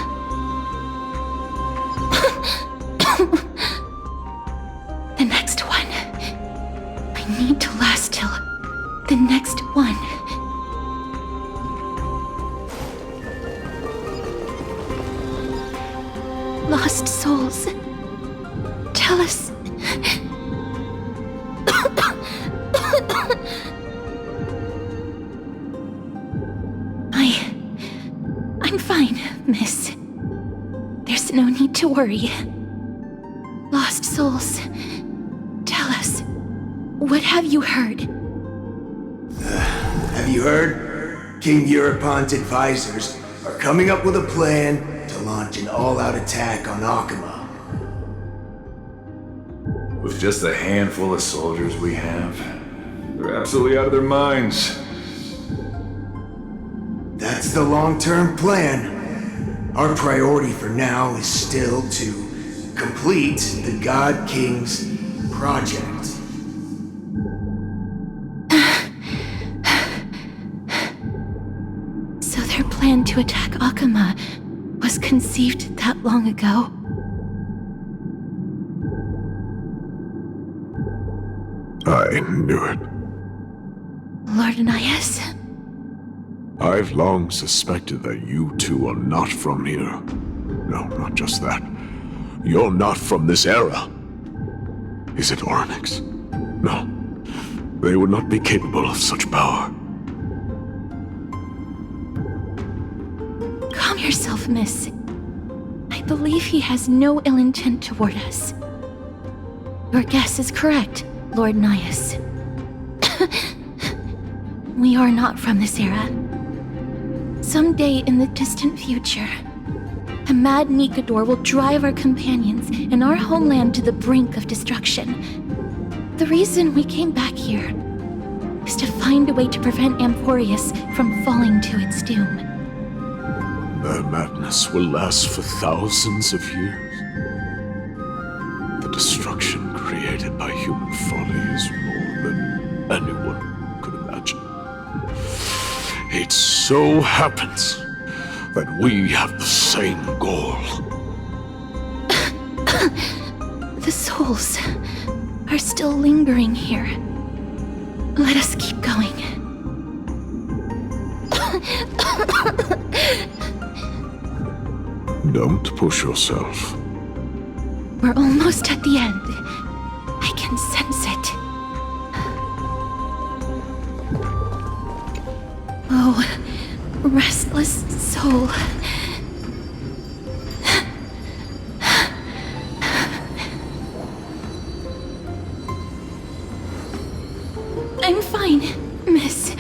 The next one. I need to last till the next one. Lost souls. Tell us. I'm fine, miss. There's no need to worry. Lost souls, tell us, what have you heard? Have you heard? King Europon's advisors are coming up with a plan to launch an all-out attack on Akama. With just a handful of soldiers we have, they're absolutely out of their minds. That's the long-term plan. Our priority for now is still to complete the God King's project. So their plan to attack Akama was conceived that long ago? I knew it. Lord Nias? I've long suspected that you two are not from here. No, not just that. You're not from this era. Is it Onyx? No. They would not be capable of such power. Calm yourself, miss. I believe he has no ill intent toward us. Your guess is correct, Lord Nias. We are not from this era. Someday in the distant future, a mad Nigador will drive our companions and our homeland to the brink of destruction. The reason we came back here is to find a way to prevent Amphorius from falling to its doom. Their madness will last for thousands of years. The destruction created by human folly is more than anyone could imagine. It so happens that we have the same goal. The souls are still lingering here. Let us keep going. Don't push yourself. We're almost at the end. I can sense it. Oh, restless soul. I'm fine, miss.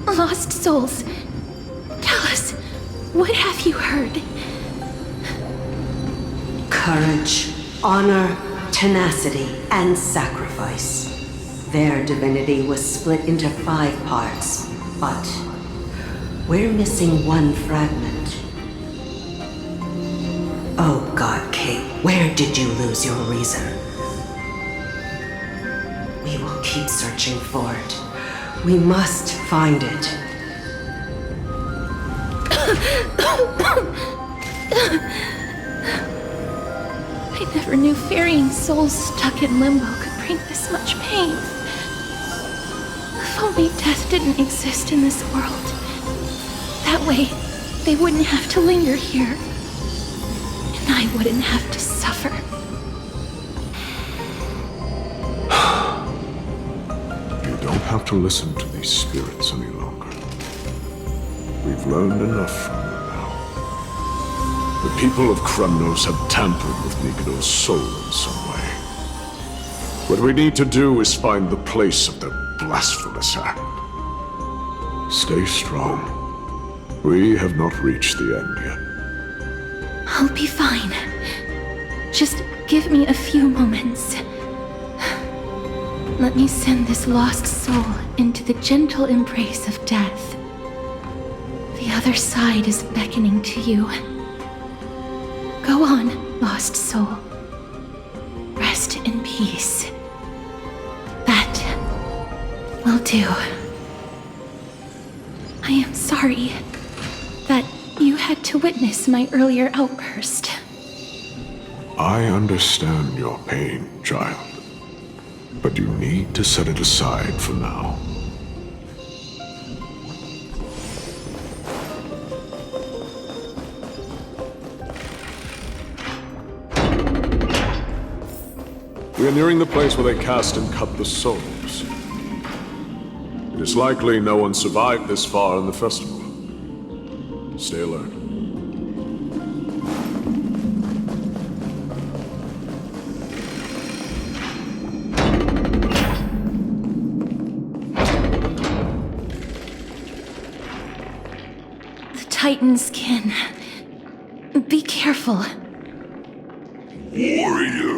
Lost souls, tell What have you heard? Courage, honor, tenacity, and sacrifice. Their divinity was split into 5 parts, but we're missing one fragment. Oh God, Kate, where did you lose your reason? We will keep searching for it. We must find it. I never knew ferrying souls stuck in limbo could bring this much pain. If only death didn't exist in this world. That way, they wouldn't have to linger here. And I wouldn't have to suffer. You don't have to listen to these spirits any longer. We've learned enough from them now. The people of Kremnos have tampered with Nikador's soul in some way. What we need to do is find the place of their blasphemous act. Stay strong. We have not reached the end yet. I'll be fine. Just give me a few moments. Let me send this lost soul into the gentle embrace of death. The other side is beckoning to you. Go on, lost soul. Rest in peace. That will do. I am sorry that you had to witness my earlier outburst. I understand your pain, child. But you need to set it aside for now. We are nearing the place where they cast and cut the souls. It is likely no one survived this far in the festival. Stay alert. The Titan's kin. Be careful. Warrior.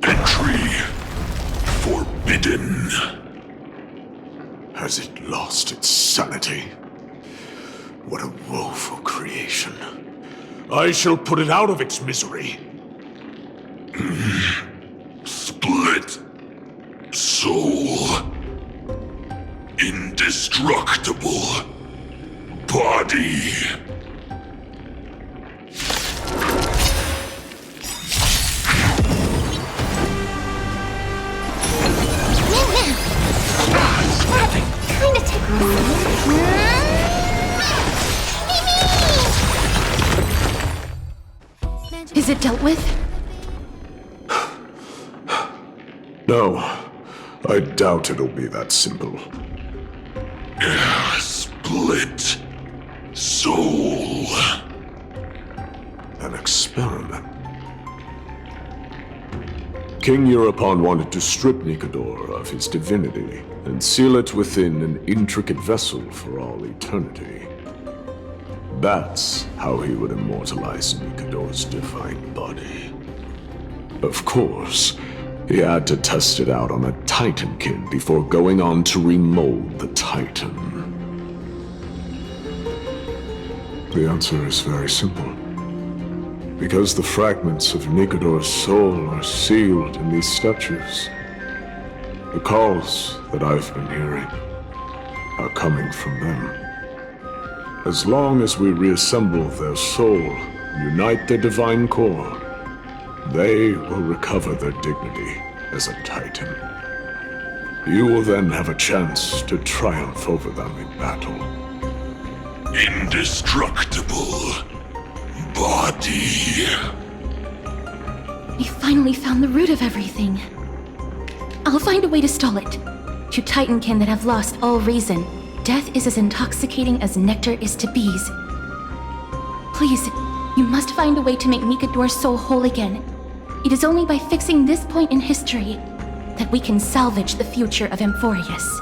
Entry forbidden. Has it lost its sanity? What a woeful creation. I shall put it out of its misery. Split. Soul. Indestructible. Body. Kinda Is it dealt with? No, I doubt it'll be that simple. Split. Soul. An experiment. King Europon wanted to strip Nikador of his divinity and seal it within an intricate vessel for all eternity. That's how he would immortalize Nikador's divine body. Of course, he had to test it out on a Titankin before going on to remold the Titan. The answer is very simple. Because the fragments of Nikador's soul are sealed in these statues. The calls that I've been hearing are coming from them. As long as we reassemble their soul and unite their divine core, they will recover their dignity as a Titan. You will then have a chance to triumph over them in battle. Indestructible. Body. We finally found the root of everything. I'll find a way to stall it. To Titankin that have lost all reason, death is as intoxicating as nectar is to bees. Please, you must find a way to make Nikador's soul whole again. It is only by fixing this point in history that we can salvage the future of Amphorius.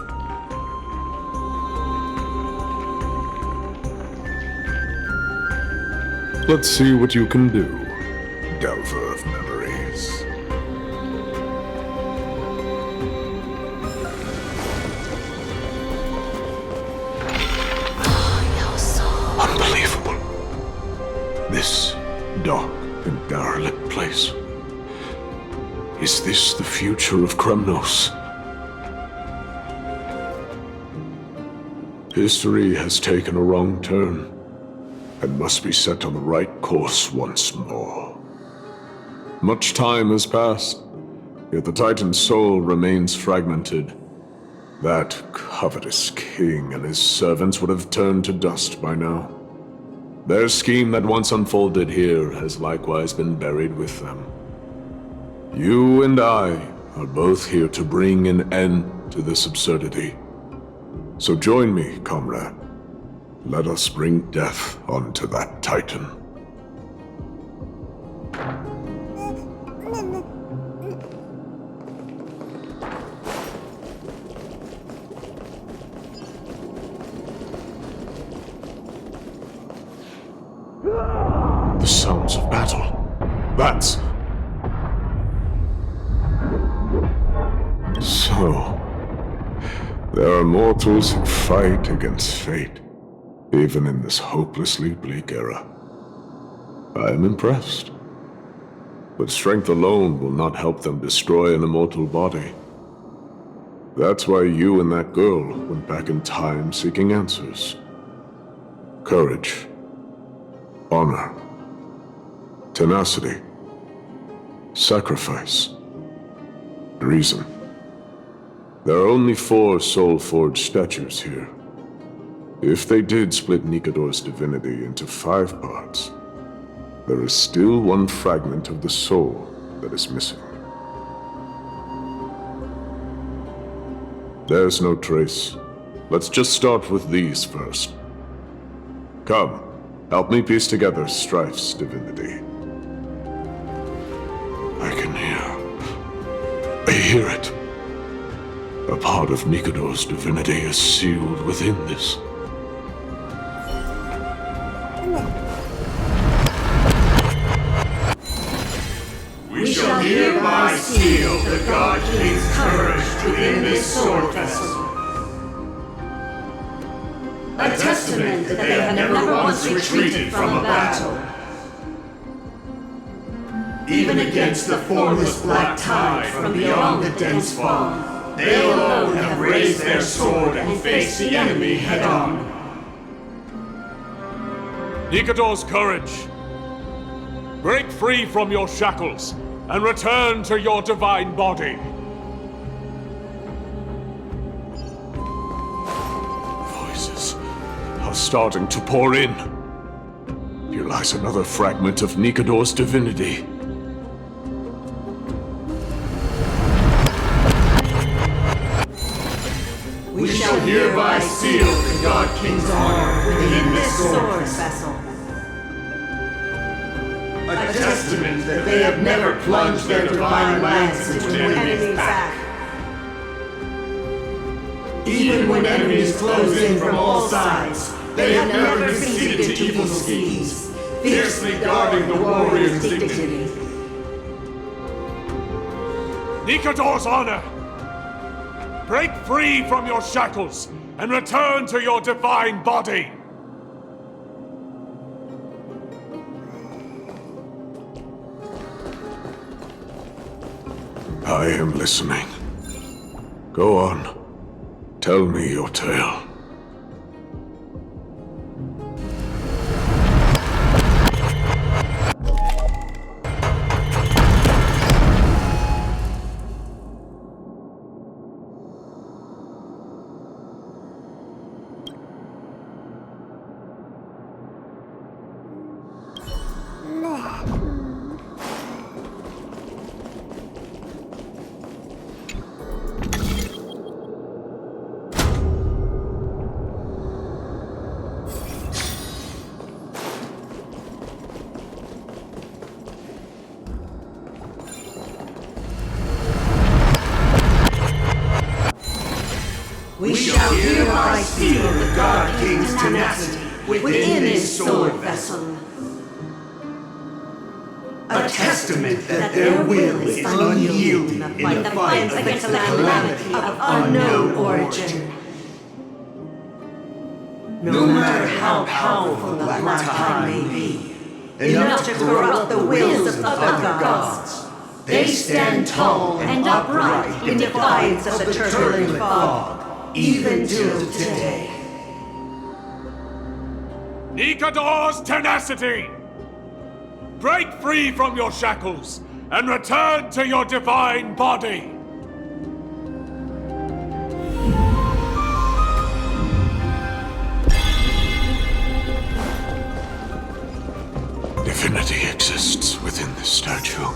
Let's see what you can do, Delver of Memories. Unbelievable. This dark and derelict place. Is this the future of Kremnos? History has taken a wrong turn and must be set on the right course once more. Much time has passed, yet the Titan's soul remains fragmented. That covetous king and his servants would have turned to dust by now. Their scheme that once unfolded here has likewise been buried with them. You and I are both here to bring an end to this absurdity. So join me, comrade. Let us bring death onto that Titan. The sounds of battle. That's... So... there are mortals who fight against fate, even in this hopelessly bleak era. I am impressed. But strength alone will not help them destroy an immortal body. That's why you and that girl went back in time seeking answers. Courage. Honor. Tenacity. Sacrifice. Reason. There are only 4 soul-forged statues here. If they did split Nikador's divinity into 5 parts, there is still one fragment of the soul that is missing. There's no trace. Let's just start with these first. Come, help me piece together Strife's divinity. I can hear... I hear it. A part of Nikador's divinity is sealed within this. We shall hereby seal the God King's courage within this sword vessel. A testament that they have never once retreated from a battle. Even against the formless black tide from beyond the dense fog, they alone have raised their sword and faced the enemy head-on. Nikador's courage! Break free from your shackles and return to your divine body. Voices are starting to pour in. Here lies another fragment of Nikador's divinity. We shall hereby seal the God King's honor within this sword vessel. A testament that they have never plunged their divine lance into an enemy's back. Even when enemies close in from all sides, they have never conceded to evil schemes, fiercely guarding the warrior's dignity. Nikador's honor! Break free from your shackles and return to your divine body! I am listening. Go on. Tell me your tale. We shall hereby seal the God King's tenacity within this sword vessel. A testament that their will is unyielding in the fight against the calamity of unknown origin. No matter how powerful the Black Tide may be, enough to corrupt the wills of other gods, they stand tall and upright in defiance of the turbulent fog, even till today. Nikador's tenacity! Break free from your shackles and return to your divine body! Divinity exists within this statue.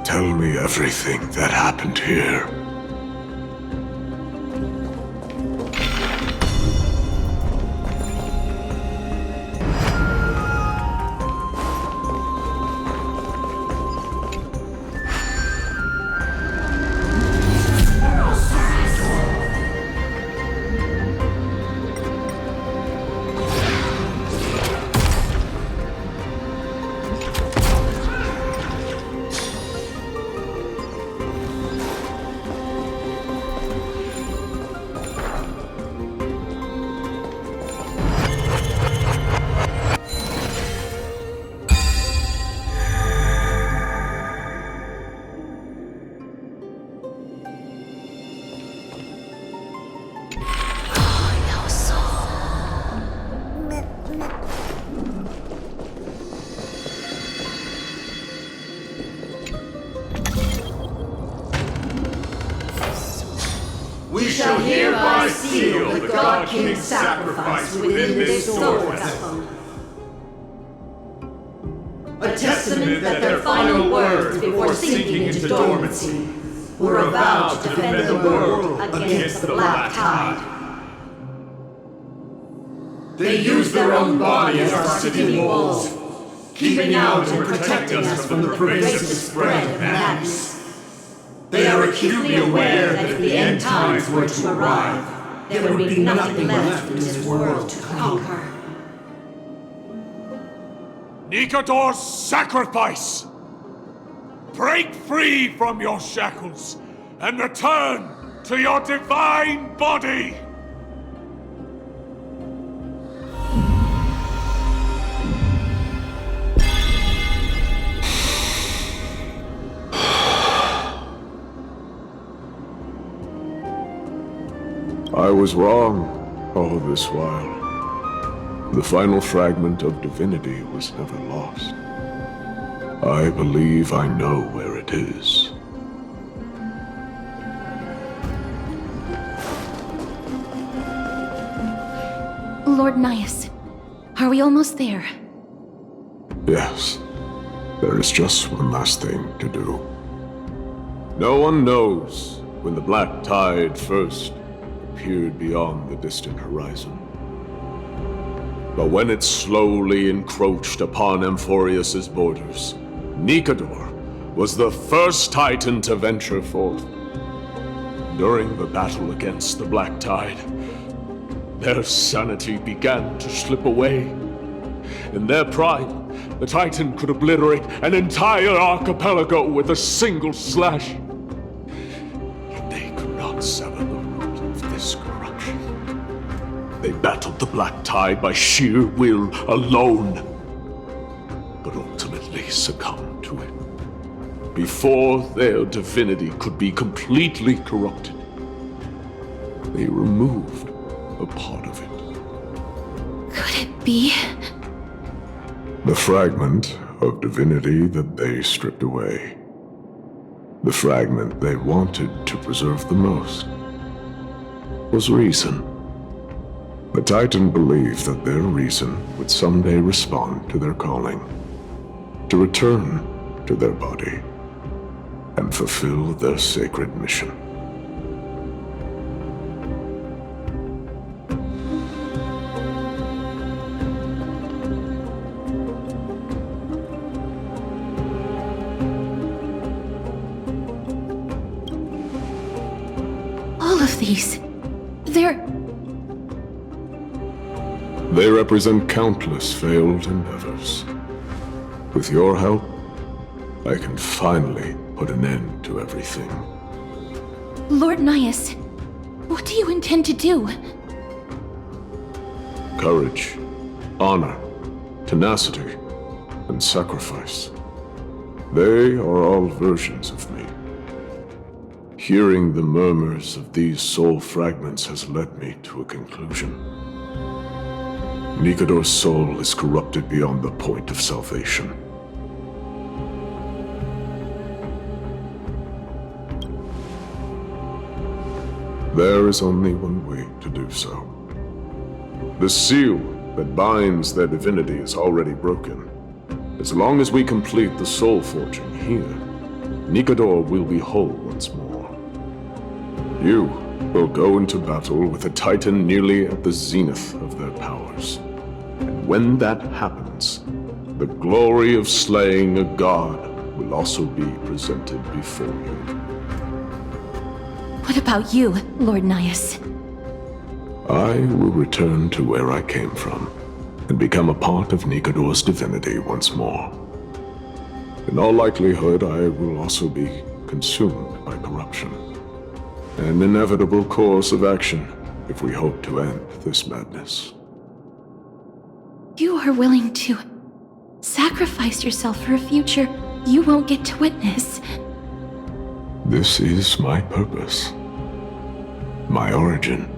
Tell me everything that happened here. We shall hereby seal the God King's sacrifice within this sword vessel. A testament that their final words before sinking into dormancy were a vow to defend the world against the Black Tide. They used their own body as our city walls, keeping out and protecting us from the pervasive spread of madness. They are acutely aware that if the end times were to arrive, there would be nothing left in this world to conquer. Nikador's sacrifice! Break free from your shackles and return to your divine body! I was wrong all this while. The final fragment of divinity was never lost. I believe I know where it is. Lord Nias, are we almost there? Yes, there is just one last thing to do. No one knows when the Black Tide first appeared beyond the distant horizon. But when it slowly encroached upon Amphorius's borders, Nikador was the first Titan to venture forth. During the battle against the Black Tide, their sanity began to slip away. In their pride, the Titan could obliterate an entire archipelago with a single slash. Yet they could not sever the root of this corruption. They battled the Black Tide by sheer will alone, but ultimately succumbed to it. Before their divinity could be completely corrupted, they removed a part of it. Could it be? The fragment of divinity that they stripped away. The fragment they wanted to preserve the most was reason. The Titan believed that their reason would someday respond to their calling, to return to their body, and fulfill their sacred mission. All of these, They represent countless failed endeavors. With your help, I can finally put an end to everything. Lord Nias, what do you intend to do? Courage, honor, tenacity, and sacrifice. They are all versions of me. Hearing the murmurs of these soul fragments has led me to a conclusion. Nikador's soul is corrupted beyond the point of salvation. There is only one way to do so. The seal that binds their divinity is already broken. As long as we complete the soul forging here, Nikador will be whole once more. You will go into battle with a Titan nearly at the zenith of their powers. And when that happens, the glory of slaying a god will also be presented before you. What about you, Lord Nias? I will return to where I came from, and become a part of Nikador's divinity once more. In all likelihood, I will also be consumed by corruption. An inevitable course of action if we hope to end this madness. You are willing to sacrifice yourself for a future you won't get to witness. This is my purpose. My origin.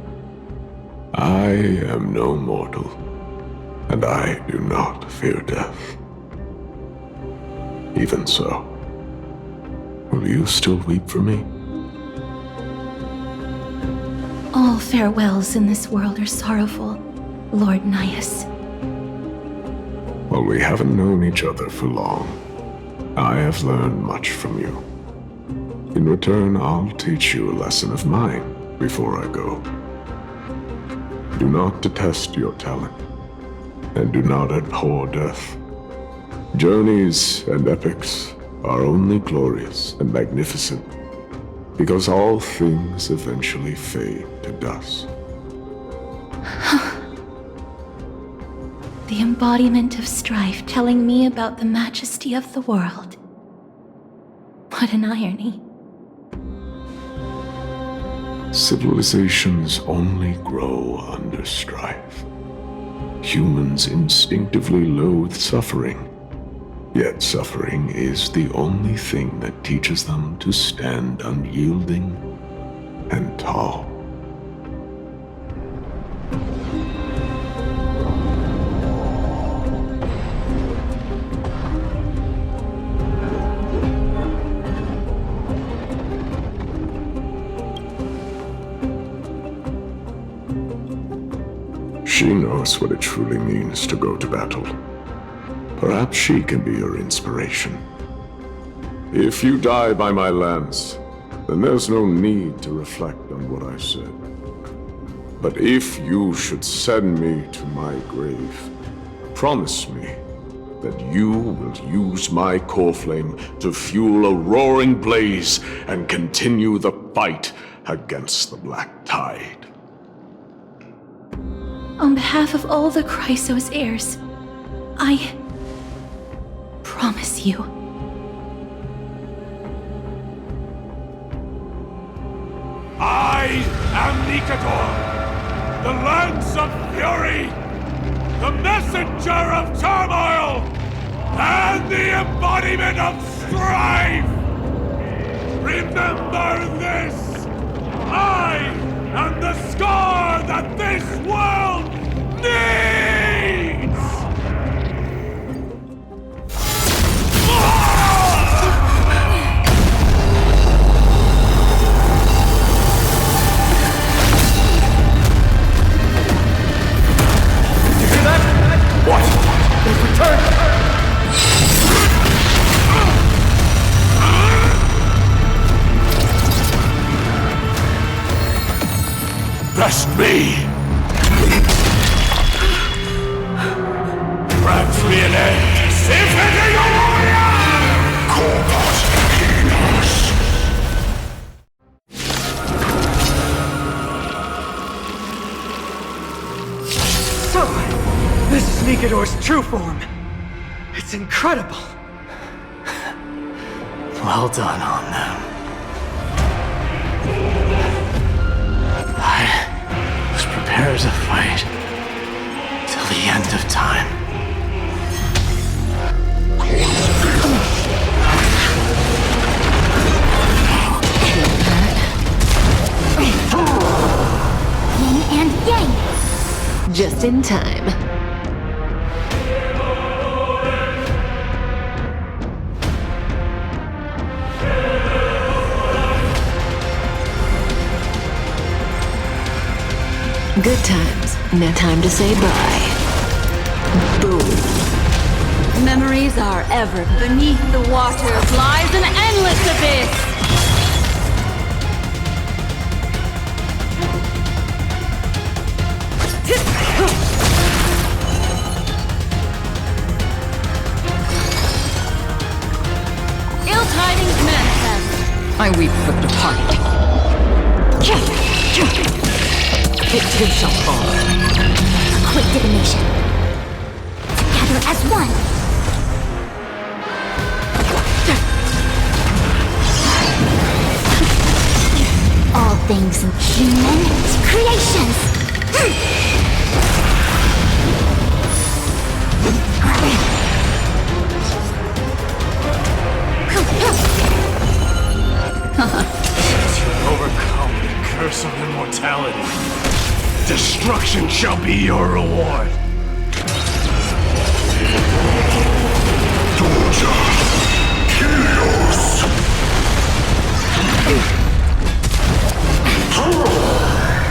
I am no mortal, and I do not fear death. Even so, will you still weep for me? All farewells in this world are sorrowful, Lord Nias. While we haven't known each other for long, I have learned much from you. In return, I'll teach you a lesson of mine before I go. Do not detest your talent, and do not abhor death. Journeys and epics are only glorious and magnificent because all things eventually fade to dust. The embodiment of strife telling me about the majesty of the world. What an irony. Civilizations only grow under strife. Humans instinctively loathe suffering. Yet suffering is the only thing that teaches them to stand unyielding and tall. She knows what it truly means to go to battle. Perhaps she can be your inspiration. If you die by my lance, then there's no need to reflect on what I said. But if you should send me to my grave, promise me that you will use my core flame to fuel a roaring blaze and continue the fight against the Black Tide. On behalf of all the Chrysos heirs, I promise you. I am Nikador, the Lance of Fury, the messenger of turmoil, and the embodiment of strife! Remember this! I am the scar that this world needs! What? They've returned! Bless me! Grant me an end! Infinity warrior! Corpus Penis! So, this is Nikador's true form. It's incredible. Well done on them. I was prepared to fight till the end of time. Yin and yang. Just in time. Good times. Now time to say bye. Boom. Memories are ever beneath the waters lies an endless abyss. Ill tidings manifest. I weep for the departed. It too shall fall. Quick divination. Together as one. All things human creations. To overcome the curse of immortality, destruction shall be your reward.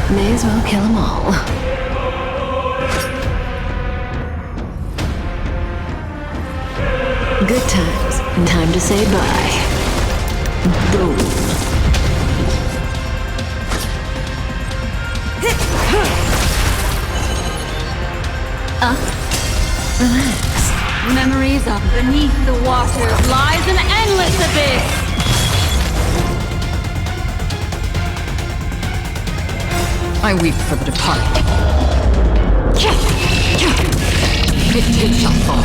May as well kill them all. Good times. Time to say bye. Boom. Relax. Memories of beneath the waters lies an endless abyss. I weep for the departed. It too shall fall.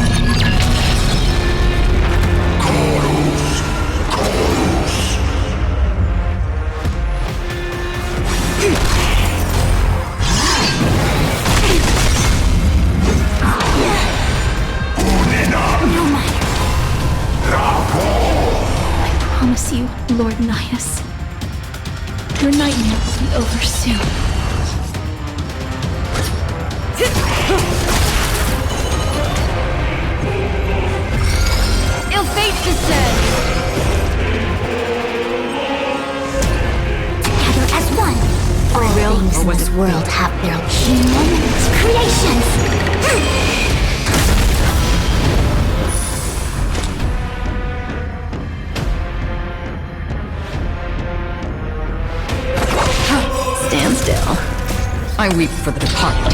I promise you, Lord Nias, your nightmare will be over soon. Ill fate descend. Together as one. All things in this world have their human creations. Stand still. I weep for the departed.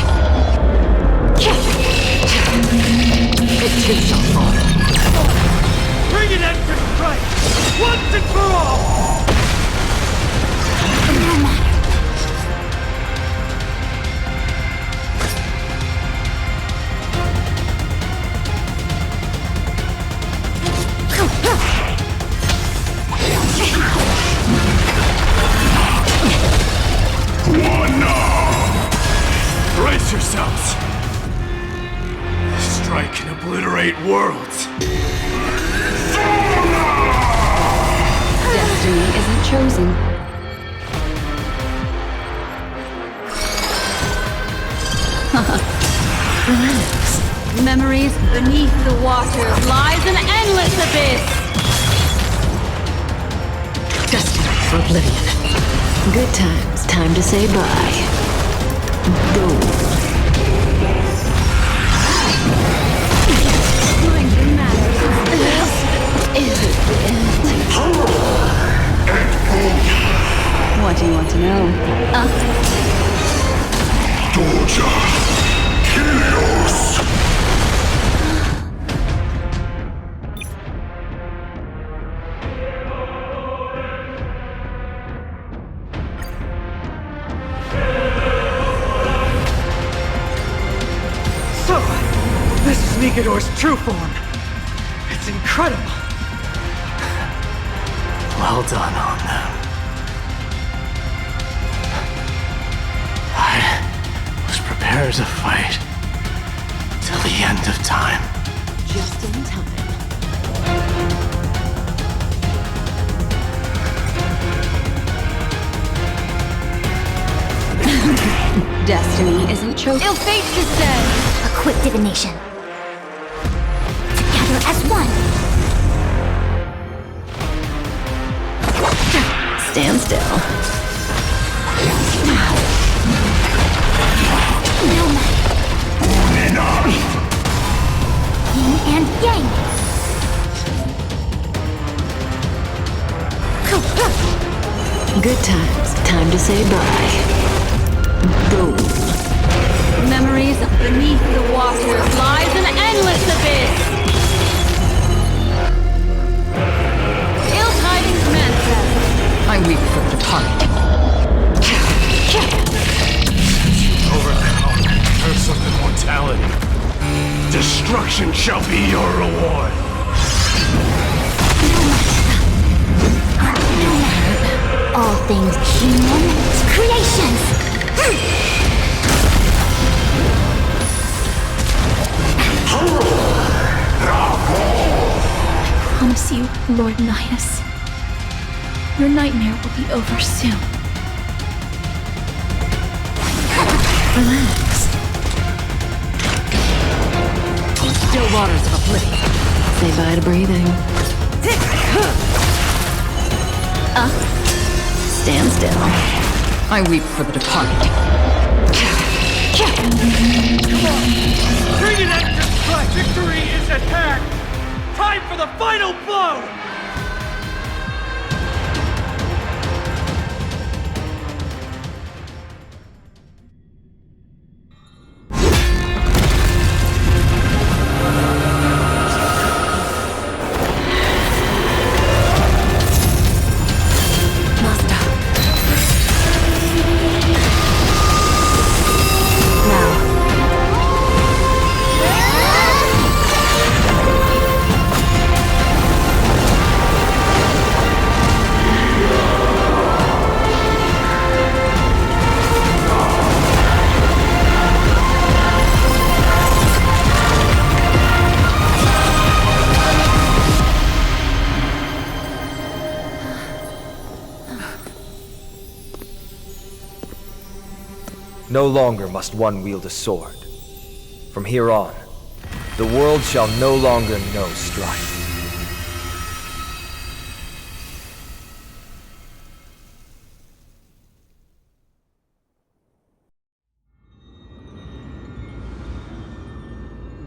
It too shall fall. Bring an end to strife, once and for all! No matter. Brace yourselves! This strike can obliterate worlds! Destiny isn't chosen. Relax. Memories beneath the waters lies an endless abyss. Destiny for oblivion. Good times. Time to say bye. Boom. Doing matters. Is it the end? What do you want to know? Doja, Helios. So, this is Nikador's true form. It's incredible. Well done on them. I was prepared to fight till the end of time. Just in time. Destiny isn't chosen. Ill fate descend! A quick divination. Together as one! Stand still. Yin and yang! Good times. Time to say bye. Boom. Memories beneath the waters lies an endless abyss. Ill tidings manifest. I weep for the departed. Overcome the curse of immortality. Destruction shall be your reward. All things human creations! I promise you, Lord Nihus, your nightmare will be over soon. Relax. Still waters of oblivion. Say bye to breathing. Stand still. I weep for the departed. Bring it extra strike! Victory is at hand! Time for the final blow! No longer must one wield a sword. From here on, the world shall no longer know strife.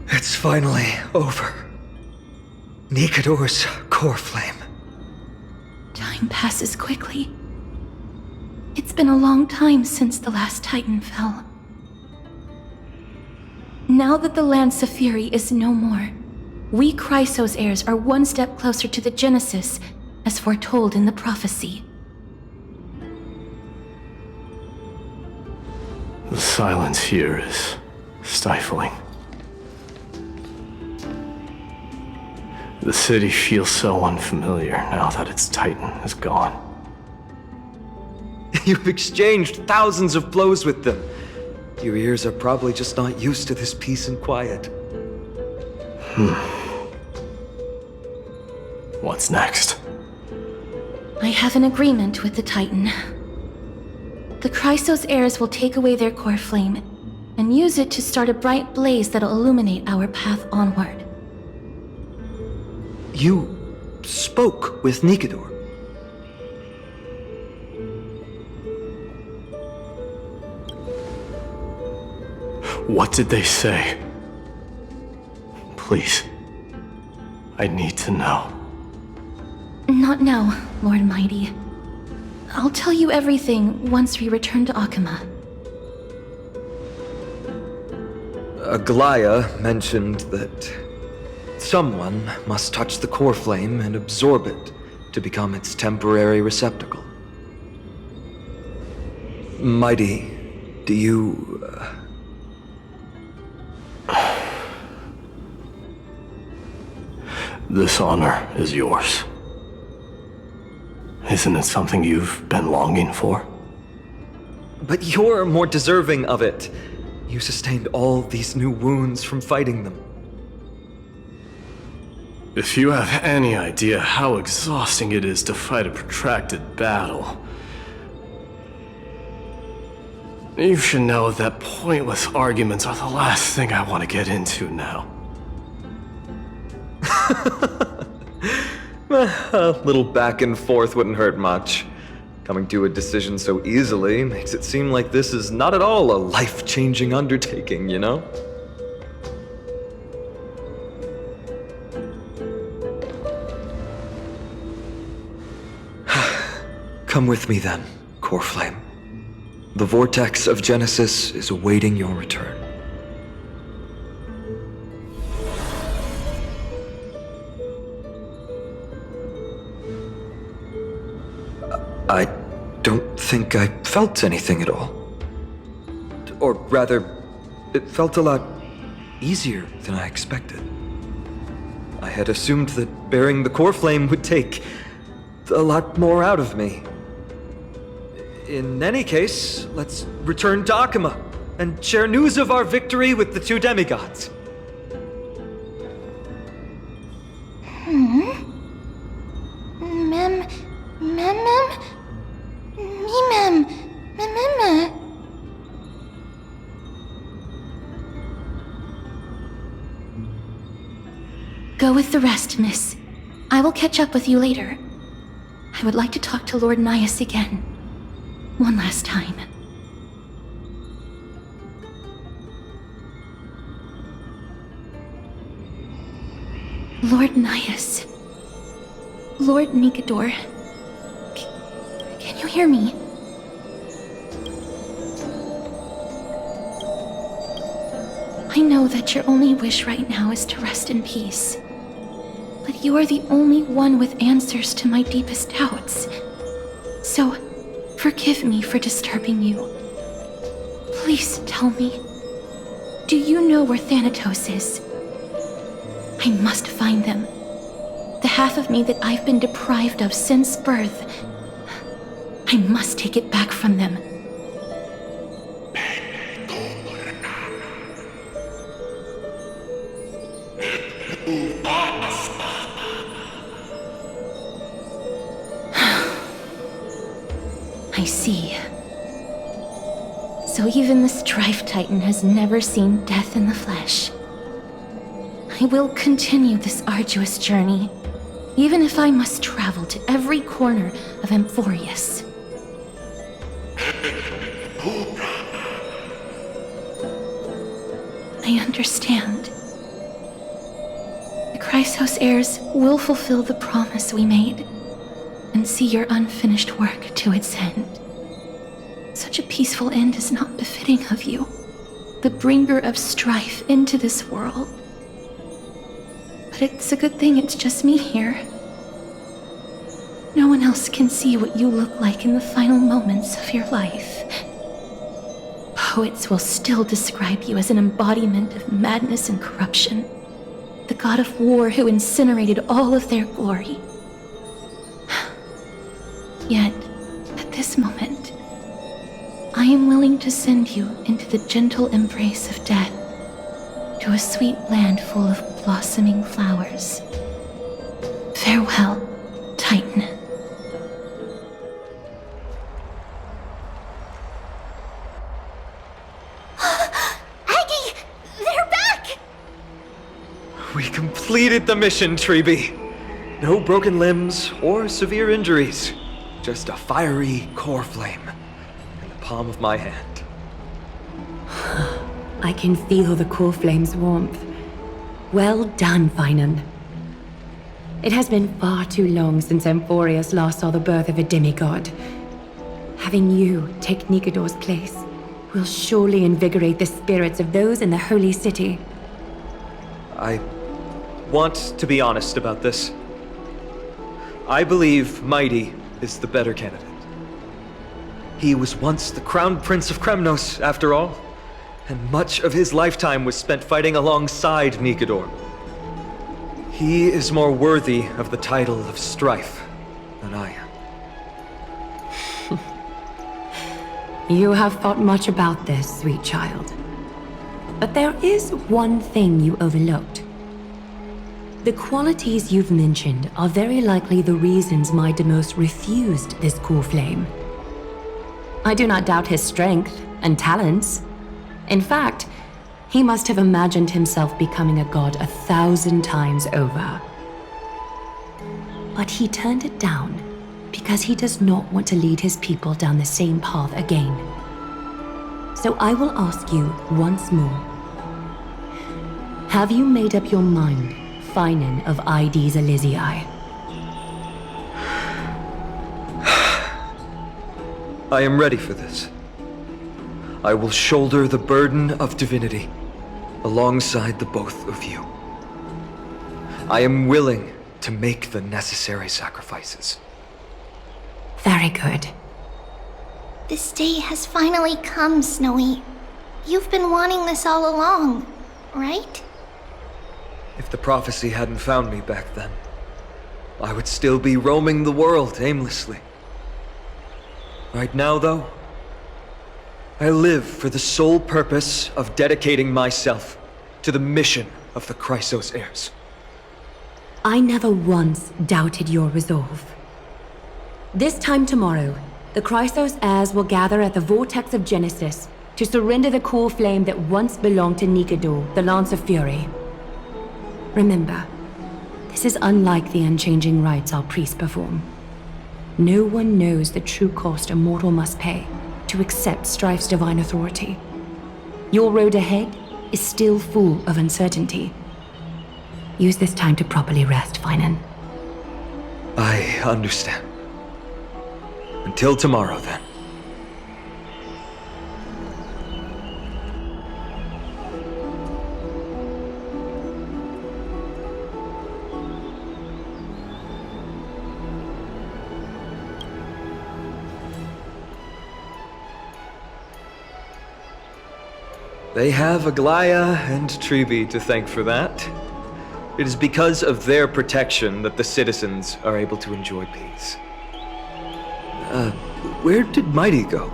It's finally over. Nikador's core flame. Time passes quickly. It's been a long time since the last Titan fell. Now that the Lance of Fury is no more, we Chrysos heirs are one step closer to the Genesis, as foretold in the prophecy. The silence here is stifling. The city feels so unfamiliar now that its Titan is gone. You've exchanged thousands of blows with them. Your ears are probably just not used to this peace and quiet. What's next? I have an agreement with the Titan. The Chrysos heirs will take away their core flame and use it to start a bright blaze that'll illuminate our path onward. You spoke with Nikador. What did they say? Please. I need to know. Not now, Lord Mighty. I'll tell you everything once we return to Akama. Aglaya mentioned that someone must touch the core flame and absorb it to become its temporary receptacle. Mighty, do you... This honor is yours. Isn't it something you've been longing for? But you're more deserving of it. You sustained all these new wounds from fighting them. If you have any idea how exhausting it is to fight a protracted battle, you should know that pointless arguments are the last thing I want to get into now. A little back and forth wouldn't hurt much. Coming to a decision so easily makes it seem like this is not at all a life-changing undertaking, you know? Come with me then, Coreflame. The vortex of Genesis is awaiting your return. I don't think I felt anything at all. Or rather, it felt a lot easier than I expected. I had assumed that bearing the Coreflame would take a lot more out of me. In any case, let's return to Akuma and share news of our victory with the two demigods. Go with the rest, miss. I will catch up with you later. I would like to talk to Lord Nias again. One last time. Lord Nias. Lord Nikador. Can you hear me? I know that your only wish right now is to rest in peace. But you are the only one with answers to my deepest doubts. So, forgive me for disturbing you. Please tell me, do you know where Thanatos is? I must find them. The half of me that I've been deprived of since birth. I must take it back from them. I see. So even the Strife Titan has never seen death in the flesh. I will continue this arduous journey, even if I must travel to every corner of Amphorius. I understand. The Chrysos heirs will fulfill the promise we made and see your unfinished work to its end. Such a peaceful end is not befitting of you, the bringer of strife into this world. But it's a good thing it's just me here. No one else can see what you look like in the final moments of your life. Poets will still describe you as an embodiment of madness and corruption, the god of war who incinerated all of their glory. Yet, at this moment, I am willing to send you into the gentle embrace of death, to a sweet land full of blossoming flowers. Farewell, Titan. Aggie! They're back! We completed the mission, Treeby. No broken limbs or severe injuries. Just a fiery core flame in the palm of my hand. I can feel the core flame's warmth. Well done, Finan. It has been far too long since Amphorius last saw the birth of a demigod. Having you take Nikador's place will surely invigorate the spirits of those in the Holy City. I want to be honest about this. I believe Mighty is the better candidate. He was once the Crown Prince of Kremnos, after all, and much of his lifetime was spent fighting alongside Nikador. He is more worthy of the title of Strife than I am. You have thought much about this, sweet child. But there is one thing you overlooked. The qualities you've mentioned are very likely the reasons my Demos refused this core flame. I do not doubt his strength and talents. In fact, he must have imagined himself becoming a god 1,000 times over. But he turned it down because he does not want to lead his people down the same path again. So I will ask you once more. Have you made up your mind, Finan of ID's Elysiae? I am ready for this. I will shoulder the burden of divinity alongside the both of you. I am willing to make the necessary sacrifices. Very good. This day has finally come, Snowy. You've been wanting this all along, right? If the prophecy hadn't found me back then, I would still be roaming the world aimlessly. Right now, though, I live for the sole purpose of dedicating myself to the mission of the Chrysos heirs. I never once doubted your resolve. This time tomorrow, the Chrysos heirs will gather at the Vortex of Genesis to surrender the core flame that once belonged to Nikador, the Lance of Fury. Remember, this is unlike the unchanging rites our priests perform. No one knows the true cost a mortal must pay to accept Strife's divine authority. Your road ahead is still full of uncertainty. Use this time to properly rest, Finan. I understand. Until tomorrow, then. They have Aglaya and Treeby to thank for that. It is because of their protection that the citizens are able to enjoy peace. Where did Mighty go?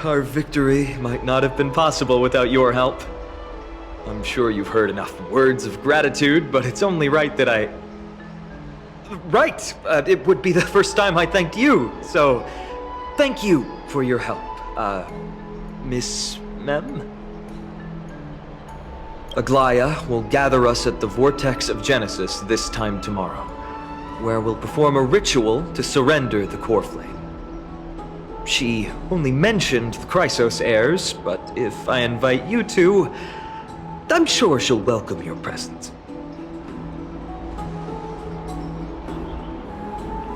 Our victory might not have been possible without your help. I'm sure you've heard enough words of gratitude, but it's only right that I... Right! It would be the first time I thanked you, so thank you for your help, Miss Mem? Aglaya will gather us at the Vortex of Genesis this time tomorrow, where we'll perform a ritual to surrender the core flame. She only mentioned the Chrysos heirs, but if I invite you to, I'm sure she'll welcome your presence.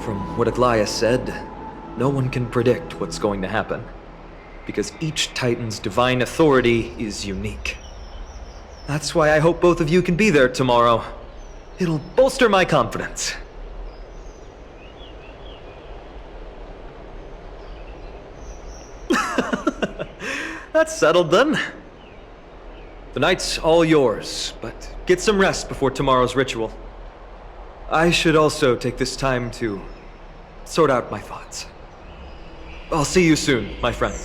From what Aglaya said, no one can predict what's going to happen, because each Titan's divine authority is unique. That's why I hope both of you can be there tomorrow. It'll bolster my confidence. That's settled then. The night's all yours, but get some rest before tomorrow's ritual. I should also take this time to sort out my thoughts. I'll see you soon, my friend.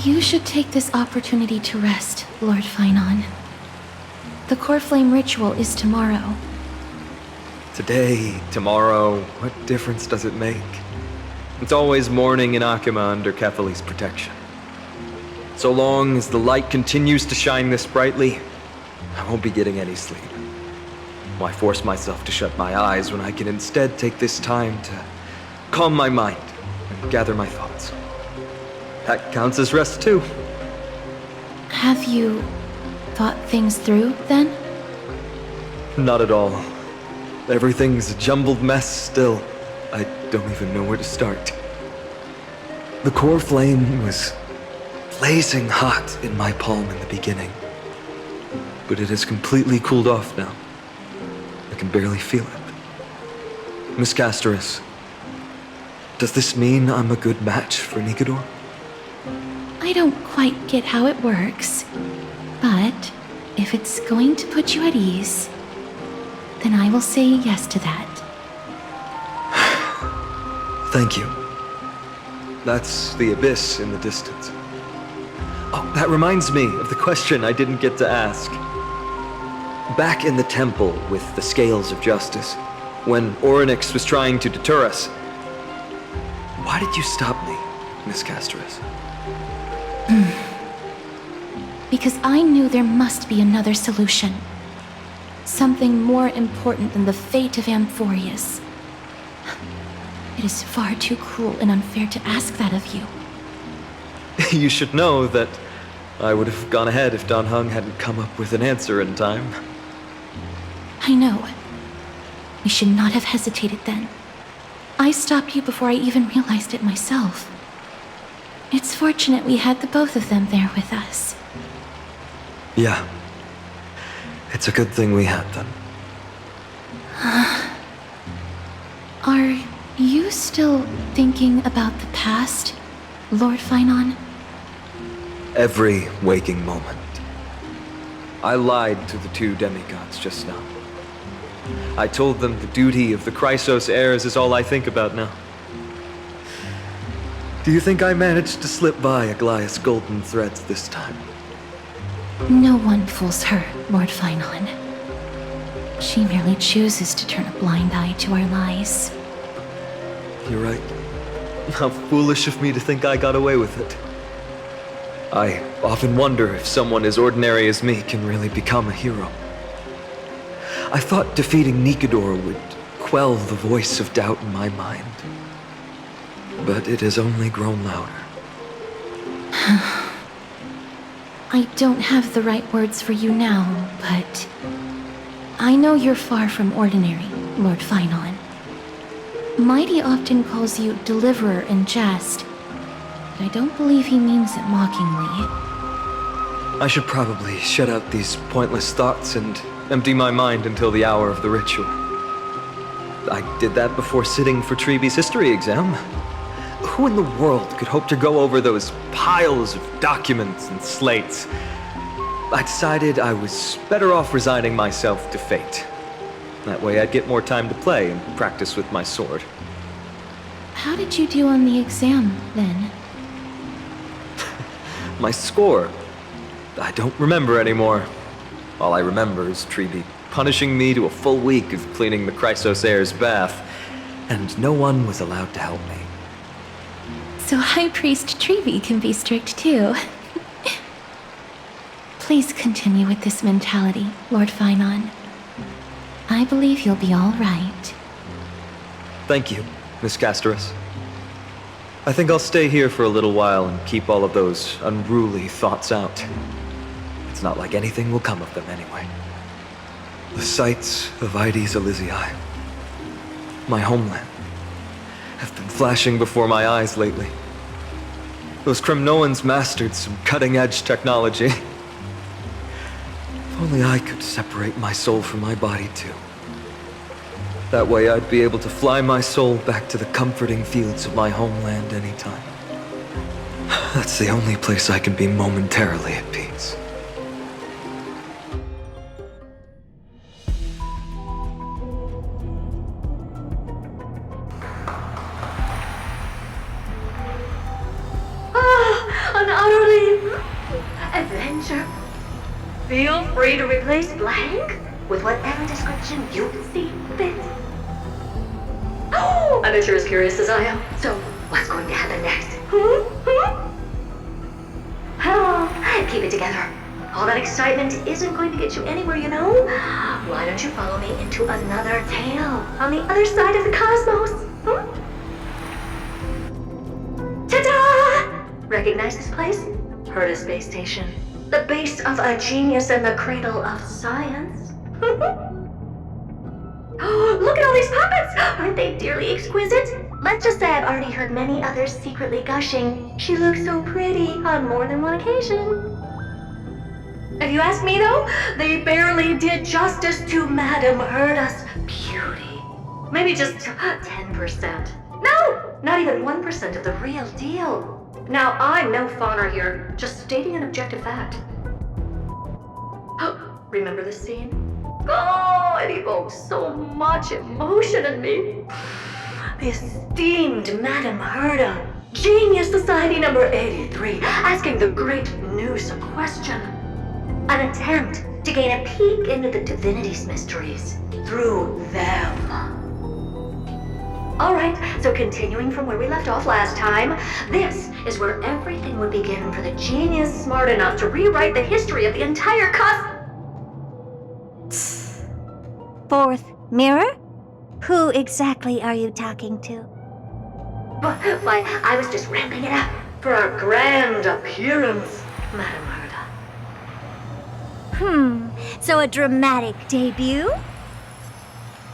You should take this opportunity to rest, Lord Finon. The core flame ritual is tomorrow. Today, tomorrow, what difference does it make? It's always morning in Akima under Kethely's protection. So long as the light continues to shine this brightly, I won't be getting any sleep. Why force myself to shut my eyes when I can instead take this time to calm my mind and gather my thoughts? That counts as rest too. Have you thought things through, then? Not at all. Everything's a jumbled mess still. I don't even know where to start. The core flame was blazing hot in my palm in the beginning, but it has completely cooled off now. I can barely feel it. Miss Castoris, does this mean I'm a good match for Nikador? I don't quite get how it works, but if it's going to put you at ease, then I will say yes to that. Thank you. That's the abyss in the distance. Oh, that reminds me of the question I didn't get to ask. Back in the temple with the Scales of Justice, when Orynyx was trying to deter us, why did you stop me, Miss Castoris? Because I knew there must be another solution. Something more important than the fate of Amphorius. It is far too cruel and unfair to ask that of you. You should know that I would have gone ahead if Dan Heng hadn't come up with an answer in time. I know. We should not have hesitated then. I stopped you before I even realized it myself. It's fortunate we had the both of them there with us. Yeah. It's a good thing we had them. Are you still thinking about the past, Lord Finon? Every waking moment. I lied to the two demigods just now. I told them the duty of the Chrysos heirs is all I think about now. Do you think I managed to slip by Aglaya's golden threads this time? No one fools her, Lord Finon. She merely chooses to turn a blind eye to our lies. You're right. How foolish of me to think I got away with it. I often wonder if someone as ordinary as me can really become a hero. I thought defeating Nikador would quell the voice of doubt in my mind. But it has only grown louder. I don't have the right words for you now, but I know you're far from ordinary, Lord Finon. Mighty often calls you Deliverer in jest, but I don't believe he means it mockingly. I should probably shut out these pointless thoughts and empty my mind until the hour of the ritual. I did that before sitting for Treeby's history exam. Who in the world could hope to go over those piles of documents and slates? I decided I was better off resigning myself to fate. That way I'd get more time to play and practice with my sword. How did you do on the exam, then? My score? I don't remember anymore. All I remember is Treeby punishing me to a full week of cleaning the Chrysos heir's bath, and no one was allowed to help me. So High Priest Treeby can be strict too. Please continue with this mentality, Lord Finon. I believe you'll be all right. Thank you, Miss Casterus. I think I'll stay here for a little while and keep all of those unruly thoughts out. It's not like anything will come of them anyway. The sights of Ides Elysiae, my homeland, have been flashing before my eyes lately. Those Kremnoans mastered some cutting-edge technology. If only I could separate my soul from my body too. That way I'd be able to fly my soul back to the comforting fields of my homeland anytime. That's the only place I can be momentarily at peace. An utterly adventure. Feel free to replace blank with whatever description you see fit. Oh, I bet you're as curious as I am. So, what's going to happen next? Oh, keep it together. All that excitement isn't going to get you anywhere, you know? Why don't you follow me into another tale on the other side of the cosmos? Ta-da! Recognize this place? Herta Space Station. The base of a genius and the cradle of science. Oh, look at all these puppets! Aren't they dearly exquisite? Let's just say I've already heard many others secretly gushing. She looks so pretty on more than one occasion. If you ask me though, they barely did justice to Madame Herta's beauty. Maybe just 10%. No, not even 1% of the real deal. Now, I'm no fawner here, just stating an objective fact. Remember this scene? Oh, it evokes so much emotion in me. The esteemed Madame Herta, Genius Society number 83, asking the great Noose a question. An attempt to gain a peek into the divinity's mysteries through them. Alright, so continuing from where we left off last time, this is where everything would begin for the genius smart enough to rewrite the history of the entire Fourth mirror? Who exactly are you talking to? Why, I was just ramping it up for our grand appearance, Madame Herta. So a dramatic debut?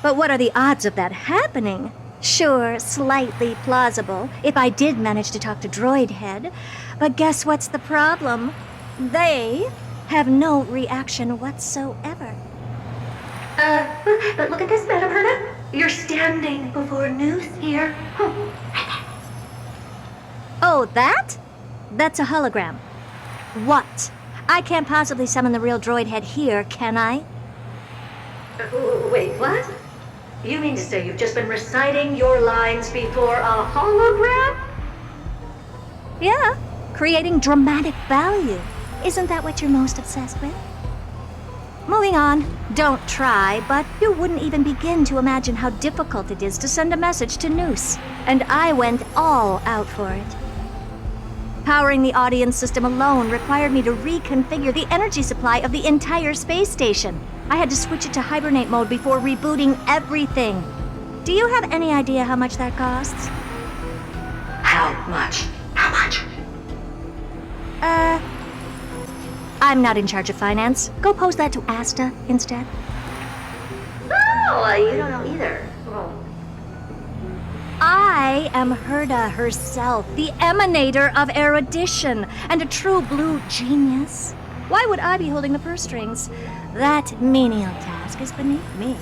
But what are the odds of that happening? Sure, slightly plausible, if I did manage to talk to Droid Head. But guess what's the problem? They have no reaction whatsoever. But look at this, Madame Herta. You're standing before Noose here. Oh, that? That's a hologram. What? I can't possibly summon the real Droid Head here, can I? Wait, what? You mean to say you've just been reciting your lines before a hologram? Yeah, creating dramatic value. Isn't that what you're most obsessed with? Moving on. Don't try, but you wouldn't even begin to imagine how difficult it is to send a message to Noose. And I went all out for it. Powering the audience system alone required me to reconfigure the energy supply of the entire space station. I had to switch it to hibernate mode before rebooting everything. Do you have any idea how much that costs? How much? How much? I'm not in charge of finance. Go pose that to Asta instead. Oh, you don't know either. Oh. I am Herda herself, the emanator of erudition, and a true blue genius. Why would I be holding the purse strings? That menial task is beneath me.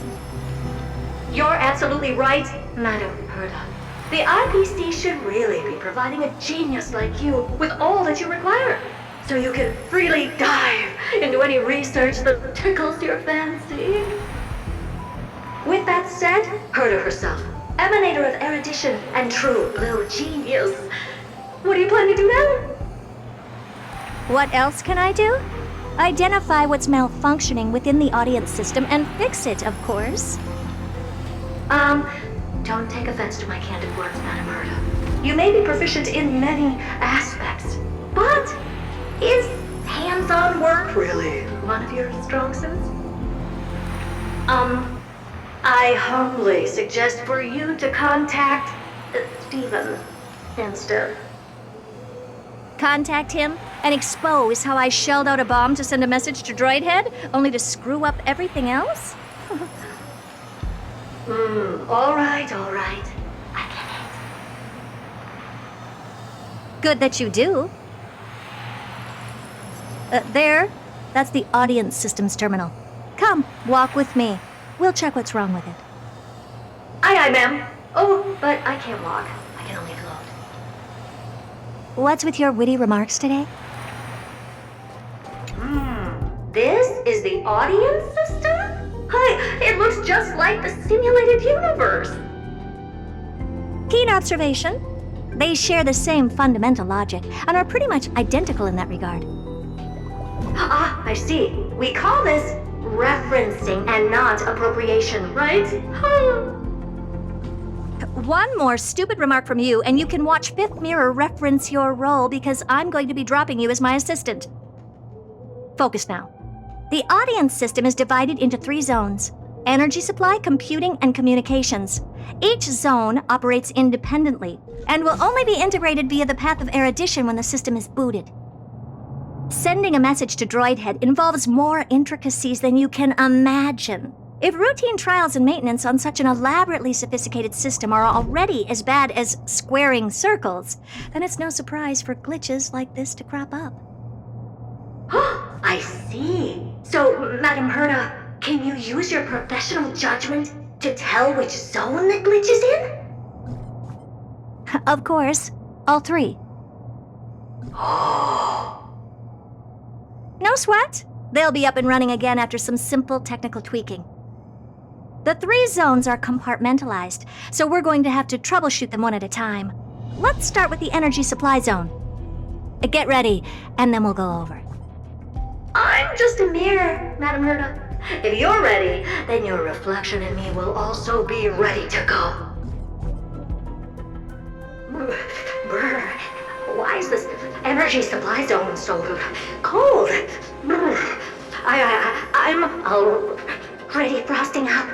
You're absolutely right, Madam Herda. The IPC should really be providing a genius like you with all that you require, so you can freely dive into any research that tickles your fancy. With that said, Herda herself, emanator of erudition and true blue genius. What do you plan to do now? What else can I do? Identify what's malfunctioning within the audience system and fix it, of course. Don't take offense to my candid words, Madam Herda. You may be proficient in many aspects, but is hands-on work really one of your strong suits? I humbly suggest for you to contact Steven instead. Contact him and expose how I shelled out a bomb to send a message to Droidhead, only to screw up everything else? All right. I get it. Good that you do. There. That's the audience systems terminal. Come, walk with me. We'll check what's wrong with it. Aye, ma'am. Oh, but I can't walk. I can only float. What's with your witty remarks today? This is the audience system? Hi, it looks just like the simulated universe. Keen observation. They share the same fundamental logic and are pretty much identical in that regard. Ah, I see. We call this referencing and not appropriation, right? One more stupid remark from you, and you can watch Fifth Mirror reference your role because I'm going to be dropping you as my assistant. Focus now. The audience system is divided into 3 zones: energy supply, computing, and communications. Each zone operates independently and will only be integrated via the path of erudition when the system is booted. Sending a message to Droidhead involves more intricacies than you can imagine. If routine trials and maintenance on such an elaborately sophisticated system are already as bad as squaring circles, then it's no surprise for glitches like this to crop up. I see. So, Madam Herda, can you use your professional judgment to tell which zone the glitch is in? Of course. All 3. No sweat. They'll be up and running again after some simple technical tweaking. The 3 zones are compartmentalized, so we're going to have to troubleshoot them one at a time. Let's start with the energy supply zone. Get ready, and then we'll go over. I'm just a mirror, Madam Herda. If you're ready, then your reflection in me will also be ready to go. Brr, why is this energy supply zone so cold? I'm already frosting up.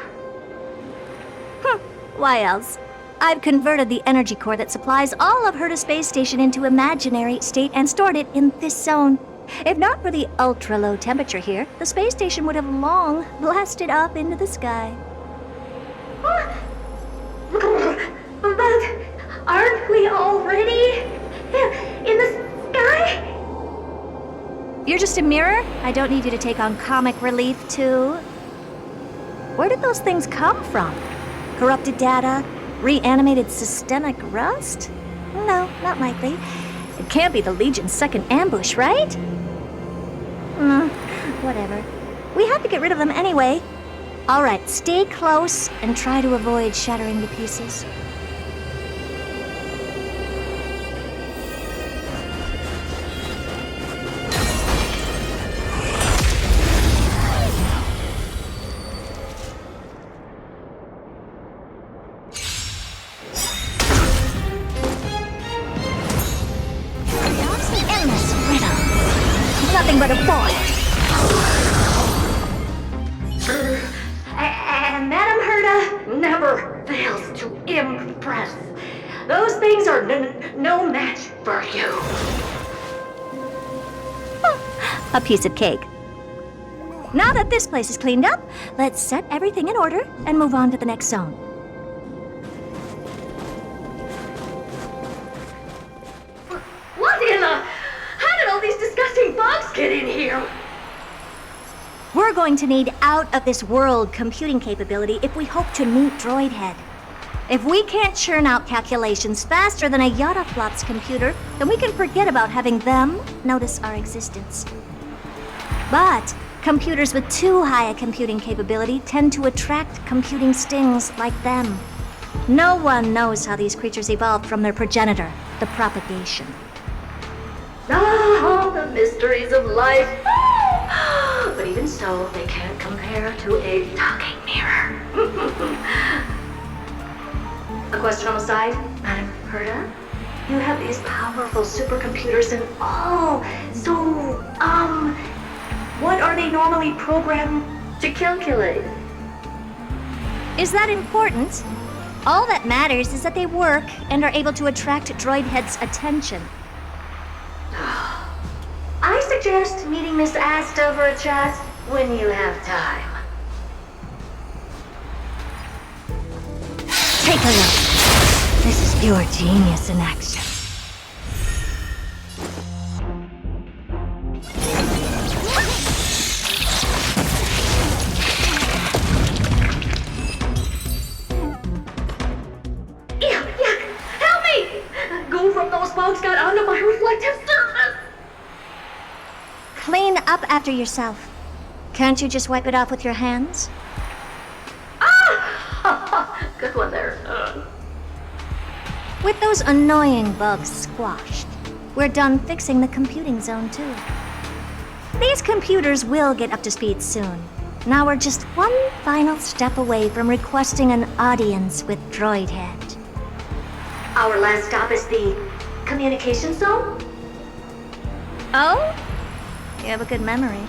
Why else? I've converted the energy core that supplies all of Herda Space Station into imaginary state and stored it in this zone. If not for the ultra-low temperature here, the space station would have long blasted up into the sky. But aren't we already in the sky? You're just a mirror? I don't need you to take on comic relief, too. Where did those things come from? Corrupted data? Reanimated systemic rust? No, not likely. It can't be the Legion's second ambush, right? Whatever. We have to get rid of them anyway. All right, stay close and try to avoid shattering to pieces. Nothing but a void. And Madam Herda never fails to impress. Those things are no match for you. A piece of cake. Now that this place is cleaned up, let's set everything in order and move on to the next zone. get in here? We're going to need out-of-this-world computing capability if we hope to meet Droidhead. If we can't churn out calculations faster than a Yadaflop's computer, then we can forget about having them notice our existence. But computers with too high a computing capability tend to attract computing stings like them. No one knows how these creatures evolved from their progenitor, the propagation. Ah, the mysteries of life. But even so, they can't compare to a talking mirror. A question on the side, Madam Herta? You have these powerful supercomputers and what are they normally programmed to calculate? Is that important? All that matters is that they work and are able to attract Droidhead's attention. I suggest meeting Miss Asta for a chat when you have time. Take a look. This is pure genius in action. Yuck! Help me! Go from those bugs got onto my reflective surface! Clean up after yourself. Can't you just wipe it off with your hands? Ah! Good one there. With those annoying bugs squashed, we're done fixing the computing zone too. These computers will get up to speed soon. Now we're just one final step away from requesting an audience with Droidhead. Our last stop is the communication zone? Oh? You have a good memory.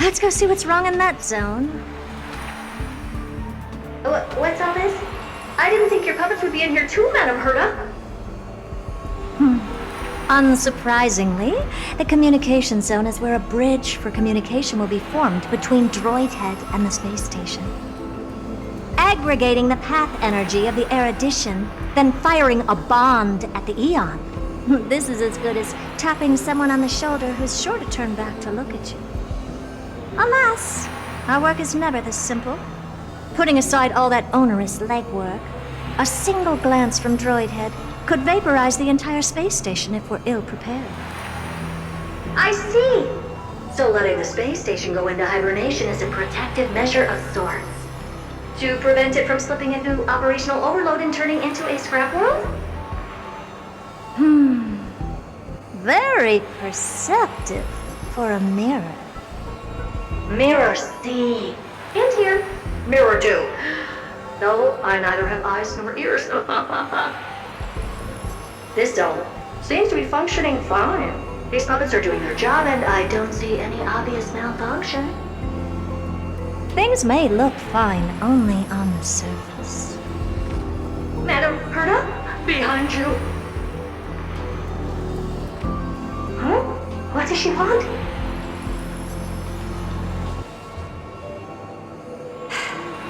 Let's go see what's wrong in that zone. What's all this? I didn't think your puppets would be in here too, Madam Herta. Unsurprisingly, the communication zone is where a bridge for communication will be formed between Droidhead and the space station. Aggregating the path energy of the erudition, then firing a bond at the Eon. This is as good as tapping someone on the shoulder who's sure to turn back to look at you. Alas, our work is never this simple. Putting aside all that onerous legwork, a single glance from Droidhead could vaporize the entire space station if we're ill-prepared. I see! So letting the space station go into hibernation is a protective measure of sorts. To prevent it from slipping into operational overload and turning into a scrap world? Very perceptive for a mirror. Mirror C. And here. Mirror 2. No, I neither have eyes nor ears. This zone seems to be functioning fine. These puppets are doing their job and I don't see any obvious malfunction. Things may look fine only on the surface. Madam Herta, behind you. Huh? What does she want?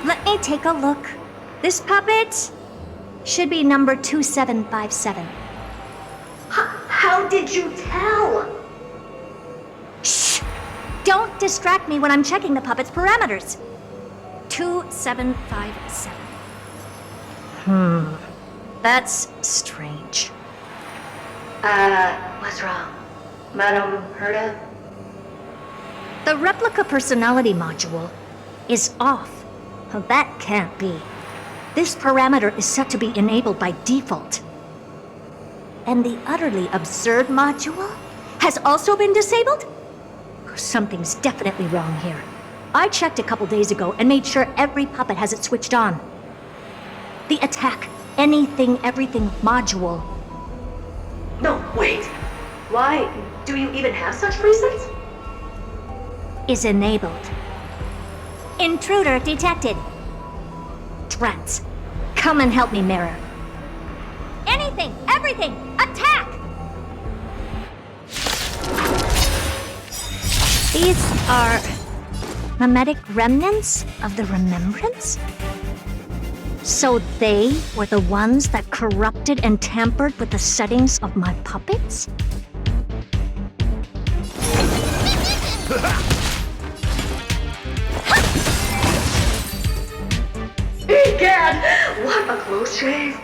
Let me take a look. This puppet should be number 2757. How did you tell? Shh! Don't distract me when I'm checking the puppet's parameters. 2757. That's strange. What's wrong? Madam Herta? The replica personality module is off. That can't be. This parameter is set to be enabled by default. And the utterly absurd module has also been disabled? Something's definitely wrong here. I checked a couple days ago and made sure every puppet has it switched on. The attack, anything, everything module. No, wait. Why? Do you even have such presets? Is enabled. Intruder detected. Drats. Come and help me, Mirror. Anything, everything, attack! These are mimetic remnants of the Remembrance? So they were the ones that corrupted and tampered with the settings of my puppets? Egad! What a close shave!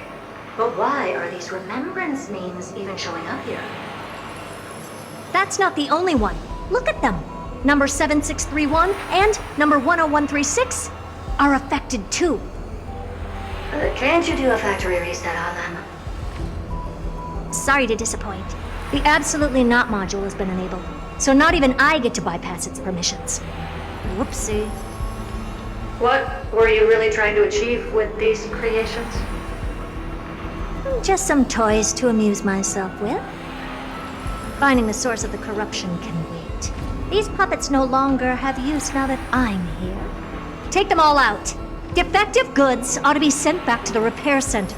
But why are these remembrance names even showing up here? That's not the only one. Look at them. Number 7631 and number 10136 are affected too. Can't you do a factory reset on them? Sorry to disappoint. The Absolutely Not module has been enabled, so not even I get to bypass its permissions. Whoopsie. What were you really trying to achieve with these creations? Just some toys to amuse myself with. Finding the source of the corruption can wait. These puppets no longer have use now that I'm here. Take them all out. Defective goods ought to be sent back to the repair center.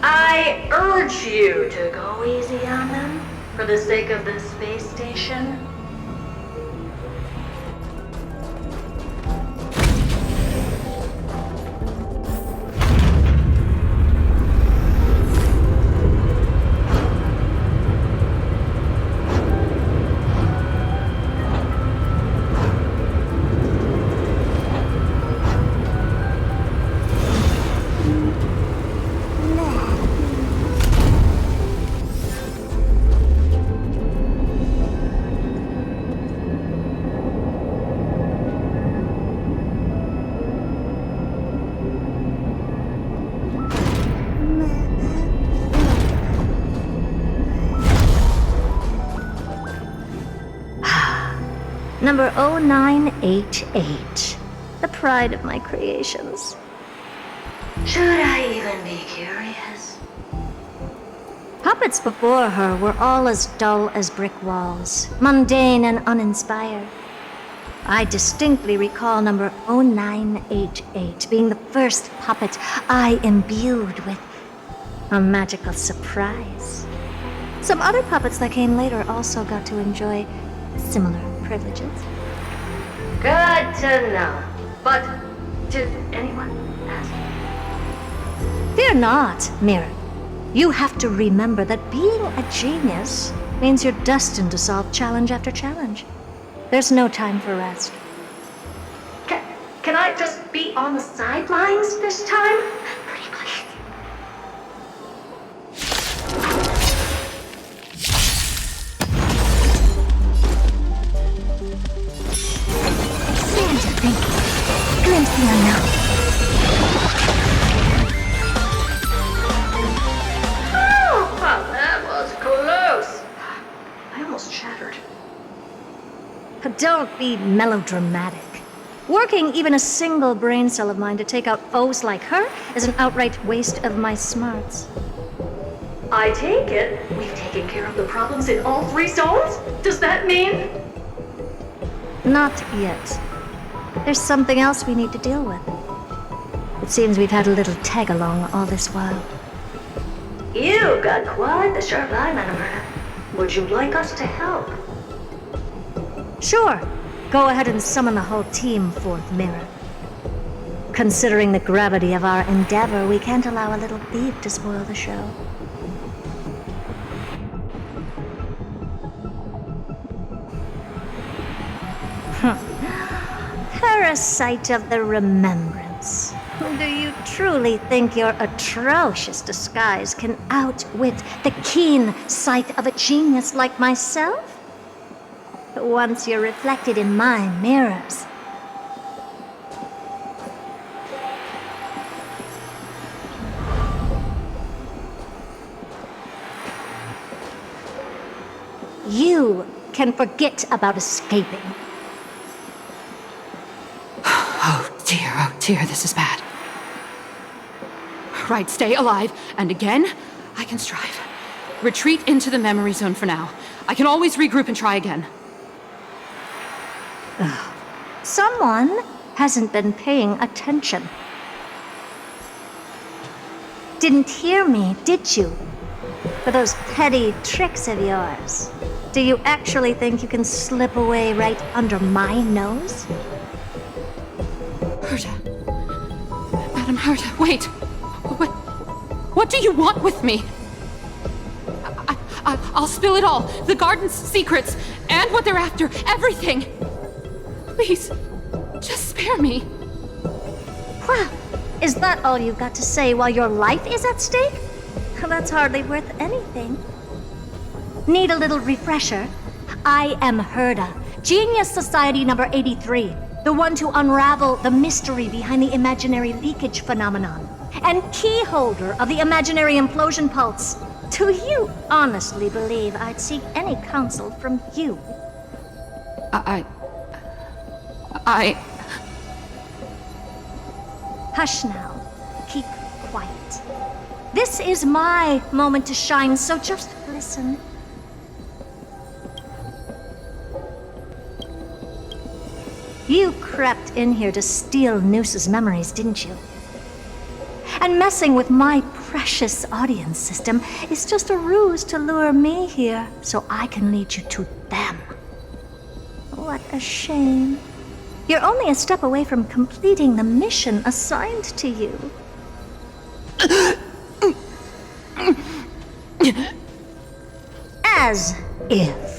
I urge you to go easy on them for the sake of the space station. Number 0988. The pride of my creations. Should I even be curious? Puppets before her were all as dull as brick walls, mundane and uninspired. I distinctly recall number 0988 being the first puppet I imbued with a magical surprise. Some other puppets that came later also got to enjoy similar privileges. Good to know. But did anyone ask? Fear not, Mirror. You have to remember that being a genius means you're destined to solve challenge after challenge. There's no time for rest. Can I just be on the sidelines this time? Pretty please. Stand to think. Glimpse the unknown. Oh, well, that was close. I almost shattered. Don't be melodramatic. Working even a single brain cell of mine to take out foes like her is an outright waste of my smarts. I take it we've taken care of the problems in all 3 zones? Does that mean? Not yet. There's something else we need to deal with. It seems we've had a little tag-along all this while. You've got quite the sharp eye, Manamurta. Would you like us to help? Sure. Go ahead and summon the whole team forth, Mirror. Considering the gravity of our endeavor, we can't allow a little thief to spoil the show. Parasite of the remembrance. Do you truly think your atrocious disguise can outwit the keen sight of a genius like myself? Once you're reflected in my mirrors. You can forget about escaping. Oh dear, this is bad. Right, stay alive, and again, I can strive. Retreat into the memory zone for now. I can always regroup and try again. Someone hasn't been paying attention. Didn't hear me, did you? For those petty tricks of yours. Do you actually think you can slip away right under my nose? Herta. Madam Herta, wait. What do you want with me? I'll spill it all. The garden's secrets, and what they're after, everything. Please, just spare me. Well, is that all you've got to say while your life is at stake? That's hardly worth anything. Need a little refresher? I am Herda, Genius Society number 83, the one to unravel the mystery behind the imaginary leakage phenomenon, and key holder of the imaginary implosion pulse. Do you honestly believe I'd seek any counsel from you? Hush now. Keep quiet. This is my moment to shine, so just listen. You crept in here to steal Noose's memories, didn't you? And messing with my precious audience system is just a ruse to lure me here so I can lead you to them. What a shame. You're only a step away from completing the mission assigned to you. As if.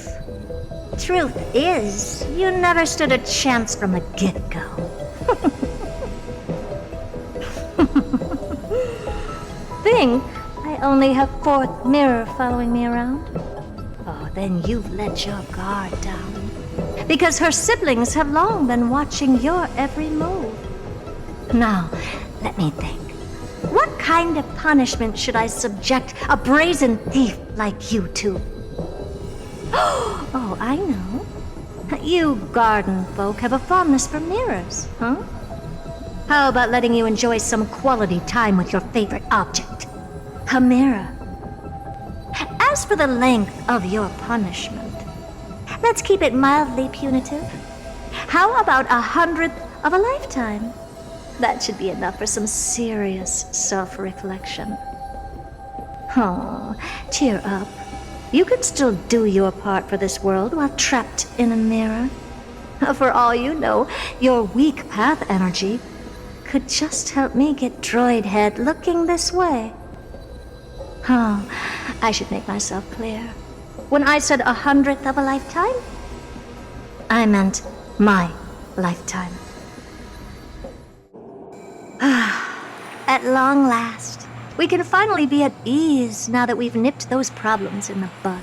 Truth is, you never stood a chance from the get-go. Think I only have fourth mirror following me around? Oh, then you've let your guard down. Because her siblings have long been watching your every move. Now, let me think. What kind of punishment should I subject a brazen thief like you to? Oh, I know. You garden folk have a fondness for mirrors, huh? How about letting you enjoy some quality time with your favorite object? A mirror. As for the length of your punishment, let's keep it mildly punitive. How about 100th of a lifetime? That should be enough for some serious self-reflection. Oh, cheer up. You can still do your part for this world while trapped in a mirror. For all you know, your weak path energy could just help me get Droid Head looking this way. Oh, I should make myself clear. When I said 100th of a lifetime, I meant my lifetime. At long last, we can finally be at ease now that we've nipped those problems in the bud.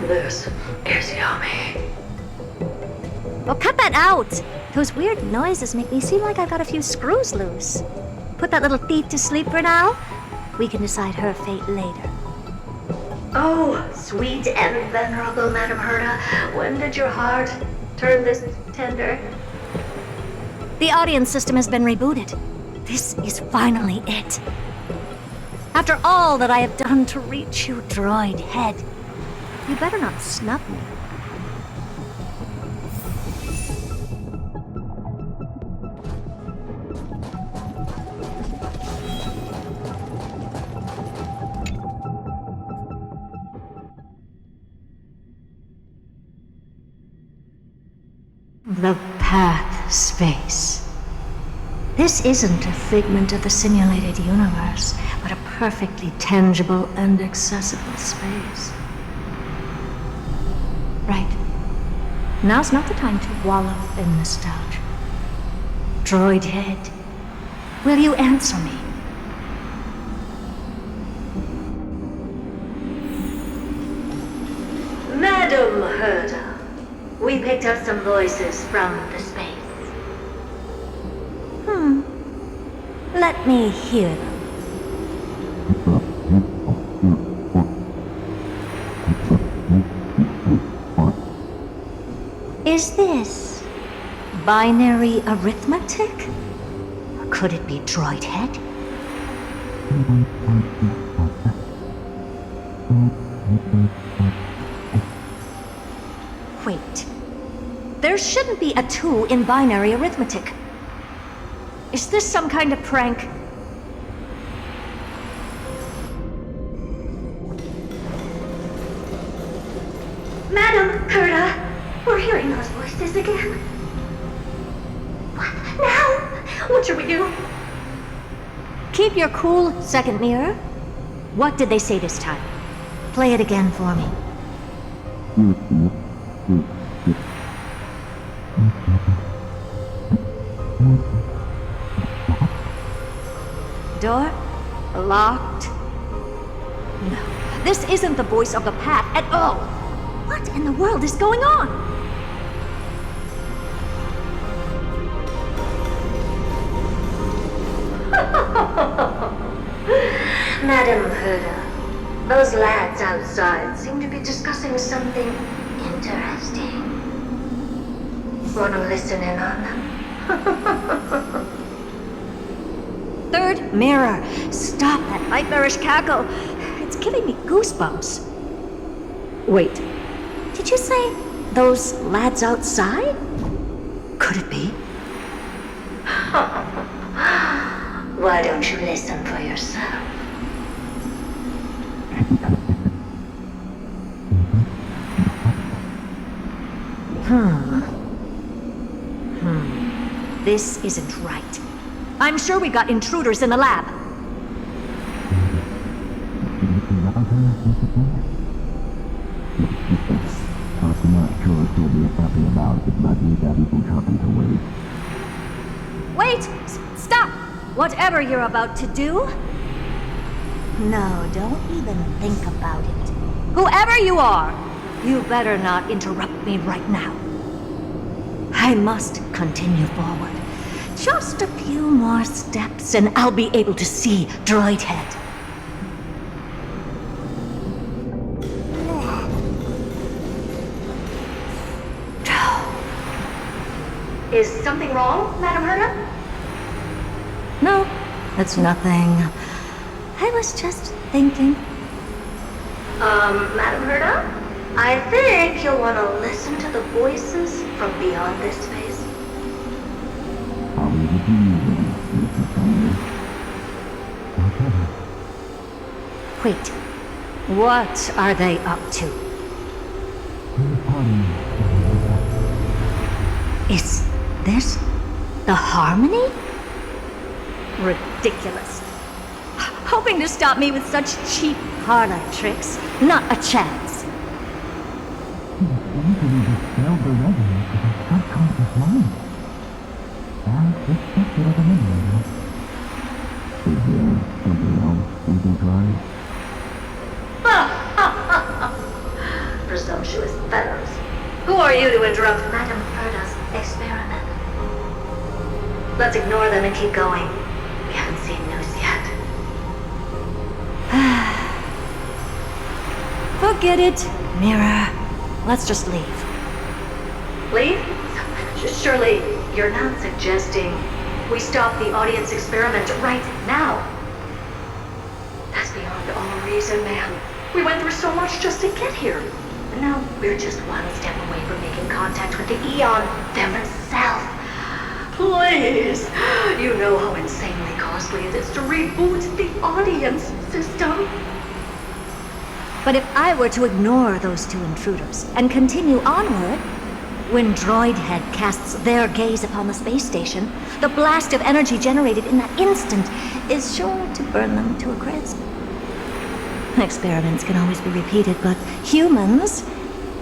This is yummy. Oh, cut that out! Those weird noises make me seem like I've got a few screws loose. Put that little thief to sleep for now. We can decide her fate later. Oh, sweet and venerable Madam Herda, when did your heart turn this tender? The audience system has been rebooted. This is finally it. After all that I have done to reach you, Droid Head, you better not snub me. The path space. This isn't a figment of the simulated universe, but a perfectly tangible and accessible space. Right. Now's not the time to wallow in nostalgia. Droid Head, will you answer me? Madam Herda, we picked up some voices from the space. Let me hear them. Is this binary arithmetic? Or could it be Droid Head? Wait. There shouldn't be a 2 in binary arithmetic. Is this some kind of prank? Madam Herda, we're hearing those voices again. What now? What should we do? keep your cool, second mirror. What did they say this time? Play it again for me. Door locked. No, this isn't the voice of the path at all. What in the world is going on? Madam Herda, those lads outside seem to be discussing something interesting. Wanna listen in on them? Third mirror, stop that nightmarish cackle. It's giving me goosebumps. Wait, did you say those lads outside? Could it be? Why don't you listen for yourself? This isn't right. I'm sure we got intruders in the lab. Wait! Stop! Whatever you're about to do. No, don't even think about it. Whoever you are, you better not interrupt me right now. I must continue forward. Just a few more steps and I'll be able to see Droid Head. Is something wrong, Madam Herda? No, it's nothing. I was just thinking. Madam Herda? I think you'll want to listen to the voices from beyond this space. Wait, what are they up to? Is this the Harmony? Ridiculous. Hoping to stop me with such cheap parlor tricks. Not a chance. Presumptuous fellows. Who are you to interrupt Madam Herda's experiment? Let's ignore them and keep going. We haven't seen news yet. Forget it, Mirror. Let's just leave. Leave? Surely you're not suggesting we stop the audience experiment right now? That's beyond all reason, ma'am. We went through so much just to get here. And now we're just one step away from making contact with the Eon themselves. Please! You know how insanely costly it is to reboot the audience system. But if I were to ignore those two intruders and continue onward, when Droid Head casts their gaze upon the space station, the blast of energy generated in that instant is sure to burn them to a crisp. Experiments can always be repeated, but humans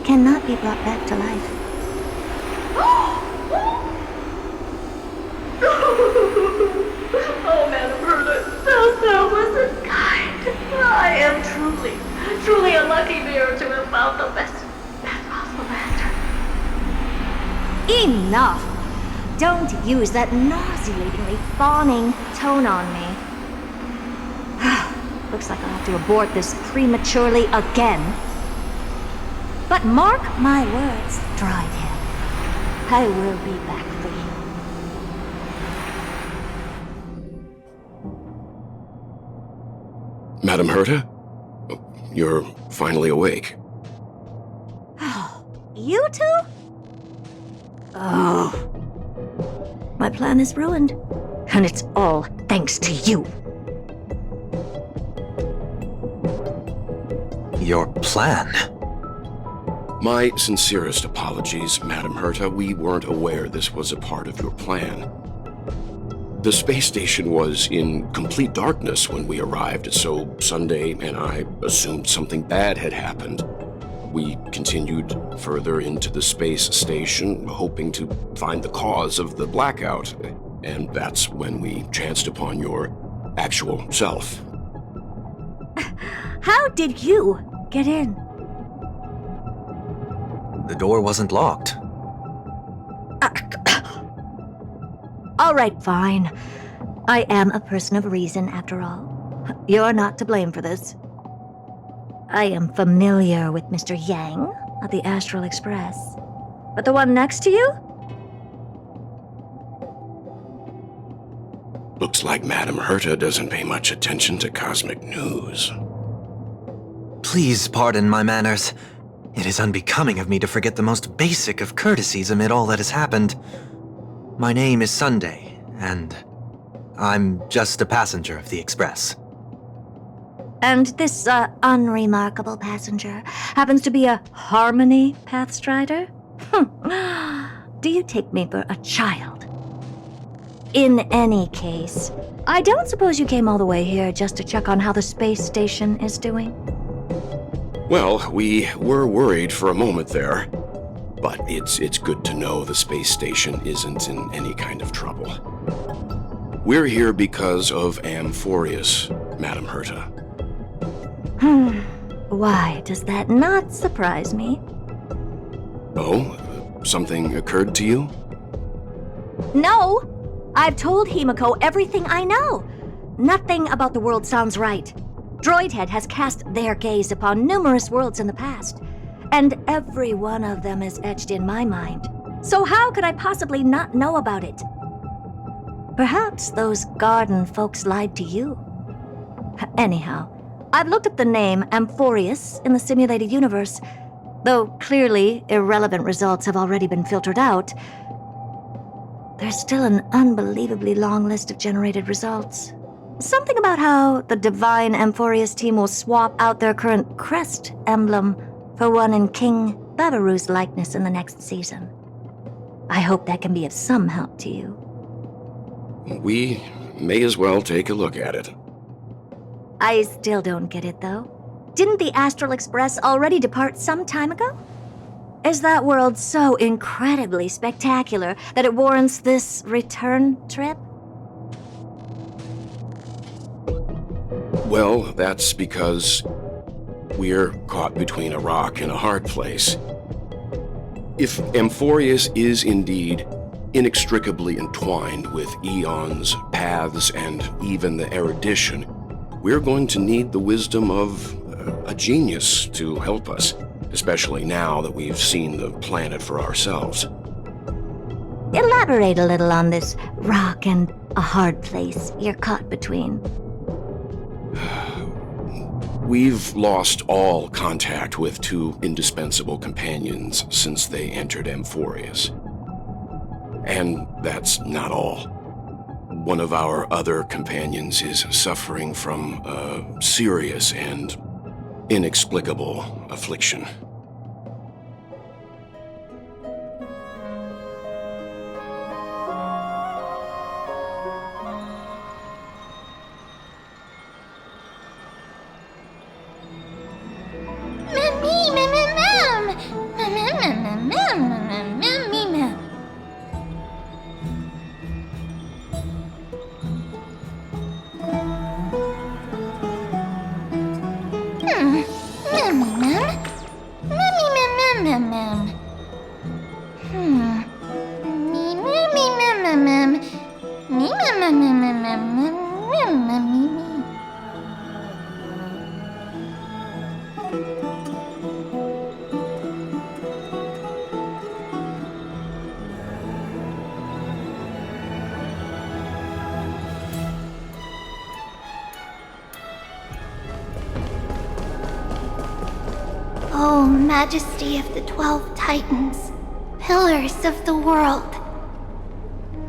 cannot be brought back to life. Oh, Madam Herda, thou wasn't kind. I am truly a lucky mirror to have found the best possible master. Enough! Don't use that nauseatingly fawning tone on me. Looks like I'll have to abort this prematurely again. But mark my words, Droid Head. I will be back for you. Madam Herta? You're finally awake. You two? Oh. My plan is ruined. And it's all thanks to you. Your plan? My sincerest apologies, Madam Herta. We weren't aware this was a part of your plan. The space station was in complete darkness when we arrived, so Sunday and I assumed something bad had happened. We continued further into the space station, hoping to find the cause of the blackout, and that's when we chanced upon your actual self. How did you get in? The door wasn't locked. All right, fine. I am a person of reason, after all. You're not to blame for this. I am familiar with Mr. Yang of the Astral Express. But the one next to you? Looks like Madame Herta doesn't pay much attention to cosmic news. Please pardon my manners. It is unbecoming of me to forget the most basic of courtesies amid all that has happened. My name is Sunday, and I'm just a passenger of the Express. And this, unremarkable passenger happens to be a Harmony Pathstrider? Do you take me for a child? In any case, I don't suppose you came all the way here just to check on how the space station is doing? Well, we were worried for a moment there, but it's good to know the space station isn't in any kind of trouble. We're here because of Amphorius, Madame Herta. Why does that not surprise me? Oh, something occurred to you? No! I've told Himiko everything I know. Nothing about the world sounds right. Droidhead has cast their gaze upon numerous worlds in the past, and every one of them is etched in my mind. So how could I possibly not know about it? Perhaps those garden folks lied to you. Anyhow, I've looked up the name Amphorius in the simulated universe. Though clearly irrelevant results have already been filtered out, there's still an unbelievably long list of generated results. Something about how the Divine Amphorius team will swap out their current crest emblem for one in King Babaru's likeness in the next season. I hope that can be of some help to you. We may as well take a look at it. I still don't get it, though. Didn't the Astral Express already depart some time ago? Is that world so incredibly spectacular that it warrants this return trip? Well, that's because we're caught between a rock and a hard place. If Amphorius is indeed inextricably entwined with eons, paths, and even the erudition, we're going to need the wisdom of a genius to help us, especially now that we've seen the planet for ourselves. Elaborate a little on this rock and a hard place you're caught between. We've lost all contact with two indispensable companions since they entered Amphorius. And that's not all. One of our other companions is suffering from a serious and inexplicable affliction. O Majesty of the 12 Titans, pillars of the world,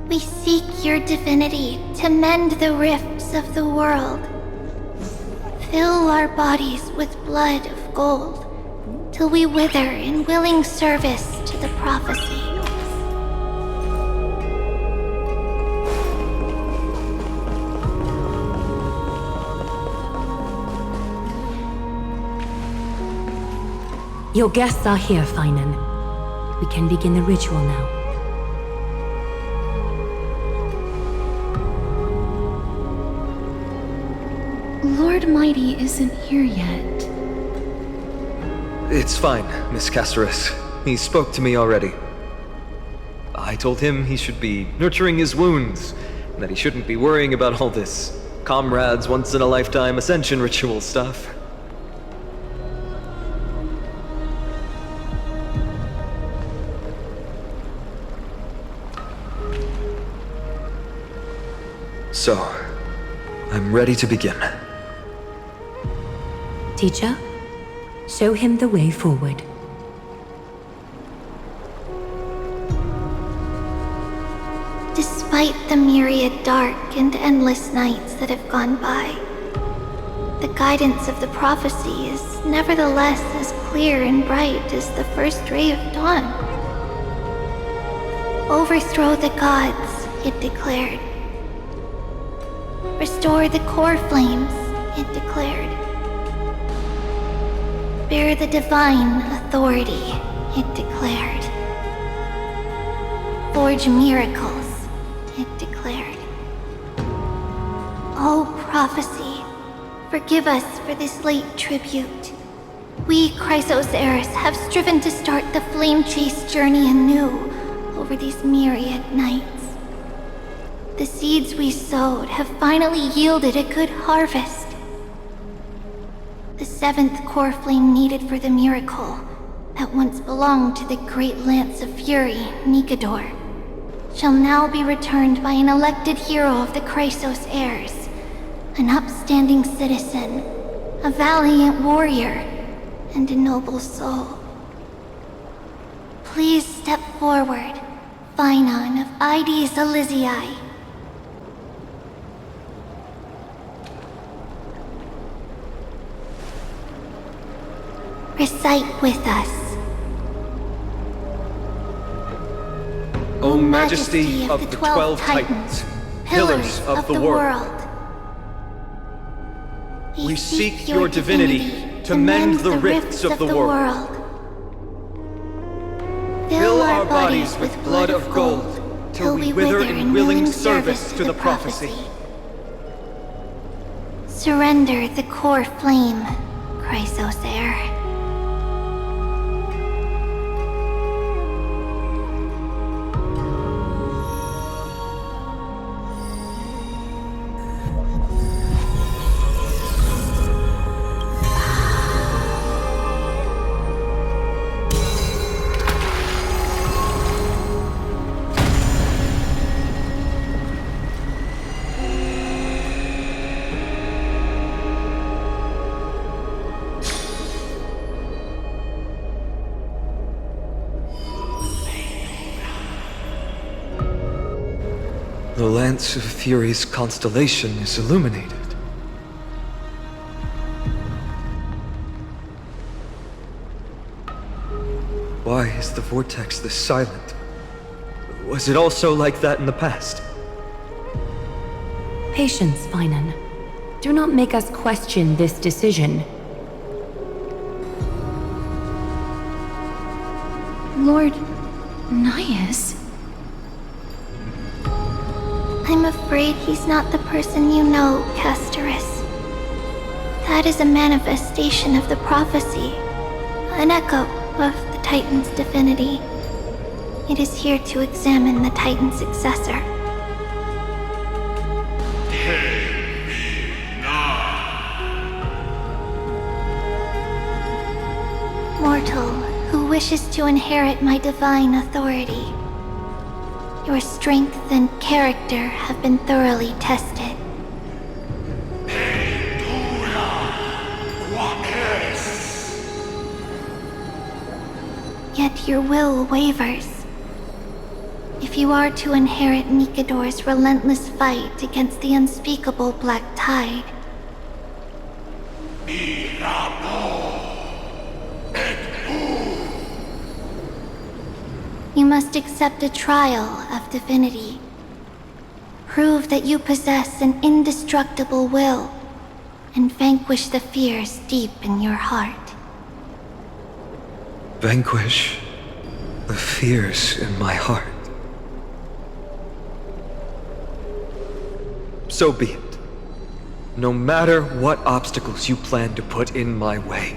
we seek your divinity to mend the rifts of the world. Fill our bodies with blood of gold, till we wither in willing service to the prophecy. Your guests are here, Finan. We can begin the ritual now. Lord Mighty isn't here yet. It's fine, Miss Caceres. He spoke to me already. I told him he should be nurturing his wounds, and that he shouldn't be worrying about all this comrades once-in-a-lifetime ascension ritual stuff. So, I'm ready to begin. Teacher, show him the way forward. Despite the myriad dark and endless nights that have gone by, the guidance of the prophecy is nevertheless as clear and bright as the first ray of dawn. Overthrow the gods, it declared. Restore the core flames, it declared. Bear the divine authority, it declared. Forge miracles, it declared. Oh, prophecy, forgive us for this late tribute. We, Chrysos heirs, have striven to start the flame chase journey anew over these myriad nights. The seeds we sowed have finally yielded a good harvest. The seventh core flame needed for the miracle that once belonged to the great Lance of Fury, Nikador, shall now be returned by an elected hero of the Chrysos heirs, an upstanding citizen, a valiant warrior, and a noble soul. Please step forward, Finan of Ides Elysiae. Recite with us. O Majesty of the 12 Titans, pillars of the world, we seek your divinity to mend the rifts of the world. Fill our bodies with blood of gold, till we wither in willing service to the prophecy. Surrender the core flame, Chrysos heir. The Lance of Fury's constellation is illuminated. Why is the vortex this silent? Was it also like that in the past? Patience, Finan. Do not make us question this decision. Lord Nias? I'm afraid he's not the person you know, Caceres. That is a manifestation of the prophecy, an echo of the Titan's divinity. It is here to examine the Titan's successor. Mortal who wishes to inherit my divine authority. Your strength and character have been thoroughly tested. Yet your will wavers. If you are to inherit Nikador's relentless fight against the unspeakable Black Tide, you must accept a trial of divinity. Prove that you possess an indestructible will, and vanquish the fears deep in your heart. vanquish the fears in my heart. So be it. No matter what obstacles you plan to put in my way,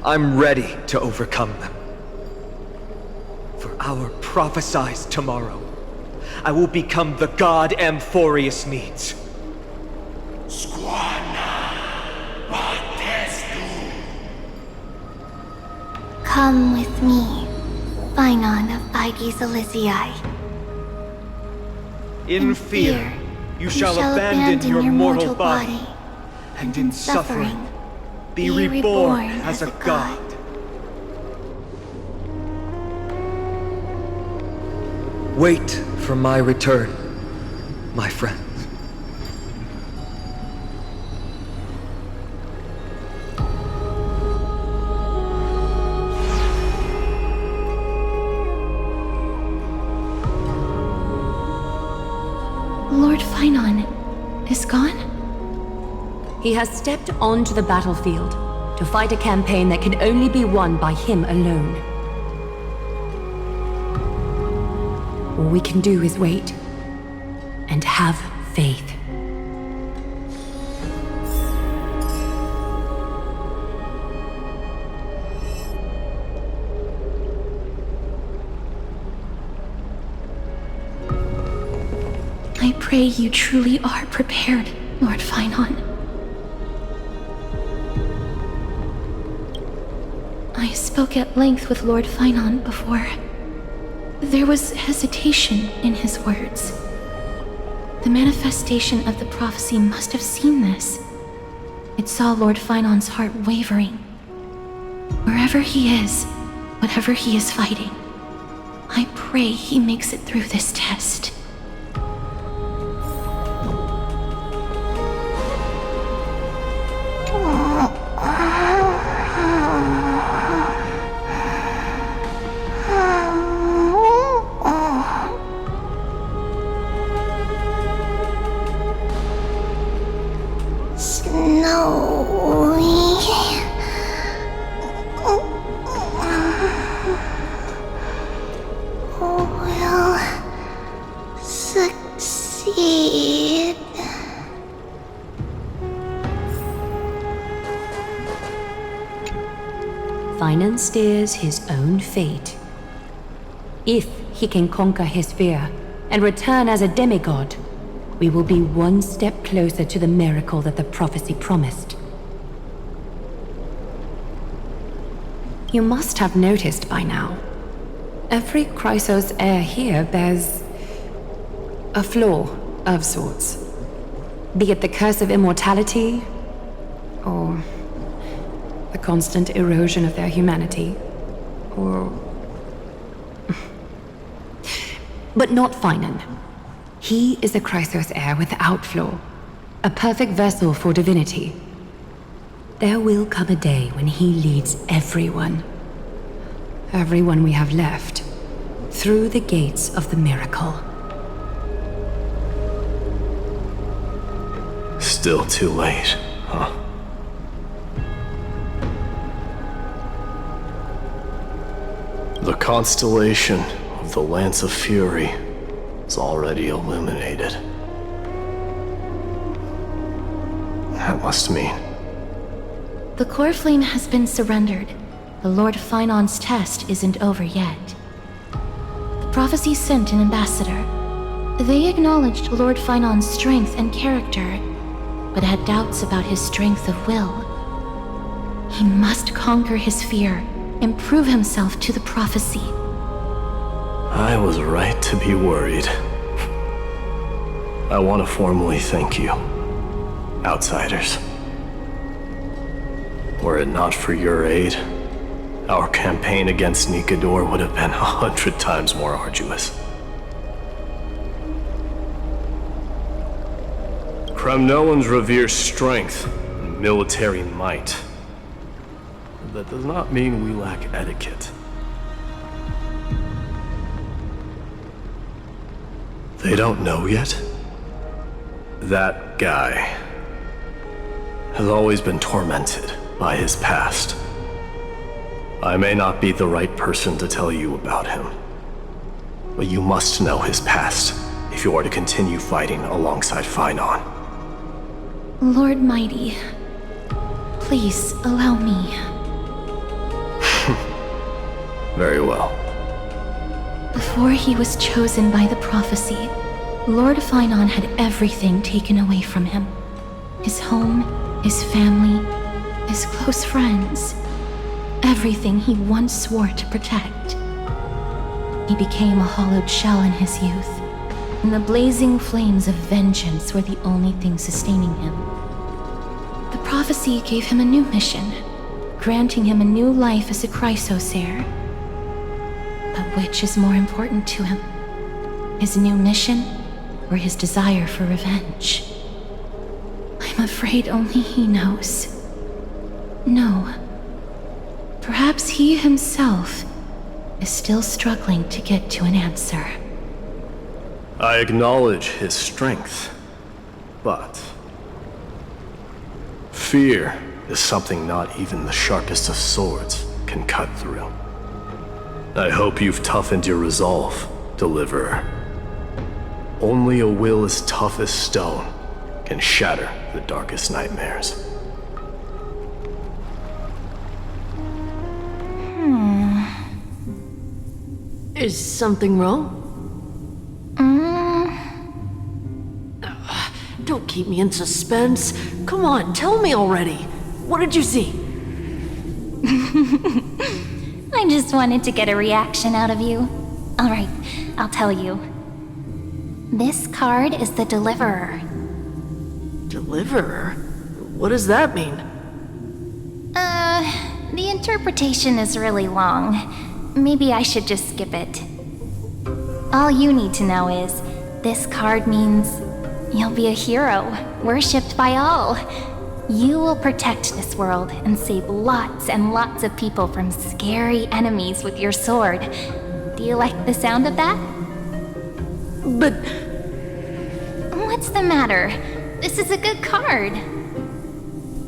I'm ready to overcome them. For our prophesied tomorrow, I will become the god Amphorius needs. Come with me, Phaenon of Aegis Elysiae. In fear, you shall abandon your mortal body, and in suffering, be reborn as a god. Wait for my return, my friends. Lord Phaeon is gone? He has stepped onto the battlefield to fight a campaign that can only be won by him alone. All we can do is wait and have faith. I pray you truly are prepared, Lord Phaeon. I spoke at length with Lord Phaeon before. There was hesitation in his words. The manifestation of the prophecy must have seen this. It saw Lord Phaenon's heart wavering. Wherever he is, whatever he is fighting, I pray he makes it through this test. Phaeon steers his own fate. If he can conquer his fear and return as a demigod, we will be one step closer to the miracle that the prophecy promised. You must have noticed by now, every Chrysos heir here bears a flaw of sorts. Be it the curse of immortality, or the constant erosion of their humanity, or... But not Phaeon. He is a Chrysos heir without flaw, a perfect vessel for divinity. There will come a day when he leads everyone we have left, through the gates of the miracle. Still too late, huh? The constellation of the Lance of Fury is already illuminated. That must mean... The core flame has been surrendered. The Lord Phaenon's test isn't over yet. The prophecy sent an ambassador. They acknowledged Lord Phaenon's strength and character, but had doubts about his strength of will. He must conquer his fear and prove himself to the prophecy. I was right to be worried. I want to formally thank you, outsiders. Were it not for your aid, our campaign against Nikador would have been 100 times more arduous. Kremnoans revere strength and military might. That does not mean we lack etiquette. They don't know yet? That guy has always been tormented by his past. I may not be the right person to tell you about him, but you must know his past if you are to continue fighting alongside Finon. Lord Mighty, please allow me. Very well. Before he was chosen by the prophecy, Lord Finon had everything taken away from him. His home, his family, his close friends. Everything he once swore to protect. He became a hollowed shell in his youth, and the blazing flames of vengeance were the only thing sustaining him. The prophecy gave him a new mission, granting him a new life as a Chrysos heir. But which is more important to him? His new mission, or his desire for revenge? I'm afraid only he knows. No. Perhaps he himself is still struggling to get to an answer. I acknowledge his strength, but fear is something not even the sharpest of swords can cut through. I hope you've toughened your resolve, Deliverer. Only a will as tough as stone can shatter the darkest nightmares. Is something wrong? Don't keep me in suspense. Come on, tell me already. What did you see? I just wanted to get a reaction out of you. Alright, I'll tell you. This card is the Deliverer. Deliverer? What does that mean? The interpretation is really long. Maybe I should just skip it. All you need to know is, this card means you'll be a hero, worshipped by all. You will protect this world and save lots and lots of people from scary enemies with your sword. Do you like the sound of that? But... What's the matter? This is a good card.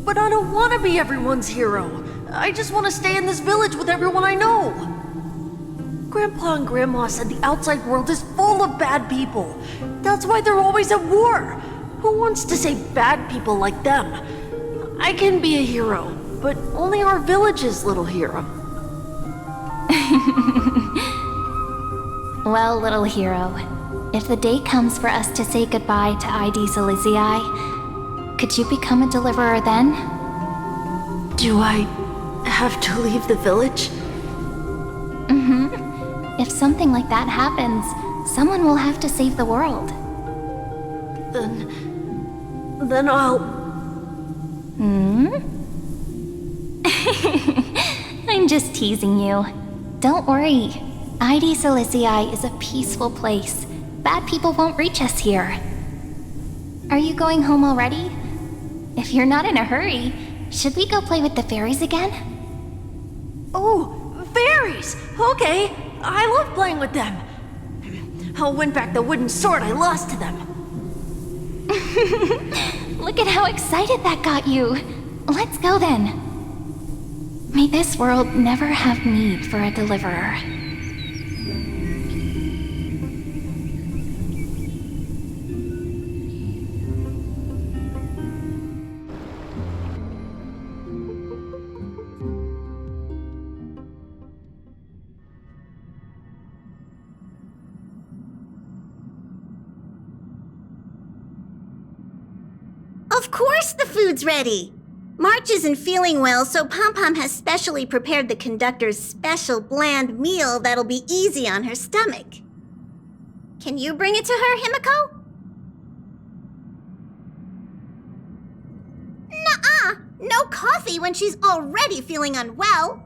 But I don't want to be everyone's hero. I just want to stay in this village with everyone I know. Grandpa and Grandma said the outside world is full of bad people. That's why they're always at war. Who wants to save bad people like them? I can be a hero, but only our village's little hero. Well, little hero, if the day comes for us to say goodbye to ID Silizii, could you become a deliverer then? Do I have to leave the village? If something like that happens, someone will have to save the world. Then I'll... I'm just teasing you. Don't worry. ID Silizii is a peaceful place. Bad people won't reach us here. Are you going home already? If you're not in a hurry, should we go play with the fairies again? Oh, fairies! Okay, I love playing with them. I'll win back the wooden sword I lost to them. Look at how excited that got you. Let's go then. May this world never have need for a deliverer. Of course the food's ready! March isn't feeling well, so Pom-Pom has specially prepared the conductor's special bland meal that'll be easy on her stomach. Can you bring it to her, Himiko? Nuh-uh! No coffee when she's already feeling unwell!